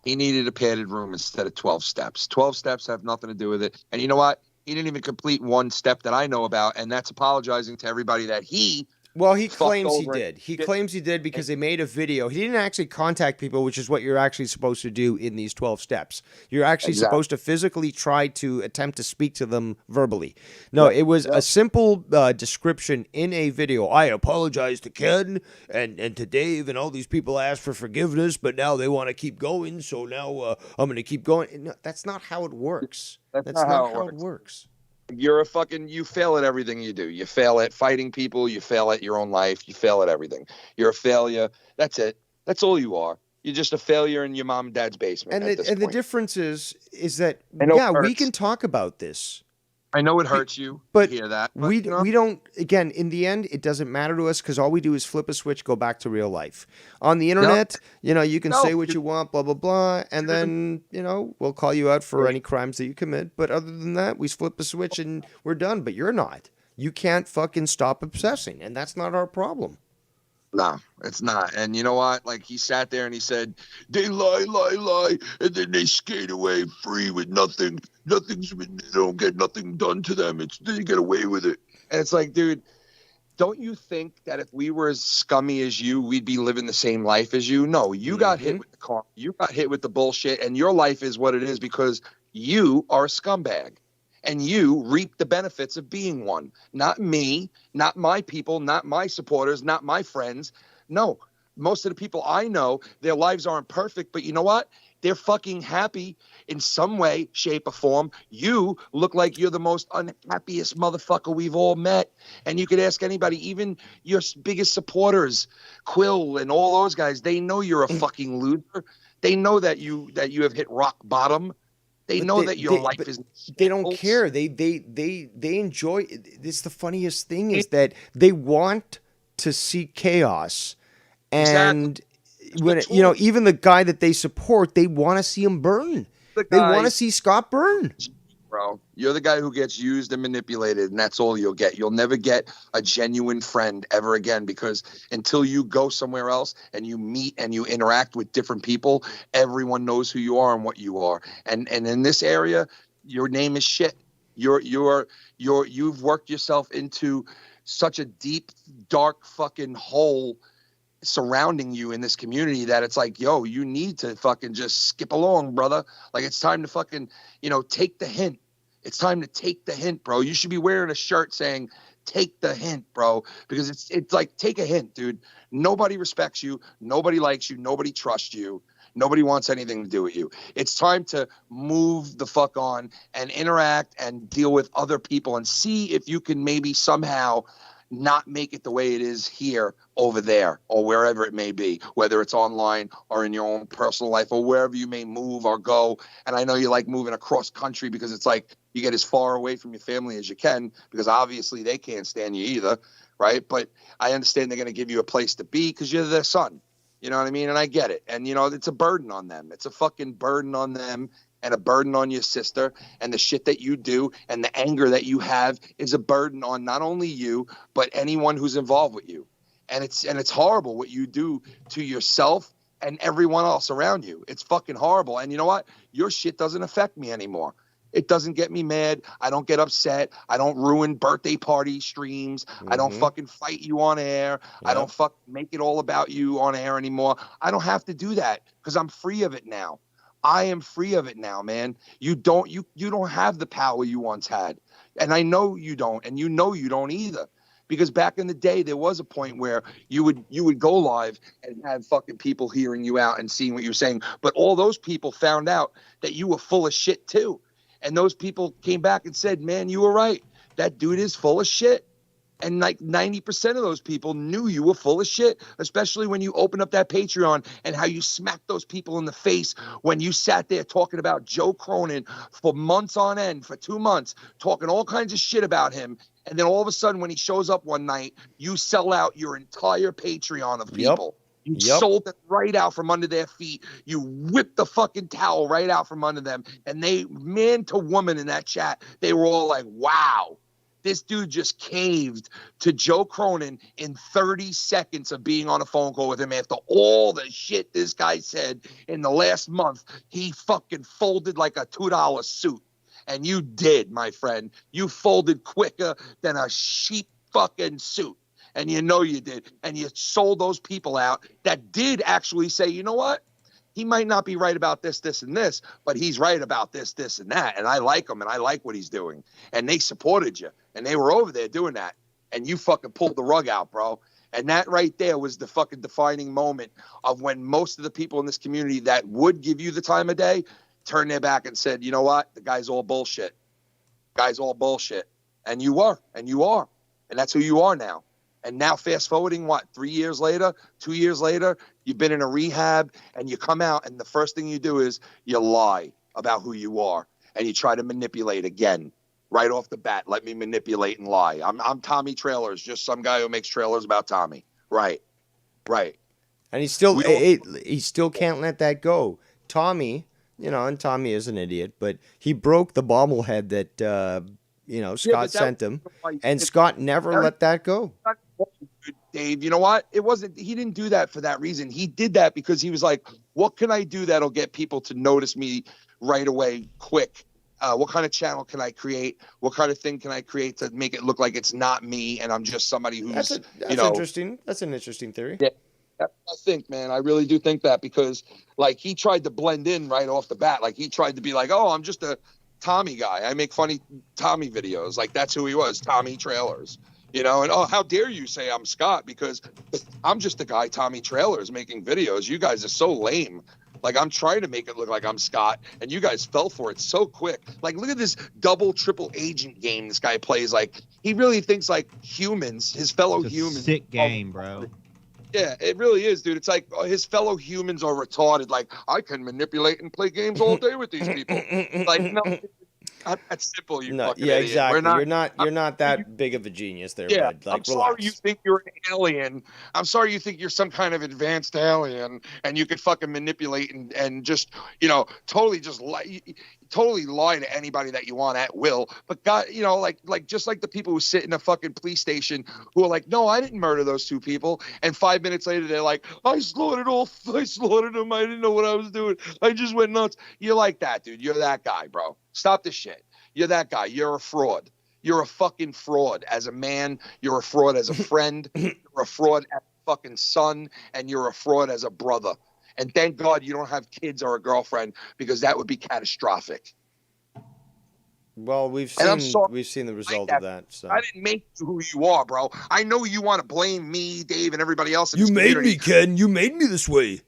He needed a padded room instead of 12 steps. 12 steps have nothing to do with it. And you know what? He didn't even complete one step that I know about, and that's apologizing to everybody that he. Well, he fucked claims he over. did. He claims he did because they made a video. He didn't actually contact people, which is what you're actually supposed to do in these 12 steps. You're actually supposed to physically try to attempt to speak to them verbally. No, it was a simple description in a video. I apologize to Ken and to Dave and all these people asked for forgiveness, but now they want to keep going, so now I'm going to keep going. No, that's not how it works. That's not how it works. You're you fail at everything you do. You fail at fighting people. You fail at your own life. You fail at everything. You're a failure. That's it. That's all you are. You're just a failure in your mom and dad's basement. And the difference is that, it we hurts. can talk about this. I know it hurts you but to hear that. But, we don't, again, in the end, it doesn't matter to us because all we do is flip a switch, go back to real life. On the internet, you can say what you want, blah, blah, blah, and then, we'll call you out for any crimes that you commit. But other than that, we flip a switch and we're done. But you're not. You can't fucking stop obsessing, and that's not our problem. No, it's not. And you know what? Like, he sat there and he said, they lie, and then they skate away free with nothing. They don't get nothing done to them. They get away with it. And it's like, dude, don't you think that if we were as scummy as you, we'd be living the same life as you? No, you got hit with the car. You got hit with the bullshit, and your life is what it is because you are a scumbag. And you reap the benefits of being one. Not me, not my people, not my supporters, not my friends. No, most of the people I know, their lives aren't perfect, but you know what? They're fucking happy in some way, shape, or form. You look like you're the most unhappiest motherfucker we've all met. And you could ask anybody, even your biggest supporters, Quill and all those guys, they know you're a fucking loser. They know that you have hit rock bottom. They know that your life is. They don't care. They enjoy. It's the funniest thing is that they want to see chaos, and when even the guy that they support, they want to see him burn. They want to see Scott burn. Bro, you're the guy who gets used and manipulated, and that's all you'll get. You'll never get a genuine friend ever again because until you go somewhere else and you meet and you interact with different people, everyone knows who you are and what you are. And in this area, your name is shit. You've worked yourself into such a deep, dark fucking hole surrounding you in this community that it's like, yo, you need to fucking just skip along, brother. Like, it's time to fucking, take the hint. It's time to take the hint, bro. You should be wearing a shirt saying, take the hint, bro, because it's like, take a hint, dude. Nobody respects you. Nobody likes you. Nobody trusts you. Nobody wants anything to do with you. It's time to move the fuck on and interact and deal with other people and see if you can maybe somehow not make it the way it is here, over there, or wherever it may be, whether it's online or in your own personal life or wherever you may move or go. And I know you like moving across country because it's like you get as far away from your family as you can, because obviously they can't stand you either, right? But I understand they're going to give you a place to be because you're their son. You know what I mean? And I get it. And, it's a burden on them. It's a fucking burden on them and a burden on your sister. And the shit that you do and the anger that you have is a burden on not only you, but anyone who's involved with you. And it's horrible what you do to yourself and everyone else around you. It's fucking horrible. And you know what? Your shit doesn't affect me anymore. It doesn't get me mad. I don't get upset. I don't ruin birthday party streams. I don't fucking fight you on air. I don't make it all about you on air anymore. I don't have to do that because I'm free of it now. I am free of it now, man. You don't have the power you once had. And I know you don't, and you don't either. Because back in the day, there was a point where you would go live and have fucking people hearing you out and seeing what you're saying. But all those people found out that you were full of shit too. And those people came back and said, man, you were right. That dude is full of shit. And like 90% of those people knew you were full of shit, especially when you opened up that Patreon and how you smacked those people in the face when you sat there talking about Joe Cronin for months on end, for 2 months, talking all kinds of shit about him. And then all of a sudden, when he shows up one night, you sell out your entire Patreon of people. You sold them right out from under their feet. You whipped the fucking towel right out from under them. And they, man to woman in that chat, they were all like, wow, this dude just caved to Joe Cronin in 30 seconds of being on a phone call with him after all the shit this guy said in the last month. He fucking folded like a $2 suit. And you did, my friend. You folded quicker than a sheep fucking suit. And you know you did. And you sold those people out that did actually say, you know what? He might not be right about this, this, and this, but he's right about this, this, and that. And I like him, and I like what he's doing. And they supported you. And they were over there doing that. And you fucking pulled the rug out, bro. And that right there was the fucking defining moment of when most of the people in this community that would give you the time of day turned their back and said, you know what? The guy's all bullshit. Guy's all bullshit. And you were. And you are. And that's who you are now. And now fast forwarding, 3 years later, 2 years later, you've been in a rehab and you come out and the first thing you do is you lie about who you are and you try to manipulate again right off the bat. Let me manipulate and lie. I'm Tommy Trailers, just some guy who makes trailers about Tommy. Right. And he still can't let that go. Tommy, and Tommy is an idiot, but he broke the bobblehead that Scott sent him, and Scott never let that go. Dave, you know what? He didn't do that for that reason. He did that because he was like, what can I do that'll get people to notice me right away, quick? What kind of channel can I create? What kind of thing can I create to make it look like it's not me and I'm just somebody who's, that's interesting. That's an interesting theory. Yeah, I think, man, I really do think that because like he tried to blend in right off the bat. Like he tried to be like, oh, I'm just a Tommy guy. I make funny Tommy videos. Like that's who he was, Tommy Trailers. And oh, how dare you say I'm Scott because I'm just a guy, Tommy Trailers, making videos. You guys are so lame. Like I'm trying to make it look like I'm Scott, and you guys fell for it so quick. Like look at this double, triple agent game this guy plays. Like he really thinks like humans, his fellow humans. Sick game, bro. Yeah, it really is, dude. It's like his fellow humans are retarded. Like I can manipulate and play games all day with these people. Like no. Not that simple, you fucking idiot. Exactly. You're not that big of a genius there, bud. Like, I'm sorry you think you're an alien. I'm sorry you think you're some kind of advanced alien and you could fucking manipulate and just, totally just lie to anybody that you want at will. But God, like just like the people who sit in a fucking police station who are like, no, I didn't murder those two people. And 5 minutes later, they're like, I slaughtered them. I didn't know what I was doing. I just went nuts. You're like that, dude. You're that guy, bro. Stop this shit. You're that guy. You're a fraud. you're a fucking fraud. As a man, you're a fraud as a friend, you're a fraud as a fucking son, and you're a fraud as a brother. And thank God you don't have kids or a girlfriend, because that would be catastrophic. Well, we've And I'm seen sorry the result of that. So I didn't make you who you are, bro. I know you want to blame me, Dave, and everybody else in you this made community. me, Ken. You made me this way.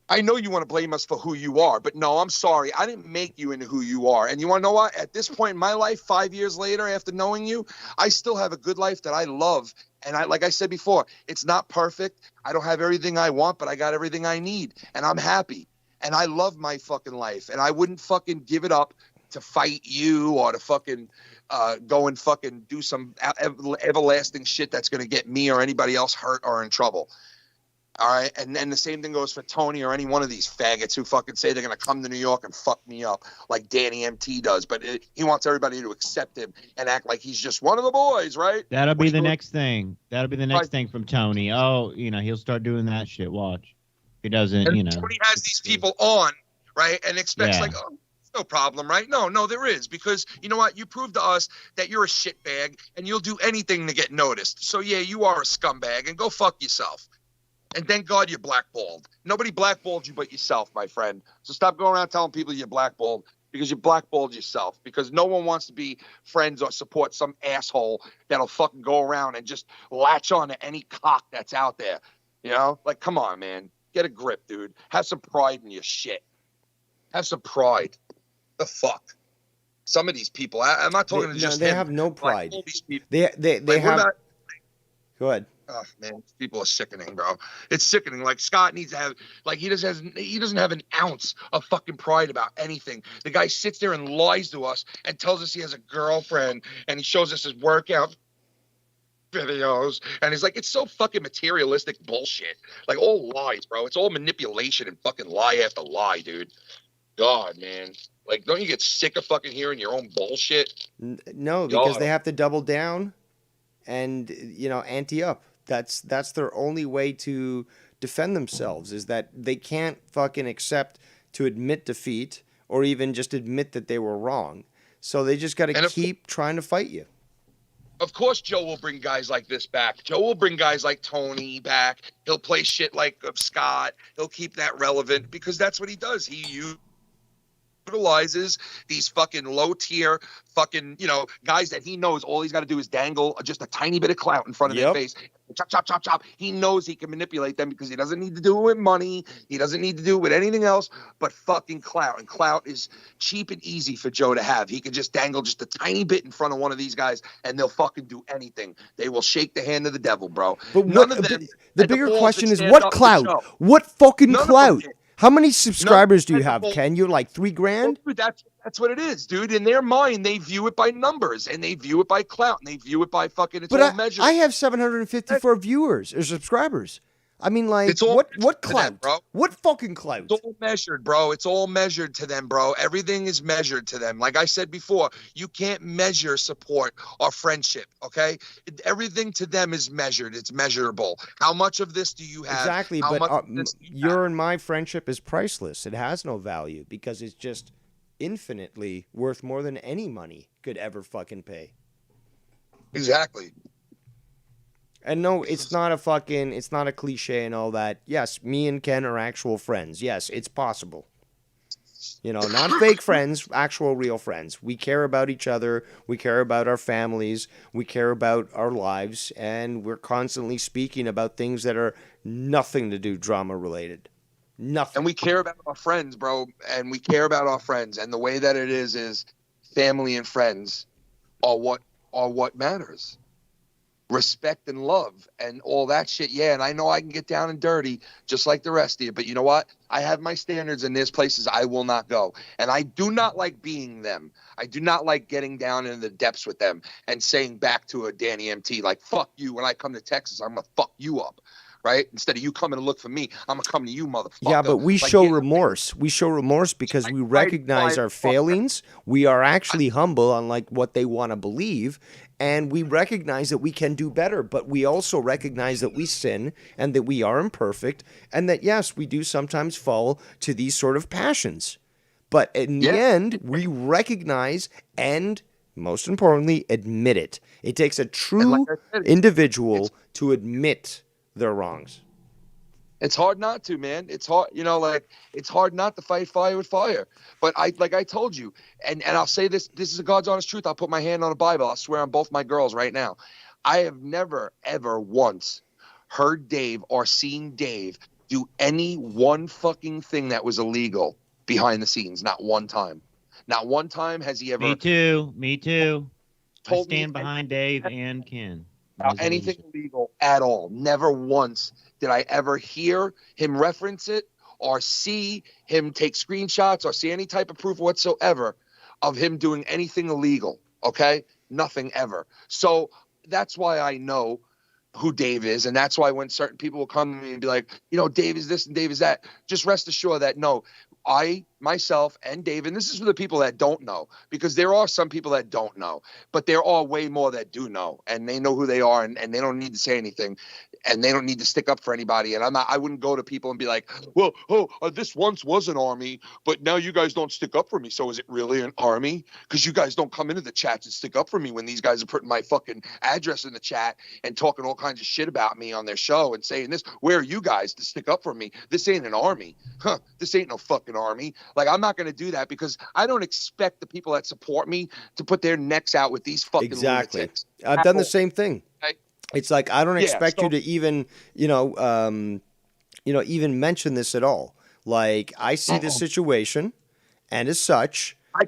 I know you want to blame us for who you are, but no, I'm sorry. I didn't make you into who you are. And you want to know what? At this point in my life, 5 years later, after knowing you, I still have a good life that I love. And like I said before, it's not perfect. I don't have everything I want, but I got everything I need. And I'm happy. And I love my fucking life. And I wouldn't fucking give it up to fight you or to fucking go and fucking do some everlasting shit that's going to get me or anybody else hurt or in trouble. All right. And then the same thing goes for Tony or any one of these faggots who fucking say they're going to come to New York and fuck me up like Danny MT does. But he wants everybody to accept him and act like he's just one of the boys, right? That'll be the next thing. That'll be the next thing from Tony. Oh, he'll start doing that shit. Watch. He doesn't, And Tony has these people on, right? And expects like, oh, no problem, right? No, there is, because you know what? You proved to us that you're a shitbag and you'll do anything to get noticed. So yeah, you are a scumbag, and go fuck yourself. And thank God you're blackballed. Nobody blackballed you but yourself, my friend. So stop going around telling people you're blackballed, because you blackballed yourself. Because no one wants to be friends or support some asshole that'll fucking go around and just latch on to any cock that's out there. You know? Like, come on, man. Get a grip, dude. Have some pride in your shit. Have some pride. The fuck? Some of these people, I'm not talking to just they him. have no pride. Like, all these people. They Like, have. Go ahead. Oh man, people are sickening, bro. It's sickening. Like, Scott needs to have, like, he doesn't have an ounce of fucking pride about anything. The guy sits there and lies to us and tells us he has a girlfriend, and he shows us his workout videos, and he's like, it's so fucking materialistic bullshit. Like, all lies, bro. It's all manipulation and fucking lie after lie, dude. God, man. Like, don't you get sick of fucking hearing your own bullshit? No, because they have to double down and, ante up. That's their only way to defend themselves, is that they can't fucking accept to admit defeat or even just admit that they were wrong. So they just got to keep trying to fight you. Of course, Joe will bring guys like this back. Joe will bring guys like Tony back. He'll play shit like Scott. He'll keep that relevant, because that's what he does. He utilizes these fucking low tier fucking, guys that he knows all he's got to do is dangle just a tiny bit of clout in front of their face. Chop, chop, chop, chop. He knows he can manipulate them, because he doesn't need to do it with money. He doesn't need to do it with anything else but fucking clout. And clout is cheap and easy for Joe to have. He can just dangle just a tiny bit in front of one of these guys, and they'll fucking do anything. They will shake the hand of the devil, bro. But none of them. The bigger question is, what clout? What fucking clout? How many subscribers do you have, Ken? You're like 3 grand? Dude, that's what it is, dude. In their mind, they view it by numbers, and they view it by clout, and they view it by fucking, it's all measured. I have 754 viewers or subscribers. I mean, like, what clout? Bro. What fucking clout? It's all measured, bro. It's all measured to them, bro. Everything is measured to them. Like I said before, you can't measure support or friendship, okay? Everything to them is measured. It's measurable. How much of this do you have? Exactly, but your and my friendship is priceless. It has no value, because it's just infinitely worth more than any money could ever fucking pay. Exactly. And no, it's not a cliche and all that. Yes, me and Ken are actual friends. Yes, it's possible. Not fake friends, actual real friends. We care about each other. We care about our families. We care about our lives. And we're constantly speaking about things that are nothing to do drama related. Nothing. And we care about our friends, bro. And we care about our friends. And the way that it is family and friends are what matters. Respect and love and all that shit. Yeah, and I know I can get down and dirty just like the rest of you, but you know what? I have my standards, and there's places I will not go. And I do not like being them. I do not like getting down into the depths with them and saying back to a Danny MT, like, fuck you. When I come to Texas, I'm going to fuck you up. Right? Instead of you coming to look for me, I'm going to come to you, motherfucker. Yeah, but we show remorse. We show remorse because we recognize our failings. We are actually humble, unlike what they want to believe. And we recognize that we can do better. But we also recognize that we sin and that we are imperfect. And that, yes, we do sometimes fall to these sort of passions. But in the end, we recognize and most importantly, admit it. It takes a And true like I said, individual to admit their wrongs. it's hard not to, man. It's hard, like it's hard not to fight fire with fire. But like I told you, and I'll say this is a God's honest truth. I'll put my hand on a Bible. I'll swear on both my girls right now. I have never, ever once heard Dave or seen Dave do any one fucking thing that was illegal behind the scenes. Not one time. Not one time has he ever Me too. I told me stand behind Dave and Ken. about anything illegal at all. Never once did I ever hear him reference it or see him take screenshots or see any type of proof whatsoever of him doing anything illegal. Okay? Nothing ever. So that's why I know who Dave is. And that's why when certain people will come to me and be like, Dave is this and Dave is that, just rest assured that no, I, myself, and Dave, and this is for the people that don't know, because there are some people that don't know, but there are way more that do know, and they know who they are, and they don't need to say anything, and they don't need to stick up for anybody. And I wouldn't go to people and be like, well, this once was an army, but now you guys don't stick up for me. So is it really an army? Because you guys don't come into the chats and stick up for me when these guys are putting my fucking address in the chat and talking all kinds of shit about me on their show and saying this. Where are you guys to stick up for me? This ain't an army. This ain't no fucking army. Like, I'm not going to do that because I don't expect the people that support me to put their necks out with these fucking lunatics. I've done the same thing. Okay? It's like I don't expect so- you to even, even mention this at all. Like, I see the situation, and as such, I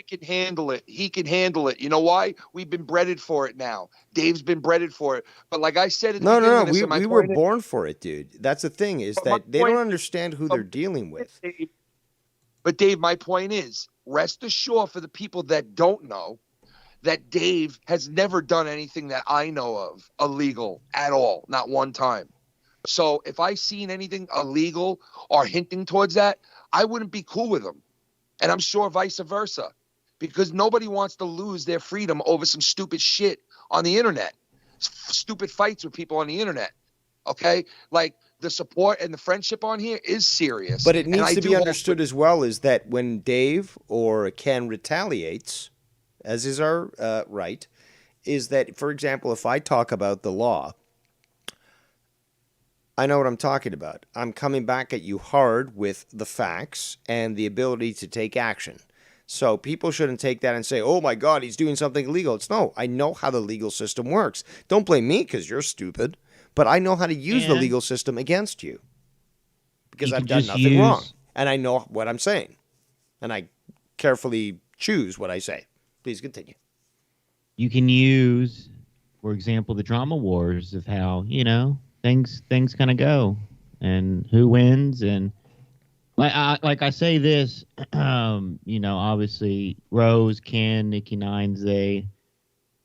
can handle it. He can handle it. You know why? We've been breaded for it now. Dave's been breaded for it. But like I said at the beginning of this, we were born for it, dude. That's the thing, is that they don't understand who they're dealing with. But Dave, my point is, rest assured for the people that don't know, that Dave has never done anything that I know of illegal at all, not one time. So if I seen anything illegal or hinting towards that, I wouldn't be cool with him. And I'm sure vice versa, because nobody wants to lose their freedom over some stupid shit on the internet, stupid fights with people on the internet. Okay? Like, the support and the friendship on here is serious. But it needs to be understood as well is that when Dave or Ken retaliates, as is our right, is that, for example, if I talk about the law, I know what I'm talking about. I'm coming back at you hard with the facts and the ability to take action. So people shouldn't take that and say, oh my God, he's doing something illegal. It's no, I know how the legal system works. Don't blame me because you're stupid, but I know how to use the legal system against you because I've done nothing wrong. And I know what I'm saying. And I carefully choose what I say. Please continue. You can use, for example, the drama wars of how, things kind of go and who wins. And like I say this, obviously Rose, Ken, Nikki Nines, they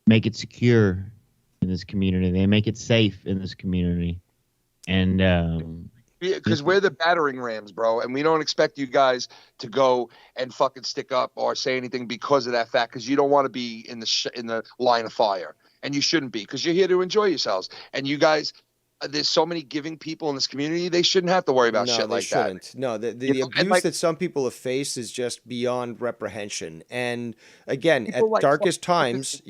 make it secure in this community. They make it safe in this community. And because we're the battering rams, bro, and we don't expect you guys to go and fucking stick up or say anything because of that fact, because you don't want to be in the line of fire, and you shouldn't be, because you're here to enjoy yourselves. And you guys, there's so many giving people in this community, they shouldn't have to worry about shit like that. No, the abuse that some people have faced is just beyond reprehension. And again, at darkest times,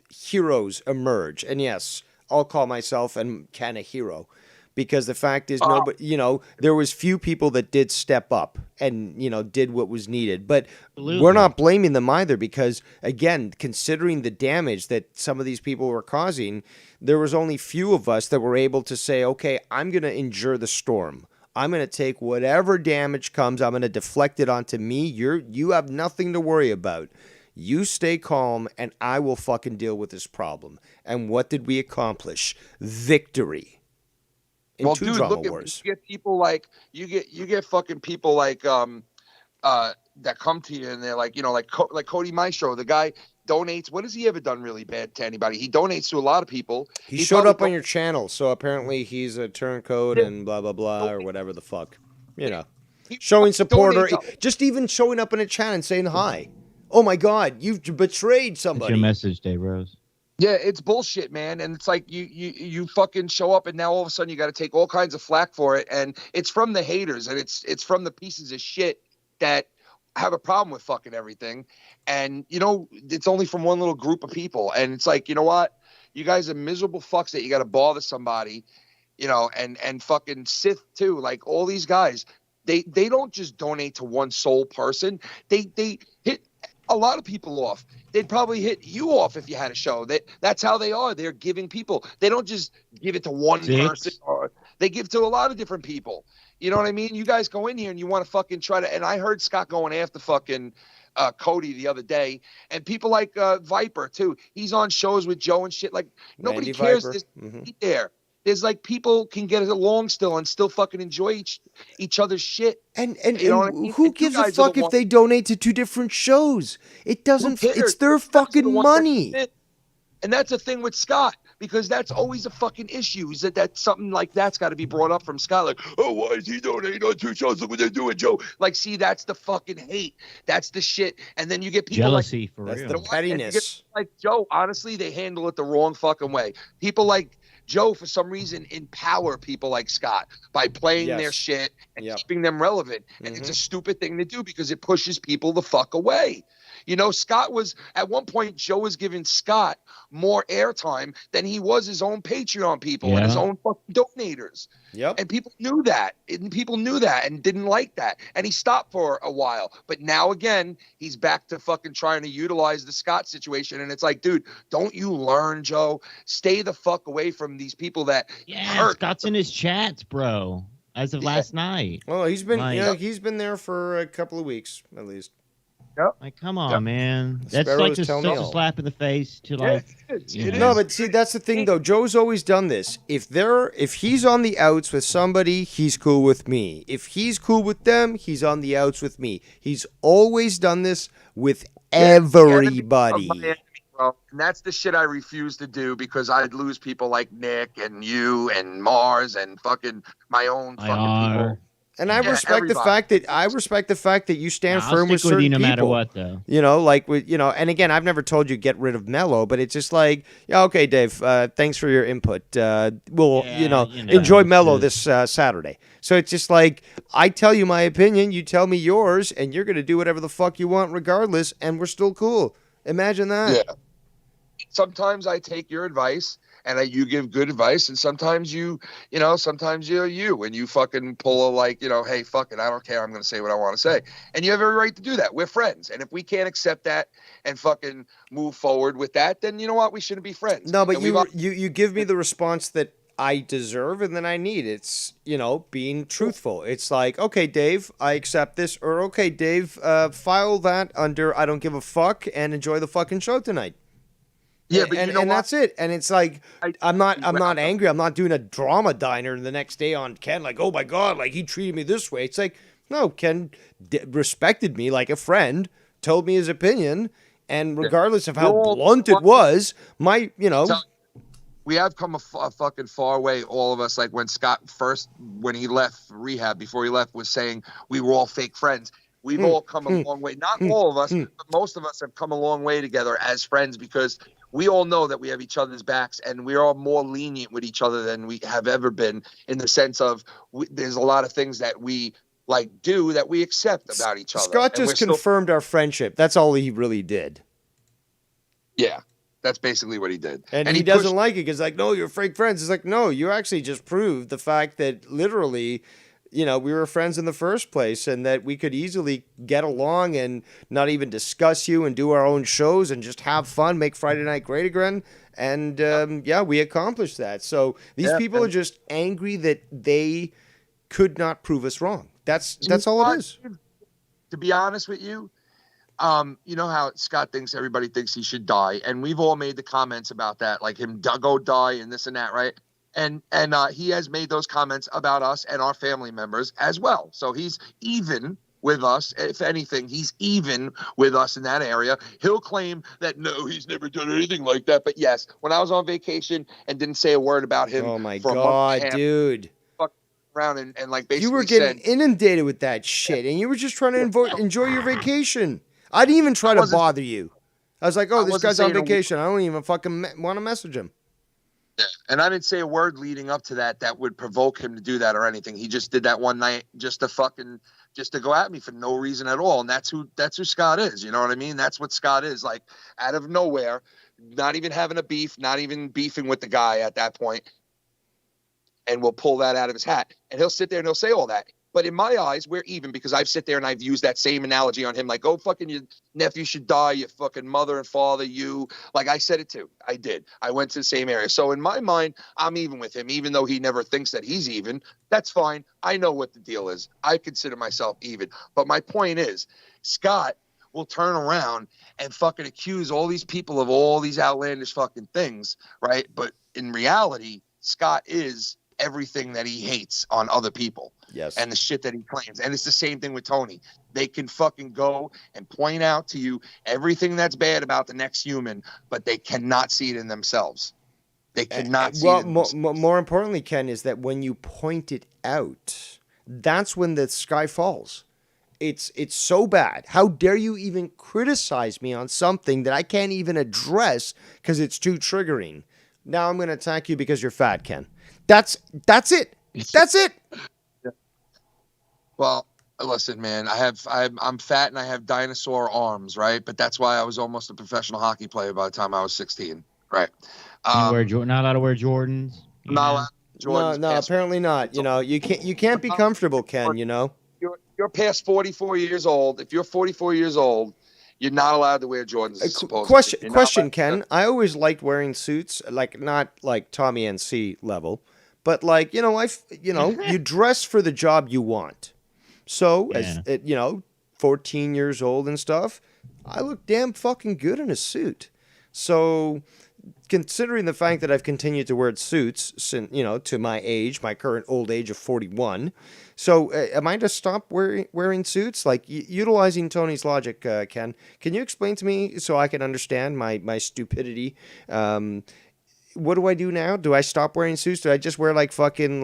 heroes emerge. And yes, I'll call myself and Ken a hero. Because the fact is, nobody, there was few people that did step up and, did what was needed. But we're not blaming them either because, again, considering the damage that some of these people were causing, there was only few of us that were able to say, okay, I'm going to endure the storm. I'm going to take whatever damage comes. I'm going to deflect it onto me. You have nothing to worry about. You stay calm and I will fucking deal with this problem. And what did we accomplish? Victory. Well, dude, look at you get people like you get fucking people like that come to you and they're like like Cody Maestro, the guy donates. What has he ever done really bad to anybody? He donates to a lot of people. He showed up on your channel, so apparently he's a turncoat and blah blah blah or whatever the fuck, showing support or just even showing up in a chat and saying hi. Oh my God, you've betrayed somebody. That's your message, Dave Rose. Yeah, it's bullshit, man. And it's like you fucking show up and now all of a sudden you got to take all kinds of flack for it. And it's from the haters and it's from the pieces of shit that have a problem with fucking everything. And, you know, it's only from one little group of people. And it's like, you know what? You guys are miserable fucks that you got to bother somebody, you know, and fucking Sith too. Like all these guys, they don't just donate to one sole person. They hit a lot of people off. They'd probably hit you off if you had a show. That's how they are. They're giving people. They don't just give it to one person. Or they give to a lot of different people. You know what I mean? You guys go in here and you want to fucking try to. And I heard Scott going after fucking Cody the other day, and people like Viper too. He's on shows with Joe and shit. Like nobody Randy cares. Viper. There's there. There's like people can get along still and still fucking enjoy each other's shit. And you know what I mean? who And you gives a guys are fuck the if ones- they donate to 2 different shows? It doesn't. Who cares? It's their You guys are the fucking ones that money. commit. And that's the thing with Scott, because that's always a fucking issue. Is that something like that's got to be brought up from Scott? Like, oh, why is he donating on 2 shows? Look what they're doing, Joe. Like, see, that's the fucking hate. That's the shit. And then you get people Jealousy, like, for That's real. the and you get pettiness. like Joe. Honestly, they handle it the wrong fucking way. People like Joe, for some reason, empower people like Scott by playing their Yes. shit and Yep. keeping them relevant. And it's a stupid thing to do because it pushes people the fuck away. You know, Scott was at one point, Joe was giving Scott more airtime than he was his own Patreon people and his Yeah. own fucking donators. Yep. And people knew that. And people knew that and didn't like that. And he stopped for a while. But now again, he's back to fucking trying to utilize the Scott situation. And it's like, dude, don't you learn, Joe? Stay the fuck away from these people that Yeah, hurt. Scott's in his chats, bro. As of last night. Well, he's been Like- he's been there for a couple of weeks at least. Like, come on, Yep. man. That's Sparrows like just tell such me a all. slap in the face to like. you know. No, but see, that's the thing though. Joe's always done this. If he's on the outs with somebody, he's cool with me. If he's cool with them, he's on the outs with me. He's always done this with everybody. Bro. And that's the shit I refuse to do because I'd lose people like Nick and you and Mars and fucking my own fucking people. And I Yeah, respect the fact that you stand Nah, firm I'll with stick certain with you no people. matter what, though. You know, like with and again, I've never told you get rid of Mello, but it's just like, yeah, okay, Dave, thanks for your input. We'll enjoy Mello this Saturday. So it's just like I tell you my opinion, you tell me yours, and you're gonna do whatever the fuck you want regardless, and we're still cool. Imagine that. Yeah. Sometimes I take your advice and you give good advice, and sometimes sometimes you're you and you fucking pull a hey, fuck it, I don't care, I'm going to say what I want to say. And you have every right to do that. We're friends. And if we can't accept that and fucking move forward with that, then you know what? We shouldn't be friends. No, but And you give me the response that I deserve and then I need. It's, being truthful. It's like, okay, Dave, I accept this, or okay, Dave, file that under I don't give a fuck and enjoy the fucking show tonight. Yeah, but and, you know and what? that's it. And it's like I'm not angry. I'm not doing a drama diner the next day on Ken. Like, oh my god, like he treated me this way. It's like, no, Ken respected me like a friend, told me his opinion, and regardless of how blunt it was, we have come a fucking far way, all of us. Like when Scott when he left rehab, before he left, was saying we were all fake friends. We've all come a long way. Not all of us, but most of us have come a long way together as friends because we all know that we have each other's backs and we are more lenient with each other than we have ever been in the sense of there's a lot of things that we do that we accept about each other. Scott And just we're confirmed our friendship. That's all he really did. Yeah, that's basically what he did. And he doesn't like it because, like, no, you're fake friends. It's like, no, you actually just proved the fact that literally, we were friends in the first place and that we could easily get along and not even discuss you and do our own shows and just have fun, make Friday Night great again. And, we accomplished that. So these people are just angry that they could not prove us wrong. That's all it is. To be honest with you, you know how Scott thinks everybody thinks he should die, and we've all made the comments about that, like him go die and this and that, right? And he has made those comments about us and our family members as well. So he's even with us. If anything, he's even with us in that area. He'll claim that no, he's never done anything like that. But yes, when I was on vacation and didn't say a word about him, Oh my for a month god, and a half, dude! fucked around and like basically You were getting said, inundated with that shit, and you were just trying to enjoy your vacation. I didn't even try to bother you. I was like, oh, this wasn't guy's on saying a vacation. I don't even fucking want to message him. And I didn't say a word leading up to that would provoke him to do that or anything. He just did that one night just to go at me for no reason at all. And that's who Scott is. You know what I mean? That's what Scott is, like, out of nowhere, not even having a beef, not even beefing with the guy at that point. And we'll pull that out of his hat. And he'll sit there and he'll say all that. But in my eyes, we're even, because I've sit there and I've used that same analogy on him, like, oh, fucking your nephew should die, your fucking mother and father, you. Like, I said it too. I did. I went to the same area. So in my mind, I'm even with him, even though he never thinks that he's even. That's fine. I know what the deal is. I consider myself even. But my point is, Scott will turn around and fucking accuse all these people of all these outlandish fucking things, right? But in reality, Scott is everything that he hates on other people. Yes. And the shit that he claims. And it's the same thing with Tony. They can fucking go and point out to you everything that's bad about the next human, but they cannot see it in themselves. They cannot see it in themselves. More importantly, Ken, is that when you point it out, that's when the sky falls. It's so bad. How dare you even criticize me on something that I can't even address because it's too triggering? Now I'm going to attack you because you're fat, Ken. That's it. That's it. Well, listen, man, I'm fat and I have dinosaur arms, right? But that's why I was almost a professional hockey player by the time I was 16, right? Not allowed to wear Jordans. Not allowed to wear Jordans. No, apparently not. You know, you can't be comfortable, Ken. You know, you're past 44 years old. If you're 44 years old, you're not allowed to wear Jordans. Question, Ken. I always liked wearing suits, like not like Tommy NC level, but like you dress for the job you want. So, as 14 years old and stuff, I look damn fucking good in a suit. So, considering the fact that I've continued to wear suits since, to my age, my current old age of 41. So, am I to stop wearing suits? Like, utilizing Tony's logic, Ken, can you explain to me so I can understand my stupidity? What do I do now? Do I stop wearing suits? Do I just wear like fucking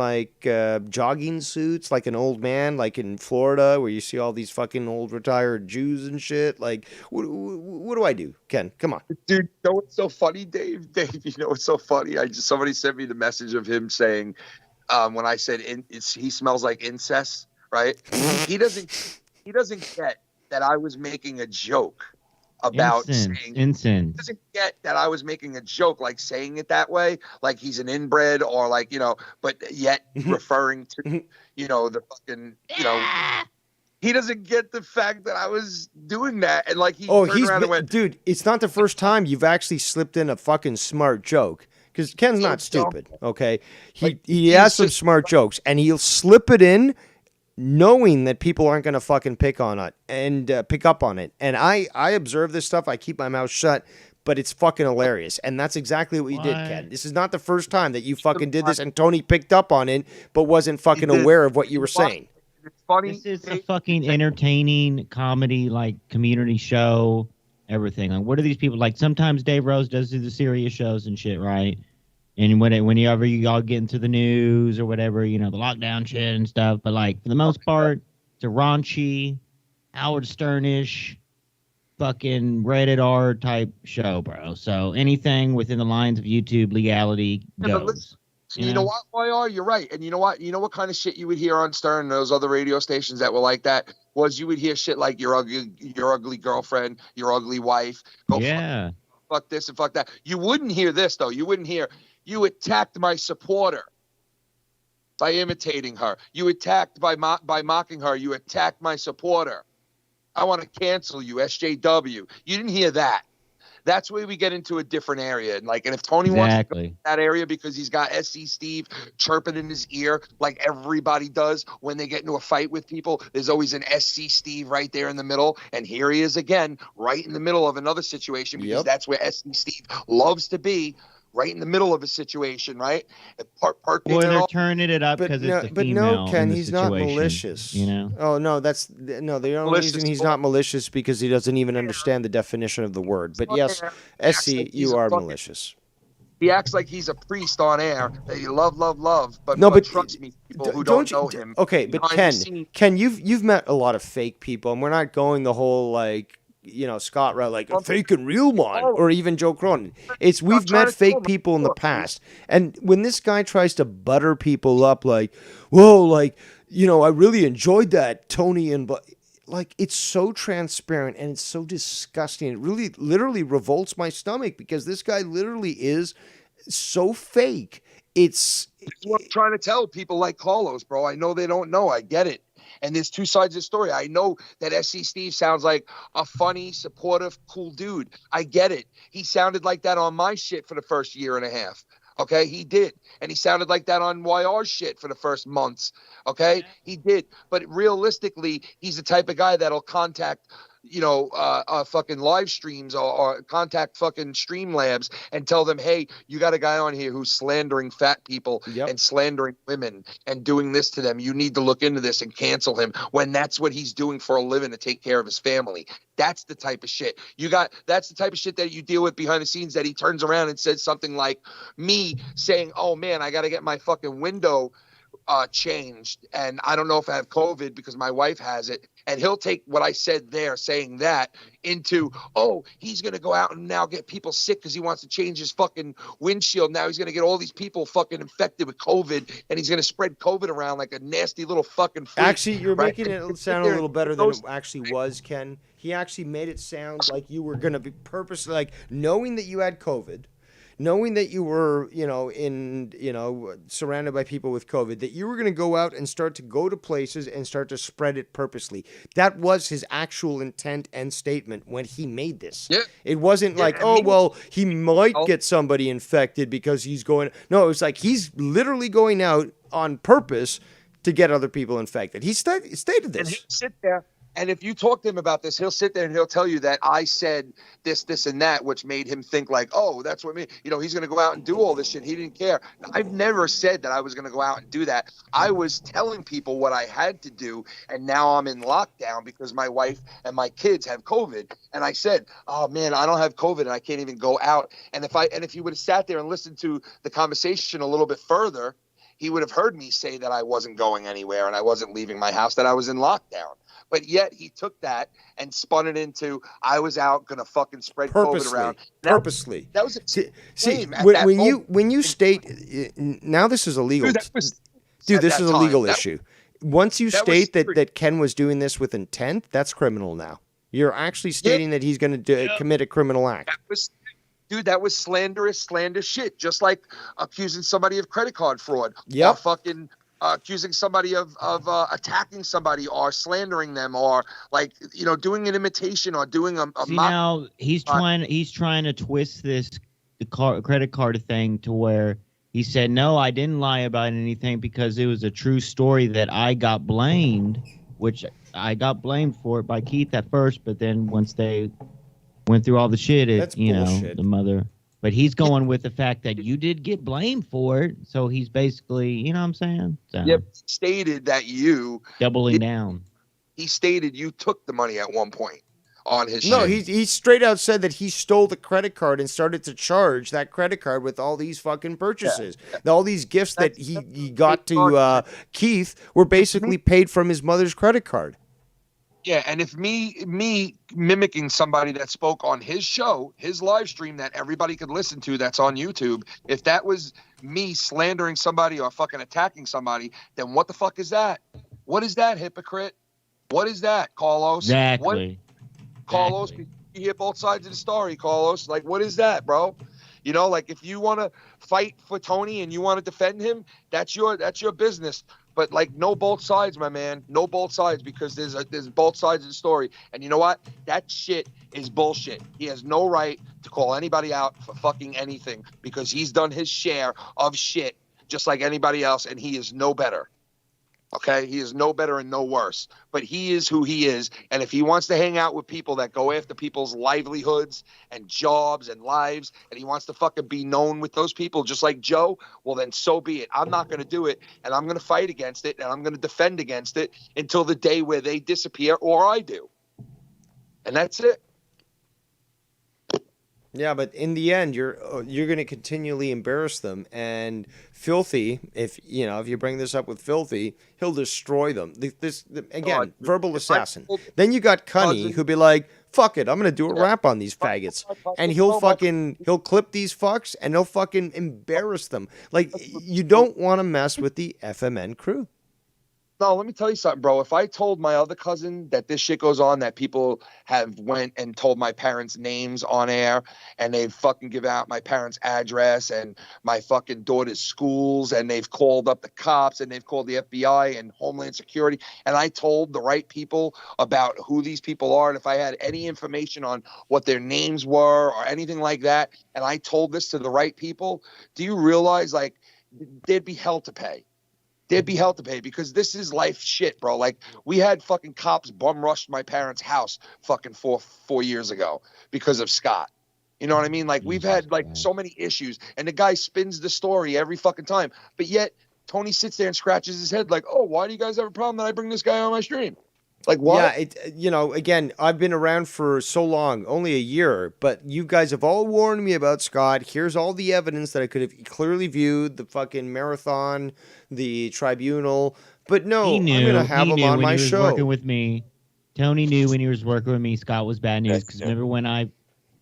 jogging suits like an old man, like in Florida where you see all these fucking old retired Jews and shit? Like, what do I do, Ken? Come on. Dude, you know what's so funny, Dave? Dave, you know what's so funny? Somebody sent me the message of him saying, when I said he smells like incest, right? He doesn't get that I was making a joke about saying incense. He doesn't get that I was making a joke, like saying it that way, like he's an inbred or like, but yet referring to, the fucking, he doesn't get the fact that I was doing that. And like, he's around and went, dude, it's not the first time you've actually slipped in a fucking smart joke. Because Ken's not stupid, okay? He has some smart jokes, and he'll slip it in knowing that people aren't going to fucking pick on it and pick up on it. And I observe this stuff. I keep my mouth shut, but it's fucking hilarious. And that's exactly what you did, Ken. This is not the first time that you fucking did this and Tony picked up on it, but wasn't fucking aware of what you were saying. It's funny. This is a fucking entertaining comedy, like community show, everything. Like, what are these people like? Sometimes Dave Rose does do the serious shows and shit, right? And whenever you all get into the news or whatever, the lockdown shit and stuff. But like for the most part, it's a raunchy, Howard Stern-ish, fucking rated R type show, bro. So anything within the lines of YouTube legality goes. You know what, YR? You're right. And you know what? You know what kind of shit you would hear on Stern and those other radio stations that were like that? Was you would hear shit like your ugly girlfriend, your ugly wife. Fuck this and fuck that. You wouldn't hear this, though. You wouldn't hear, you attacked my supporter by imitating her. You attacked by mocking her. You attacked my supporter. I want to cancel you, SJW. You didn't hear that. That's where we get into a different area. And if Tony wants to go to that area because he's got SC Steve chirping in his ear like everybody does when they get into a fight with people, there's always an SC Steve right there in the middle. And here he is again, right in the middle of another situation because that's where SC Steve loves to be. Right in the middle of a situation, right? Well, they're turning it up because it's the female. But no, Ken, he's not malicious. Oh no, the only reason he's not malicious because he doesn't even understand the definition of the word. But yes, SC, you are malicious. He acts like he's a priest on air that you love, but trust me, people who don't know him. Okay, but Ken, you've met a lot of fake people, and we're not going the whole Scott Rao, like a fake and real one, or even Joe Cronin. It's we've met fake people in the past, and when this guy tries to butter people up, like, whoa, like, I really enjoyed that Tony and like, it's so transparent and it's so disgusting. It really, literally revolts my stomach because this guy literally is so fake. It's what I'm trying to tell people like Carlos, bro. I know they don't know. I get it. And there's two sides of the story. I know that SC Steve sounds like a funny, supportive, cool dude. I get it. He sounded like that on my shit for the first year and a half. Okay, he did. And he sounded like that on YR's shit for the first months. Okay, he did. But realistically, he's the type of guy that'll contact, fucking live streams or contact fucking Streamlabs and tell them, hey, you got a guy on here who's slandering fat people and slandering women and doing this to them. You need to look into this and cancel him, when that's what he's doing for a living to take care of his family. That's the type of shit that's the type of shit that you deal with behind the scenes, that he turns around and says something like me saying, oh man, I got to get my fucking window changed, and I don't know if I have COVID because my wife has it, and he'll take what I said there saying that into, oh, he's going to go out and now get people sick because he wants to change his fucking windshield. Now he's going to get all these people fucking infected with COVID, and he's going to spread COVID around like a nasty little fucking freak. Actually, you're making it sound a little better than it actually was, Ken. He actually made it sound like you were going to be purposely, like, knowing that you had COVID, knowing that you were, surrounded by people with COVID, that you were going to go out and start to go to places and start to spread it purposely. That was his actual intent and statement when he made this. Yeah. It wasn't like, he might get somebody infected because he's going. No, it was like he's literally going out on purpose to get other people infected. He stated this. And he'll sit there. And if you talk to him about this, he'll sit there and he'll tell you that I said this, and that, which made him think like, oh, that's what he's going to go out and do all this shit. He didn't care. I've never said that I was going to go out and do that. I was telling people what I had to do, and now I'm in lockdown because my wife and my kids have COVID. And I said, oh man, I don't have COVID and I can't even go out. And if you would have sat there and listened to the conversation a little bit further, he would have heard me say that I wasn't going anywhere and I wasn't leaving my house, that I was in lockdown. But yet he took that and spun it into, I was out going to fucking spread COVID around. Purposely. That was a See, when you state, now this is illegal. Dude, this is a legal issue. Once you state that Ken was doing this with intent, that's criminal now. You're actually stating that he's going to commit a criminal act. That was slander shit. Just like accusing somebody of credit card fraud. Yep. Or fucking accusing somebody of attacking somebody or slandering them, or like, doing an imitation or doing a now he's trying to twist the credit card thing to where he said, no, I didn't lie about anything because it was a true story that I got blamed, which I got blamed for it by Keith at first, but then once they went through all the shit, the mother. But he's going with the fact that you did get blamed for it. So he's basically, you know what I'm saying? So, yep. Stated that you doubling down. He stated you took the money at one point on his No, shit. he straight out said that he stole the credit card and started to charge that credit card with all these fucking purchases. Yeah. All these gifts that he got to Keith were basically paid from his mother's credit card. Yeah, and if me mimicking somebody that spoke on his show, his live stream that everybody could listen to that's on YouTube, if that was me slandering somebody or fucking attacking somebody, then what the fuck is that? What is that, hypocrite? What is that, Carlos? Exactly. Carlos, you hear both sides of the story, Carlos. Like, what is that, bro? Like if you want to fight for Tony and you want to defend him, that's your business. But like, no both sides, my man. No both sides, because there's both sides of the story. And you know what? That shit is bullshit. He has no right to call anybody out for fucking anything, because he's done his share of shit just like anybody else, and he is no better. Okay? He is no better and no worse. But he is who he is. And if he wants to hang out with people that go after people's livelihoods and jobs and lives, and he wants to fucking be known with those people just like Joe, well, then so be it. I'm not going to do it, and I'm going to fight against it, and I'm going to defend against it until the day where they disappear or I do. And that's it. Yeah, but in the end, you're going to continually embarrass them, and Filthy. If you bring this up with Filthy, he'll destroy them. Again, verbal assassin. Then you got Cunny, who'll be like, "Fuck it, I'm going to do a rap on these faggots," and he'll clip these fucks and he'll fucking embarrass them. Like, you don't want to mess with the FMN crew. No, let me tell you something, bro. If I told my other cousin that this shit goes on, that people have went and told my parents' names on air, and they've fucking given out my parents' address and my fucking daughter's schools, and they've called up the cops and they've called the FBI and Homeland Security, and I told the right people about who these people are, and if I had any information on what their names were or anything like that, and I told this to the right people, do you realize, like, there'd be hell to pay? There'd be hell to pay, because this is life shit, bro. Like, we had fucking cops bum rushed my parents' house fucking four years ago because of Scott. You know what I mean? Like, we've had like so many issues, and the guy spins the story every fucking time. But yet Tony sits there and scratches his head like, "Oh, why do you guys have a problem that I bring this guy on my stream?" Like, what? Yeah, again, I've been around for so long, only a year, but you guys have all warned me about Scott. Here's all the evidence that I could have clearly viewed, the fucking marathon, the tribunal. But no, I'm going to have him on my show. He was working with me. Tony knew when he was working with me, Scott was bad news. Because remember when I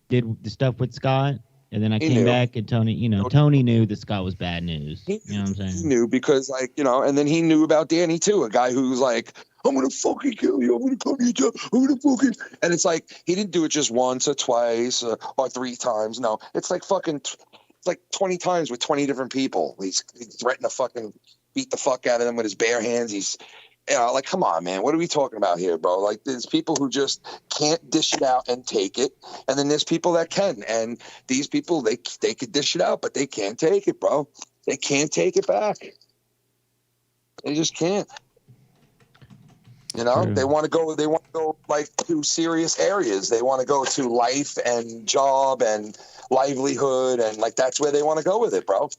did the stuff with Scott? And then I came back and Tony, Tony knew that Scott was bad news. You know what I'm saying? He knew because, like, and then he knew about Danny too, a guy who's like, "I'm going to fucking kill you. I'm going to come to your job. I'm going to fucking," and it's like, he didn't do it just once or twice or 3 times. No, it's like fucking, it's like 20 times with 20 different people. He's threatened to fucking beat the fuck out of them with his bare hands. He's, like, come on, man. What are we talking about here, bro? Like, there's people who just can't dish it out and take it. And then there's people that can. And these people, they could dish it out, but they can't take it, bro. They can't take it back. They just can't. They want to go like to serious areas. They want to go to life and job and livelihood. And like, that's where they want to go with it, bro.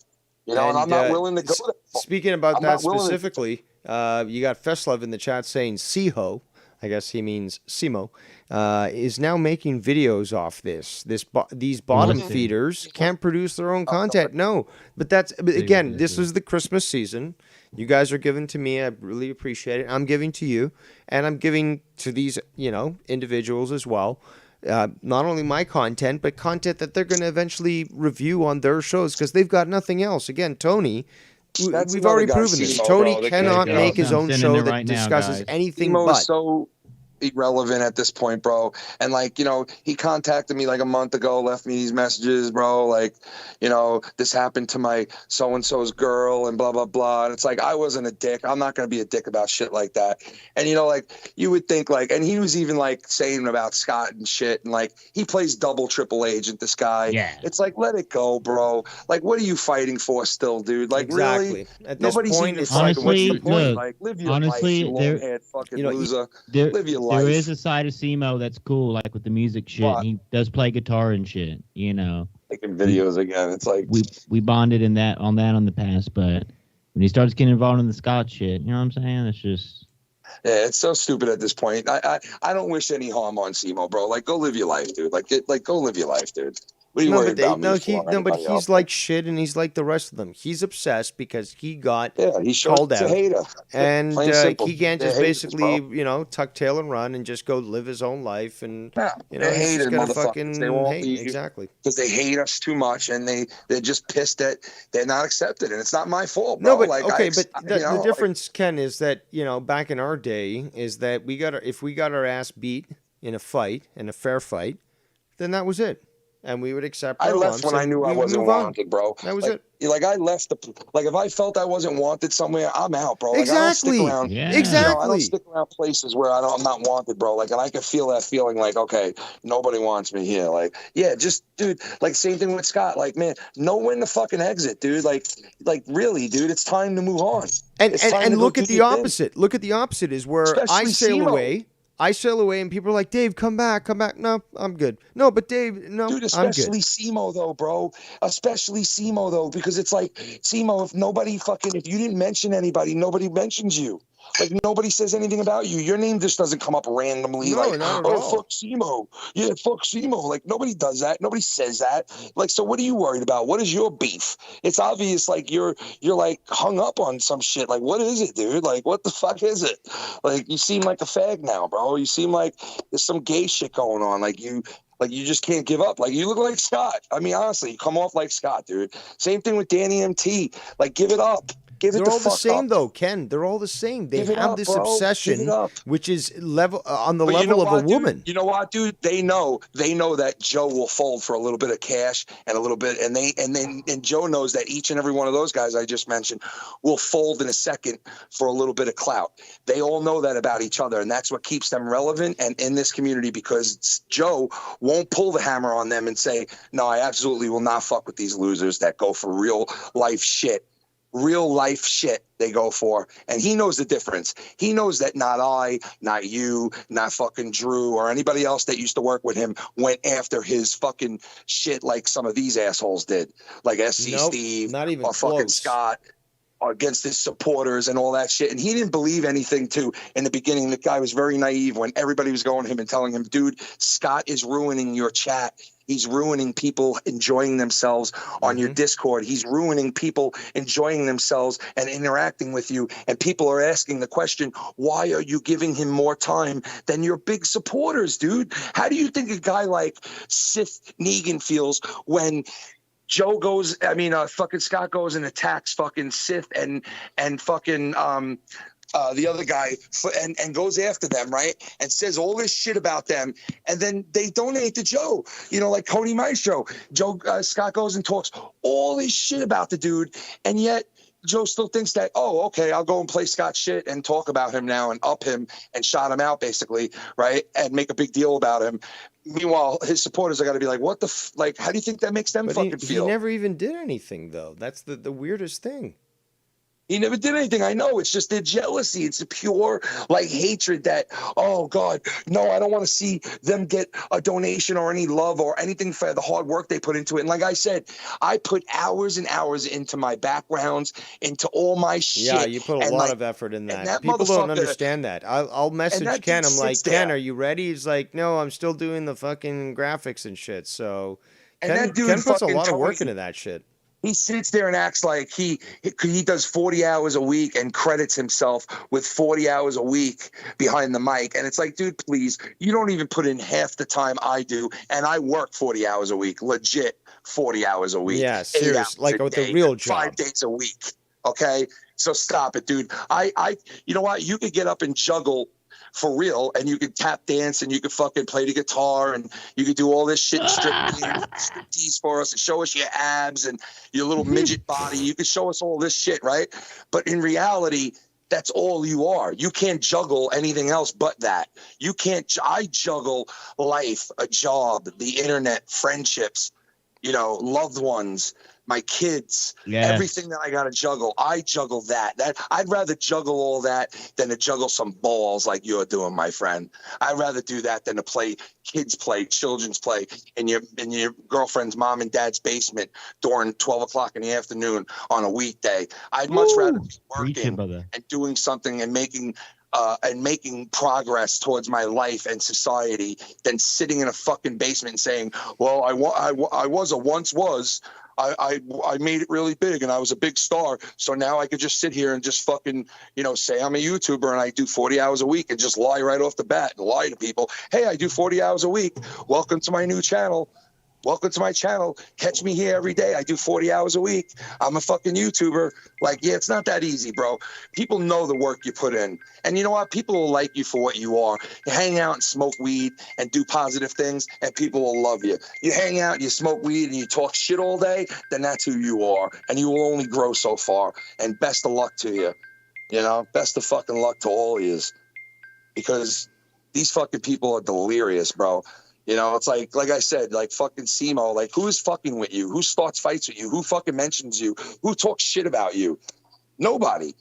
And I'm not willing to go there. Speaking about that specifically, you got Feslev in the chat saying Siho, I guess he means Simo, is now making videos off this. These bottom feeders can't produce their own content. No, but again, this is the Christmas season. You guys are giving to me. I really appreciate it. I'm giving to you, and I'm giving to these, individuals as well. Not only my content, but content that they're going to eventually review on their shows because they've got nothing else. Again, Tony, we've already proven this. Tony cannot make his own show that discusses anything but. So irrelevant at this point, bro. And like, he contacted me like a month ago, left me these messages, bro, like, this happened to my so-and-so's girl and blah, blah, blah. And it's like, I wasn't a dick. I'm not going to be a dick about shit like that. And, like, you would think like, and he was even like saying about Scott and shit. And like, he plays double triple agent, this guy. Yeah. It's like, let it go, bro. Like, what are you fighting for still, dude? Like, exactly. Really? At this Nobody's point, even honestly, fighting. What's the point? Look, like, live your life, you long-haired fucking loser. Live your life. There is a side of Simo that's cool, like with the music shit. What? He does play guitar and shit, Making videos again. It's like we bonded on that in the past, but when he starts getting involved in the Scott shit, you know what I'm saying? It's just it's so stupid at this point. I don't wish any harm on Simo, bro. Like, go live your life, dude. Go live your life, dude. What are you worried about? But he's like shit, and he's like the rest of them. He's obsessed because he got he's called out, a hater, and he can't just basically tuck tail and run and just go live his own life. And he's just gonna fucking hate exactly because they hate us too much, and they're just pissed that they're not accepted, and it's not my fault, No, bro. but the difference, Ken, is that back in our day is that if we got our ass beat in a fair fight, then that was it. And we would accept. I left when I knew I wasn't wanted, bro. That was it. Like, I left if I felt I wasn't wanted somewhere, I'm out, bro. Like, exactly. I don't stick around. Yeah. I don't stick around places where I'm not wanted, bro. Like, and I can feel that feeling, like, okay, nobody wants me here. Like, yeah, just, dude. Like, same thing with Scott. Like, man, know when to fucking exit, dude. Like, really, dude. It's time to move on. And look at the opposite. Look at the opposite is where I sail away. I sail away, and people are like, "Dave, come back." No, I'm good. No, but Dave, no, dude, I'm good. Especially Simo, though, bro. Especially Simo, though, because it's like, Simo, if you didn't mention anybody, nobody mentions you. Like nobody says anything about you. Your name just doesn't come up randomly. No, Like, not at oh, all. fuck Simo. Yeah, fuck Simo. Like nobody does that. Nobody says that. Like, so what are you worried about? What is your beef? It's obvious. Like you're like hung up on some shit. Like, what is it, dude? Like, what the fuck is it? Like, you seem like a fag now, bro. You seem like there's some gay shit going on. Like you just can't give up. Like you look like Scott. I mean, honestly, you come off like Scott, dude. Same thing with Danny MT. Like, give it up. Give it They're the all the fuck same, up. though, Ken. They're all the same. They Give it have up, this bro. Give obsession, it up. which is level on the But you level know of what, a woman. Dude? You know what, dude? They know that Joe will fold for a little bit of cash and a little bit, and Joe knows that each and every one of those guys I just mentioned will fold in a second for a little bit of clout. They all know that about each other, and that's what keeps them relevant and in this community, because Joe won't pull the hammer on them and say, no, I absolutely will not fuck with these losers that go for real life shit they go for. And he knows the difference. He knows that not I, not you, not fucking Drew or anybody else that used to work with him went after his fucking shit like some of these assholes did, like SC Nope, Steve not even or fucking close. Scott, or against his supporters and all that shit. And he didn't believe anything too in the beginning. The guy was very naive when everybody was going to him and telling him, dude, Scott is ruining your chat. He's ruining people enjoying themselves on your Discord. He's ruining people enjoying themselves and interacting with you. And people are asking the question, why are you giving him more time than your big supporters, dude? How do you think a guy like Sith Negan feels when Joe goes, fucking Scott goes and attacks fucking Sith and fucking the other guy and goes after them, right? And says all this shit about them. And then they donate to Joe, like Cody Maestro. Scott goes and talks all this shit about the dude. And yet Joe still thinks that, oh, okay, I'll go and play Scott shit and talk about him now and up him and shout him out, basically, right? And make a big deal about him. Meanwhile, his supporters are going to be like, what the how do you think that makes them fucking feel? He never even did anything, though. That's the weirdest thing. He never did anything. I know. It's just their jealousy. It's a pure hatred that, oh God, no, I don't want to see them get a donation or any love or anything for the hard work they put into it. And like I said, I put hours and hours into my backgrounds, into all my shit. Yeah, you put a lot of effort in that. People don't understand that. I'll message Ken. I'm like, Ken, are you ready? He's like, no, I'm still doing the fucking graphics and shit. So Ken puts a lot of work into that shit. He sits there and acts like he does 40 hours a week and credits himself with 40 hours a week behind the mic. And it's like, dude, please, you don't even put in half the time I do. And I work 40 hours a week, legit 40 hours a week. Yeah, serious, like with a real job. 5 days a week. Okay. So stop it, dude. You know what? You could get up and juggle for real, and you could tap dance, and you could fucking play the guitar, and you could do all this shit and striptease for us and show us your abs and your little midget body. You could show us all this shit, right? But in reality, that's all you are. You can't juggle anything else but that. You can't. I juggle life, a job, the internet, friendships, loved ones, my kids, everything that I got to juggle. I juggle that. I'd rather juggle all that than to juggle some balls like you're doing, my friend. I'd rather do that than to play children's play in your girlfriend's mom and dad's basement during 12 o'clock in the afternoon on a weekday. I'd much rather be working and doing something and making progress towards my life and society than sitting in a fucking basement and saying, well, I made it really big and I was a big star. So now I could just sit here and just fucking, say I'm a YouTuber and I do 40 hours a week and just lie right off the bat and lie to people. Hey, I do 40 hours a week. Welcome to my new channel. Welcome to my channel. Catch me here every day. I do 40 hours a week. I'm a fucking YouTuber. It's not that easy, bro. People know the work you put in. And you know what? People will like you for what you are. You hang out and smoke weed and do positive things, and people will love you. You hang out, you smoke weed, and you talk shit all day, then that's who you are. And you will only grow so far. And best of luck to you. Best of fucking luck to all of you. Because these fucking people are delirious, bro. It's like I said, like fucking Simo, like who is fucking with you? Who starts fights with you? Who fucking mentions you? Who talks shit about you? Nobody.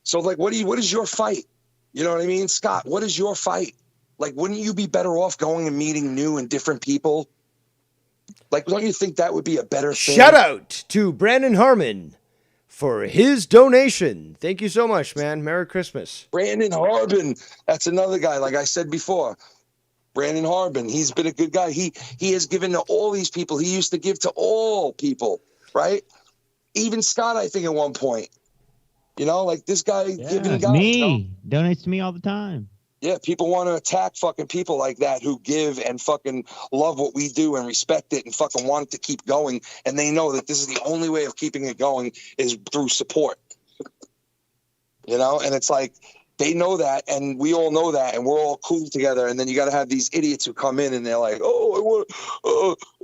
So like, what is your fight? You know what I mean? Scott, what is your fight? Like, wouldn't you be better off going and meeting new and different people? Like, don't you think that would be a better thing? Shout out to Brandon Harmon for his donation. Thank you so much, man. Merry Christmas. Brandon Harbin, that's another guy. Like I said before, Brandon Harbin, he's been a good guy. He has given to all these people. He used to give to all people, right? Even Scott, I think, at one point. You know, like this guy giving God. Me donates to me all the time. Yeah, people want to attack fucking people like that who give and fucking love what we do and respect it and fucking want it to keep going. And they know that this is the only way of keeping it going is through support. You know, and it's like they know that and we all know that and we're all cool together. And then you got to have these idiots who come in and they're like,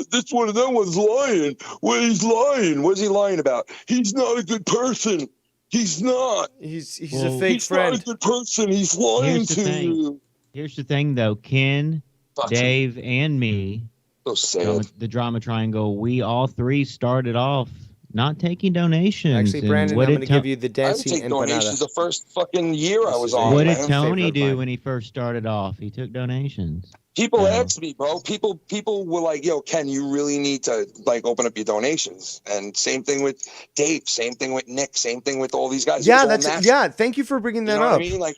this one of them was lying. Well, he's lying. What's he lying about? He's not a good person. He's not. He's a fake friend. He's not a good person. He's lying to you. Here's the thing, though. Ken, Dave, and me, so sad. The Drama Triangle, we all three started off not taking donations. Actually, Brandon, I'm going to give you the I would dancing take donations the first fucking year I was on. What did man. Tony do when he first started off? He took donations. People asked me, bro. People were like, "Yo, Ken, you really need to like open up your donations." And same thing with Dave. Same thing with Nick. Same thing with all these guys. Yeah, thank you for bringing that you know up. What I mean? Like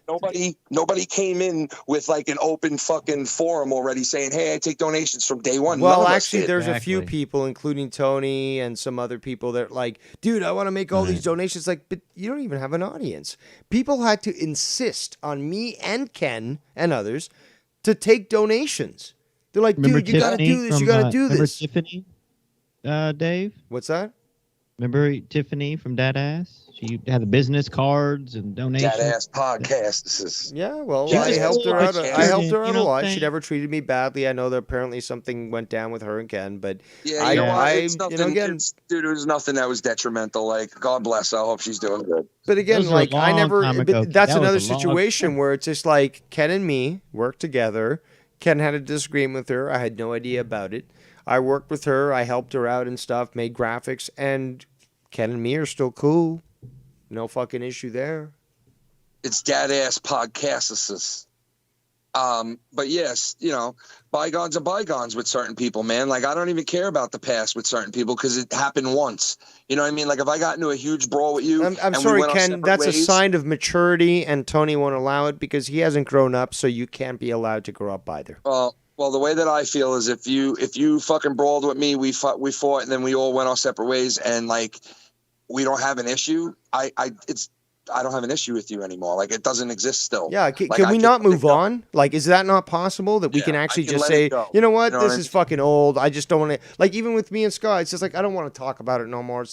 nobody came in with like an open fucking forum already saying, "Hey, I take donations from day one." Well, actually, there's a few people, including Tony and some other people, that are like, "Dude, I want to make all these donations." Like, but you don't even have an audience. People had to insist on me and Ken and others to take donations. They're like, dude, you gotta do this. You gotta do this. Remember Tiffany, Dave? What's that? Remember Tiffany from Dad Ass? She had the business cards and donations. Dad Ass podcast. This is well, I helped her out. I helped her out a lot. She saying? never treated me badly. I know that apparently something went down with her and Ken, but it's nothing, dude, it was nothing that was detrimental. Like, God bless her. I hope she's doing good. But again, like I never. But that's another situation ago. where it's just like Ken and me worked together. Ken had a disagreement with her. I had no idea about it. I worked with her. I helped her out and stuff. Made graphics, and Ken and me are still cool. No fucking issue there. It's Dad Ass podcasts. But yes, you know, bygones are bygones with certain people, man. Like I don't even care about the past with certain people because it happened once. You know what I mean? Like if I got into a huge brawl with you, I'm sorry, Ken. That's a sign of maturity, and Tony won't allow it because he hasn't grown up. So you can't be allowed to grow up either. Well, the way that I feel is if you fucking brawled with me, we fought, and then we all went our separate ways, and like we don't have an issue. I don't have an issue with you anymore. Like it doesn't exist still. Yeah. Can we not move on? Like, is that not possible that we can actually just say, you know what, this is fucking old. I just don't want to. Like even with me and Scott, it's just like I don't want to talk about it no more.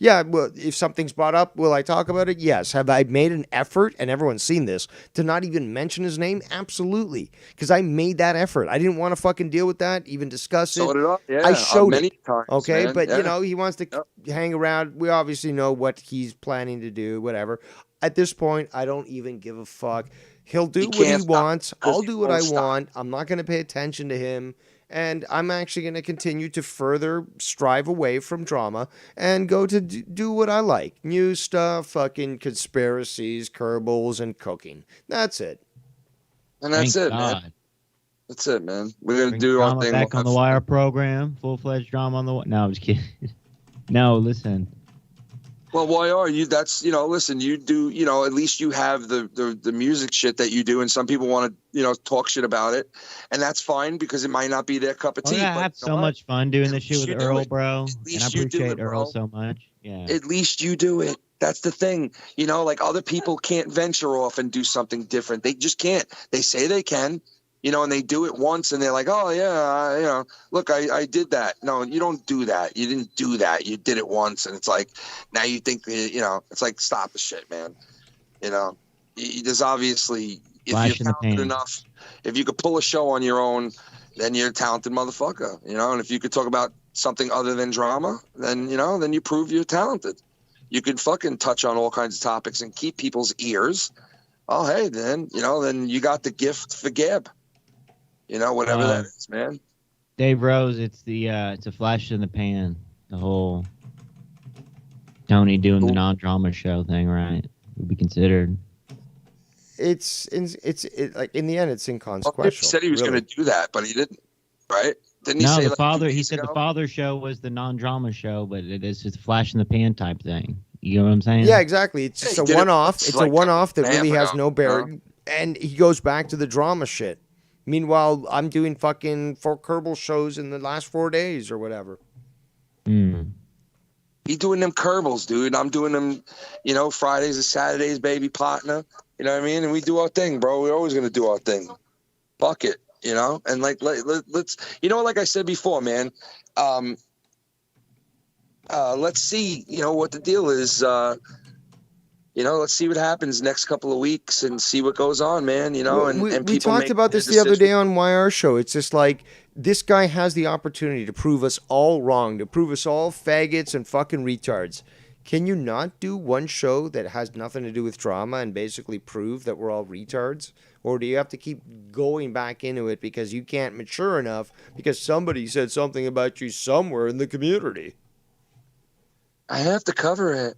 Well, if something's brought up, will I talk about it? Yes. Have I made an effort? And everyone's seen this to not even mention his name? Absolutely, because I made that effort. I didn't want to fucking deal with that, even discuss it. So did I. Yeah, I showed many it. times. Okay, man. but you know he wants to hang around. We obviously know what he's planning to do. Whatever. At this point, I don't even give a fuck. He'll do what he wants. I'll do what I want. I'm not going to pay attention to him. And I'm actually going to continue to further strive away from drama and go to do what I like. New stuff, fucking conspiracies, Kerbals, and cooking. That's it. And that's it, man. That's it, man. We're going to do our thing. Back on the Wire program. Full-fledged drama on the Wire. No, I'm just kidding. No, listen. Well, why are you? That's, you know, listen, you do, you know, at least you have the music shit that you do. And some people want to, you know, talk shit about it. And that's fine because it might not be their cup of tea. I have so much fun doing this shit with Earl, bro. And I appreciate Earl so much. Yeah. At least you do it. That's the thing. You know, like other people can't venture off and do something different. They just can't. They say they can. You know, and they do it once and they're like, oh, yeah, you know, look, I did that. No, you don't do that. You didn't do that. You did it once. And it's like, now you think, you know, it's like, stop the shit, man. You know, there's obviously, if you're talented enough, if you could pull a show on your own, then you're a talented motherfucker, you know, and if you could talk about something other than drama, then, you know, then you prove you're talented. You could fucking touch on all kinds of topics and keep people's ears. Oh, hey, then, you know, then you got the gift for gab. You know, whatever that is, man. Dave Rose, it's a flash in the pan. The whole Tony doing the non-drama show thing, right? Would be considered. It's like in the end, it's inconsequential. He said he was going to do that, but he didn't. Right? Didn't he say he said the father show was the non-drama show, but it is just a flash in the pan type thing. You know what I'm saying? Yeah, exactly. It's just he a did it one-off. It's like a one-off that a really half has ago, no bearing, and he goes back to the drama shit. Meanwhile, I'm doing fucking 4 Kerbal shows in the last 4 days or whatever. Mm. He doing them Kerbals, dude. I'm doing them, Fridays and Saturdays, baby partner. You know what I mean? And we do our thing, bro. We're always gonna do our thing. Fuck it, And let's, like I said before, man. Let's see, what the deal is. Let's see what happens next couple of weeks and see what goes on, man. And We people talked make about their this the other day decisions. on YR show. It's just like this guy has the opportunity to prove us all wrong, to prove us all faggots and fucking retards. Can you not do one show that has nothing to do with drama and basically prove that we're all retards? Or do you have to keep going back into it because you can't mature enough because somebody said something about you somewhere in the community? I have to cover it.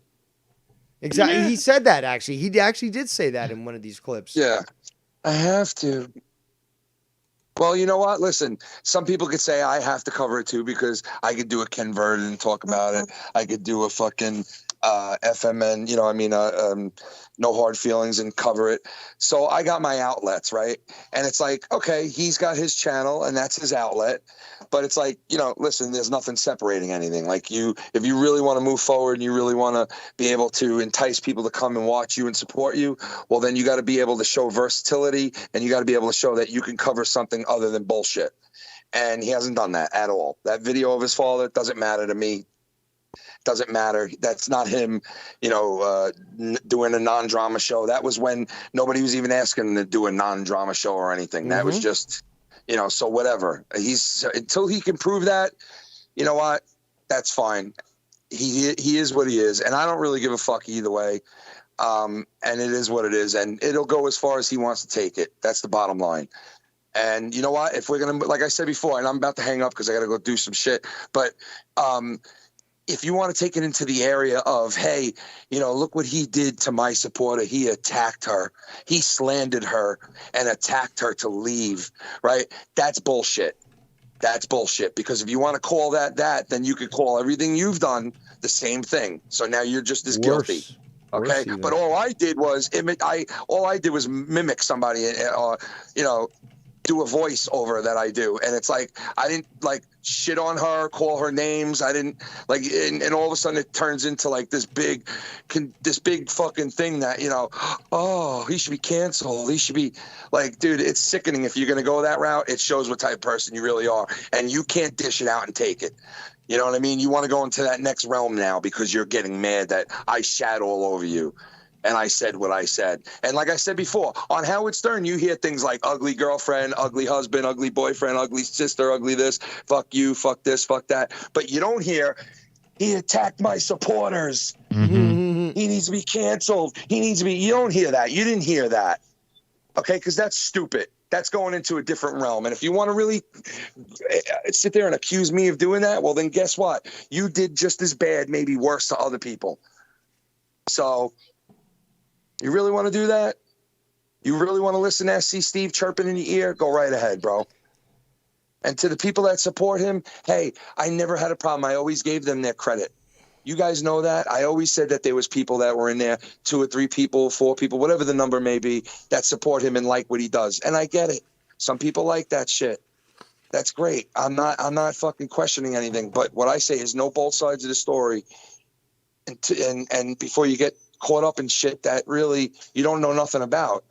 Exactly. Yeah. He said that, actually. He actually did say that in one of these clips. Yeah, I have to. Well, you know what? Listen, some people could say I have to cover it too because I could do a Ken Verdon and talk about it. I could do a fucking FMN, no hard feelings and cover it. So I got my outlets, right? And it's like, okay, he's got his channel and that's his outlet. But it's like, listen, there's nothing separating anything. Like if you really want to move forward and you really want to be able to entice people to come and watch you and support you, well, then you got to be able to show versatility and you got to be able to show that you can cover something other than bullshit. And he hasn't done that at all. That video of his father doesn't matter to me. Doesn't matter. That's not him, doing a non-drama show. That was when nobody was even asking him to do a non-drama show or anything. That was just, so whatever. Until he can prove that, you know what? That's fine. He is what he is. And I don't really give a fuck either way. And it is what it is. And it'll go as far as he wants to take it. That's the bottom line. And you know what? If we're going to, like I said before, and I'm about to hang up because I got to go do some shit. But, if you want to take it into the area of, hey, look what he did to my supporter. He attacked her. He slandered her and attacked her to leave, right? That's bullshit. That's bullshit. Because if you want to call that, then you could call everything you've done the same thing. So now you're just as guilty. Okay. But all I did was mimic somebody, do a voice over that I do. And it's like, I didn't shit on her, call her names. I didn't and all of a sudden it turns into this big fucking thing that, oh, he should be canceled. He should be dude, it's sickening. If you're going to go that route, it shows what type of person you really are. And you can't dish it out and take it. You know what I mean? You want to go into that next realm now because you're getting mad that I shat all over you. And I said what I said. And like I said before, on Howard Stern, you hear things like ugly girlfriend, ugly husband, ugly boyfriend, ugly sister, ugly this, fuck you, fuck this, fuck that. But you don't hear, he attacked my supporters. Mm-hmm. He needs to be canceled. You don't hear that. You didn't hear that. Okay? Because that's stupid. That's going into a different realm. And if you want to really sit there and accuse me of doing that, well, then guess what? You did just as bad, maybe worse to other people. So... you really want to do that? You really want to listen to SC Steve chirping in your ear? Go right ahead, bro. And to the people that support him, hey, I never had a problem. I always gave them their credit. You guys know that. I always said that there was people that were in there, 2 or 3 people, 4 people, whatever the number may be, that support him and like what he does. And I get it. Some people like that shit. That's great. I'm not fucking questioning anything. But what I say is know both sides of the story. And before you get caught up in shit that really you don't know nothing about,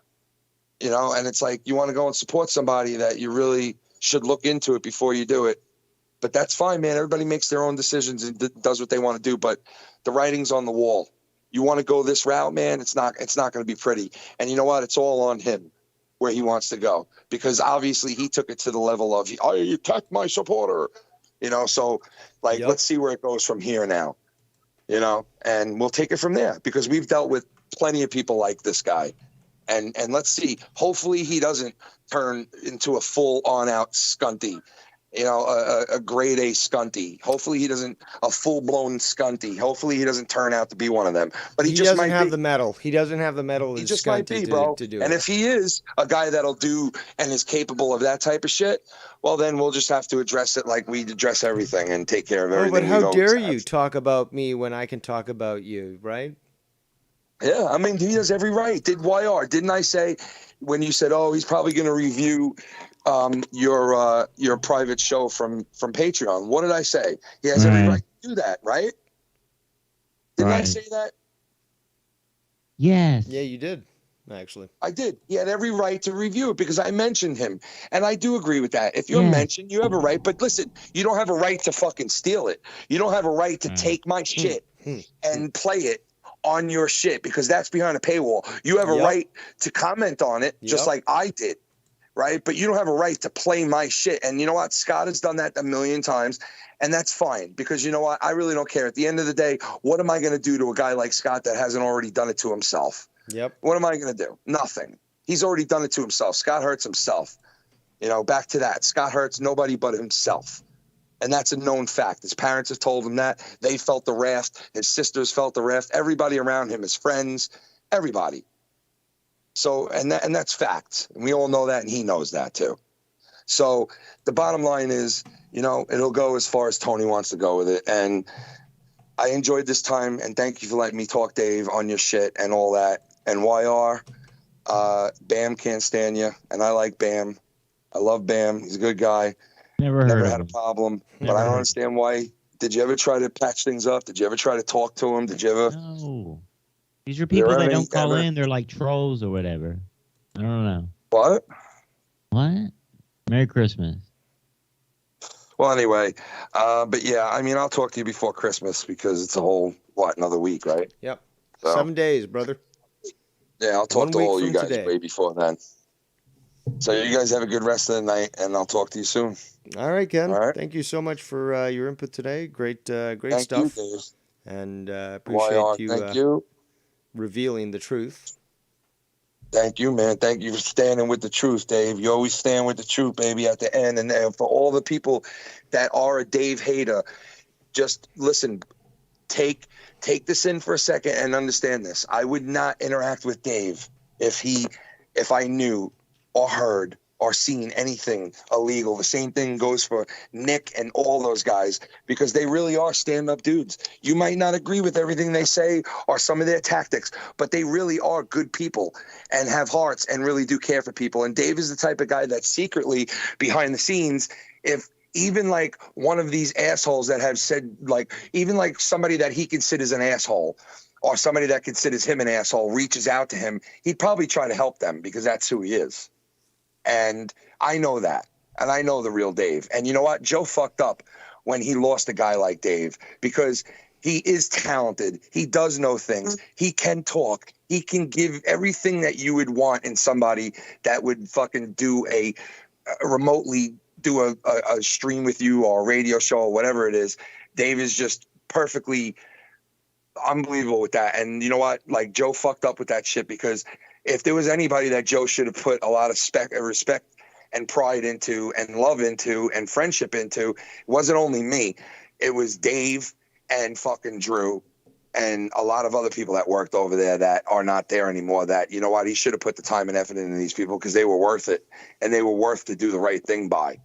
and it's like you want to go and support somebody that you really should look into it before you do it. But that's fine, man. Everybody makes their own decisions and does what they want to do. But the writing's on the wall. You want to go this route, man, it's not going to be pretty. And you know what? It's all on him where he wants to go, because obviously he took it to the level of, I attacked my supporter, so let's see where it goes from here now. And we'll take it from there, because we've dealt with plenty of people like this guy. And let's see, hopefully he doesn't turn into a full on out scunty You know, a grade A skunty. Hopefully he doesn't, a full-blown skunty. Hopefully he doesn't turn out to be one of them. But he just doesn't might have be. the metal. He doesn't have the metal. He just might be, bro. To do and it. if he is a guy that'll do and is capable of that type of shit, well, then we'll just have to address it like we address everything and take care of Oh, everything. but how we've dare always you have. talk about me when I can talk about you, right? Yeah, I mean, he has every right. Did YR? Didn't I say when you said, "Oh, he's probably going to review your private show from Patreon"? What did I say? He has every right to do that, right? Didn't I say that? Yes. Yeah, you did, actually. I did. He had every right to review it because I mentioned him. And I do agree with that. If you're mentioned, you have a right. But listen, you don't have a right to fucking steal it. You don't have a right to take my shit and play it on your shit because that's behind a paywall. You have a right to comment on it just like I did, right? But you don't have a right to play my shit. And you know what? Scott has done that a million times. And that's fine because you know what? I really don't care. At the end of the day, what am I going to do to a guy like Scott that hasn't already done it to himself? Yep. What am I going to do? Nothing. He's already done it to himself. Scott hurts himself. You know, back to that. Scott hurts nobody but himself. And that's a known fact. His parents have told him that. They felt the wrath. His sisters felt the wrath. Everybody around him, his friends, everybody. So, and that's fact. And we all know that, and he knows that too. So the bottom line is, you know, it'll go as far as Tony wants to go with it. And I enjoyed this time, and thank you for letting me talk, Dave, on your shit and all that. And YR, Bam can't stand you, and I like Bam. I love Bam. He's a good guy. Never heard of had a him. problem, but Never I don't heard. understand why. Did you ever try to patch things up? Did you ever try to talk to him? Did you ever? No. These are people that don't call in. They're like trolls or whatever. I don't know. What? What? Merry Christmas. Well, anyway, but yeah, I mean, I'll talk to you before Christmas because it's a whole, another week, right? Yep. So, 7 days, brother. Yeah, I'll talk 1 to week all you from guys today. way before then. So you guys have a good rest of the night, and I'll talk to you soon. All right, Ken. All right. Thank you so much for your input today. Great Thank stuff. you, Dave. And YR, appreciate you, thank you. revealing the truth. Thank you, man. Thank you for standing with the truth, Dave. You always stand with the truth, baby, at the end. And for all the people that are a Dave hater, just listen, take this in for a second and understand this. I would not interact with Dave if I knew or heard or seen anything illegal. The same thing goes for Nick and all those guys, because they really are stand-up dudes. You might not agree with everything they say or some of their tactics, but they really are good people and have hearts and really do care for people. And Dave is the type of guy that secretly, behind the scenes, if even like one of these assholes that have said, like, even like somebody that he considers an asshole or somebody that considers him an asshole reaches out to him, he'd probably try to help them because that's who he is. And I know that. And I know the real Dave. And you know what? Joe fucked up when he lost a guy like Dave because he is talented. He does know things. He can talk. He can give everything that you would want in somebody that would fucking do remotely do a stream with you or a radio show or whatever it is. Dave is just perfectly unbelievable with that. And you know what? Like, Joe fucked up with that shit because if there was anybody that Joe should have put a lot of respect and pride into and love into and friendship into, it wasn't only me. It was Dave and fucking Drew and a lot of other people that worked over there that are not there anymore, that, you know what, he should have put the time and effort into these people because they were worth it and they were worth to do the right thing by.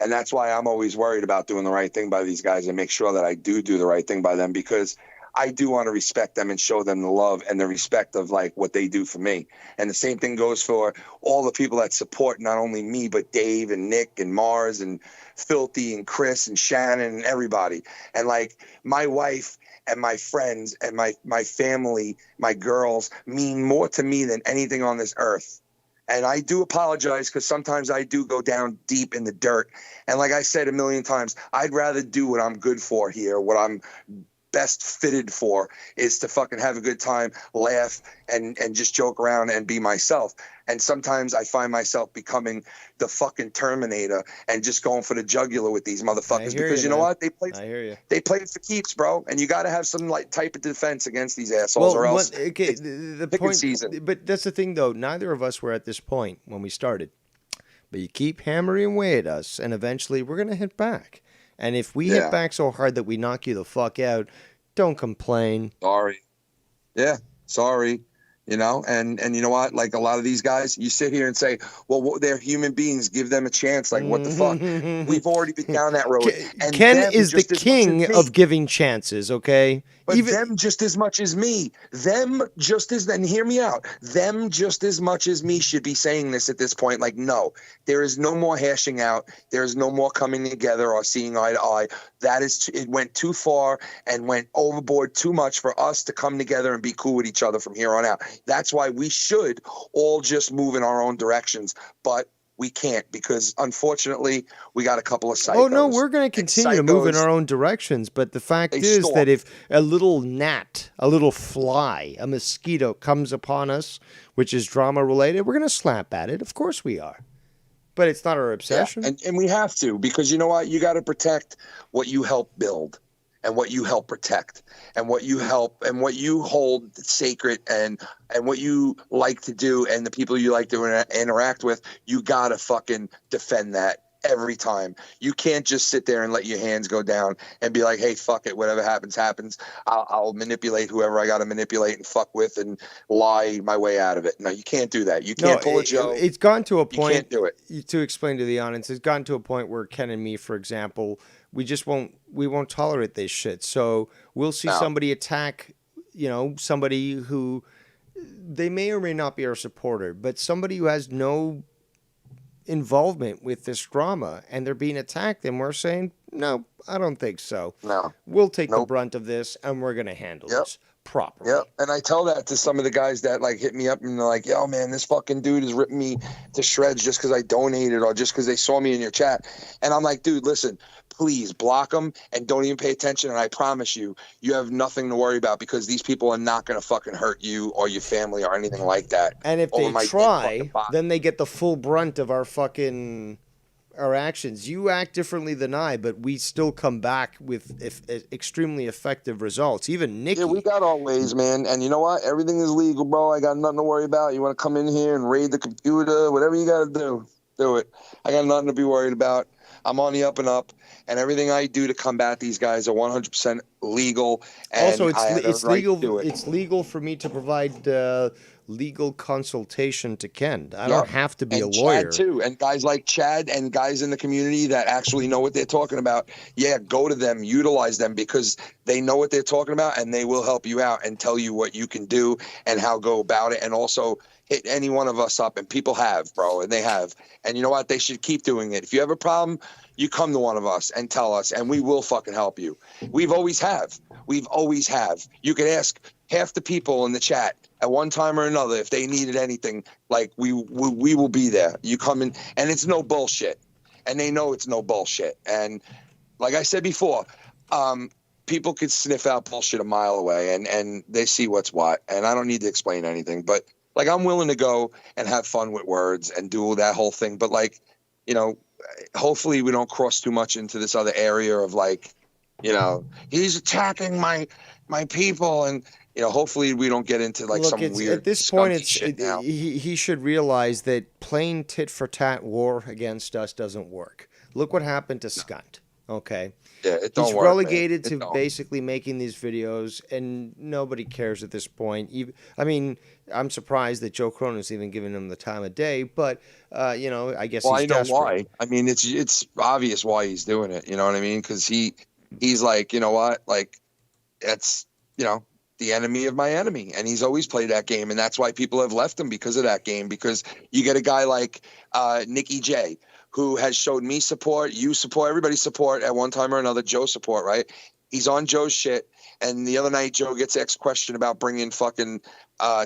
And that's why I'm always worried about doing the right thing by these guys and make sure that I do the right thing by them, because I do want to respect them and show them the love and the respect of like what they do for me. And the same thing goes for all the people that support not only me, but Dave and Nick and Mars and Filthy and Chris and Shannon and everybody. And like my wife and my friends and my family, my girls mean more to me than anything on this earth. And I do apologize because sometimes I do go down deep in the dirt. And like I said a million times, I'd rather do what I'm good for here, what I'm best fitted for, is to fucking have a good time, laugh, and just joke around and be myself. And sometimes I find myself becoming the fucking Terminator and just going for the jugular with these motherfuckers because you know what? They play for keeps, bro. And you got to have some like type of defense against these assholes, or else the point. season. But that's the thing, though. Neither of us were at this point when we started. but you keep hammering away at us, and eventually we're going to hit back. And if we Yeah. hit back so hard that we knock you the fuck out, don't complain. Sorry. Yeah, sorry. You know, and you know what? Like a lot of these guys, you sit here and say, well, they're human beings. Give them a chance. Like, what the fuck? We've already been down that road. And Ken them is the just as much as king me. of giving chances, okay? But them just as much as me. Them just as, and hear me out. Them just as much as me should be saying this at this point. Like, no, there is no more hashing out. There is no more coming together or seeing eye to eye. That is, it went too far and went overboard too much for us to come together and be cool with each other from here on out. That's why we should all just move in our own directions. But we can't, because unfortunately we got a couple of psychos. Oh, no, we're going to continue to move in psychos, our own directions. But the fact they is stalk. that if a little gnat, a little fly, a mosquito comes upon us, which is drama related, we're going to slap at it. Of course we are. But it's not our obsession. Yeah, and we have to, because you know what? You got to protect what you help build and what you help protect and what you help and what you hold sacred and what you like to do and the people you like to interact with. You got to fucking defend that every time. You can't just sit there and let your hands go down and be like, hey, fuck it. Whatever happens, happens. I'll manipulate whoever I got to manipulate and fuck with and lie my way out of it. No, you can't do that. You can't pull a Joe. It's gone to a point. You can't do it. To explain to the audience, it's gotten to a point where Ken and me, for example, we won't tolerate this shit. So we'll see somebody attack, somebody who they may or may not be our supporter, but somebody who has no involvement with this drama and they're being attacked, and we're saying, no, I don't think so. No. We'll take the brunt of this and we're going to handle this properly. Yep. And I tell that to some of the guys that like hit me up and they're like, yo, man, this fucking dude is ripping me to shreds just because I donated or just because they saw me in your chat. And I'm like, dude, listen, please block them and don't even pay attention. And I promise you, you have nothing to worry about, because these people are not going to fucking hurt you or your family or anything like that. And if they try, then they get the full brunt of our actions. You act differently than I, but we still come back with extremely effective results. Even Nikki. Yeah, we got our ways, man. And you know what? Everything is legal, bro. I got nothing to worry about. You want to come in here and raid the computer, whatever you got to do it. I got nothing to be worried about. I'm on the up and up, and everything I do to combat these guys are 100% legal. And Also, it's legal. It's legal for me to provide legal consultation to Ken. I don't have to be a lawyer. Chad too, and guys like Chad and guys in the community that actually know what they're talking about. Yeah, go to them, utilize them, because they know what they're talking about, and they will help you out and tell you what you can do and how go about it, and also hit any one of us up. And people have, bro, and they have. And you know what? They should keep doing it. If you have a problem, you come to one of us and tell us, and we will fucking help you. We've always have. You could ask half the people in the chat at one time or another if they needed anything. Like, we will be there. You come in, and it's no bullshit. And they know it's no bullshit. And like I said before, people could sniff out bullshit a mile away, and they see what's what. And I don't need to explain anything. But, like, I'm willing to go and have fun with words and do that whole thing. But, like, hopefully we don't cross too much into this other area of, like, he's attacking my people, and hopefully we don't get into like some weird. At this point, he should realize that plain tit for tat war against us doesn't work. Look what happened to Skunt. Okay. Yeah, it don't He's work, relegated man. to basically making these videos, and nobody cares at this point. I mean, I'm surprised that Joe Cronin's even giving him the time of day, but I guess he's I know desperate. why. I mean, it's obvious why he's doing it. You know what I mean? Because he's like, you know what, like, that's the enemy of my enemy, and he's always played that game, and that's why people have left him, because of that game. Because you get a guy like Nikki J, who has showed me support, you support, everybody support at one time or another. Joe support, right? He's on Joe's shit. And the other night, Joe gets asked a question about bringing fucking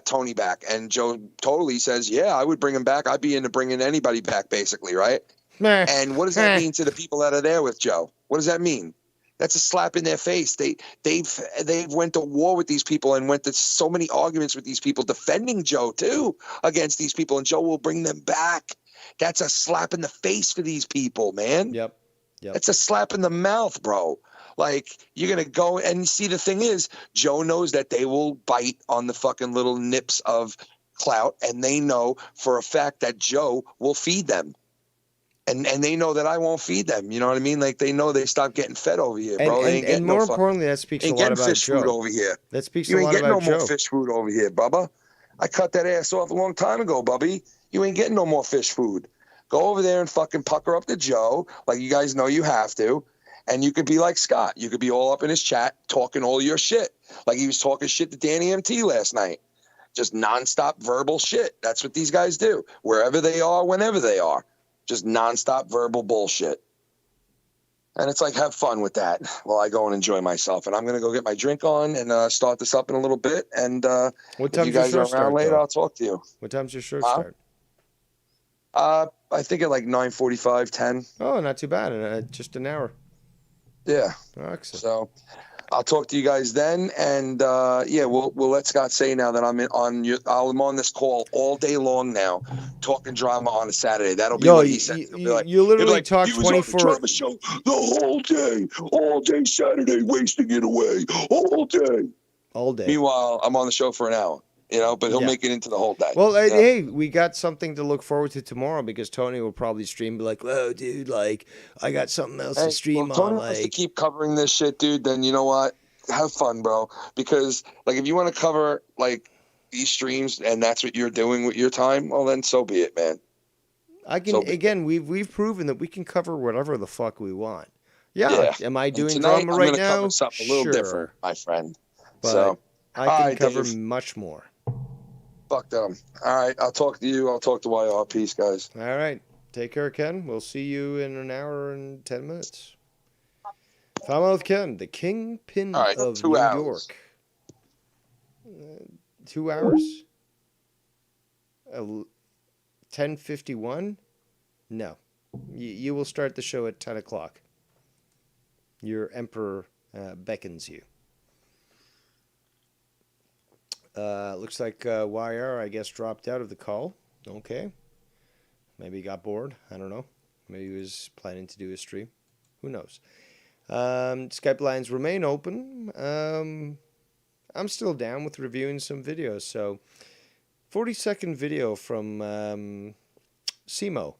Tony back. And Joe totally says, yeah, I would bring him back. I'd be into bringing anybody back, basically, right? And what does that mean to the people that are there with Joe? What does that mean? That's a slap in their face. They've went to war with these people and went to so many arguments with these people, defending Joe, too, against these people. And Joe will bring them back. That's a slap in the face for these people, man. Yep. That's a slap in the mouth, bro. Like, you're going to go and see, the thing is, Joe knows that they will bite on the fucking little nips of clout, and they know for a fact that Joe will feed them. And they know that I won't feed them. You know what I mean? Like they know they stopped getting fed over here, bro. They ain't And getting more no fuck- importantly, that speaks a ain't lot getting about fish food Joe. over here. That speaks You a ain't lot getting about no more Joe. fish food over here, Bubba. I cut that ass off a long time ago, Bubby. You ain't getting no more fish food. Go over there and fucking pucker up to Joe, like you guys know you have to. And you could be like Scott. You could be all up in his chat talking all your shit. Like he was talking shit to Danny MT last night. Just nonstop verbal shit. That's what these guys do. Wherever they are, whenever they are. Just nonstop verbal bullshit. And it's like, have fun with that while I go and enjoy myself. And I'm going to go get my drink on and start this up in a little bit. And What if time's you your guys show are around start, later, though? I'll talk to you. What time's your show start? I think at like 9:45, 10. Oh, not too bad. Just an hour. Yeah. Excellent. So I'll talk to you guys then. And yeah, we'll let Scott say now that I'm on this call all day long now, talking drama on a Saturday. That'll be what he said. He'll be like, you literally talk he was on the 24 drama show the all day Saturday, wasting it away all day. all day. Meanwhile, I'm on the show for an hour, but he'll Yeah. make it into the whole day. Well, Yeah. hey, we got something to look forward to tomorrow because Tony will probably stream, be like, "Whoa, dude, like I got something else to stream Well, Tony on." wants to Like, keep covering this shit, dude. Then you know what? Have fun, bro. Because like, if you want to cover like these streams and that's what you're doing with your time, well, then so be it, man. I can again. We've proven that we can cover whatever the fuck we want. Yeah. Yeah. Am I And doing tonight, drama I'm right gonna now? cover something a little Sure. different, my friend. But So I all can right, cover Dave. much more. Fuck them. All right, I'll talk to you. I'll talk to YR. Peace, guys. All right. Take care, Ken. We'll see you in an hour and 10 minutes. Falmouth Ken, the kingpin All right, of 2 New hours. York. 2 hours? 10:51? No. You will start the show at 10 o'clock. Your emperor beckons you. Looks like YR, I guess, dropped out of the call. Okay. Maybe he got bored. I don't know. Maybe he was planning to do a stream. Who knows? Skype lines remain open. I'm still down with reviewing some videos. So, 40-second video from Simo.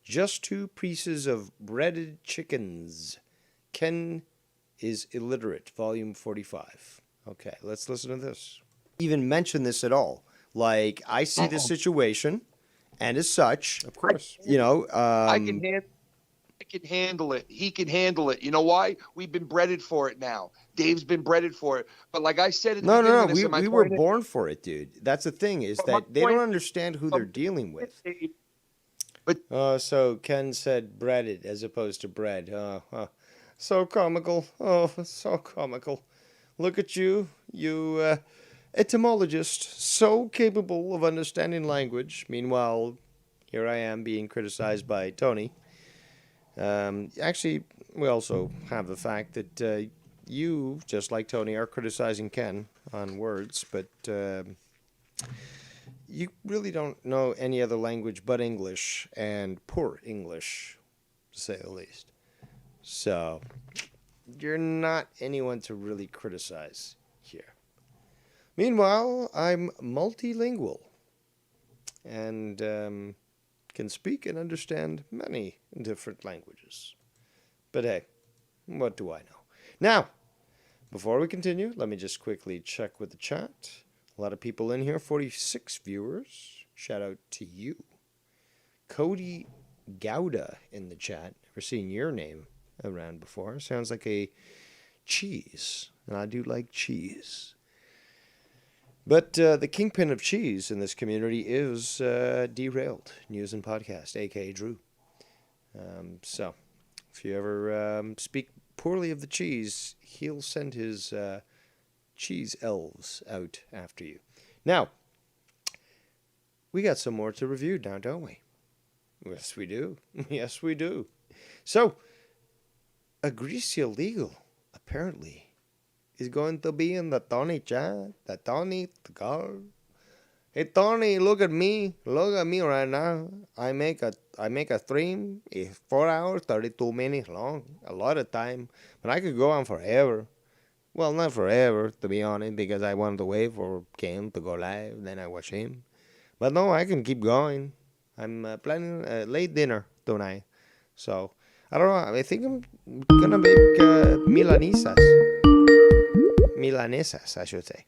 Just 2 pieces of breaded chickens. Ken is illiterate. Volume 45. Okay, let's listen to this. Even mention this at all. Like, I see the situation, and as such, of course, I can handle it. He can handle it. You know why? We've been breaded for it now. Dave's been breaded for it. But like I said at the No. beginning of this, We were born for it, dude. That's the thing, is But that my they don't point- understand who they're dealing with. But so Ken said breaded as opposed to bread. So comical. Oh, so comical. Look at you, you etymologist, so capable of understanding language. Meanwhile, here I am being criticized by Tony. Actually, we also have the fact that you, just like Tony, are criticizing Ken on words, but you really don't know any other language but English, and poor English, to say the least. So, you're not anyone to really criticize here. Meanwhile, I'm multilingual and can speak and understand many different languages. But hey, what do I know? Now, before we continue, let me just quickly check with the chat. A lot of people in here, 46 viewers. Shout out to you. Cody Gouda in the chat. Never seen your name around before. Sounds like a cheese, and I do like cheese. But the kingpin of cheese in this community is Derailed News and Podcast, a.k.a. Drew. So, if you ever speak poorly of the cheese, he'll send his cheese elves out after you. Now, we got some more to review now, don't we? Yes, we do. Yes, we do. So, Agrecia Legal, apparently, is going to be in the Tony chat. The Tony, the girl. Hey, Tony, look at me. Look at me right now. I make a stream. It's 4 hours, 32 minutes long. A lot of time. But I could go on forever. Well, not forever, to be honest, because I wanted to wait for Ken to go live. Then I watch him. But no, I can keep going. I'm planning a late dinner tonight. So I don't know. I think I'm gonna make milanesas. Milanesas, I should say.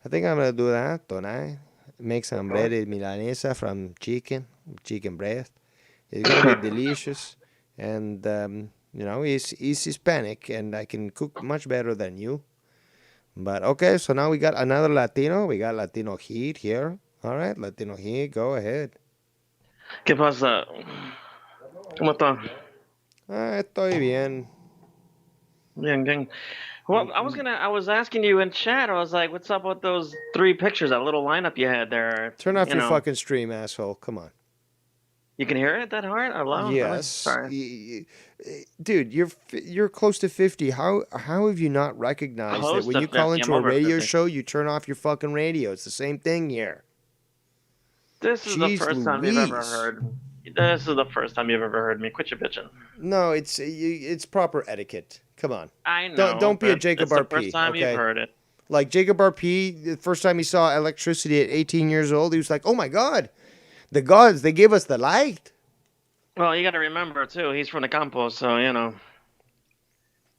I think I'm gonna do that tonight. Make some breaded milanesa from chicken breast. It's gonna be delicious, and you know, he's Hispanic, and I can cook much better than you. But okay, so now we got another Latino. We got Latino Heat here. All right, Latino Heat, go ahead. ¿Qué pasa? ¿Cómo está? Estoy bien. Bien, bien. Well, I was asking you in chat. I was like, "What's up with those 3 pictures? That little lineup you had there." Turn off you your know. fucking stream, asshole. Come on. You can hear it that hard? Hello? Yes. Sorry. Dude, you're close to 50. How have you not recognized Close that when to you call 50, into I'm a over radio 50. show, you turn off your fucking radio? It's the same thing here. This is the Jeez first time you've ever Louise. heard. This is the first time you've ever heard me. Quit your bitching. No, it's proper etiquette. Come on. I know. Don't be a but Jacob it's the RP. first time okay? you've heard it. Like Jacob RP, the first time he saw electricity at 18 years old, he was like, "Oh my God, the gods, they gave us the light." Well, you got to remember too. He's from the campo, so you know.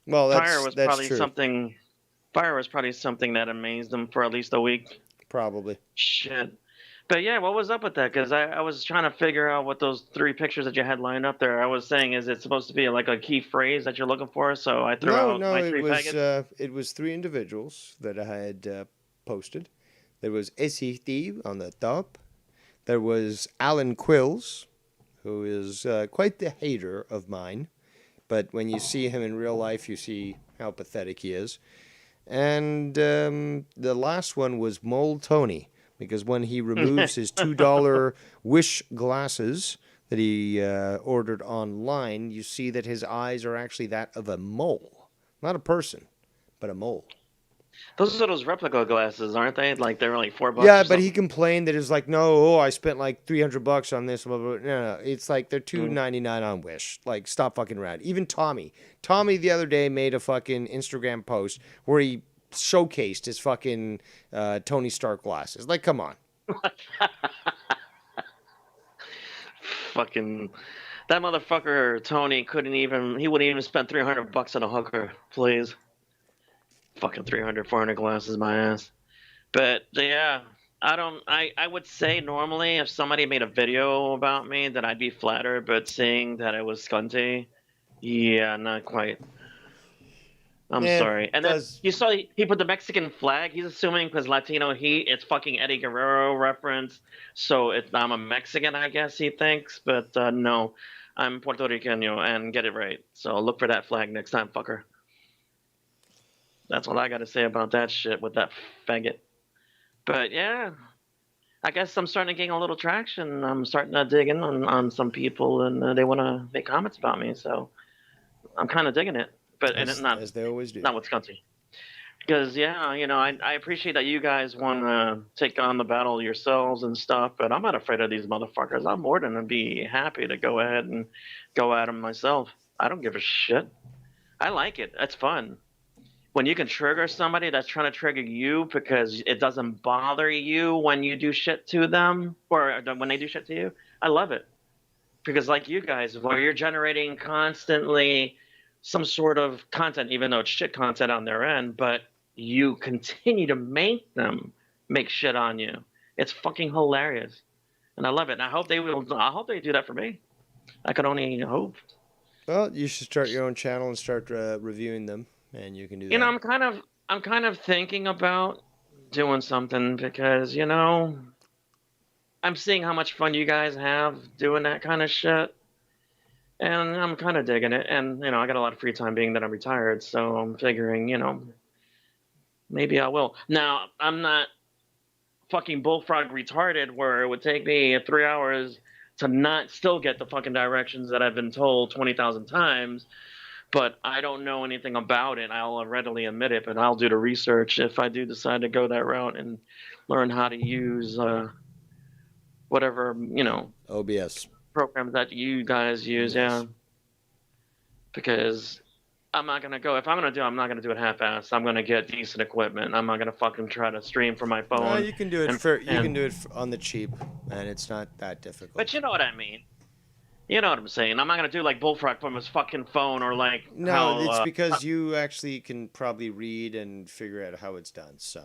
Well, Fire was that's probably true. something. Fire was probably something that amazed him for at least a week. Probably. Shit. But yeah, what was up with that? Because I was trying to figure out what those 3 pictures that you had lined up there. I was saying, is it supposed to be like a key phrase that you're looking for? So I threw out my 3 faggots. It was 3 individuals that I had posted. There was SET on the top. There was Alan Quills, who is quite the hater of mine. But when you see him in real life, you see how pathetic he is. And the last one was Mole Tony, because when he removes his $2 Wish glasses that he ordered online, you see that his eyes are actually that of a mole. Not a person, but a mole. Those are those replica glasses, aren't they? Like they're only $4. Yeah, or but something. he complained that it's like, no, I spent like $300 on this. Blah, blah, blah. No, it's like they're $2.99 on Wish. Like, stop fucking around. Even Tommy the other day made a fucking Instagram post where he showcased his fucking Tony Stark glasses. Like, come on. Fucking that motherfucker Tony he wouldn't even spend $300 on a hooker, please. Fucking 300, 400 glasses, my ass. But yeah, I would say normally if somebody made a video about me that I'd be flattered, but seeing that it was Scunty, yeah, not quite. I'm Man, sorry. And then you saw he put the Mexican flag. He's assuming because Latino Heat, it's fucking Eddie Guerrero reference. So I'm a Mexican, I guess he thinks. But no, I'm Puerto Rican, and get it right. So look for that flag next time, fucker. That's what I got to say about that shit with that faggot. But yeah, I guess I'm starting to gain a little traction. I'm starting to dig in on some people, and they want to make comments about me. So I'm kind of digging it. But As they always do. Not Wisconsin. Because, yeah, I appreciate that you guys want to take on the battle yourselves and stuff, but I'm not afraid of these motherfuckers. I'm more than be happy to go ahead and go at them myself. I don't give a shit. I like it. It's fun. When you can trigger somebody that's trying to trigger you because it doesn't bother you when you do shit to them or when they do shit to you, I love it. Because like you guys, where you're generating constantly some sort of content, even though it's shit content on their end, but you continue to make them make shit on you. It's fucking hilarious. And I love it. And I hope they do that for me. I could only hope. Well, you should start your own channel and start reviewing them, and you can do that. I'm kind of thinking about doing something because, I'm seeing how much fun you guys have doing that kind of shit. And I'm kind of digging it. And, I got a lot of free time being that I'm retired. So I'm figuring, maybe I will. Now, I'm not fucking bullfrog retarded where it would take me 3 hours to not still get the fucking directions that I've been told 20,000 times. But I don't know anything about it. I'll readily admit it, but I'll do the research if I do decide to go that route and learn how to use whatever, OBS. Programs that you guys use, yeah. Because I'm not going to go. If I'm going to do it, I'm not going to do it half-assed. I'm going to get decent equipment. I'm not going to fucking try to stream from my phone. No, you can do it. You can do it on the cheap, and it's not that difficult. But you know what I mean. You know what I'm saying? I'm not gonna do like Bullfrog from his fucking phone or like No, how, it's because you actually can probably read and figure out how it's done. So,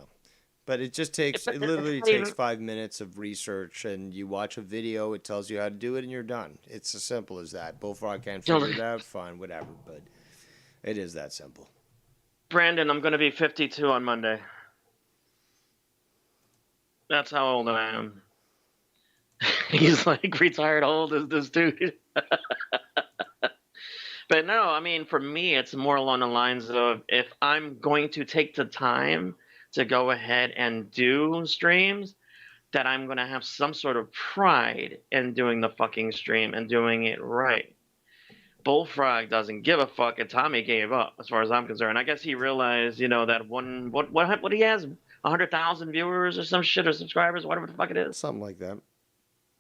but it just takes it literally takes 5 minutes of research, and you watch a video. It tells you how to do it, and you're done. It's as simple as that. Bullfrog can't figure it out. Fine, whatever. But it is that simple. Brandon, I'm gonna be 52 on Monday. That's how old I am. He's like retired old as this dude. But no, I mean, for me, it's more along the lines of if I'm going to take the time to go ahead and do streams, that I'm going to have some sort of pride in doing the fucking stream and doing it right. Bullfrog doesn't give a fuck, and Tommy gave up, as far as I'm concerned. I guess he realized, you know, that what he has, 100,000 viewers or some shit, or subscribers, whatever the fuck it is. Something like that.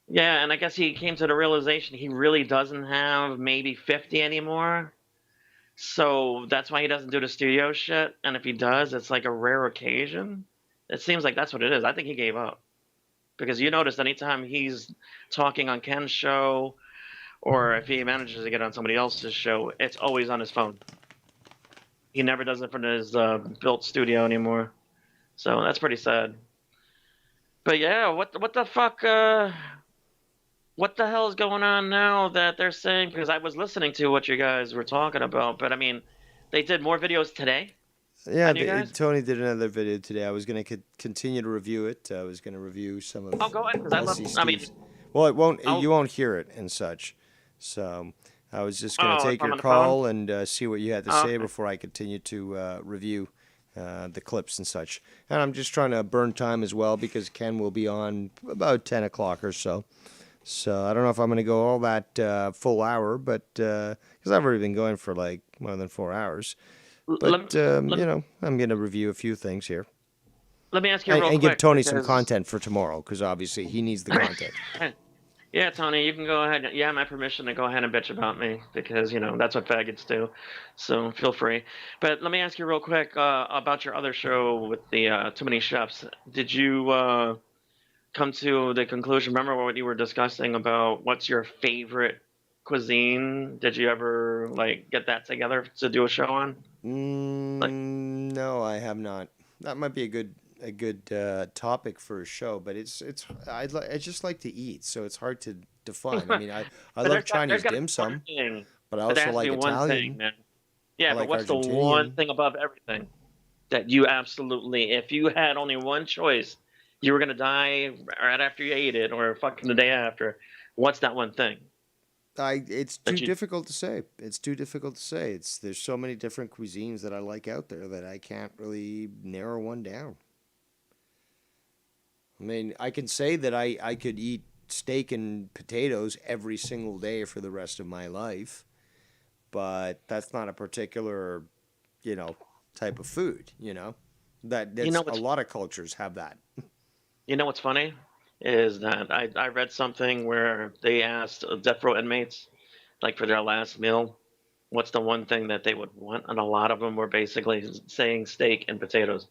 Yeah, and I guess he came to the realization he really doesn't have maybe 50 anymore. So that's why he doesn't do the studio shit. And if he does, it's like a rare occasion. It seems like that's what it is. I think he gave up. Because you notice anytime he's talking on Ken's show, or if he manages to get on somebody else's show, it's always on his phone. He never does it from his built studio anymore. So that's pretty sad. But yeah, what the fuck... what the hell is going on now that they're saying? Because I was listening to what you guys were talking about, but I mean, they did more videos today. Yeah, on you guys? Tony did another video today. I was going to continue to review it. I was going to review some of. Oh, go ahead, because I love. I mean, well, it won't. I'll- You won't hear it and such. So I was just going Oh, to if take I'm your on the call phone? and see what you had to Oh, say okay. before I continue to review the clips and such. And I'm just trying to burn time as well because Ken will be on about 10 o'clock or so. So I don't know if I'm going to go all that full hour, but because I've already been going for like more than 4 hours. But you know, I'm going to review a few things here. Let me ask you And, real and quick. give Tony some because- content for tomorrow because obviously he needs the content. Yeah, Tony, you can go ahead. You have my permission to go ahead and bitch about me because, you know, that's what faggots do. So feel free. But let me ask you real quick about your other show with the Too Many Chefs. Did you come to the conclusion? Remember what you were discussing about what's your favorite cuisine? Did you ever like get that together to do a show on? No, I have not. That might be a good topic for a show, but I just like to eat, so it's hard to define. I mean, I But love there's Chinese gotta be dim one sum, thing. but I But there also has to like be one Italian. thing, man. Yeah, I but like what's the Argentinian. one thing above everything that you absolutely, if you had only one choice, you were gonna die right after you ate it, or fucking the day after? What's that one thing? It's That too you- difficult to say. It's too difficult to say. There's so many different cuisines that I like out there that I can't really narrow one down. I mean, I can say that I could eat steak and potatoes every single day for the rest of my life, but that's not a particular, type of food, That's know a what's- lot of cultures have that. You know what's funny is that I read something where they asked death row inmates, like for their last meal, what's the one thing that they would want, and a lot of them were basically saying steak and potatoes.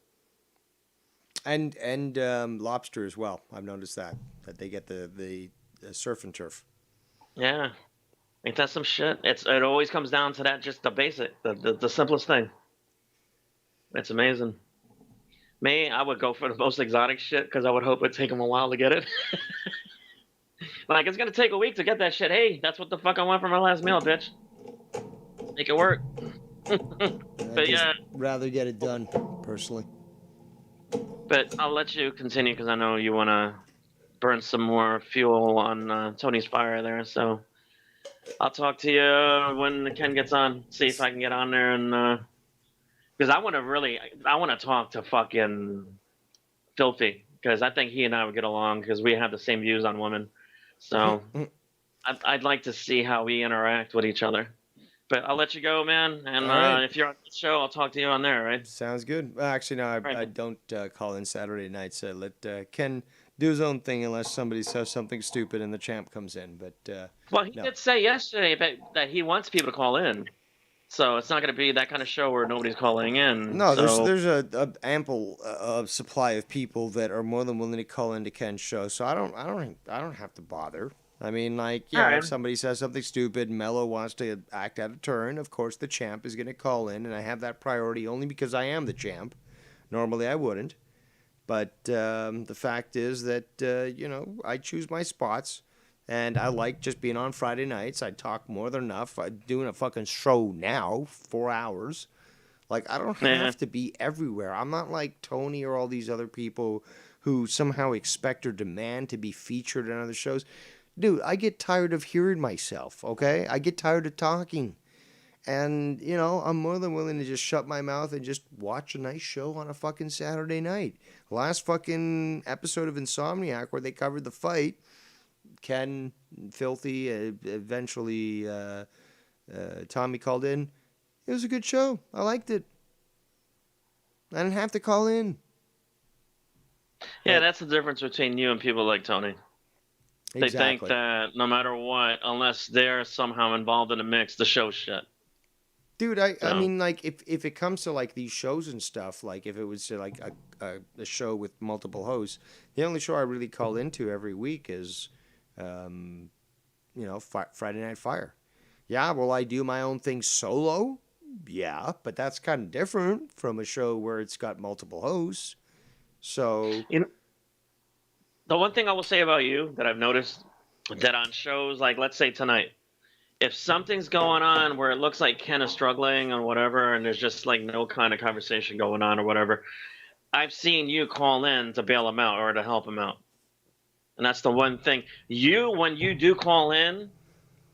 And lobster as well. I've noticed that they get the surf and turf. Yeah, ain't that some shit? It always comes down to that, just the basic, the simplest thing. It's amazing. Me, I would go for the most exotic shit because I would hope it'd take them a while to get it. Like, it's gonna take a week to get that shit. Hey, that's what the fuck I want for my last meal, bitch. Make it work. But yeah, rather get it done personally. but I'll let you continue because I know you want to burn some more fuel on Tony's fire there. So I'll talk to you when Ken gets on. See if I can get on there and because I want to talk to fucking Filthy because I think he and I would get along because we have the same views on women. So I'd like to see how we interact with each other. But I'll let you go, man. And All right. if you're on the show, I'll talk to you on there, right? Sounds good. Well, actually, no, I don't call in Saturday nights. Let Ken do his own thing unless somebody says something stupid and the champ comes in. But Well, he no. did say yesterday that he wants people to call in. So it's not going to be that kind of show where nobody's calling in. No, so... there's a ample supply of people that are more than willing to call into Ken's show. So I don't have to bother. I mean, like, yeah, Alright. if somebody says something stupid, Mello wants to act out of turn, of course the champ is going to call in, and I have that priority only because I am the champ. Normally I wouldn't. But the fact is that, you know, I choose my spots, and I like just being on Friday nights. I talk more than enough. I'm doing a fucking show now, 4 hours. Like, I don't have to be everywhere. I'm not like Tony or all these other people who somehow expect or demand to be featured in other shows. Dude, I get tired of hearing myself, okay? I get tired of talking. And, you know, I'm more than willing to just shut my mouth and just watch a nice show on a fucking Saturday night. Last fucking episode of Insomniac where they covered the fight, Ken, Filthy, eventually Tommy called in. It was a good show. I liked it. I didn't have to call in. Yeah, that's the difference between you and people like Tony. They think Exactly. that no matter what, unless they're somehow involved in the mix, the show's shit. Dude, I So- mean, like, if it comes to, like, these shows and stuff, like, if it was, like, a show with multiple hosts, the only show I really call into every week is, you know, Friday Night Fire. Yeah, will I do my own thing solo? Yeah, but that's kind of different from a show where it's got multiple hosts. So, The one thing I will say about you that I've noticed that on shows like, let's say tonight, if something's going on where it looks like Ken is struggling or whatever, and there's just like no kind of conversation going on or whatever, I've seen you call in to bail him out or to help him out. And that's the one thing. When you do call in,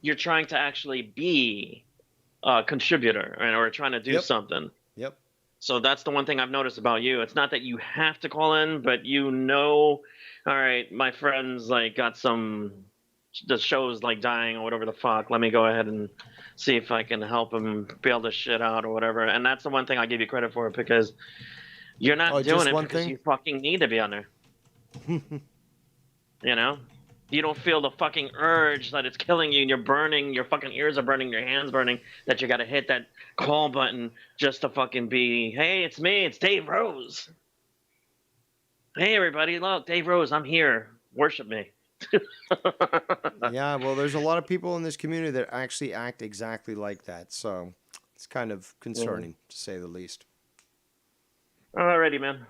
you're trying to actually be a contributor or trying to do something. Yep. So that's the one thing I've noticed about you. It's not that you have to call in, but you know, all right, my friend's like got the show's like dying or whatever the fuck. Let me go ahead and see if I can help him bail this shit out or whatever. And that's the one thing I give you credit for, because you're not doing just it one because thing? you fucking need to be on there. You know? You don't feel the fucking urge that it's killing you and you're burning, your fucking ears are burning, your hands burning, that you gotta hit that call button just to fucking be, hey, it's me, it's Dave Rose. Hey everybody, look, Dave Rose, I'm here. Worship me. yeah, well, there's a lot of people in this community that actually act exactly like that. So, it's kind of concerning, to say the least. Alrighty, man.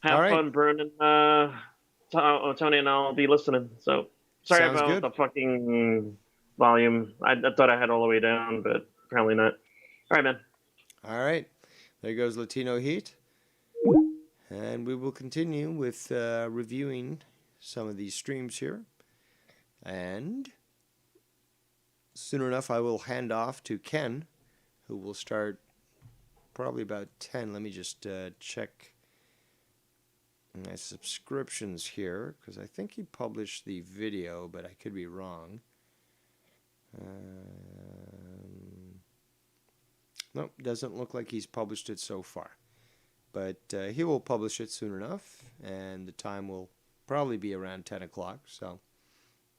Have All right. fun burning. Tony and I'll be listening. So sorry Sounds about good. the fucking volume. I thought I had all the way down, but apparently not. All right, man. All right. There goes Latino Heat. And we will continue with reviewing some of these streams here. And soon enough, I will hand off to Ken, who will start probably about 10. Let me just check my subscriptions here, because I think he published the video, but I could be wrong. Nope, doesn't look like he's published it so far. But he will publish it soon enough, and the time will probably be around 10 o'clock, so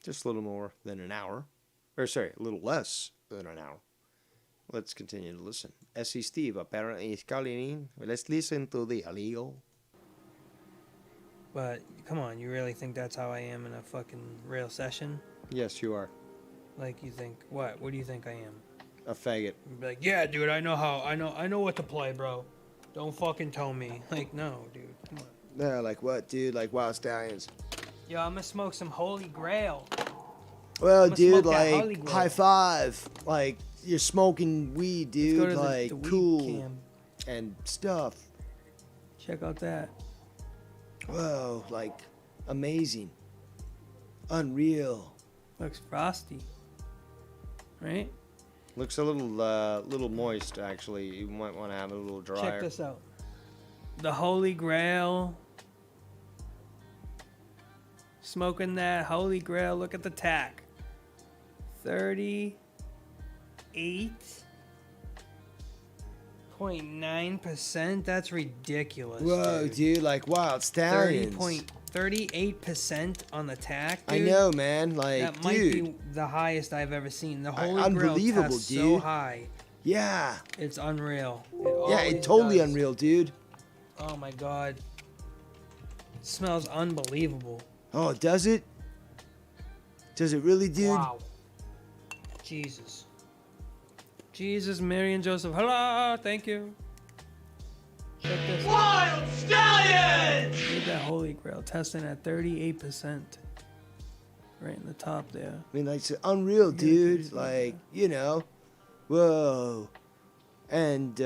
just a little more than an hour. Or, sorry, a little less than an hour. Let's continue to listen. SC Steve apparently is calling in. Let's listen to the audio. But come on, you really think that's how I am in a fucking real session? Yes, you are. Like, you think what? What do you think I am? A faggot. Be like, yeah, dude, I know what to play, bro. Don't fucking tell me. Like, no, dude, come on. Yeah, like what, dude? Like Wild Stallions. Yo, I'm gonna smoke some Holy Grail. Well, I'ma dude, smoke that Holy like, Grail. high five. Like, you're smoking weed, Let's go dude. to the Like, weed cool. cam. And stuff. Check out that. Whoa, like, amazing. Unreal. Looks frosty. Right? Looks a little moist, actually. You might want to have it a little drier. Check this out. The Holy Grail. Smoking that Holy Grail. Look at the tack. 38.9%. That's ridiculous. Whoa, dude, like Wild Stallions. 38% on the tack, I dude. know, man. Like, that might dude. be the highest I've ever seen. The Holy unbelievable, Grail tests so dude. high. Yeah. It's unreal. Yeah, always it's totally does. unreal, dude. Oh my god. It smells unbelievable. Oh, does it? Does it really, dude? Wow. Jesus, Mary and Joseph. Hello, thank you. Check this. Wild Stallion! Need that Holy Grail testing at 38%. Right in the top there. I mean, like, it's unreal, dude. Like, you know. Whoa. And,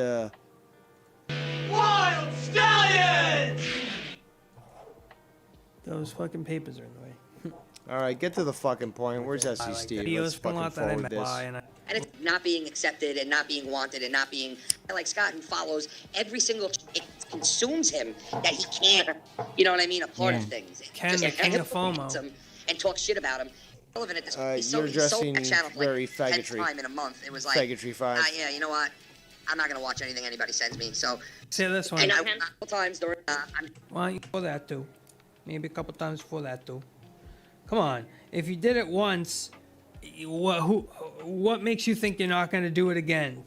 Wild Stallion! Those fucking papers are in the way. all right, get to the fucking point. Where's SC Steve? Let's fucking forward this. And it's not being accepted and not being wanted and not being like Scott, who follows every single. It consumes him that he can't. You know what I mean? A part of things. Ken, the king of FOMO. Him and talk shit about him. Relevant at this. He's You're he's sold dressing that channel for very like 10 faggotry. time in a month. It was like Faggotry 5. yeah, you know what? I'm not gonna watch anything anybody sends me. So. Say this one. And a couple times during. Why don't you for that too? Maybe a couple times for that too. Come on. If you did it once, what makes you think you're not gonna do it again?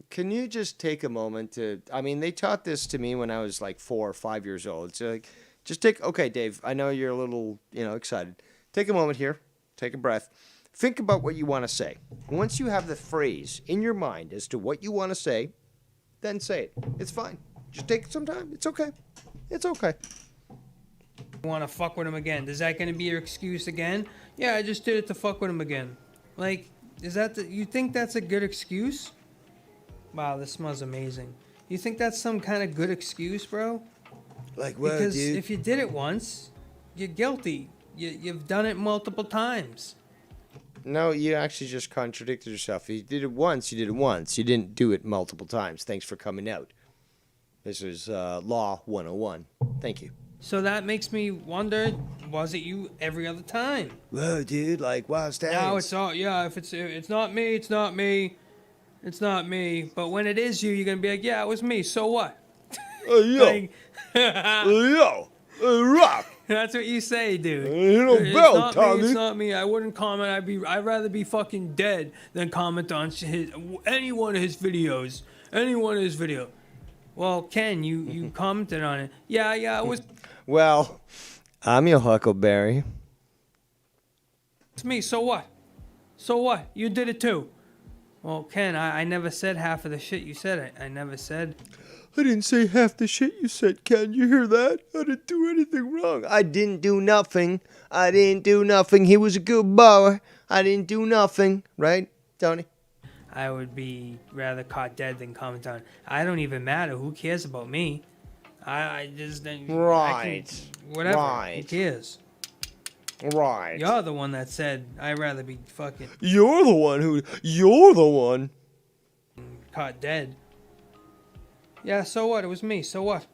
Can you just take a moment to? I mean, they taught this to me when I was like 4 or 5 years old. It's like, just take. Okay, Dave. I know you're a little, excited. Take a moment here. Take a breath. Think about what you want to say. Once you have the phrase in your mind as to what you want to say, then say it. It's fine. Just take some time. It's okay. It's okay. Want to fuck with him again? Is that going to be your excuse again? Yeah, I just did it to fuck with him again. Like, is that you think that's a good excuse? Wow, this smells amazing. You think that's some kind of good excuse, bro? Like what, because dude? if you did it once, you're guilty. You've done it multiple times. No, you actually just contradicted yourself. You did it once, you did it once. You didn't do it multiple times. Thanks for coming out. This is Law 101. Thank you. So that makes me wonder, was it you every other time? Whoa, dude, like Wild Stallions. Now it's all, yeah, if it's not me, it's not me. It's not me. But when it is you, you're going to be like, yeah, it was me. So what? Yo. Yo. Rock. That's what you say, dude. It's not me, it's not me. I wouldn't comment. I'd rather be fucking dead than comment on any one of his videos. Any one of his videos. Well, Ken, you commented on it. Yeah, it was. Well, I'm your Huckleberry. It's me. So what? So what? You did it too. Well, Ken, I never said half of the shit you said. I never said. I didn't say half the shit you said, Ken. You hear that? I didn't do anything wrong. I didn't do nothing. I didn't do nothing. He was a good boy. I didn't do nothing. Right, Tony? I would be rather caught dead than comment on. I don't even matter. Who cares about me? I just... Right. Whatever. Right. Who cares? Right. You're the one that said I'd rather be fucking... You're the one. Caught dead. Yeah, so what? It was me. So what?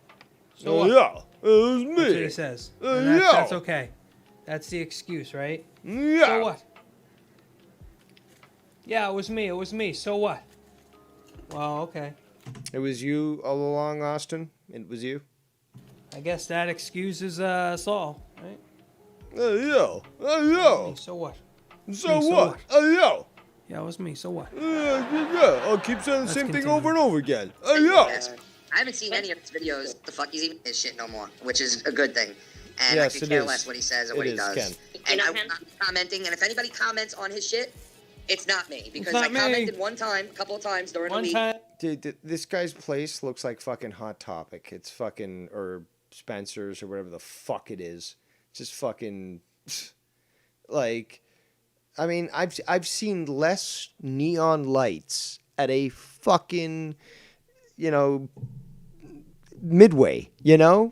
So what? Yeah, it was me. That's what he says. And that's okay. That's the excuse, right? Yeah. So what? Yeah, it was me. It was me. So what? Well, okay. It was you all along, Austin? It was you? I guess that excuses us all, right? Yo. So what? So what? Yo. Yeah, it was me. So what? Yeah. I'll keep saying the same thing over and over again. Yo. Yes. I haven't seen any of his videos. The fuck he's even his shit no more, which is a good thing. And Yes, I could it care is. less what he says or It what he is, does. Ken. And I'm not commenting. And if anybody comments on his shit, it's not me because not I me. commented a couple of times during the week. Dude, this guy's place looks like fucking Hot Topic. It's fucking, or Spencer's or whatever the fuck it is. Just fucking, like, I mean, I've seen less neon lights at a fucking, Midway,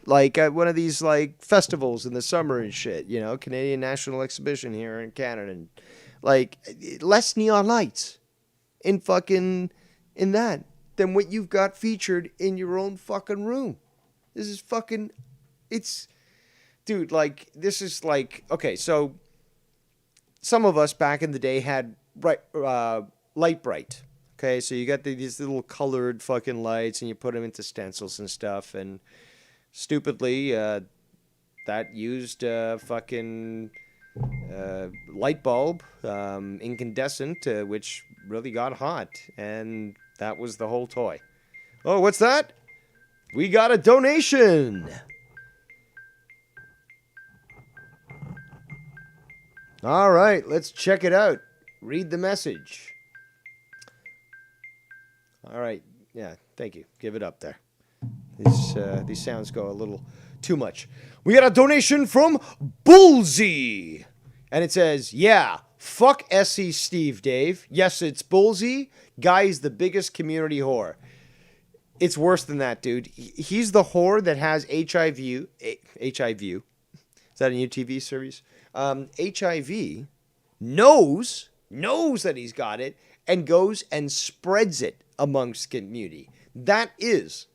like at one of these like festivals in the summer and shit, Canadian National Exhibition here in Canada, and like less neon lights in that than what you've got featured in your own fucking room. This is fucking, dude, like, this is like, okay, so some of us back in the day had Light Bright. Okay, so you got these little colored fucking lights, and you put them into stencils and stuff, and stupidly, that used fucking light bulb, incandescent, which really got hot, and that was the whole toy. Oh, what's that? We got a donation! All right, let's check it out. Read the message. All right. Yeah, thank you. Give it up there. These sounds go a little too much. We got a donation from Bullsy. And it says, yeah, fuck SC Steve, Dave. Yes, it's Bullsy. Guy's the biggest community whore. It's worse than that, dude. He's the whore that has HIV. HIV. Is that a new TV series? HIV, knows that he's got it, and goes and spreads it amongst community. That is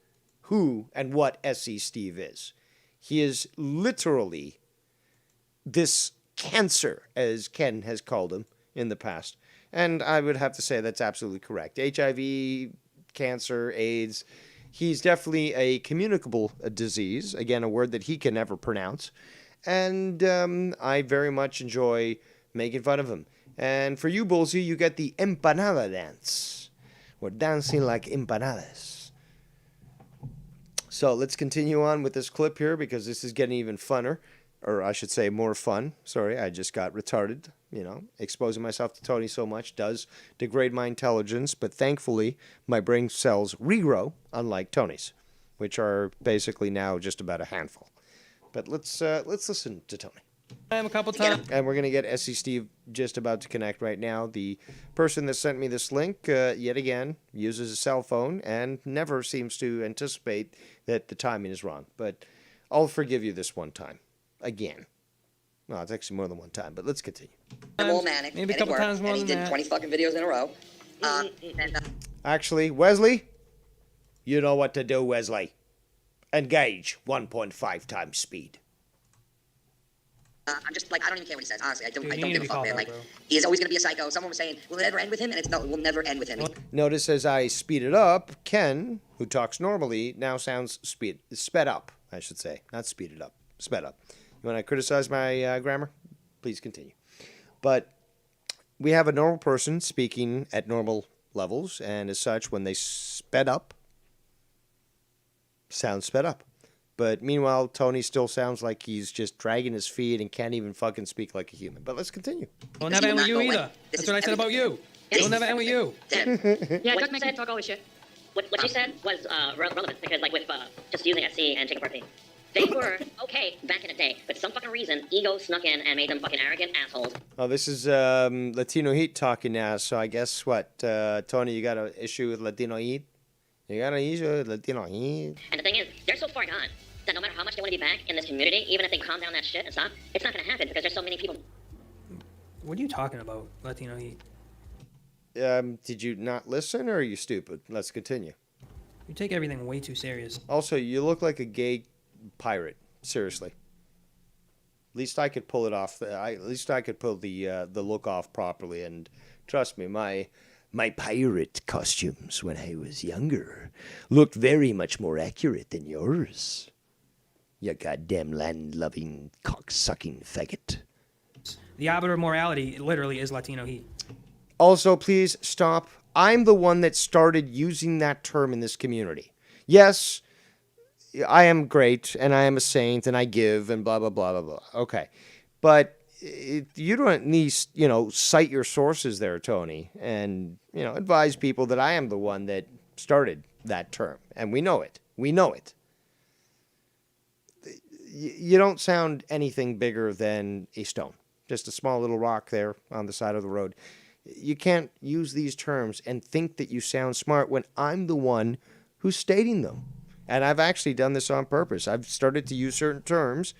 who and what SC Steve is. He is literally this cancer, as Ken has called him in the past. And I would have to say that's absolutely correct. HIV, cancer, AIDS. He's definitely a communicable disease. Again, a word that he can never pronounce. And I very much enjoy making fun of him. And for you, Bullsy, you get the empanada dance. We're dancing like empanadas. So let's continue on with this clip here because this is getting even funner. Or I should say more fun. Sorry, I just got retarded. You know, exposing myself to Tony so much does degrade my intelligence. But thankfully, my brain cells regrow, unlike Tony's, which are basically now just about a handful. But let's listen to Tony. A couple times. And we're going to get SC Steve just about to connect right now. The person that sent me this link, yet again, uses a cell phone and never seems to anticipate that the timing is wrong. But I'll forgive you this one time. Again. No, it's actually more than one time, but let's continue. I'm all manic. Maybe a couple times more and he than did that. 20 fucking videos in a row. Actually, Wesley, you know what to do, Wesley. Engage 1.5 times speed. I'm just like, I don't even care what he says. Honestly, I don't Dude, give a fuck, man. Like, he is always going to be a psycho. Someone was saying, will it ever end with him? And it's no, it will never end with him. Notice as I speed it up, Ken, who talks normally, now sounds sped up, I should say. Not speeded up, sped up. You want to criticize my grammar? Please continue. But we have a normal person speaking at normal levels, and as such, when they sped up, sounds sped up. But meanwhile, Tony still sounds like he's just dragging his feet and can't even fucking speak like a human. But let's continue. It'll never end with you either. That's what I said about you. It'll never end with you. Yeah, Doug makes me talk all this shit. What she said was relevant because, like, with just using SC and Jacob Murphy, they were okay back in the day, but for some fucking reason, ego snuck in and made them fucking arrogant assholes. Oh, this is Latino Heat talking now. So I guess what, Tony, you got an issue with Latino Heat? You got an issue with Latino Heat? And the thing is, they're so far gone that no matter how much they want to be back in this community, even if they calm down that shit and stop, it's not going to happen because there's so many people. What are you talking about, Latino Heat? Did you not listen, or are you stupid? Let's continue. You take everything way too serious. Also, you look like a gay pirate. Seriously. At least I could pull it off. At least I could pull the look off properly. And trust me, my pirate costumes when I was younger looked very much more accurate than yours. You goddamn land-loving, cock-sucking faggot. The arbiter of morality literally is Latino Heat. Also, please stop. I'm the one that started using that term in this community. Yes, I am great, and I am a saint, and I give, and blah, blah, blah, blah, blah. Okay. But you don't need, cite your sources there, Tony, and, advise people that I am the one that started that term. And we know it. We know it. You don't sound anything bigger than a stone. Just a small little rock there on the side of the road. You can't use these terms and think that you sound smart when I'm the one who's stating them. And I've actually done this on purpose. I've started to use certain terms.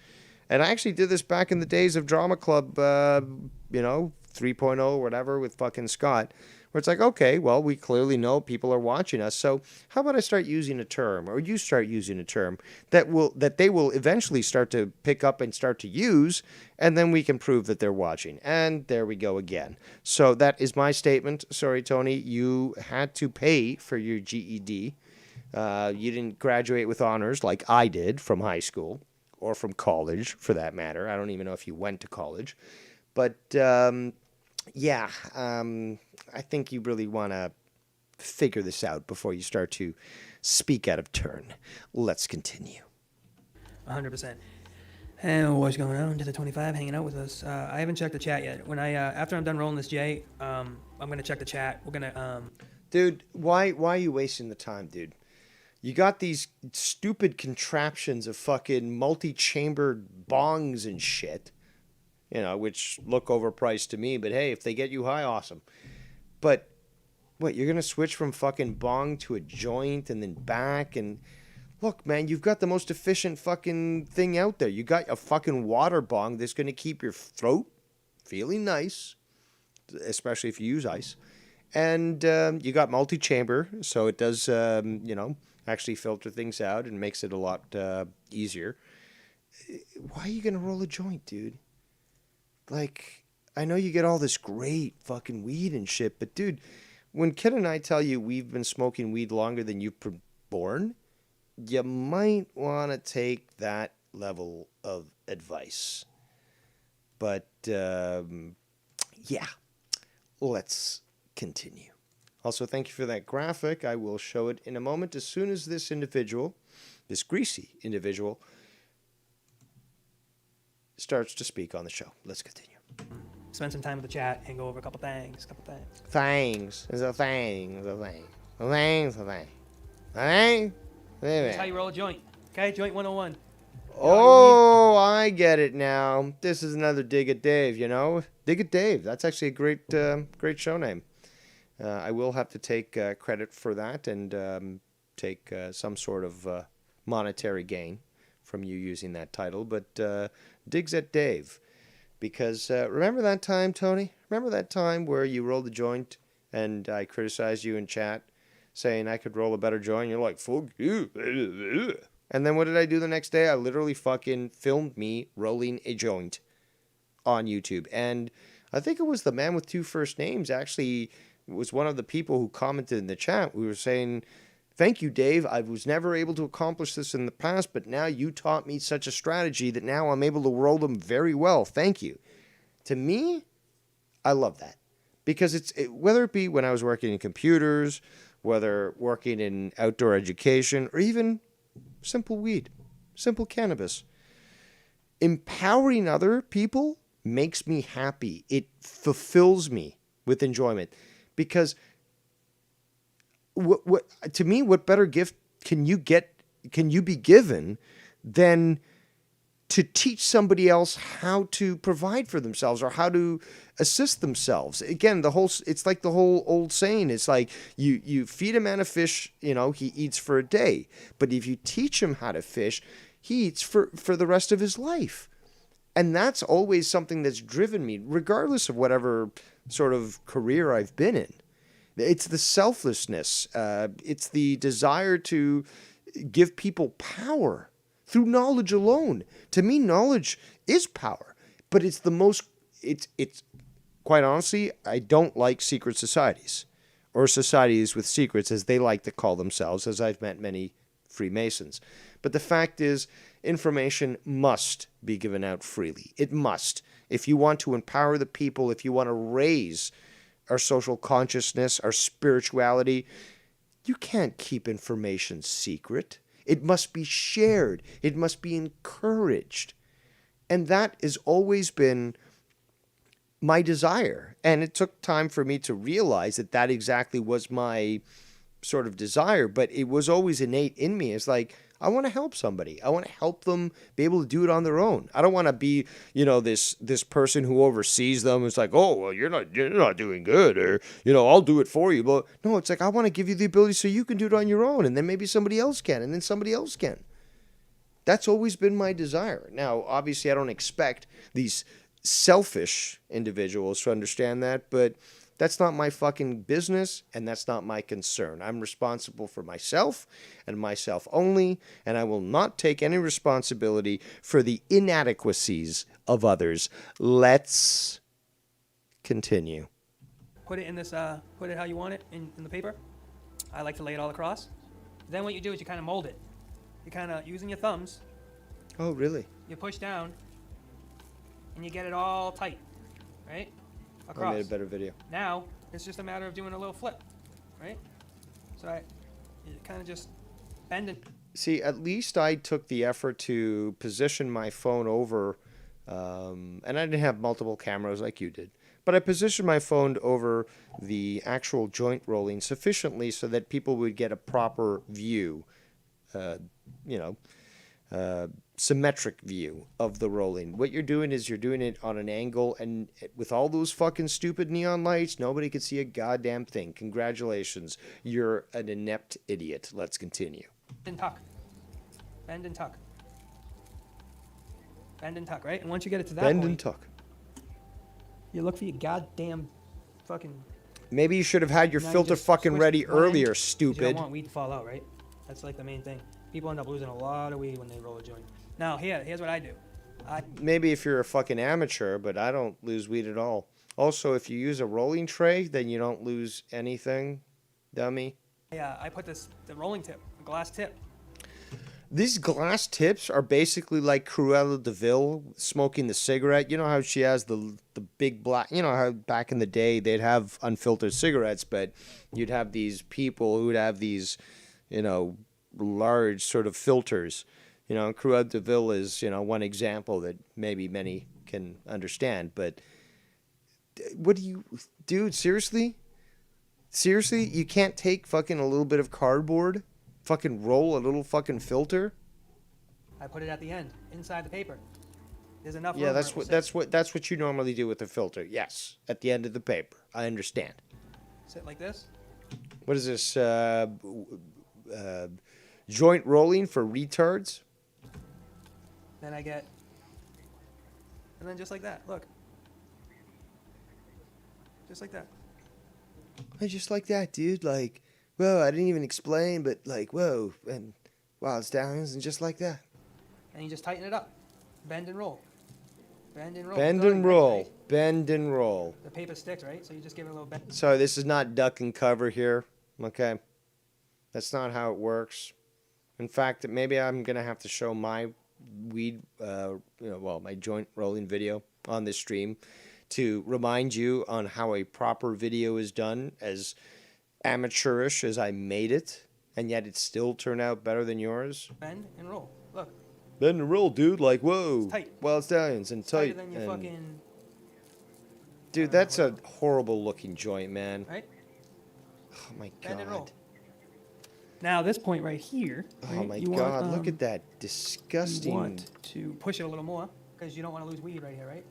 And I actually did this back in the days of Drama Club, 3.0 or whatever with fucking Scott. Where it's like, okay, well, we clearly know people are watching us. So how about I start using a term, or you start using a term that they will eventually start to pick up and start to use, and then we can prove that they're watching. And there we go again. So that is my statement. Sorry, Tony, you had to pay for your GED. You didn't graduate with honors like I did from high school, or from college, for that matter. I don't even know if you went to college. But I think you really want to figure this out before you start to speak out of turn. Let's continue. 100%. And what's going on? To the 25 hanging out with us. I haven't checked the chat yet. When I after I'm done rolling this J, I'm gonna check the chat. We're gonna Dude, why are you wasting the time, dude? You got these stupid contraptions of fucking multi-chambered bongs and shit, you know, which look overpriced to me, but hey, if they get you high, awesome. But what, you're gonna switch from fucking bong to a joint and then back? And look, man, you've got the most efficient fucking thing out there. You got a fucking water bong that's gonna keep your throat feeling nice, especially if you use ice. And you got multi-chamber, so it does, you know, actually filter things out and makes it a lot easier. Why are you gonna roll a joint, dude? Like, I know you get all this great fucking weed and shit, but dude, when Ken and I tell you we've been smoking weed longer than you've been born, you might want to take that level of advice. But yeah, let's continue. Also, thank you for that graphic. I will show it in a moment as soon as this individual, this greasy individual, starts to speak on the show. Let's continue. spend some time with the chat and go over a couple things. Things. It's a thing. It's a thing. A thing's a thing. A thing? That's how you roll a joint. Okay, joint 101. Oh, I get it now. This is another Dig at Dave, you know? Dig at Dave. That's actually a great show name. I will have to take credit for that and take some sort of monetary gain from you using that title. But Digs at Dave. Because remember that time, Tony? Remember that time where you rolled the joint and I criticized you in chat saying I could roll a better joint? You're like, fuck you. And then what did I do the next day? I literally fucking filmed me rolling a joint on YouTube. And I think it was the man with two first names actually was one of the people who commented in the chat. We were saying, thank you, Dave. I was never able to accomplish this in the past, but now you taught me such a strategy that now I'm able to roll them very well. Thank you. To me, I love that. Because whether it be when I was working in computers, whether working in outdoor education, or even simple weed, simple cannabis, empowering other people makes me happy. It fulfills me with enjoyment. Because to me, what better gift can you be given than to teach somebody else how to provide for themselves or how to assist themselves? Again, it's like the whole old saying. It's like you feed a man a fish, he eats for a day. But if you teach him how to fish, he eats for the rest of his life. And that's always something that's driven me, regardless of whatever sort of career I've been in. It's the selflessness. It's the desire to give people power through knowledge alone. To me, knowledge is power. But it's quite honestly, I don't like secret societies or societies with secrets, as they like to call themselves, as I've met many Freemasons. But the fact is, information must be given out freely. It must. If you want to empower the people, if you want to raise our social consciousness, our spirituality, you can't keep information secret. It must be shared. It must be encouraged. And that has always been my desire. And it took time for me to realize that exactly was my sort of desire, but it was always innate in me. It's like, I want to help somebody. I want to help them be able to do it on their own. I don't want to be, this person who oversees them. It's like, oh, well, you're not doing good, or, I'll do it for you. But no, it's like, I want to give you the ability so you can do it on your own, and then maybe somebody else can, and then somebody else can. That's always been my desire. Now, obviously, I don't expect these selfish individuals to understand that, but that's not my fucking business, and that's not my concern. I'm responsible for myself and myself only, and I will not take any responsibility for the inadequacies of others. Let's continue. Put it in this, put it how you want it in the paper. I like to lay it all across. Then what you do is you kind of mold it. You kind of, using your thumbs. Oh, really? You push down, and you get it all tight, right? Across. I made a better video. Now, it's just a matter of doing a little flip, right? So you kind of just bend it See, at least I took the effort to position my phone over, and I didn't have multiple cameras like you did, but I positioned my phone over the actual joint rolling sufficiently so that people would get a proper view, you know, symmetric view of the rolling. What you're doing is you're doing it on an angle, and with all those fucking stupid neon lights, nobody could see a goddamn thing. Congratulations. You're an inept idiot. Let's continue. And tuck. Bend and tuck. Bend and tuck, right? And once you get it to that Bend point, and tuck. you look for your goddamn fucking... Maybe you should have had your Now you filter just fucking switch ready one end, earlier, 'cause stupid. You don't want weed to fall out, right? That's like the main thing. People end up losing a lot of weed when they roll a joint. Now, here's what I do. Maybe if you're a fucking amateur, but I don't lose weed at all. Also, if you use a rolling tray, then you don't lose anything, dummy. I put the rolling tip, the glass tip. These glass tips are basically like Cruella de Vil smoking the cigarette. You know how she has the big black... You know how back in the day they'd have unfiltered cigarettes, but you'd have these people who'd have these, you know, large sort of filters. You know, Cruella de Vil is, you know, one example that maybe many can understand. But what do you... Dude, seriously? Seriously? You can't take fucking a little bit of cardboard? Fucking roll a little fucking filter? I put it at the end, inside the paper. There's enough Yeah, room that's where what it will that's what you normally do with a filter. Yes, at the end of the paper. I understand. sit like this. What is this? Joint rolling for retards? Then I get... And then just like that, look. Just like that. I just like that, dude. Like, whoa, I didn't even explain, but like, whoa, and wow, it's down, and just like that. And you just tighten it up. Bend and roll. Bend and roll. Bend Go and like roll. right? Bend and roll. The paper sticks, right? So you just give it a little bend. So this is not duck and cover here, okay? That's not how it works. In fact, maybe I'm gonna have to show my weed, my joint rolling video on this stream to remind you on how a proper video is done, as amateurish as I made it, and yet it still turned out better than yours. Bend and roll. Look. Bend and roll, dude. Like, whoa. It's tight. Wild Stallions and Tighter tight. than your and- fucking... Dude, that's a horrible looking joint, man. Right? Oh my Bend and god. roll. Now this point right here. Oh right, my you god, want, look at that disgusting. You want to push it a little more because you don't want to lose weed right here, right?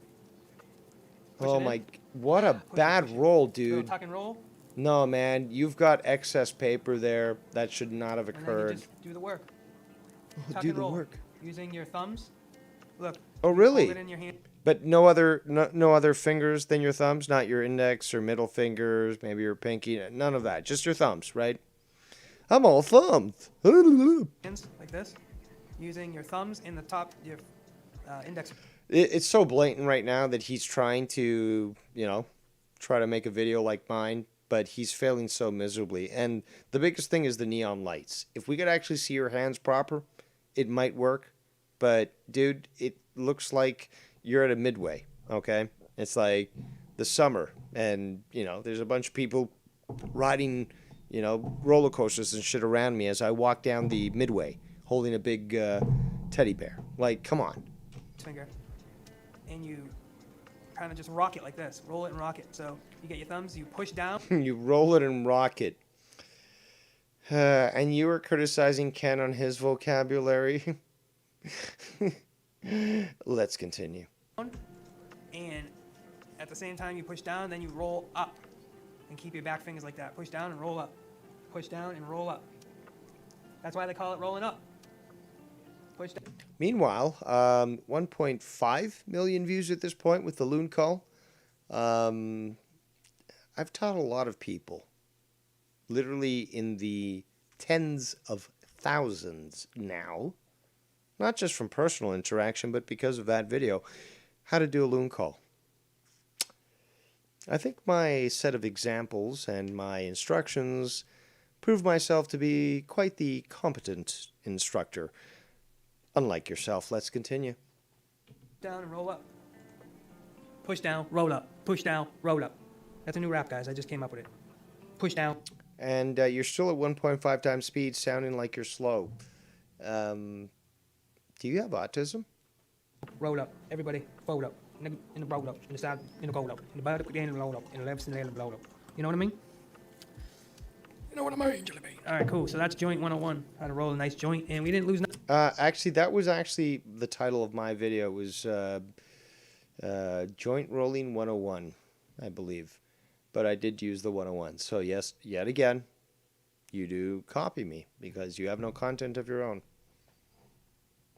Push Oh it in. my, what a bad roll, Little dude. tuck and roll, No, man, you've got excess paper there. That should not have and then you occurred. just do the work. Oh, Tuck do and the roll work. using your thumbs. Look. Oh, you really? Hold it in your hand. But no other fingers than your thumbs, not your index or middle fingers, maybe your pinky, none of that. Just your thumbs, right? I'm all thumbs. Hands like this, using your thumbs in the top, your index. It's so blatant right now that he's trying to, try to make a video like mine, but he's failing so miserably. And the biggest thing is the neon lights. If we could actually see your hands proper, it might work. But, dude, it looks like you're at a Midway, okay? It's like the summer, and, there's a bunch of people riding, roller coasters and shit around me as I walk down the Midway holding a big teddy bear. Like, come on. Finger, and you kind of just rock it like this. Roll it and rock it. So you get your thumbs, you push down. You roll it and rock it. And you were criticizing Ken on his vocabulary. Let's continue. And at the same time you push down, then you roll up. And keep your back fingers like that. Push down and roll up. Push down and roll up. That's why they call it rolling up. Push down. Meanwhile, 1.5 million views at this point with the Loon Call. I've taught a lot of people, literally in the tens of thousands now, not just from personal interaction, but because of that video, how to do a Loon Call. I think my set of examples and my instructions prove myself to be quite the competent instructor. Unlike yourself, let's continue. Down and roll up. Push down, roll up. Push down, roll up. That's a new rap, guys. I just came up with it. Push down. And you're still at 1.5 times speed, sounding like you're slow. Do you have autism? Roll up. Everybody, fold up. In the roll up. In the side, in the roll up. In the bottom, in the roll up. In the left, in the roll up. You know what I mean? You know what I mean, Jelly Bean. All right, cool. So that's joint 101. How to roll a nice joint, and we didn't lose nothing. Actually, that was actually the title of my video. It was Joint Rolling 101, I believe. But I did use the 101. So yes, yet again, you do copy me because you have no content of your own.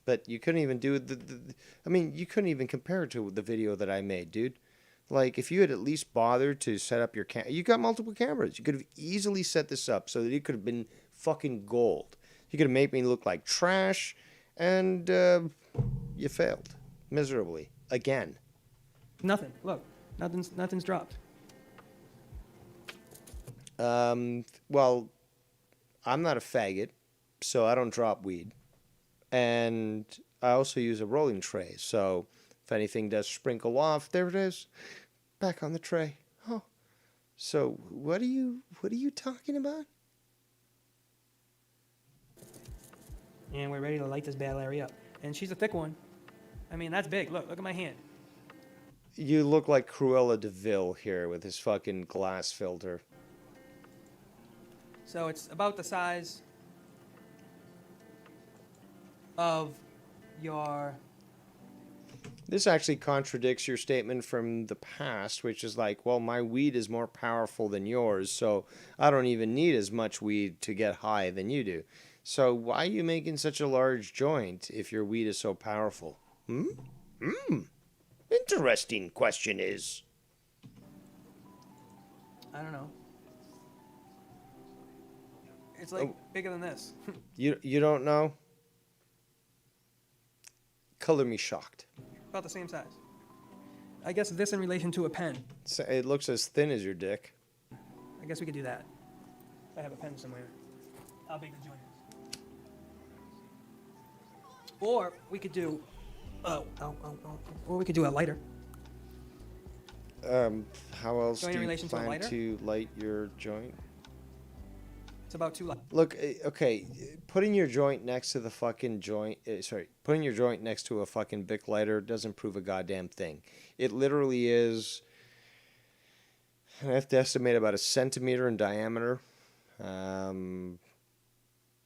But you couldn't even do I mean, you couldn't even compare it to the video that I made, dude. Like, if you had at least bothered to set up your you got multiple cameras. You could have easily set this up so that it could have been fucking gold. You could have made me look like trash, and you failed miserably again. Nothing. Look, nothing's dropped. Well, I'm not a faggot, so I don't drop weed. And I also use a rolling tray, so if anything does sprinkle off, there it is, back on the tray. Oh, so what are you talking about? And we're ready to light this bad Larry up. And she's a thick one. I mean, that's big. Look at my hand. You look like Cruella de Vil here with his fucking glass filter. So it's about the size of your... This actually contradicts your statement from the past, which is like, well, my weed is more powerful than yours, so I don't even need as much weed to get high than you do. So why are you making such a large joint if your weed is so powerful? Interesting question is. I don't know. It's like bigger than this. You don't know? Color me shocked. About the same size. I guess this in relation to a pen. It looks as thin as your dick. I guess we could do that. I have a pen somewhere. How big the joint is. Or we could do... Or we could do a lighter. How else Joint do in you relation to a plan lighter? to light your joint? It's about 2 light. Look, okay, putting your joint next to the fucking putting your joint next to a fucking Bic lighter doesn't prove a goddamn thing. It literally is, I have to estimate about 1 centimeter in diameter.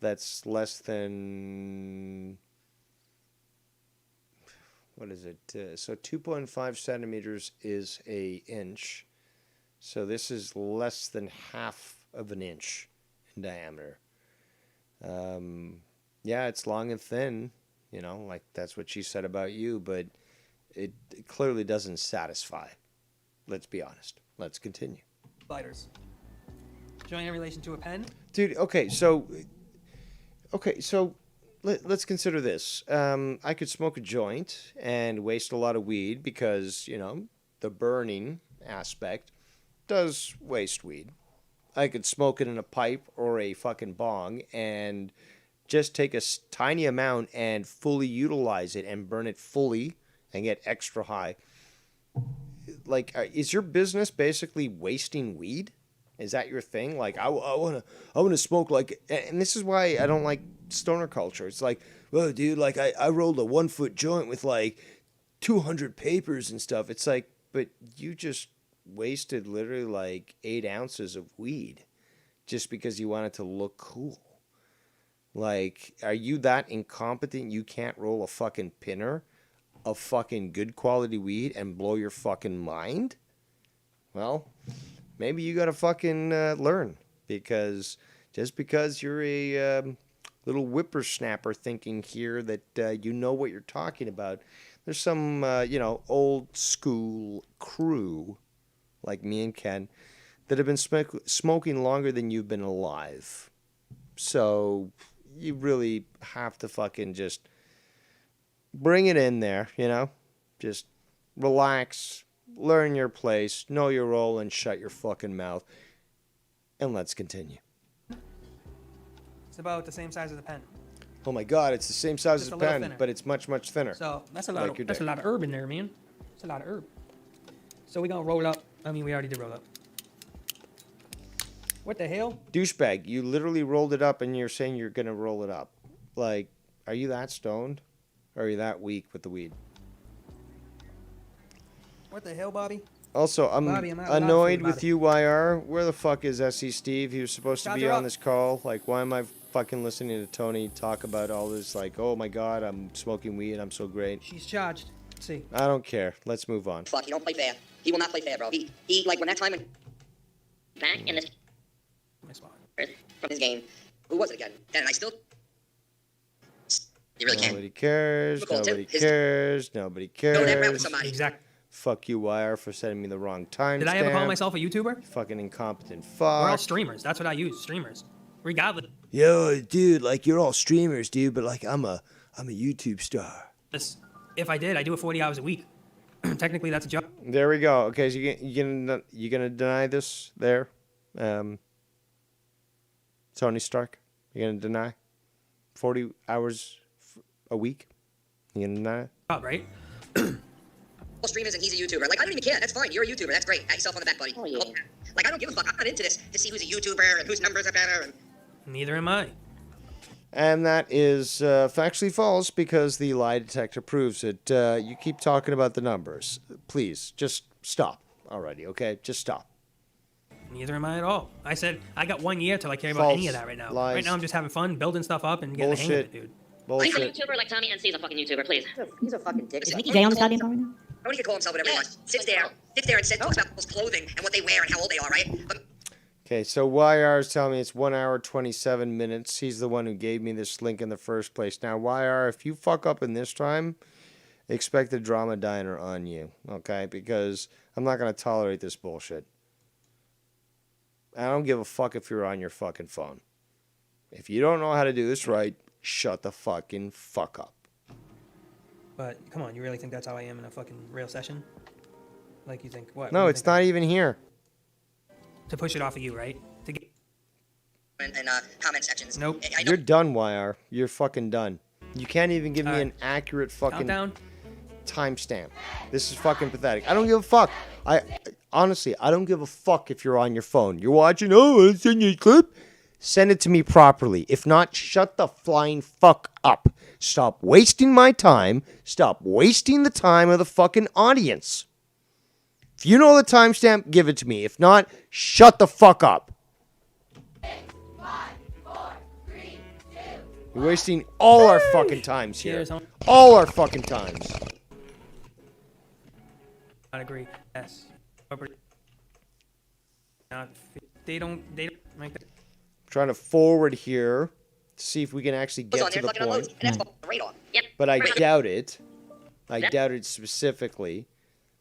That's less than, what is it? So 2.5 centimeters is an inch. So this is less than half of an inch in diameter. Yeah, it's long and thin, you know, like that's what she said about you, but it clearly doesn't satisfy. Let's be honest. Let's continue. Lighters. Joint in relation to a pen? Dude, okay, so let's consider this. I could smoke a joint and waste a lot of weed because, you know, the burning aspect does waste weed. I could smoke it in a pipe or a fucking bong and just take a tiny amount and fully utilize it and burn it fully and get extra high. Like, is your business basically wasting weed? Is that your thing? Like, I wanna smoke like, and this is why I don't like stoner culture. It's like, well, dude, like I rolled a 1 foot joint with like 200 papers and stuff. It's like, but you just wasted literally like 8 ounces of weed just because you wanted to look cool. Like, are you that incompetent you can't roll a fucking pinner of fucking good quality weed and blow your fucking mind? Well, maybe you gotta fucking learn, because just because you're a little whippersnapper thinking here that you know what you're talking about, there's some old school crew like me and Ken that have been smoking longer than you've been alive. So you really have to fucking just bring it in there, you know? Just relax, learn your place, know your role, and shut your fucking mouth. And let's continue. It's about the same size as a pen. Oh my god, it's the same size Just as a a little pen, thinner. but it's much, much thinner. So that's a Like lot. your That's a dick. lot of herb in there, man. It's a lot of herb. So we're gonna roll up. I mean, we already did roll up. What the hell? Douchebag, you literally rolled it up and you're saying you're gonna roll it up. Like, Are you that stoned? Or are you that weak with the weed? What the hell, Bobby? Also, I'm Bobby, I'm not allowed to annoyed about with it. you, YR. Where the fuck is SE Steve? He was supposed to Shots be are on up. this call. Like, why am I fucking listening to Tony talk about all this? Like, oh my god, I'm smoking weed. I'm so great. She's charged. Let's see. I don't care. Let's move on. Fuck, he don't play fair. He will not play fair, bro. He like when that time when Back in this from his game. Who was it again? And I still. You really can't. Nobody cares. Nicole, Nobody his- cares. Nobody Go that route with cares. somebody. Exactly. Fuck you, YR, for sending me the wrong time. Did I ever call myself a YouTuber? Fucking incompetent We're all fuck. streamers. That's what I use. Streamers. Regardless. Yo, dude, like you're all streamers, dude, but like I'm a YouTube star. If I did, I do it 40 hours a week. Technically, that's a job. There we go. Okay, so you gonna deny this there, Tony Stark? You gonna deny 40 hours a week? You gonna deny it? Right? All streamers and he's a YouTuber. Like I don't even care. That's fine. You're a YouTuber. That's great. Pat yourself on the back, buddy. Oh, yeah. Like I don't give a fuck. I'm not into this to see who's a YouTuber and whose numbers are better. And Neither am I. And that is factually false because the lie detector proves it. You keep talking about the numbers. Please, just stop already, okay? Just stop. Neither am I at all. I said I got 1 year till I care about any of False. that right now. Lies. Right now I'm just having fun, building stuff up, and getting the hang of it, dude. He's a YouTuber like Tommy NC is a fucking YouTuber, please. He's a fucking dick. Is Nicky J on this goddamn call right now? Tony can call himself whatever he wants. Sits there and talks about people's clothing and what they wear and how old they are, right? But Okay, so YR is telling me it's 1 hour, 27 minutes. He's the one who gave me this link in the first place. Now, YR, if you fuck up in this time, expect the drama diner on you, okay? Because I'm not going to tolerate this bullshit. I don't give a fuck if you're on your fucking phone. If you don't know how to do this right, shut the fucking fuck up. But come on, you really think that's how I am in a fucking real session? Like you think what? No, it's not even here. To push it off of you, right? To get and comment sections. Nope. I know. You're done, YR. You're fucking done. You can't even give me Alright. an accurate fucking Countdown. timestamp. This is fucking pathetic. I don't give a fuck. Honestly, I don't give a fuck if you're on your phone. You're watching, oh, send you a clip. Send it to me properly. If not, shut the flying fuck up. Stop wasting my time. Stop wasting the time of the fucking audience. If you know the timestamp, give it to me. If not, shut the fuck up. You're wasting all our fucking times here. Cheers, homie. All our fucking times. I agree. Yes. They don't like that. Trying to forward here to see if we can actually Goes get on to there, the fucking unloads, point. and that's the radar. Yep. But I doubt it. I Yep. doubt it specifically.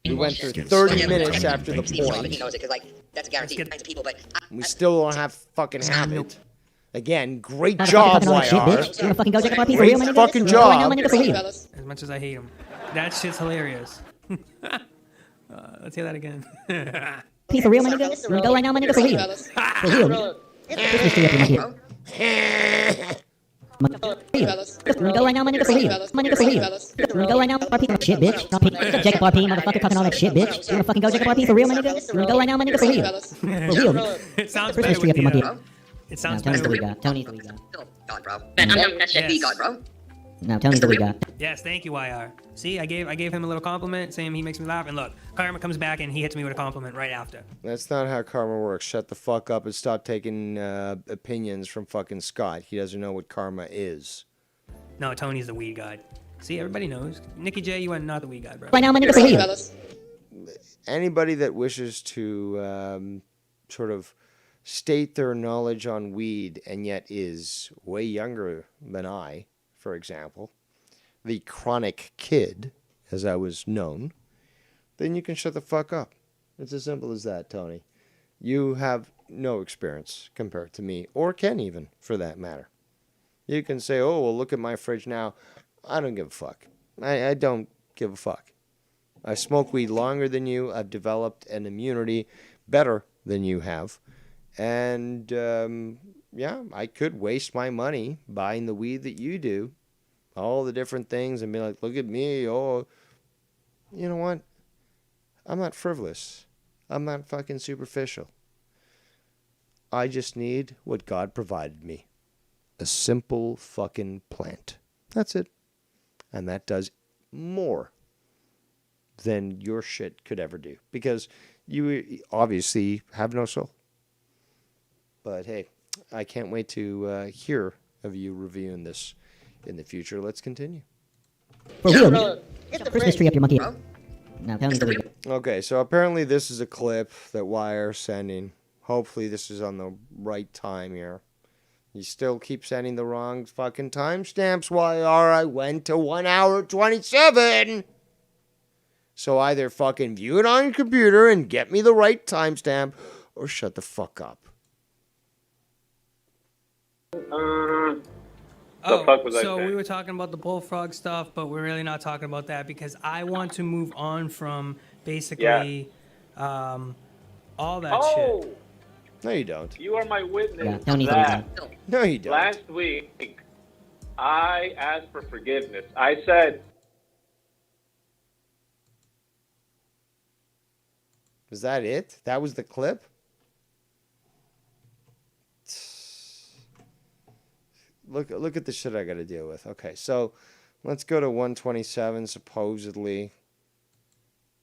We went through Yeah, 30 yeah, minutes yeah. after the Steve probably point. knows it because like that's a guarantee. Kinds of people, but We still don't have fucking have it. Again, great Not job, fucking all that shit, YR. bitch. You wanna fucking go check up our piece of Great real, my nigga? fucking You wanna go right now, my job. nigga, for real? As much as I hate him, that shit's hilarious. Let's hear that again. Piece of real, my nigga? You wanna go right now, my nigga, for real? For real, nigga. This is straight up, my nigga. You wanna go right now, my nigga, for real? My nigga, for real. You wanna go right now, RP? Shit, bitch. RP. Jacob RP, motherfucker, talking all that shit, bitch. You wanna fucking go Jacob RP for real, my nigga? You wanna go right now, my nigga, for real? For real, nigga. It sounds This better is straight with up, my the, nigga. It sounds Tony's better the with weak guy. Tony's the weak guy. God, bro. I'm done with that shit. Be God, bro. No, Tony's the weak guy. Yes, thank you, YR. See, I gave him a little compliment, saying he makes me laugh, and look, Karma comes back and he hits me with a compliment right after. That's not how karma works. Shut the fuck up and stop taking opinions from fucking Scott. He doesn't know what karma is. No, Tony's the weed guy. See, everybody knows. Nicky J, you are not the weed guy, bro. Right now, my nigga, for real. Anybody that wishes to sort of state their knowledge on weed and yet is way younger than I, for example, the chronic kid, as I was known, then you can shut the fuck up. It's as simple as that, Tony. You have no experience compared to me, or Ken even, for that matter. You can say, oh, well, look at my fridge now. I don't give a fuck. I don't give a fuck. I smoke weed longer than you. I've developed an immunity better than you have. And, yeah, I could waste my money buying the weed that you do. All the different things and be like, look at me. Oh, you know what? I'm not frivolous. I'm not fucking superficial. I just need what God provided me. A simple fucking plant. That's it. And that does more than your shit could ever do. Because you obviously have no soul. But hey, I can't wait to hear of you reviewing this in the future. Let's continue. For real, Christmas tree up your monkey. Now tell me the real. Okay, so apparently this is a clip that Wire's sending. Hopefully this is on the right time here. You still keep sending the wrong fucking timestamps, Wire. I went to 1 hour 27. So either fucking view it on your computer and get me the right timestamp, or shut the fuck up. fuck was I so saying? we were talking about the bullfrog stuff, but we're really not talking about that because I want to move on from basically all that shit. No, you don't. You are my witness. Yeah, Tony, that No, you don't. last week, I asked for forgiveness. I said, Was that it? That was the clip? Look at the shit I got to deal with. Okay, so let's go to 127, supposedly.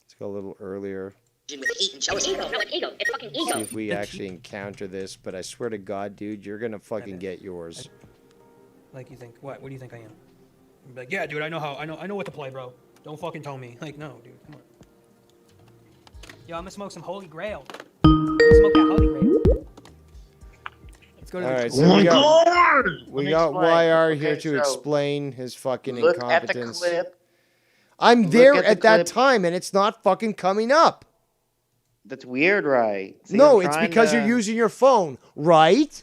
Let's go a little earlier. With hate and jealousy. No, it's ego. It's fucking ego. See if we actually encounter this, but I swear to God, dude, you're going to fucking get yours. Like you think? What do you think I am? You'd be like, yeah, dude, I know what to play, bro. Don't fucking tell me. Like, no, dude, come on. Yo, I'm gonna smoke some Holy Grail. I'm gonna smoke that Holy Grail. Let's go to All the right, so we got YR here to explain his fucking Look incompetence. at the clip. I'm Look there at the at that clip. time, and it's not fucking coming up. That's weird, right? See, No, I'm it's trying because to- you're using your phone, right?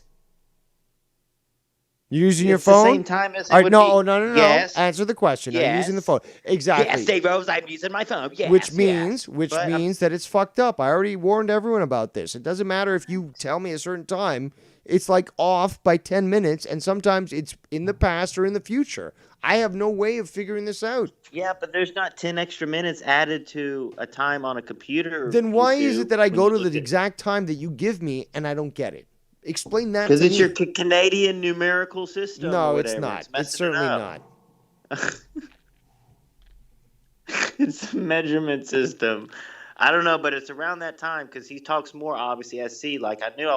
You're using your It's the phone? same time as it All right, would no, be. oh, no. Yes. Answer the question. Are you using the phone? Exactly. Yes, Dave Rose, I'm using my phone. Yes, which yes. means But, that it's fucked up. I already warned everyone about this. It doesn't matter if you tell me a certain time. It's like off by 10 minutes, and sometimes it's in the past or in the future. I have no way of figuring this out. Yeah, but there's not 10 extra minutes added to a time on a computer. Then why is it that I when go you to look the at- exact time that you give me and I don't get it? Explain that to Because me. it's your Canadian numerical system. No, or it's whatever. not. It's messing it certainly up. not. It's a measurement system. I don't know, but it's around that time because he talks more obviously as C. Like I knew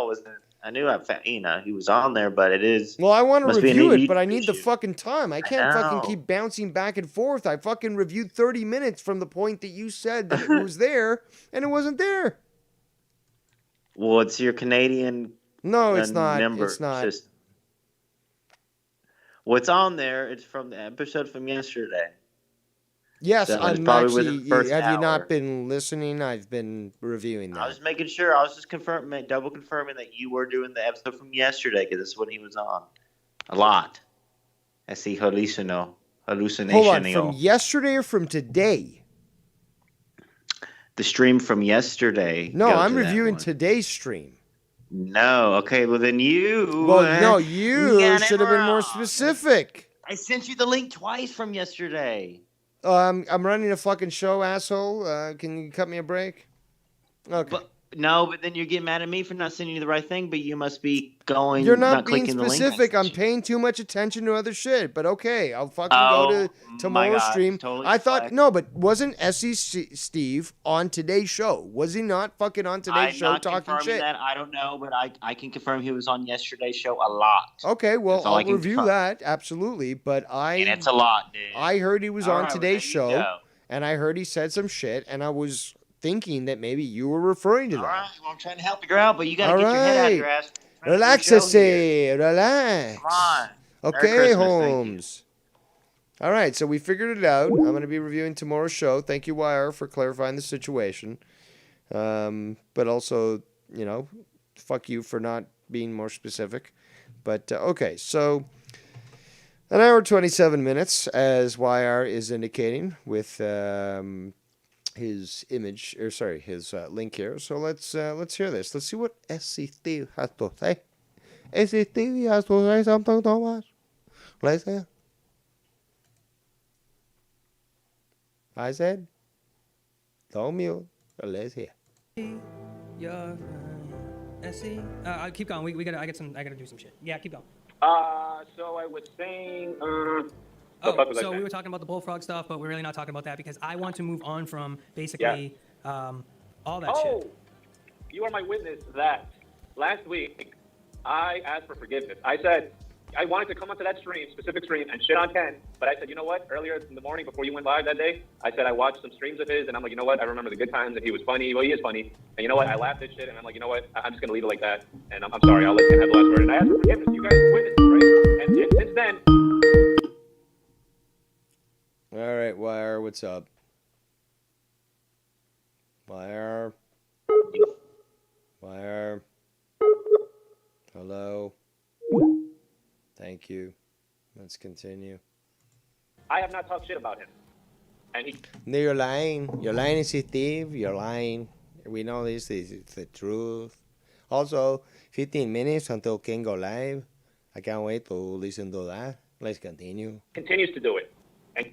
he was on there, but it is. Well, I want to must be an review it, YouTube but I need the issue. fucking time. I can't know. fucking keep bouncing back and forth. I fucking reviewed 30 minutes from the point that you said that it was there, and it wasn't there. Well, it's your Canadian. No, it's not. Number It's not. system. What's on there? It's from the episode from yesterday. Yes, So it's I'm probably actually. within the first Have you hour. not been listening? I've been reviewing I that. was making sure. I was just double confirming that you were doing the episode from yesterday because this is when he was on. A lot. I see hallucination. Hold on, from yesterday or from today? The stream from yesterday. No, Go I'm to that reviewing one. today's stream. No, okay, well then you. Well, no, you got it should have been more wrong. specific. I sent you the link twice from yesterday. I'm running a fucking show, asshole. Can you cut me a break? Okay. But then you get mad at me for not sending you the right thing. But you must be going. You're not being clicking the link. specific. I'm paying too much attention to other shit. But okay, I'll fucking Oh, go to my tomorrow's God, stream. totally I thought fine. no, but wasn't SC Steve on today's show? Was he not fucking on today's I'm show not talking confirming shit? that. I don't know, but I can confirm he was on yesterday's show a lot. Okay, well That's all I I'll can review confirm. that absolutely. But And it's a lot, dude. I heard he was All on right, well, today's there you show, go. and I heard he said some shit, and I was thinking that maybe you were referring to that. All right, well, I'm trying to help you out, but you got to All get your head out of right. your ass. Relax, relax. Come on. Merry Okay, Christmas, thank you. Holmes. All right, so we figured it out. I'm going to be reviewing tomorrow's show. Thank you, YR, for clarifying the situation. But also, fuck you for not being more specific. But, okay, so an hour 27 minutes, as YR is indicating with his image, his link here. So let's hear this. Let's see what SC Steve has to say. SC Steve has to say something, Thomas. Let's hear. I said, don't mute. Let's hear. Keep going. I gotta do some shit. Yeah, keep going. So I was saying, The fuck was I So we saying? were talking about the bullfrog stuff, but we're really not talking about that because I want to move on from basically all that shit. Oh, you are my witness that last week I asked for forgiveness. I said I wanted to come onto that stream, specific stream, and shit on Ken, but I said, you know what? Earlier in the morning before you went live that day, I said I watched some streams of his, and I'm like, you know what? I remember the good times, and he was funny. Well, he is funny. And you know what? I laughed at shit, and I'm like, you know what? I'm just gonna leave it like that. And I'm sorry. I'll let Ken have the last word. And I asked for forgiveness. You guys witnessed, right? And since then. All right, Wire, what's up? Wire. Wire. Hello. Thank you. Let's continue. I have not talked shit about him. And he. No, you're lying. You're lying, Steve. You're lying. We know this is the truth. Also, 15 minutes until Ken go live. I can't wait to listen to that. Let's continue. Continues to do it.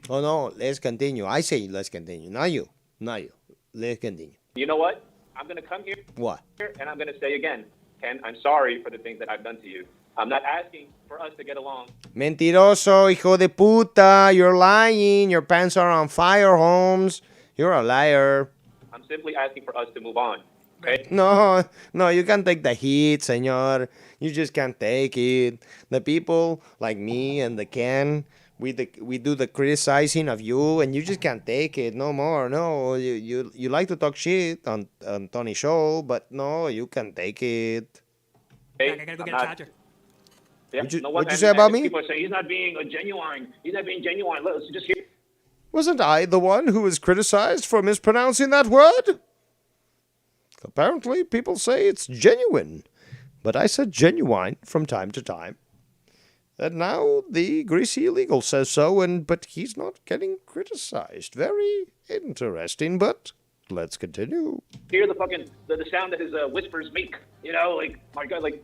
Oh, no, let's continue. I say let's continue. Not you. Not you. Let's continue. You know what? I'm going to come here What? and I'm going to say again, Ken, I'm sorry for the things that I've done to you. I'm not asking for us to get along. Mentiroso, hijo de puta. You're lying. Your pants are on fire, Holmes. You're a liar. I'm simply asking for us to move on. Okay? No, no, you can't take the heat, senor. You just can't take it. The people like me and the Ken, we do the criticizing of you, and you just can't take it no more. No, you like to talk shit on Tony's show, but no, you can't take it. Hey, I gotta go I'm get not- a charger. Yeah, What'd you say about me? People are saying he's not being genuine. He's not being genuine. Let's just hear. Wasn't I the one who was criticized for mispronouncing that word? Apparently, people say it's genuine, but I said genuine from time to time. And now the greasy illegal says so, but he's not getting criticized. Very interesting, but let's continue. Hear the fucking the sound that his whispers make. You know, like my God, like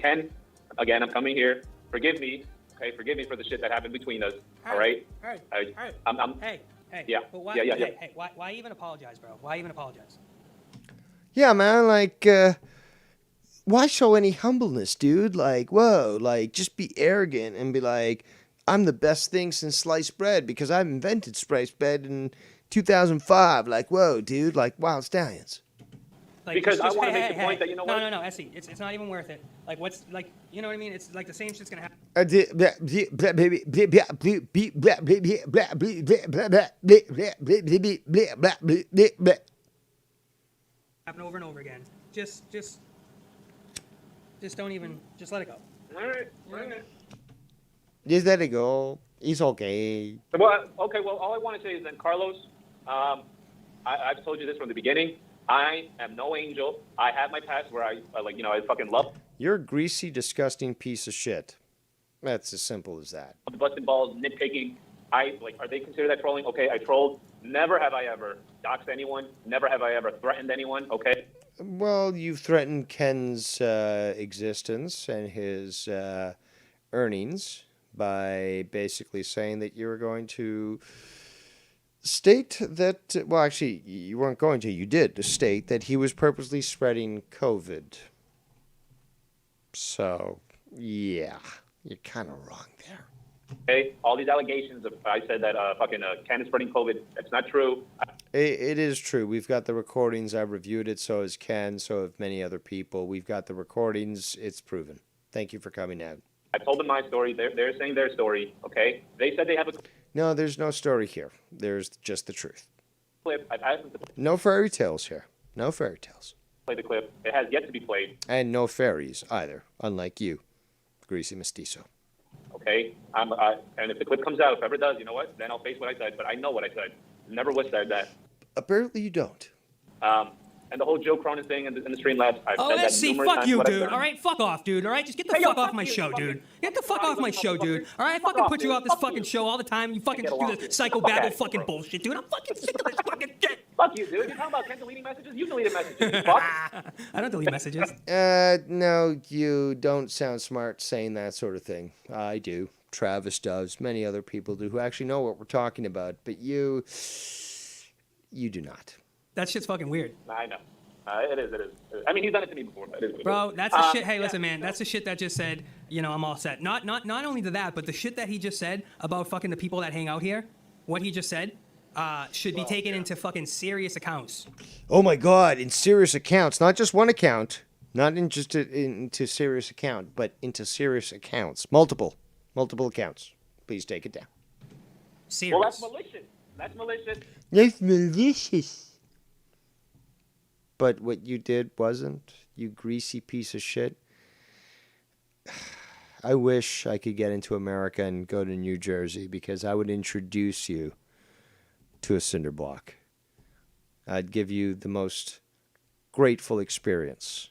Ken. Again, I'm coming here. Forgive me. Okay, forgive me for the shit that happened between us. All right. Hey, I'm. hey. Yeah. But why, Yeah. Hey, why even apologize, bro? Why even apologize? Yeah, man, like, why show any humbleness, dude? Like, whoa, like, just be arrogant and be like, I'm the best thing since sliced bread because I invented sliced bread in 2005. Like, whoa, dude, like, Wild Stallions. Like, Because just- I wanna hey, make the hey, point hey. that, you know what? No, Essie, it's not even worth it. Like, what's, like, you know what I mean? It's like the same shit's gonna happen. Happen over and over again. Just don't even, just let it go. All right. Just let it go. It's okay. Well, okay. Well, all I want to say is then, Carlos, I've told you this from the beginning. I am no angel. I have my past where I fucking love You're a greasy, disgusting piece of shit. That's as simple as that. busting balls, nitpicking. Are they consider that trolling? Okay, I trolled. Never have I ever doxed anyone. Never have I ever threatened anyone. Okay. Well, you've threatened Ken's existence and his earnings by basically saying that you were going to state that, well, actually, you weren't going to, you did state that he was purposely spreading COVID. So, yeah, you're kind of wrong there. Okay. All these allegations of I said that Ken is spreading COVID. That's not true. It is true. We've got the recordings. I've reviewed it. So has Ken. So have many other people. We've got the recordings. It's proven. Thank you for coming out. I told them my story. They're saying their story. Okay. They said they have a No, there's no story here. There's just the truth. clip. I've asked them to No fairy tales here. No fairy tales. play the clip. It has yet to be played. And no fairies either, unlike you, Greasy Mestizo. Okay. And if the clip comes out, if ever does, you know what? Then I'll face what I said. But I know what I said. Never was said that. Apparently you don't. And the whole Joe Cronin thing in the Streamlabs, I've Oh, said that Essie, numerous fuck times. you, What I've dude. done. All right, fuck off, dude. All right, just get the Hey, yo, fuck off fuck my you, show, fuck dude. you. Get the fuck off my show, dude. All right, I Fuck fucking off, put you dude. out this Fuck fucking you. show all the time. You fucking Get just do along, this dude. psychobabble Fuck outta fucking here, bullshit, dude. I'm fucking sick of this fucking shit. Fuck you, dude. You're talking about Ken deleting messages? You deleted messages. You fuck. I don't delete messages. No, you don't sound smart saying that sort of thing. I do. Travis does. Many other people do who actually know what we're talking about. But you do not. That shit's fucking weird. I know. It is. I mean, he's done it to me before, but it is what it Bro, is. that's the shit. Hey, listen, man. That's the shit that just said, you know, I'm all set. Not only to that, but the shit that he just said about fucking the people that hang out here. What he just said should be taken into fucking serious accounts. Oh my God! In serious accounts, not just one account, not in just into serious account, but into serious accounts, multiple accounts. Please take it down. Serious. Well, that's malicious. That's malicious. That's malicious. But what you did wasn't, you greasy piece of shit. I wish I could get into America and go to New Jersey because I would introduce you to a cinder block. I'd give you the most grateful experience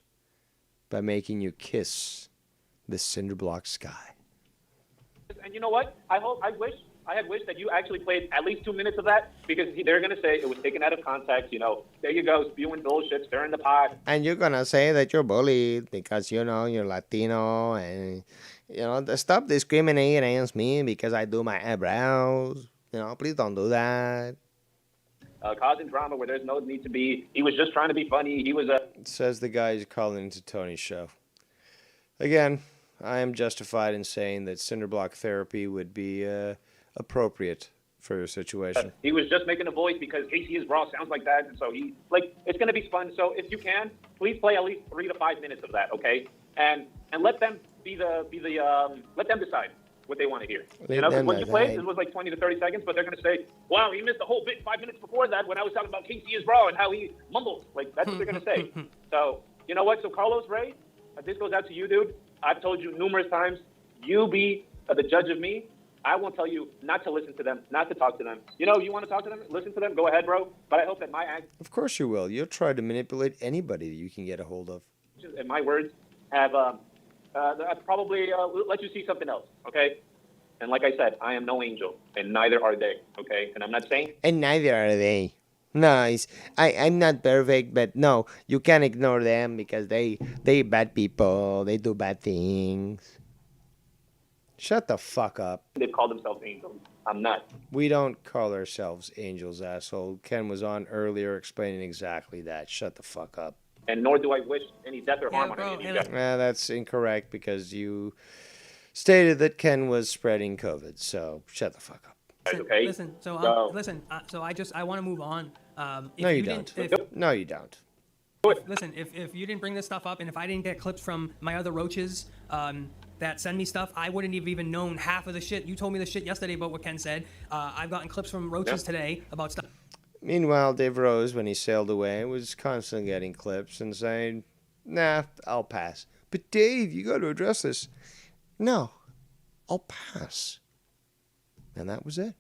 by making you kiss the cinder block sky. And you know what? I had wished that you actually played at least 2 minutes of that because they're going to say it was taken out of context. You know, there you go, spewing bullshit, stirring the pot. And you're going to say that you're bullied because, you know, you're Latino and, you know, stop discriminating against me because I do my eyebrows. You know, please don't do that. Causing drama where there's no need to be. He was just trying to be funny. He was Says the guy who's calling into Tony's show. Again, I am justified in saying that Cinderblock therapy would be appropriate for your situation. He was just making a voice because Casey is raw sounds like that, and so it's going to be fun. So if you can, please play at least 3 to 5 minutes of that, okay? And let them let them decide what they want to hear. You know, 'cause what you played, it was like 20 to 30 seconds, but they're going to say, "Wow, he missed the whole bit 5 minutes before that when I was talking about Casey is raw and how he mumbles." Like that's what they're going to say. So you know what? So Carlos Ray, this goes out to you, dude. I've told you numerous times, you be the judge of me. I won't tell you not to listen to them, not to talk to them. You know, you want to talk to them, listen to them, go ahead, bro. But I hope that my actions Of course you will. You'll try to manipulate anybody that you can get a hold of. and my words have probably let you see something else, okay? And like I said, I am no angel, and neither are they, okay? And I'm not saying... And neither are they. Nice. I'm not perfect, but no, you can't ignore them because they bad people. They do bad things. Shut the fuck up. They call themselves angels. I'm not. We don't call ourselves angels, asshole. Ken was on earlier explaining exactly that. Shut the fuck up. And nor do I wish any death or harm on any of you guys. That's incorrect because you stated that Ken was spreading COVID, so shut the fuck up. Okay? Listen, so I want to move on. No, you don't. No, you don't. Listen, if you didn't bring this stuff up, and if I didn't get clips from my other roaches that send me stuff, I wouldn't have even known half of the shit. You told me the shit yesterday about what Ken said. I've gotten clips from roaches today about stuff. Meanwhile, Dave Rose, when he sailed away, was constantly getting clips and saying, "Nah, I'll pass." But Dave, you got to address this. No, I'll pass. And that was it.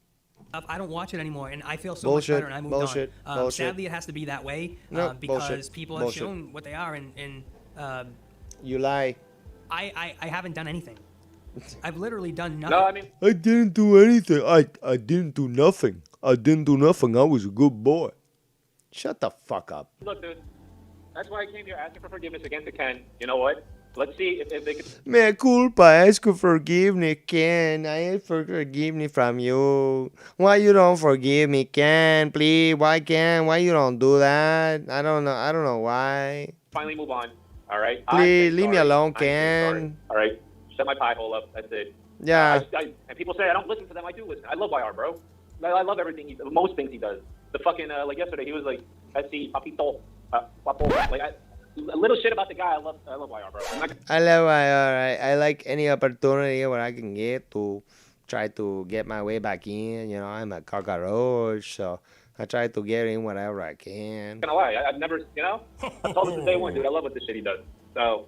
I don't watch it anymore, and I feel so Bullshit, much better, and I moved bullshit, on. bullshit. Sadly, it has to be that way No, because bullshit, people have bullshit. shown what they are, and You lie. I haven't done anything. I've literally done nothing. No, I mean... I didn't do anything. I didn't do nothing. I didn't do nothing. I was a good boy. Shut the fuck up. Look, dude, that's why I came here asking for forgiveness against the Ken. You know what? Let's see if they could... Mea culpa, ask for forgiveness, Ken. I ask for forgiveness from you. Why you don't forgive me, Ken? Please, why you don't do that? I don't know why. finally move on, all right? Please, leave me alone, Ken. All right? Shut my pie hole up. That's it. Yeah. And people say I don't listen to them. I do listen. I love YR, bro. I love everything most things he does. The fucking, like yesterday, he was like, "Esi, papito, papo." Like, a little shit about the guy. I love YR, bro. I love YR. I like any opportunity where I can get to try to get my way back in. You know, I'm a cockroach, so I try to get in wherever I can. I'm not gonna lie. I've never, I told him since day one, dude. I love what this shit he does. So,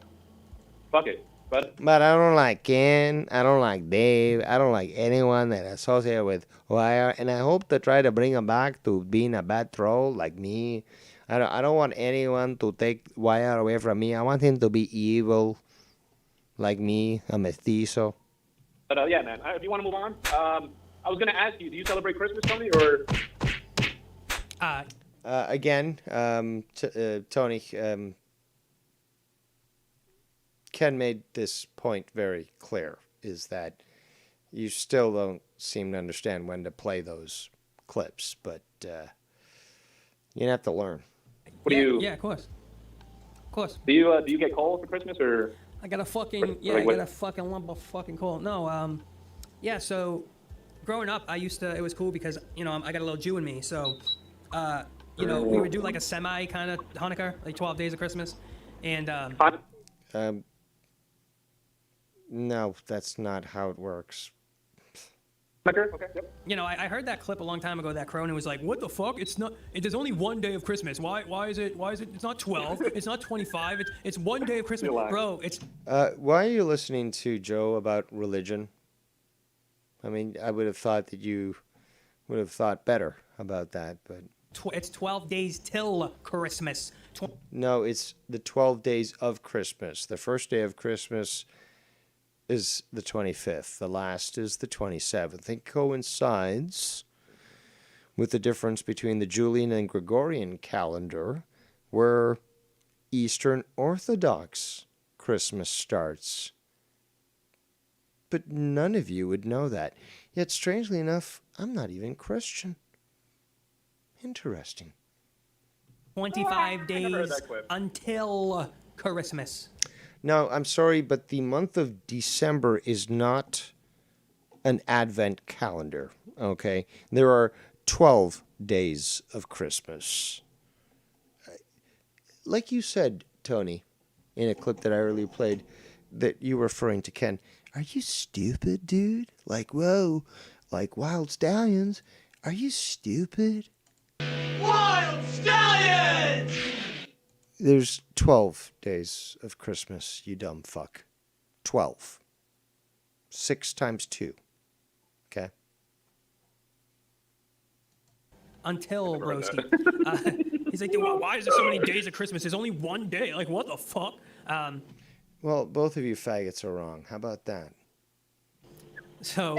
fuck it. But I don't like Ken. I don't like Dave. I don't like anyone that associated with YR. And I hope to try to bring him back to being a bad troll like me. I don't want anyone to take YR away from me. I want him to be evil like me, a mestizo. But yeah, man. If you want to move on, I was gonna ask you, do you celebrate Christmas, Tony, or? Again, Tony. Ken made this point very clear, is that you still don't seem to understand when to play those clips, but you have to learn. What do you? Yeah, of course. Of course. Do you get coal for Christmas or? I got a fucking I got a fucking lump of fucking coal. No, yeah. So, growing up, I used to. It was cool because I got a little Jew in me. So, we would do like a semi kind of Hanukkah, like 12 days of Christmas, and no, that's not how it works. Okay. Yep. I heard that clip a long time ago that Cronin was like, "What the fuck? It's not. There's only one day of Christmas. Why is it? It's not 12. It's not 25. It's one day of Christmas, bro. It's." Why are you listening to Joe about religion? I mean, I would have thought that you would have thought better about that, but. It's 12 days till Christmas. No, it's the 12 days of Christmas. The first day of Christmas is the 25th. The last is the 27th. It coincides with the difference between the Julian and Gregorian calendar, where Eastern Orthodox Christmas starts. But none of you would know that. Yet, strangely enough, I'm not even Christian. Interesting. 25 days until Christmas. No, I'm sorry, but the month of December is not an Advent calendar, okay? There are 12 days of Christmas. Like you said, Tony, in a clip that I earlier played, that you were referring to Ken, are you stupid, dude? Like, whoa, like Wild Stallions. Are you stupid? Wild Stallions! There's 12 days of Christmas, you dumb fuck. 12. 6 times 2. Okay? Until Broski. He's like, why is there so many days of Christmas? There's only one day. Like, what the fuck? Well, both of you faggots are wrong. How about that? So...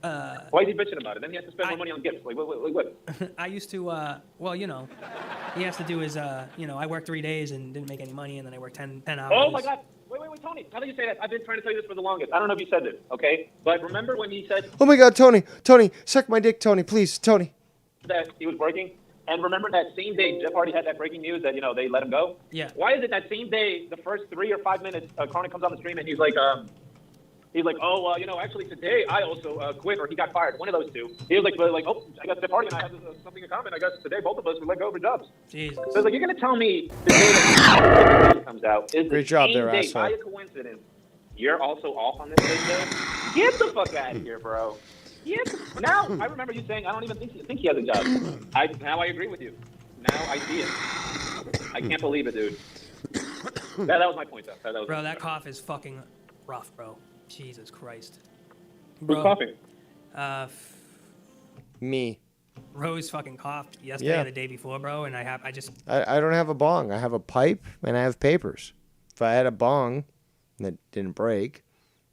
why is he bitching about it? Then he has to spend more money on gifts. Like what? I used to, he has to do his, I worked 3 days and didn't make any money, and then I worked 10 hours. Oh my God! Wait, Tony. Now that you say that, I've been trying to tell you this for the longest. I don't know if you said this, okay? But remember when he said Oh my God, Tony, suck my dick, Tony, please, Tony. that he was working? And remember that same day Jeff Hardy had that breaking news that they let him go? Yeah. Why is it that same day, the first 3 or 5 minutes, Cronin comes on the stream and he's like, actually today I also quit, or he got fired. One of those two. He was like, oh, I guess Jeff Hardy and I have something in common. I guess today both of us were let go for jobs. Jesus. So it's like, you're gonna tell me the day that comes out is Great the job same there, day, asshole. by a coincidence, you're also off on this video? Get the fuck out of here, bro. Now I remember you saying I don't even think he has a job. Now I agree with you. Now I see it. I can't believe it, dude. That was my point, though. Bro, that cough is fucking rough, bro. Jesus Christ. Who's coughing? Me. Rose fucking coughed yesterday Yeah. or the day before, bro, and I don't have a bong. I have a pipe and I have papers. If I had a bong that didn't break,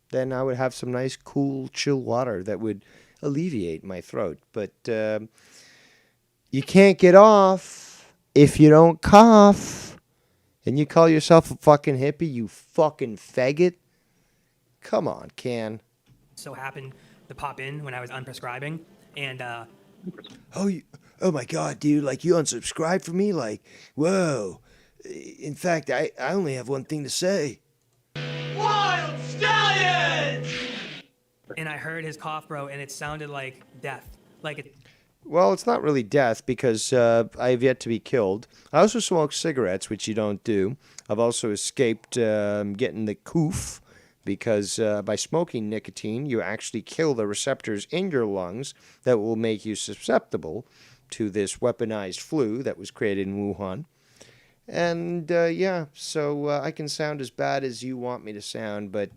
then I would have some nice, cool, chill water that would alleviate my throat. But you can't get off if you don't cough. And you call yourself a fucking hippie, you fucking faggot? Come on, Can. so happened to pop in when I was unprescribing, and Oh my God, dude! Like you unsubscribed from me? Like, whoa! In fact, I only have one thing to say. Wild Stallions! and I heard his cough, bro, and it sounded like death. Well, it's not really death because I have yet to be killed. I also smoke cigarettes, which you don't do. I've also escaped getting the coof because by smoking nicotine, you actually kill the receptors in your lungs that will make you susceptible to this weaponized flu that was created in Wuhan. And so I can sound as bad as you want me to sound, but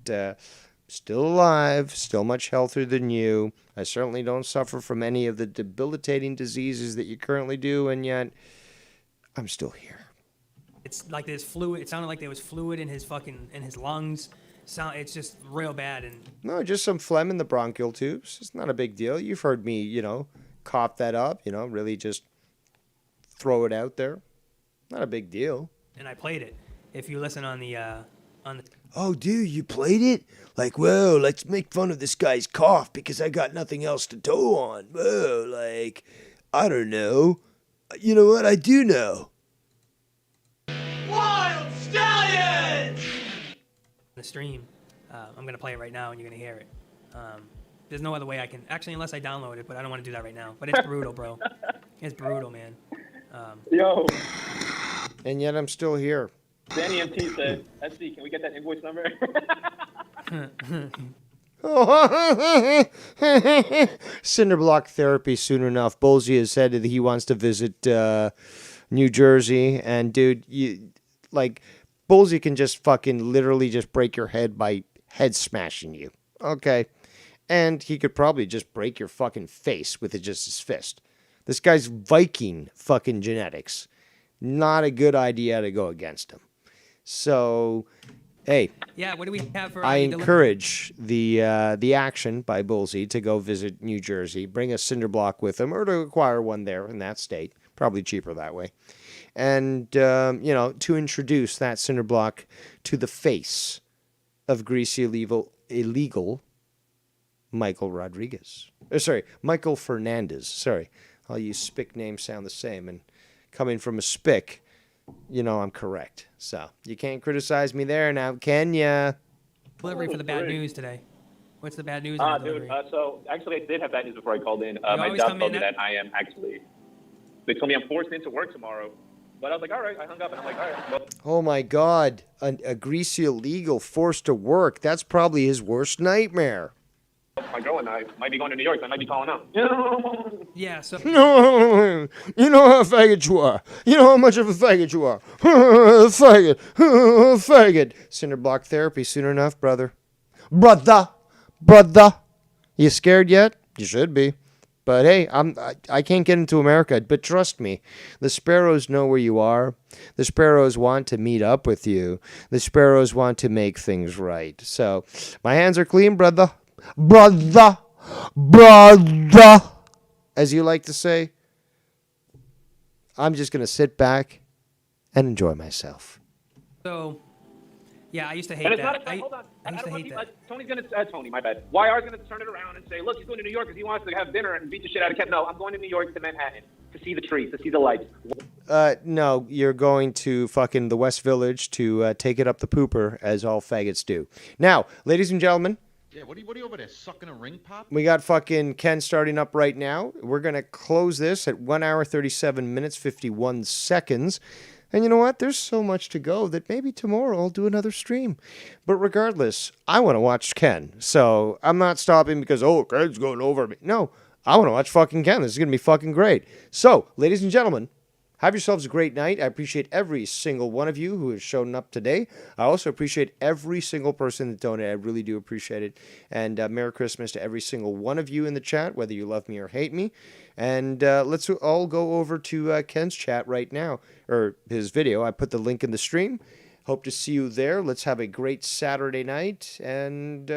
still alive, still much healthier than you. I certainly don't suffer from any of the debilitating diseases that you currently do, and yet I'm still here. It's like there's fluid. It sounded like there was fluid in his lungs. It's just real bad. And No, just some phlegm in the bronchial tubes. It's not a big deal. You've heard me, cough that up, really just throw it out there. Not a big deal. And I played it. If you listen on the Oh, dude, you played it? Like, whoa, let's make fun of this guy's cough because I got nothing else to toe on. Whoa, like, I don't know. You know what? I do know. Wild the stream. I'm gonna play it right now, and you're gonna hear it. There's no other way I can actually, unless I download it, but I don't want to do that right now. But it's brutal, bro. It's brutal, man. Yo, And yet I'm still here. Danny MT said, SC, can we get that invoice number? Cinderblock therapy soon enough. Bolsey has said that he wants to visit New Jersey. And, dude, Bolsey can just fucking literally just break your head by head smashing you. Okay? And he could probably just break your fucking face with just his fist. This guy's Viking fucking genetics. Not a good idea to go against him. So, hey. Yeah, what do we have for? I encourage the action by Bolsey to go visit New Jersey, bring a Cinderblock with him, or to acquire one there in that state. Probably cheaper that way. And, to introduce that Cinderblock to the face of greasy illegal Michael Rodriguez. Michael Fernandez. Sorry. All you spick names sound the same. And coming from a spick, I'm correct. So you can't criticize me there now, can ya? Delivery for the bad news today. What's the bad news? Dude, so actually I did have bad news before I called in. My job told me that I am actually, they told me I'm forced into work tomorrow. But I was like, all right. I hung up and I'm like, all right. Well, oh my God. A greasy illegal forced to work. That's probably his worst nightmare. my girl and I might be going to New York, so I might be calling out. Yeah, so. No, you know how faggot you are. You know how much of a faggot you are. Faggot. Faggot. Cinderblock therapy soon enough, brother. Brother. You scared yet? You should be. But hey, I can't get into America. But trust me, the Sparrows know where you are. The Sparrows want to meet up with you. The Sparrows want to make things right. So my hands are clean, brother. Brother. As you like to say, I'm just going to sit back and enjoy myself. So, yeah, I used to hate and it's that. not a, hold on. I used to hate that. Tony's going to, Tony, my bad. YR's going to turn it around and say, look, he's going to New York because he wants to have dinner and beat the shit out of Ken. No, I'm going to New York to Manhattan to see the trees, to see the lights. No, you're going to fucking the West Village to take it up the pooper, as all faggots do. Now, ladies and gentlemen. Yeah, what are you over there, sucking a ring pop? We got fucking Ken starting up right now. We're going to close this at 1 hour, 37 minutes, 51 seconds. And you know what? There's so much to go that maybe tomorrow I'll do another stream. But regardless, I want to watch Ken. So I'm not stopping because, Ken's going over me. No, I want to watch fucking Ken. This is going to be fucking great. So, ladies and gentlemen, have yourselves a great night. I appreciate every single one of you who has shown up today. I also appreciate every single person that donated. I really do appreciate it. And Merry Christmas to every single one of you in the chat, whether you love me or hate me. And let's all go over to Ken's chat right now, or his video. I put the link in the stream. Hope to see you there. Let's have a great Saturday night, and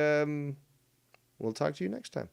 we'll talk to you next time.